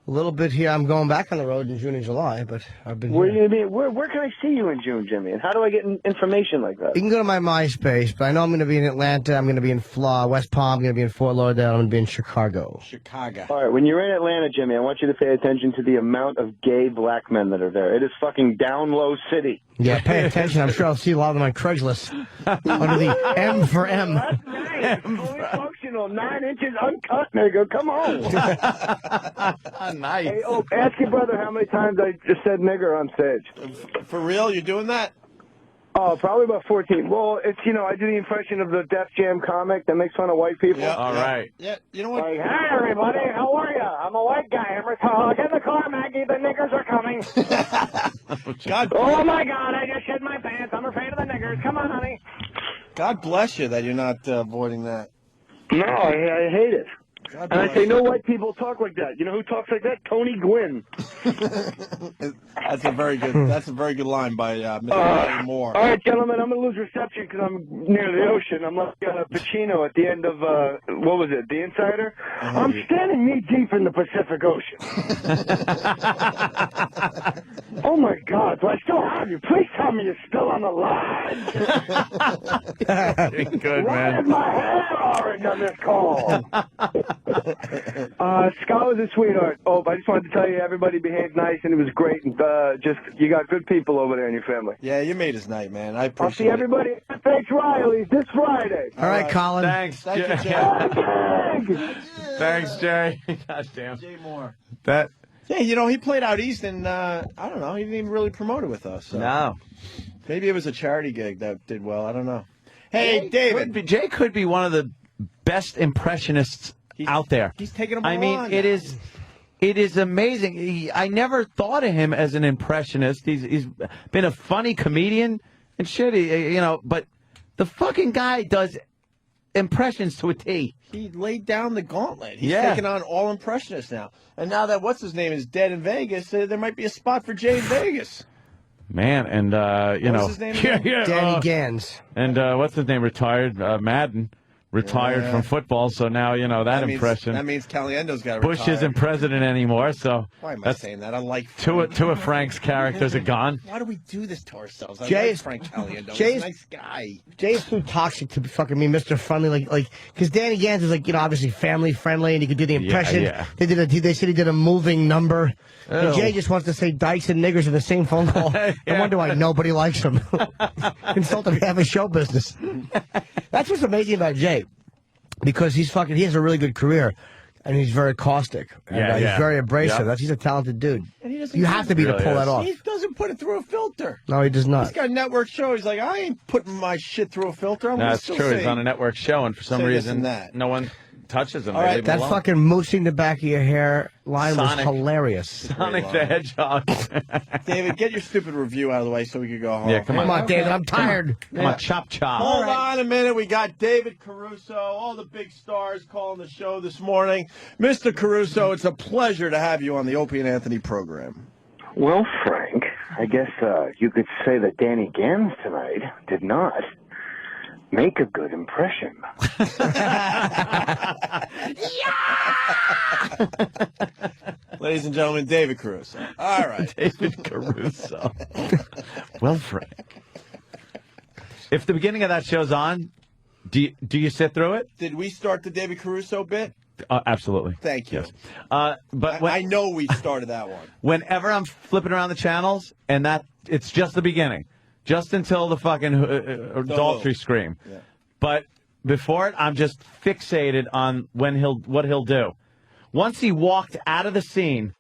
little bit here. I'm going back on the road in June and July, but I've been Where here. where can I see you in June, Jimmy? And how do I get information like that? You can go to my MySpace, but I know I'm going to be in Atlanta. I'm going to be in West Palm. I'm going to be in Fort Lauderdale. I'm going to be in Chicago. Chicago. All right, when you're in Atlanta, Jimmy, I want you to pay attention to the amount of gay black men that are there. It is fucking down low city. Yeah, pay attention. I'm sure I'll see a lot of them on Craigslist under the M for M. That's right. Fully functional, 9 inches uncut, nigga. Come on. Nice. Hey, ask your brother how many times I just said nigger on stage. For real? You're doing that? Oh, probably about 14. Well, it's, you know, I do the impression of the Def Jam comic that makes fun of white people. Yeah, all right. Yeah, you know what? Like, hey, everybody, how are ya? I'm a white guy. I'm retired. Get in the car, Maggie. The niggers are coming. Oh, my God, I just shed my pants. I'm afraid of the niggers. Come on, honey. God bless you that you're not avoiding that. No, I hate it. And I say, no white people talk like that. You know who talks like that? Tony Gwynn. That's a very good line by Mr. Moore. All right, gentlemen, I'm going to lose reception because I'm near the ocean. I'm like Pacino at the end of, what was it, The Insider? I'm standing knee deep in the Pacific Ocean. Oh, my God, do I still have you? Please tell me you're still on the line. Good, Why man. is my hair orange on this call? Scott was a sweetheart. Oh, I just wanted to tell you, everybody behaved nice, and it was great. And just you got good people over there in your family. Yeah, you made his night, man. I I'll appreciate see everybody at Thanks Riley's this Friday. All right, Colin. Thanks, Thank you, Jay. Jay. Thanks, Jay. God damn. Jay Moore. That. Yeah, you know, he played out east, and I don't know, he didn't even really promote it with us. So. No. Maybe it was a charity gig that did well. I don't know. Hey, David. Jay could be one of the best impressionists out there. He's taking them all I mean, on it now. is amazing. I never thought of him as an impressionist. He's been a funny comedian and shit. But the fucking guy does impressions to a T. He laid down the gauntlet. He's Yeah. taking on all impressionists now. And now that what's-his-name is dead in Vegas, there might be a spot for Jay in Vegas. Man, and, What's his name again? Danny Gans. And what's his name? Retired. Madden. Retired from football, so now, that impression. That means Caliendo's got to Bush retire. isn't president anymore, so. Why am I that's saying that? I like two Frank. of Frank's characters are gone. Why do we do this to ourselves? I Jay like is- Frank Caliendo. Jay He's is- a nice guy. Jay's too toxic to be fucking me, Mr. Friendly, because Danny Gans is obviously family friendly, and he could do the impression. yeah. They said he did a moving number. And Ew. Jay just wants to say dykes and niggers in the same phone call. I wonder why nobody likes him. Insult him, have a show business. That's what's amazing about Jay, because he has a really good career, and he's very caustic. And, he's very abrasive. Yeah. He's a talented dude. And he doesn't You have to be to really pull is. that off. He doesn't put it through a filter. No, he does not. He's got a network show. He's like, I ain't putting my shit through a filter. I'm No, gonna that's still true. say- He's on a network show, and for some say this reason, and that. no one touches him. All They right, leave him That alone. fucking moosing the back of your hair line Sonic. was hilarious. Sonic the Hedgehog. David, get your stupid review out of the way so we can go home. Yeah, come on. Come on, David, I'm tired. Come on, chop chop. Hold on a minute. We got David Caruso, all the big stars calling the show this morning. Mr. Caruso, it's a pleasure to have you on the Opie and Anthony program. Well, Frank, I guess you could say that Danny Gans tonight did not make a good impression. Ladies and gentlemen, David Caruso. All right. David Caruso. Well, Frank. If the beginning of that show's on, do you sit through it? Did we start the David Caruso bit? Absolutely. Thank you. Yes. But I know we started that one. Whenever I'm flipping around the channels, and it's just the beginning, just until the fucking adultery scream. Yeah. But before it, I'm just fixated on what he'll do. Once he walked out of the scene,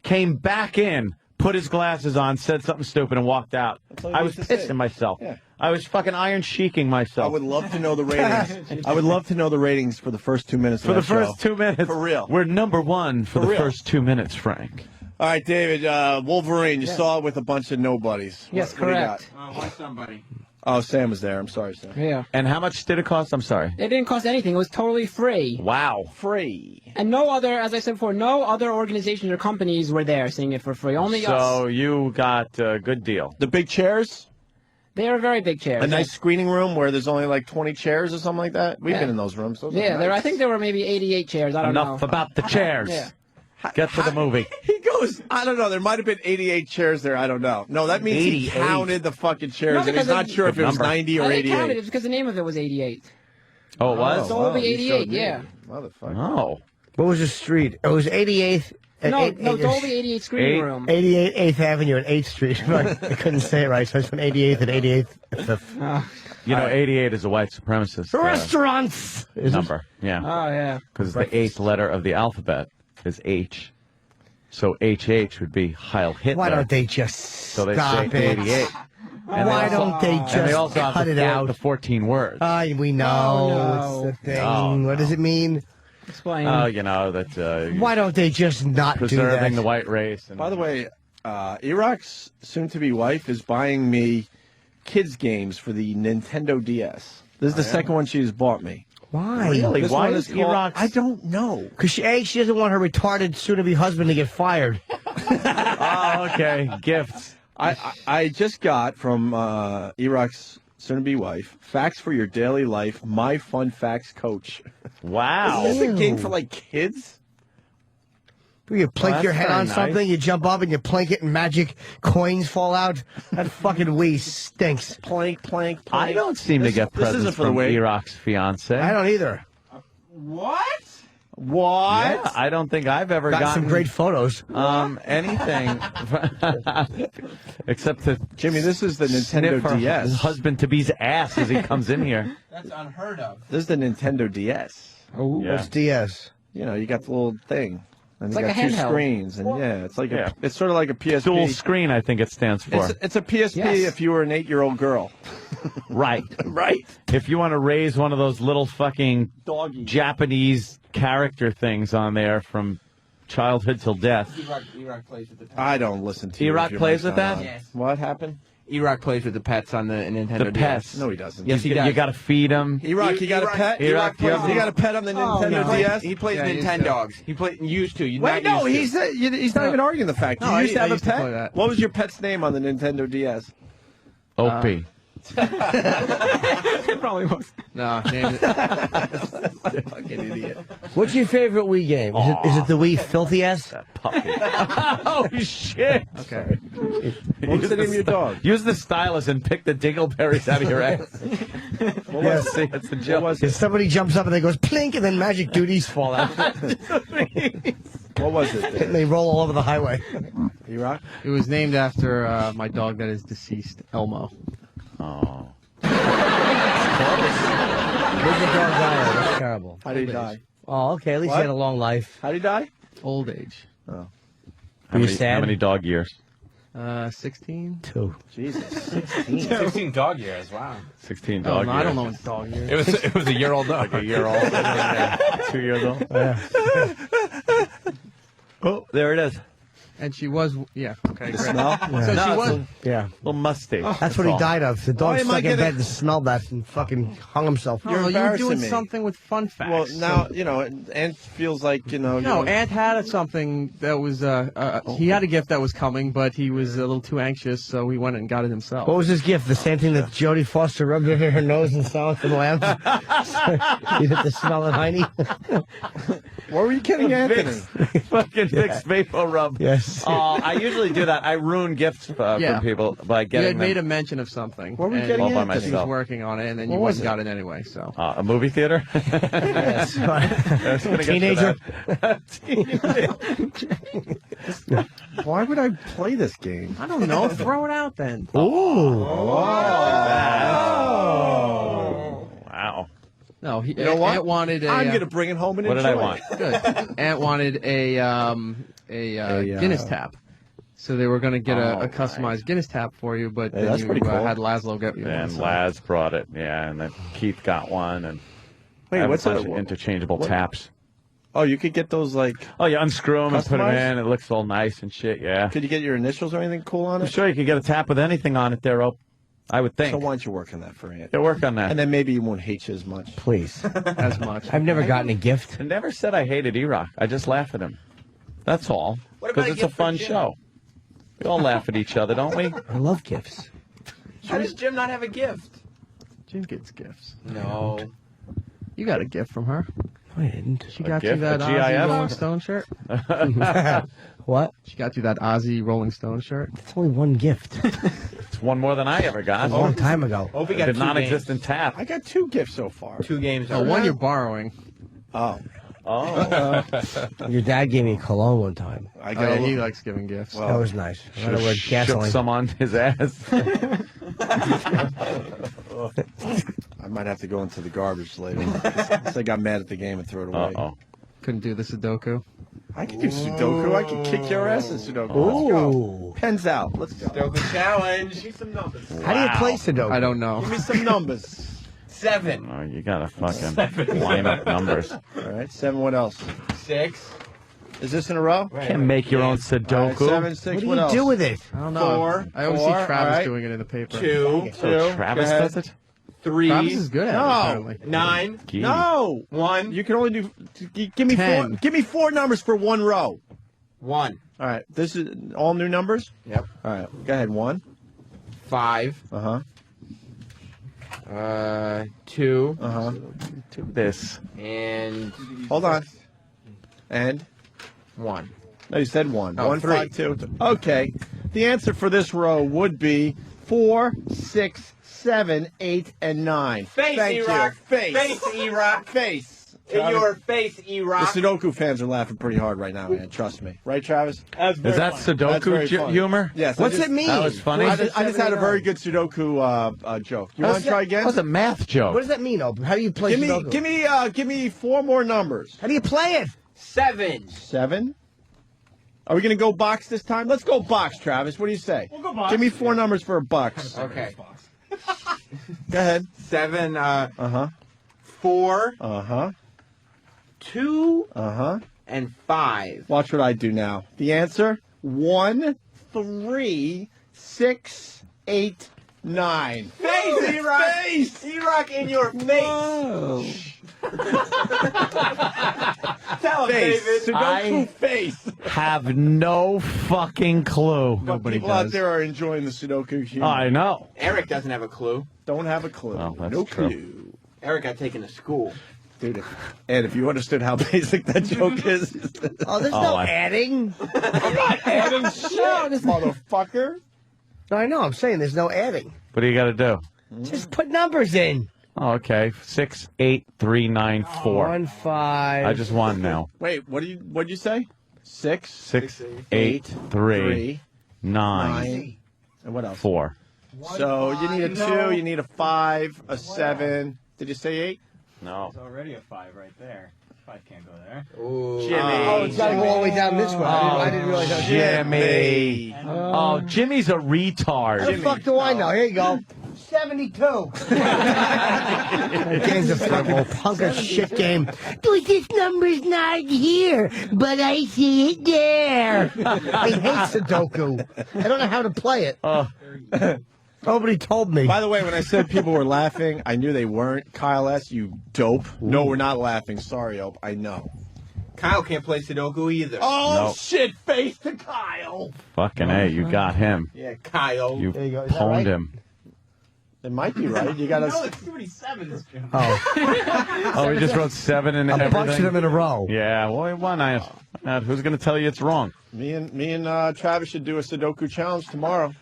came back in, put his glasses on, said something stupid, and walked out. all you I need was to say. pissing myself. Yeah. I was fucking iron sheeking I myself. would love to know the ratings. I would love to know the ratings for the first 2 minutes For of the that first show. 2 minutes. For real. We're number one for the real. first 2 minutes, Frank. All right, David, Wolverine, you saw it with a bunch of nobodies. Yes, What do you got? correct. Why somebody? Oh, Sam was there. I'm sorry, Sam. Yeah. And how much did it cost? I'm sorry. It didn't cost anything. It was totally free. Wow. Free. And no other, as I said before, no other organizations or companies were there seeing it for free. Only us. So you got a good deal. The big chairs? They are very big chairs. A nice screening room where there's only like 20 chairs or something like that? We've Yeah. been in those rooms. Those are Yeah, nice. I think there were maybe 88 chairs. I don't know. Enough about the chairs. Yeah. Get to the movie. He goes, I don't know, there might have been 88 chairs there, I don't know. No, that means he 88. counted the fucking chairs, No, and he's because not it- sure if it was Number. 90 or I didn't count it. 88. It's because the name of it was 88. Oh, it was? So it will be you 88, showed me. yeah. Motherfucker. Oh. What was the street? It was 88th. No, Dolby 88 screening room. 88 8th Avenue and 8th Street. I couldn't say it right, so I just went 88th and 88th. You know, 88 is a white supremacist Restaurants! number. Yeah. Oh, yeah. Because the eighth letter of the alphabet is H. So HH would be Heil Hitler. Why don't they just So they stop say it? 88. And Why they also, don't they and they just also have cut the it four- out? the 14 words. We know. Oh, no. It's the thing. Oh, What does it mean? Explain. You know, that Why don't they just not do that? preserving the white race. And, By the way, Erock's soon-to-be wife is buying me kids games for the Nintendo DS. This is the second one she's bought me. Why? Really? This Why one is is called- Erock's... I don't know. Because she doesn't want her retarded soon-to-be husband to get fired. Oh, okay. Gifts. I just got from Erock's soon-to-be wife, Facts for Your Daily Life, My Fun Facts Coach. Wow. Is this a game for, like, kids? You plink Well, your that's head on very something, nice. you jump up and you plink it and magic coins fall out. That fucking Wii stinks. Plank, plank, plank. I don't seem to get This isn't presents for the from way. Erock's fiance. I don't either. What? Yeah, I don't think I've ever Got gotten some great photos. anything except to Jimmy, this is the sniff Nintendo her DS. husband-to-be's ass as he comes in here. That's unheard of. This is the Nintendo DS. Oh, Yeah. what's DS? You know, you got the little thing. And It's you like got a two handheld. screens, and it's like it's sort of like a PSP. Dual screen, I think it stands for. It's a PSP if you were an 8-year-old girl. Right. Right. If you want to raise one of those little fucking Japanese character things on there from childhood till death. Erock plays with the pets. I don't listen to you. Erock if your plays mic's with not that? on. Yes. What happened? Erock plays with the pets on the Nintendo The DS. pets. No, he doesn't. Yes, he does. You got to feed them. Erock, you got a pet? Erock, you got a pet on the Nintendo DS? He plays Yeah, he used to. Nintendogs. He used to. You're Wait, not no, used to. he's not even arguing the fact. No, You used to have I a used to play pet? that. What was your pet's name on the Nintendo DS? Opie. It probably was. No, name it. Fucking idiot. What's your favorite Wii game? Is it the Wii Filthy Ass? Puppy. Oh, shit. Okay. What was the name of your dog? Use the stylus and pick the dingleberries out of your ass. What was See, that's the joke. What was If it? somebody jumps up and they goes plink, and then magic duties fall out. What was it? And they roll all over the highway. Erock? It was named after my dog that is deceased, Elmo. Oh. Where'd the dog die? That's terrible. How did he die? Oh, okay. At least What? he had a long life. How did he die? Old age. Oh. Were you sad? How many dog years? 16. 2. Jesus. 16 dog years. Wow. 16 Oh, dog no, years. I don't know what dog years. It was a year old dog. Like a year old. 2 years old. Yeah. Oh, there it is. And she was, yeah. Okay, great. Smell? So No, she it's was. a Yeah. little musty. That's what he died of. The dog Why am I stuck in getting- bed and smelled that and fucking hung himself. No, You're you were embarrassing doing me. something with fun facts. Well, now, Ant feels like, No, Ant had something that was, he had a gift that was coming, but he was a little too anxious, so he went and got it himself. What was his gift? The same thing that Jodie Foster rubbed under her nose and silenced the lamp? You get the smell of honey? What were you kidding, Anthony? Fucking Vicks Vapor Rub. Yes. I usually do that. I ruin gifts from people by You getting had made them a mention of something. What were you and getting all by She was myself. working on it, and then What you went was and got it anyway, so. A movie theater? Yes. That's gonna get to Teenager. that. Why would I play this game? I don't know. Throw it out then. Ooh. Wow. No, You know what? Ant wanted a. I'm going to bring it home and What enjoy did I want? Good. Ant wanted a Guinness tap. So they were going to get a customized Guinness tap for you, but Hey, then that's you pretty cool. had Laszlo get you one. And so- Laz brought it, yeah, and then Keith got one, and Wait, I have what's a bunch that? of interchangeable what- taps. Oh, you could get those, like... Oh, you unscrew them and put them Customized? in. It looks all nice and shit, yeah. Could you get your initials or anything cool on I'm it? sure you could get a tap with anything on it there, I would think. So why don't you work on that for Ant? Yeah, work on that. And then maybe he won't hate you as much. Please. as much. I've never gotten a gift. I never said I hated Erock. I just laugh at him. That's all. What about Because a it's a gift for fun Jim? show. We all laugh at each other, don't we? I love gifts. How does Jim not have a gift? Jim gets gifts. No. You got a gift from her. I didn't. She got gift? you that A Ozzy GIF? Rolling Stone shirt. What? She got you that Ozzy Rolling Stone shirt. It's only one gift. It's one more than I ever got. A long time ago. Opie It got did 2 non-existent games. tap. I got 2 gifts so far. 2 games. Oh, one you're borrowing. Oh. Oh. Your dad gave me cologne one time. I Oh, got yeah, a he little... likes giving gifts. Well, That was nice. I got the word Shook gasoline. some on his ass. I might have to go into the garbage later. I got mad at the game and threw it away. Uh-oh. Couldn't do the Sudoku. I can do Sudoku. I can kick your ass in Sudoku. Let's go. Pens out. Let's go. Sudoku challenge. Give me some numbers. How do you play Sudoku? I don't know. Give me some numbers. 7. Oh, you gotta fucking line up numbers. All right, 7. What else? 6. Is this in a row? Can't make your own All right, Sudoku. 7, 6. What do what you else? do with it? I don't know. 4. I always 4, see Travis all right. doing it in the paper. 2. So Travis Go ahead. does it? 3. Travis is good at it, apparently. 9. Gee. No. 1. You can only do. Give me 4. 10. Give me 4 numbers for one row. 1. All right. This is all new numbers. Yep. All right. Go ahead. 1. 5. Uh huh. 2. Uh huh. Do this. And Hold on. And 1. no, you said 1. Oh, 1, 3. 5, 2. Okay. The answer for this row would be 4, 6, 7, 8, and 9. Face, Thank Erock. you. Face. Face, Erock. Face. In your face, The Erock. Sudoku fans are laughing pretty hard right now, man. Trust me. Right, Travis? Is that That's Sudoku very funny. humor? Yes. What's it mean? That was funny. I just had a very good Sudoku joke. You want to try again? That was a math joke. What does that mean, Opie? How do you play Sudoku? Give me 4 more numbers. How do you play it? 7. 7, Are we going to go box this time? Let's go box, Travis. What do you say? We'll go box. Give me 4 numbers for a box. Okay. Go ahead. 7, 4, 2, 2, and 5. Watch what I do now. The answer: 1, 3, 6, 8, 9. Face, Erock! Face! Erock in your face! Tell him, Face. David. Sudoku face. Have no fucking clue. But people out there are enjoying the Sudoku humor. I know. Eric doesn't have a clue. Don't have a clue. Well, that's no true. clue. Eric got taken to school. Dude, Ed, if you understood how basic that joke is. Oh, there's no adding. I'm not adding shit, this motherfucker. No, I know. I'm saying there's no adding. What do you got to do? Just put numbers in. Oh, okay. 6, 8, 3, 9, 4. 1, 5. I just won now. Wait, what'd you say? 6, 6, 8, 3, 9, and what else? 4. So you need a 2, you need a 5, a 7. Did you say 8? No. It's already a 5 right there. 5 can't go there. Ooh. Jimmy. Oh, it's got to go all the way down this way. I didn't realize that. Jimmy. Oh, Jimmy's a retard. How the fuck do I know? Here you go. 72. That game's a fucking punk of shit game. Dude, this number's not here, but I see it there. I hate Sudoku. I don't know how to play it. Nobody told me. By the way, when I said people were laughing, I knew they weren't. Kyle S., you dope. No, we're not laughing. Sorry, Ope. I know. Kyle can't play Sudoku either. Oh, No. shit face to Kyle. Fucking A, you got him. Yeah, Kyle. You There you go. Is that pwned right? him. It might be right. You got to. No, it's too many 7s, Jim. Oh, we just wrote 7 in A everything? bunch of them in a row. Yeah, well, why not? Who's going to tell you it's wrong? Me and Travis should do a Sudoku challenge tomorrow.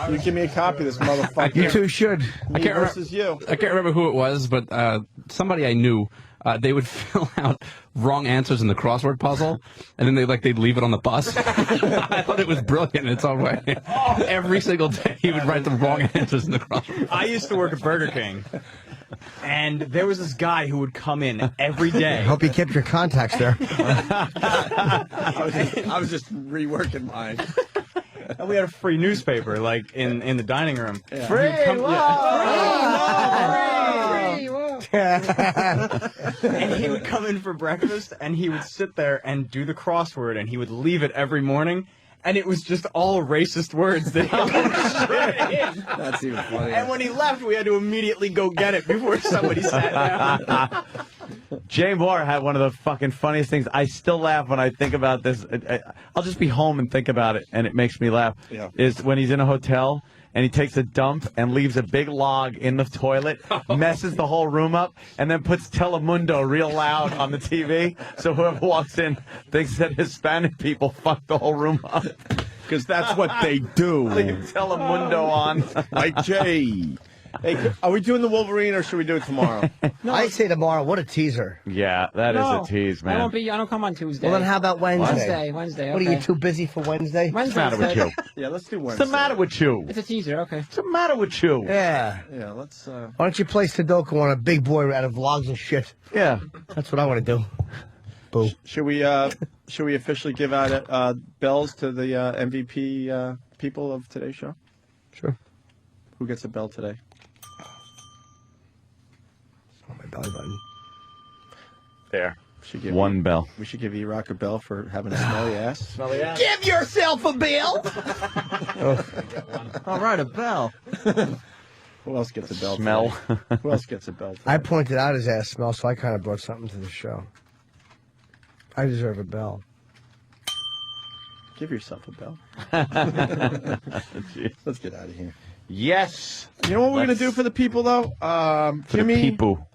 You give me a copy of this motherfucker. You two should. Me versus you. I can't remember who it was, but somebody I knew, they would fill out wrong answers in the crossword puzzle, and then they'd leave it on the bus. I thought it was brilliant in its own way. Every single day, he would write the wrong answers in the crossword. I used to work at Burger King, and there was this guy who would come in every day. I hope you kept your contacts there. I was just reworking mine. And we had a free newspaper, like, in the dining room. Yeah. And he would come in for breakfast, and he would sit there and do the crossword, and he would leave it every morning, and it was just all racist words that he would shit in. That's even funny. And when he left, we had to immediately go get it before somebody sat down. Jay Moore had one of the fucking funniest things. I still laugh when I think about this. I'll just be home and think about it, and it makes me laugh. Yeah. Is when he's in a hotel and he takes a dump and leaves a big log in the toilet, messes the whole room up, and then puts Telemundo real loud on the TV, so whoever walks in thinks that Hispanic people fuck the whole room up. Because that's what they do. Leave Telemundo on. Like Jay. Hey, are we doing the Wolverine or should we do it tomorrow? I say tomorrow. What a teaser. Yeah, that is a tease, man. I don't come on Tuesday. Well, then how about Wednesday? Wednesday. What, are you too busy for Wednesday? What's the matter with you? Yeah, let's do What's Wednesday. the matter with you? It's a teaser. Okay. What's the matter with you? Yeah. Yeah, let's. Why don't you play Sudoku on a big boy out of vlogs and shit? Yeah. That's what I want to do. Boo. Should we officially give out bells to the MVP people of today's show? Sure. Who gets a bell today? On my belly button. There. Should give One bell. We should give Erock a bell for having a smelly ass. Smelly ass. Give yourself a bill. All right, a bell. Who else gets a bell Smell. today? Who else gets a bell today? I pointed out his ass smell, so I kind of brought something to the show. I deserve a bell. Give yourself a bell. Let's get out of here. Yes. You know what we're going to do for the people, though? For the people.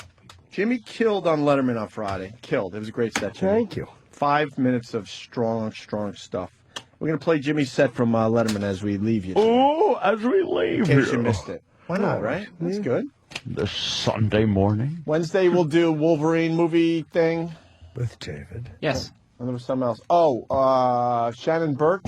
Jimmy killed on Letterman on Friday. Killed. It was a great set, Jimmy. Thank you. 5 minutes of strong stuff. We're going to play Jimmy's set from Letterman as we leave you. Oh, as we leave In case you. you missed it. Why not, right? That's good. This Sunday morning. Wednesday we'll do Wolverine movie thing. With David. Yes. And there was something else. Oh, Shannon Burke.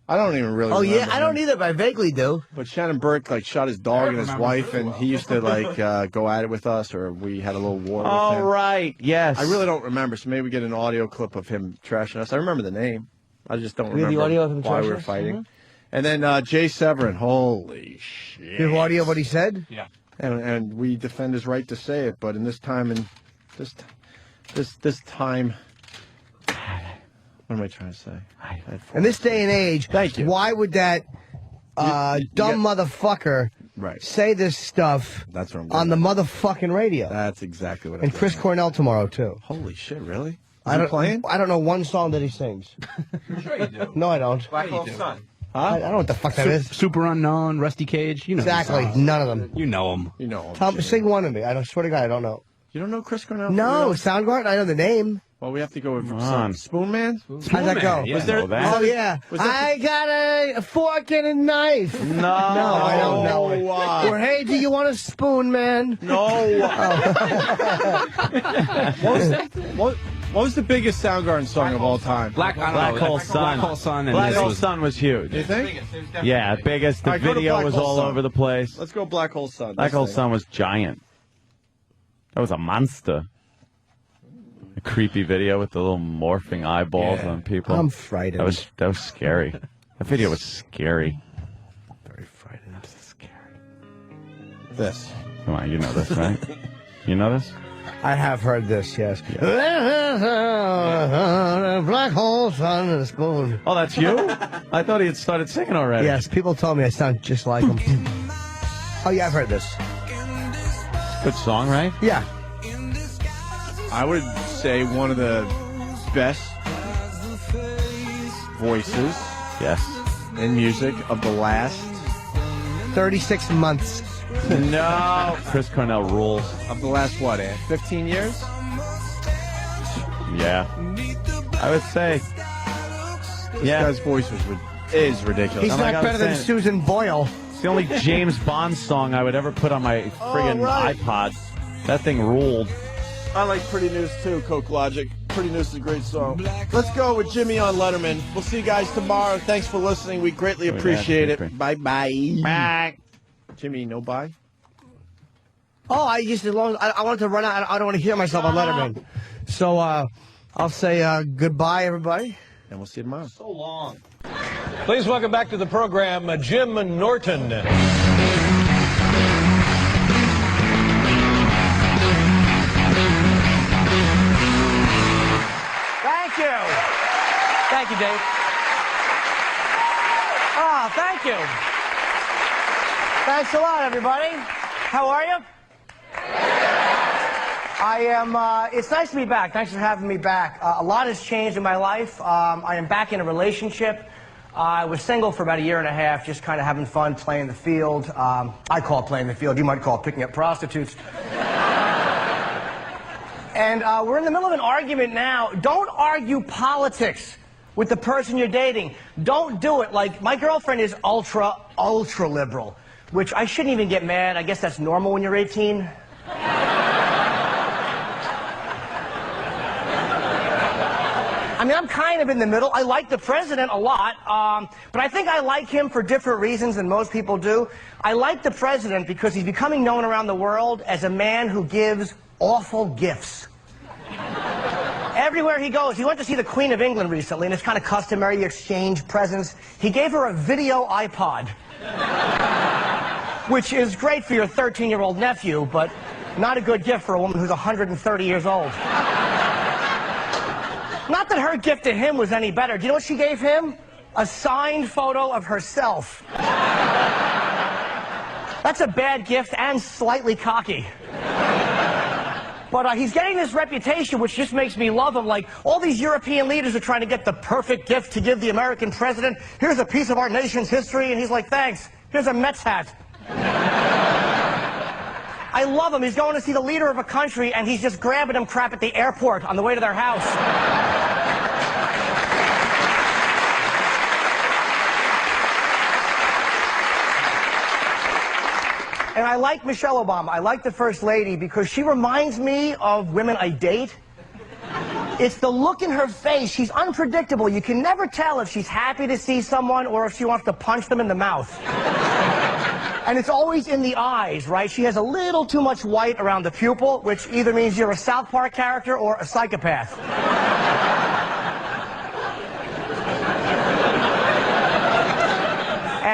I don't even really Oh, remember yeah, I don't him. either, but I vaguely do. But Shannon Burke, shot his dog and his wife, and he used to, go at it with us, or we had a little war with him. All right, yes. I really don't remember, so maybe we get an audio clip of him trashing us. I remember the name. I just don't We have remember the audio of him why we were torturous? fighting. And then Jay Severin, holy shit. You have audio of what he said? Yeah. And we defend his right to say it, but in this time and this time, what am I trying to say? In this day and age, Thank you. why would that dumb motherfucker say this stuff That's what I'm on the motherfucking radio? That's exactly what I'm And Chris Cornell tomorrow, too. Holy shit, really? I don't know one song that he sings. I'm sure you do. No, I don't. Black Hole Sun. I don't know what the fuck that is. Super Unknown, Rusty Cage. You know Exactly. these songs. None of them. You know them. You know them. Tom, sing one to me. I swear to God, I don't know. You don't know Chris Cornell? No, Soundgarden. I know the name. Well, we have to go with on. Spoon Man? How'd that go? Yeah, was there, Oh, yeah. I got a fork and a knife. No. No, I don't know it. Or, hey, do you want a spoon, man? No. What was the biggest Soundgarden song of all time? Black Hole Sun. Black Hole Sun. And Black this Hole was- Sun was huge. You think? Yeah, biggest. The All right, go to video Black was Hole all Sun. over the place. Let's go Black Hole Sun. Black This Hole thing. Sun was giant. That was a monster. A creepy video with the little morphing eyeballs on people. I'm frightened. That was scary. That video was scary. Very frightened. This. Come on, you know this, right? You know this? I have heard this, yes. Black hole, sun, and a spoon. Oh, that's you? I thought he had started singing already. Yes, people told me I sound just like him. Oh, yeah, I've heard this. Good song, right? Yeah. I would say one of the best voices in music of the last 36 months. No. Chris Cornell rules. Of the last, what, 15 years? Yeah. I would say. This guy's voice is ridiculous. He's not better than Susan Boyle. It's the only James Bond song I would ever put on my friggin' iPod. That thing ruled. I like Pretty News too, Coke Logic. Pretty News is a great song. Let's go with Jimmy on Letterman. We'll see you guys tomorrow. Thanks for listening. We greatly appreciate it. Bye-bye. Bye. Jimmy, no bye? Oh, I wanted to run out. I don't want to hear myself on Letterman. So, I'll say goodbye, everybody. And we'll see you tomorrow. So long. Please welcome back to the program, Jim Norton. Thank you. Thank you, Dave. Oh, thank you. Thanks a lot, everybody. How are you? I am, it's nice to be back. Thanks for having me back. A lot has changed in my life. I am back in a relationship. I was single for about a year and a half, just kind of having fun playing the field. I call it playing the field. You might call it picking up prostitutes. And we're in the middle of an argument now. Don't argue politics with the person you're dating. Don't do it. Like, my girlfriend is ultra liberal, which I shouldn't even get mad. I guess that's normal when you're 18. I mean, I'm kind of in the middle. I like the president a lot, but I think I like him for different reasons than most people do. I like the president because he's becoming known around the world as a man who gives awful gifts. Everywhere he goes, he went to see the Queen of England recently, and it's kind of customary to exchange presents. He gave her a video iPod, which is great for your 13-year-old nephew, but not a good gift for a woman who's 130 years old. Not that her gift to him was any better. Do you know what she gave him? A signed photo of herself. That's a bad gift and slightly cocky. But he's getting this reputation, which just makes me love him. Like, all these European leaders are trying to get the perfect gift to give the American president. Here's a piece of our nation's history, and he's like, thanks. Here's a Mets hat. I love him. He's going to see the leader of a country, and he's just grabbing him crap at the airport on the way to their house. And I like Michelle Obama. I like the First Lady because she reminds me of women I date. It's the look in her face. She's unpredictable. You can never tell if she's happy to see someone or if she wants to punch them in the mouth. And it's always in the eyes, right? She has a little too much white around the pupil, which either means you're a South Park character or a psychopath.